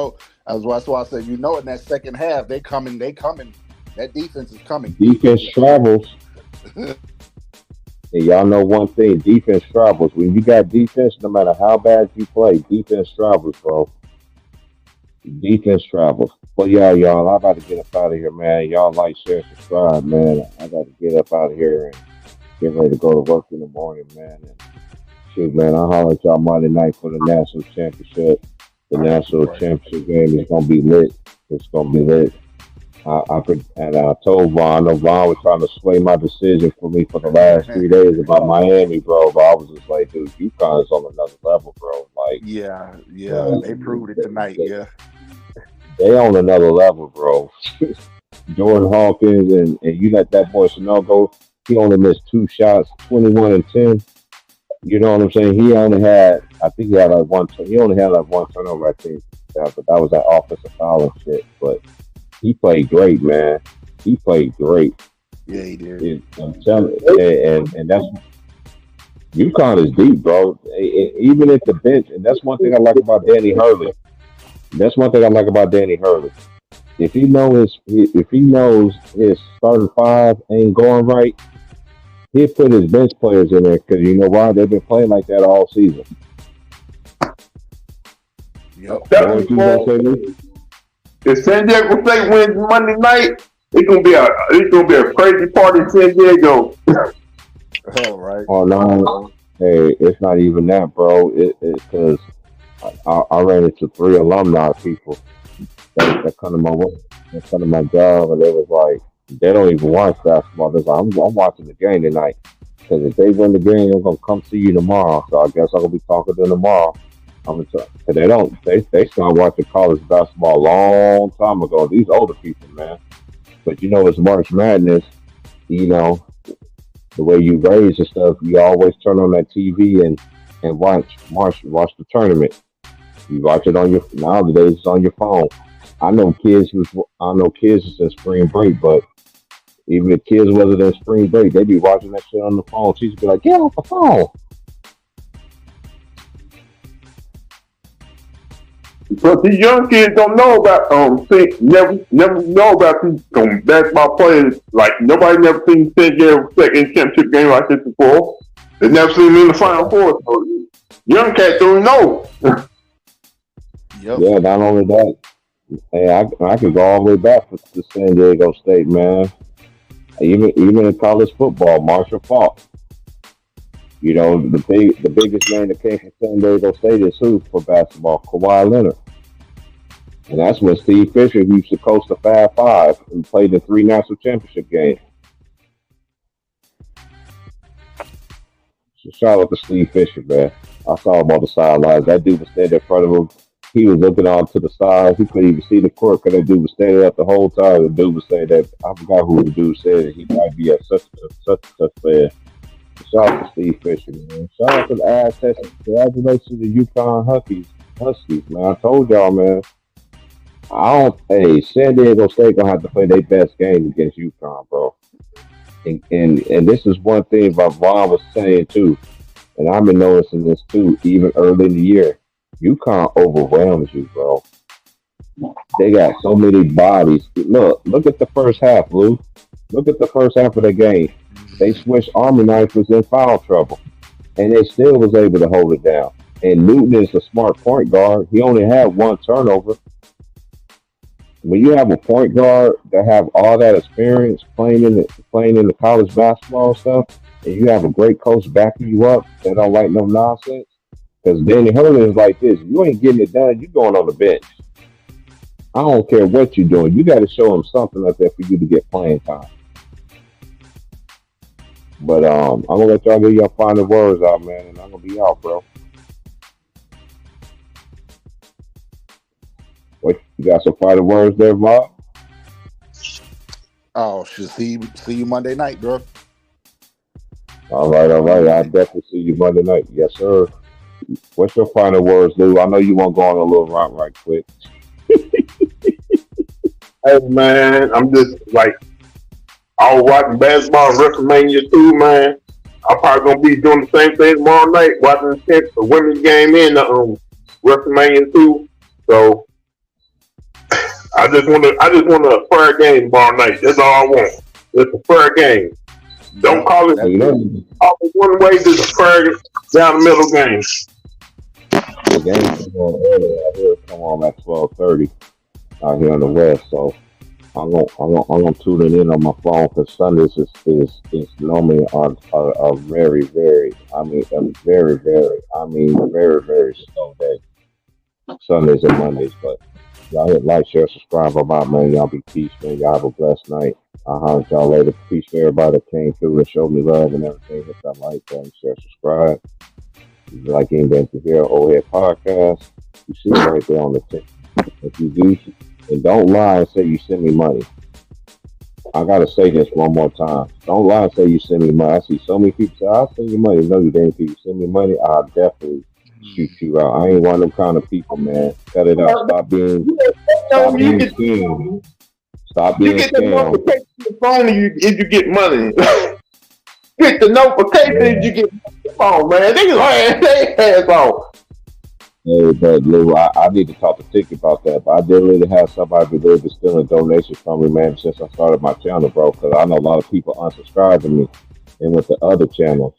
that's why I said, in that second half, they coming. That defense is coming. defense travels. And y'all know one thing: defense travels. When you got defense, no matter how bad you play, defense travels, bro. Defense travels. But yeah, y'all, I got to get up out of here, man. Y'all like, share, subscribe, man. I got to get up out of here and get ready to go to work in the morning, man. And shoot, man, I'll holler at y'all Monday night for the national championship. The All right, national right. championship game is gonna be lit. It's gonna be lit. I could, and I told Vaughn, I know Vaughn was trying to sway my decision for me for the last 3 days about Miami, bro. But I was just like, dude, UConn is on another level, bro. Like, Yeah, they man, proved it tonight. Yeah, they on another level, bro. Jordan Hawkins and you let that boy Chanel go. He only missed 2 shots, 21 and 10. You know what I'm saying? He only had, I think he had like one. He only had like one turnover, I think. Yeah, but that was that offensive foul and shit. But he played great, man. He played great. yeah, he did. I'm telling you, and that's UConn is deep, bro. Even at the bench, and that's one thing I like about Danny Hurley. That's one thing I like about Danny Hurley. If he knows his starting 5 ain't going right, he'll put his bench players in there because you know why? They've been playing like that all season. Yep. Know what you gonna say, Lee? If San Diego State wins Monday night, it's gonna be a crazy party in San Diego. Hell, right. Oh no, hey, it's not even that, bro. It's because I ran into 3 alumni people that come to my work, that come to my job, and they was like, They don't even watch basketball. They're like, I'm watching the game tonight. Because if they win the game, I'm gonna come see you tomorrow. So I guess I'm gonna be talking to them tomorrow. I'm gonna try. Cause they don't. They started watching college basketball a long time ago. These older people, man. But it's March Madness. You know the way you raise and stuff. You always turn on that TV and watch the tournament. You watch it on your nowadays. It's on your phone. I know kids is in spring break, but even if kids wasn't in spring break, they be watching that shit on the phone. Teachers be like, "Get off the phone." But these young kids don't know about never know about these basketball players. Like nobody never seen San Diego second championship game like this before. They never seen him in the final four. So young cats don't know. Yep. Yeah, not only that, hey, I could go all the way back to San Diego State, man. Even in college football, Marshall Faulk. The biggest name that came from San Diego State is who for basketball? Kawhi Leonard. And that's when Steve Fisher, who used to coach the Fab Five and played in 3 national championship games. So shout out to Steve Fisher, man. I saw him on the sidelines. That dude was standing in front of him. He was looking off to the side. He couldn't even see the court because that dude was standing up the whole time. The dude was saying that I forgot who the dude said that he might be at such fan. Shout out to Steve Fisher, man. Shout out to the Aztecs. Congratulations to the Uconn Huskies, man. I told y'all, man. San Diego State gonna have to play their best game against UConn, bro. And this is one thing about Vaughn was saying too, and I've been noticing this too, even early in the year. UConn overwhelms you, bro. They got so many bodies. Look at the first half, Lou. Look at the first half of the game. They switched Army Knife was in foul trouble, and they still was able to hold it down. And Newton is a smart point guard. He only had 1 turnover. When you have a point guard that have all that experience playing in the college basketball stuff, and you have a great coach backing you up that don't like no nonsense, because Danny Hurley is like this: you ain't getting it done, you going on the bench. I don't care what you're doing. You got to show him something like that for you to get playing time. But I'm gonna let y'all get your final words out, man, and I'm gonna be out, bro. What you got some final words there, Bob? Oh, should see you Monday night, bro. All right. I definitely see you Monday night. Yes, sir. What's your final words, Lou? I know you want to go on a little rant right quick. Hey man, I'm just like I was watching basketball and WrestleMania too, man. I'm probably gonna be doing the same thing tomorrow night, watching the women's game in the WrestleMania too. So I just want a fair game tomorrow night. That's all I want. It's a fair game. Don't call it one way. Just a fair down the middle game. The game come on early. I hear it come on at 12:30 out here in the West. So I'm gonna tune it in on my phone because Sundays is normally are very very slow day. Sundays and Mondays, but y'all hit like, share, subscribe. I'm out, man. Y'all be peace, man. Y'all have a blessed night. I'll holler at y'all later. Peace to everybody that came through and showed me love and everything. Hit that like button, share, subscribe. If you like anything to hear, Old Head Podcast, you see it right there on the tip. If you do, and don't lie and say you send me money. I gotta say this one more time. Don't lie and say you send me money. I see so many people say, I'll send you money. No, you didn't. If you send me money, I'll definitely shoot you out. I ain't one of them kind of people, man. Cut it out. Stop being scammed. Stop being You get the scammed. notification on your phone if you get money. Get the notification if you get money. Come on, man. They ass off. Hey, but Lou, I need to talk to Ticky about that. But I did really have somebody that was stealing donations from me, man, since I started my channel, bro. Because I know a lot of people unsubscribe to me and with the other channels,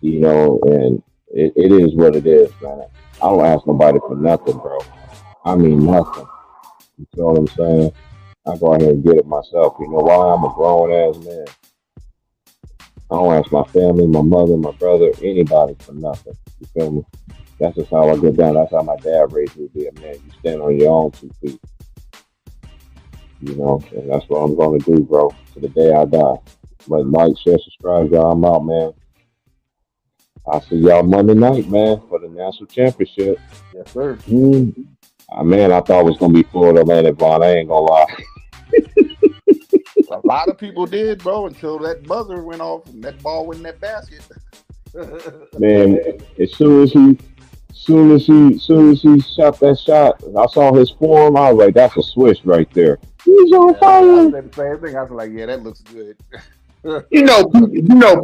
and it is what it is, man. I don't ask nobody for nothing, bro. I mean nothing. You feel what I'm saying? I go out here and get it myself. You know why? I'm a grown ass man. I don't ask my family, my mother, my brother, anybody for nothing. You feel me? That's just how I get down. That's how my dad raised me to be a man. You stand on your own 2 feet. And that's what I'm gonna do, bro, to the day I die. But like, share, subscribe, y'all. I'm out, man. I'll see y'all Monday night, man, for the national championship. Yes, sir. Man, I thought it was gonna be Florida Atlantic, Vaughn. I ain't gonna lie. A lot of people did, bro, until that buzzer went off and that ball went in that basket. Man, as soon as he shot that shot, I saw his form. I was like, "That's a switch right there." He's on Yeah, I fire. said the same thing. I was like, yeah, that looks good.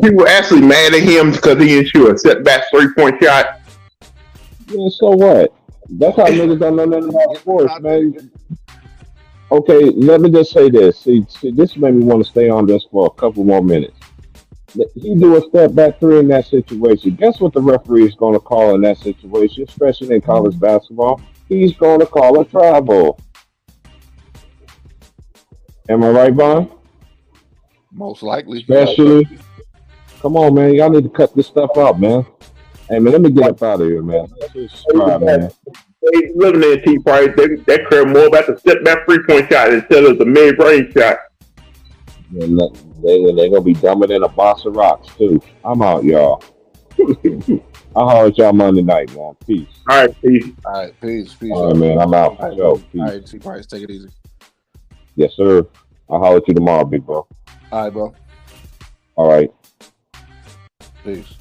People actually mad at him because he didn't shoot a setback 3-point shot. Yeah, so what? That's how niggas don't know nothing about Get the sports, context. man. Okay, let me just say this. See, this made me want to stay on this for a couple more minutes. He do a step back three in that situation. Guess what the referee is going to call in that situation, especially in college basketball? He's going to call a travel. Am I right, Vaughn? Most likely. Especially, come on, man. Y'all need to cut this stuff out, man. Hey, man, let me get up out of here, man. Subscribe, man. They living there, T. Price. They care more about the step back 3-point shot instead of the mid range shot. And they're gonna be dumber than a box of rocks too. I'm out, y'all. I'll holler at y'all Monday night, man. Peace. All right, peace. All right, peace. All right, man. I'm out. All right, Yo, peace. all right, T. Price, take it easy. Yes, sir. I'll holler at you tomorrow, big bro. All right, bro. All right. Peace.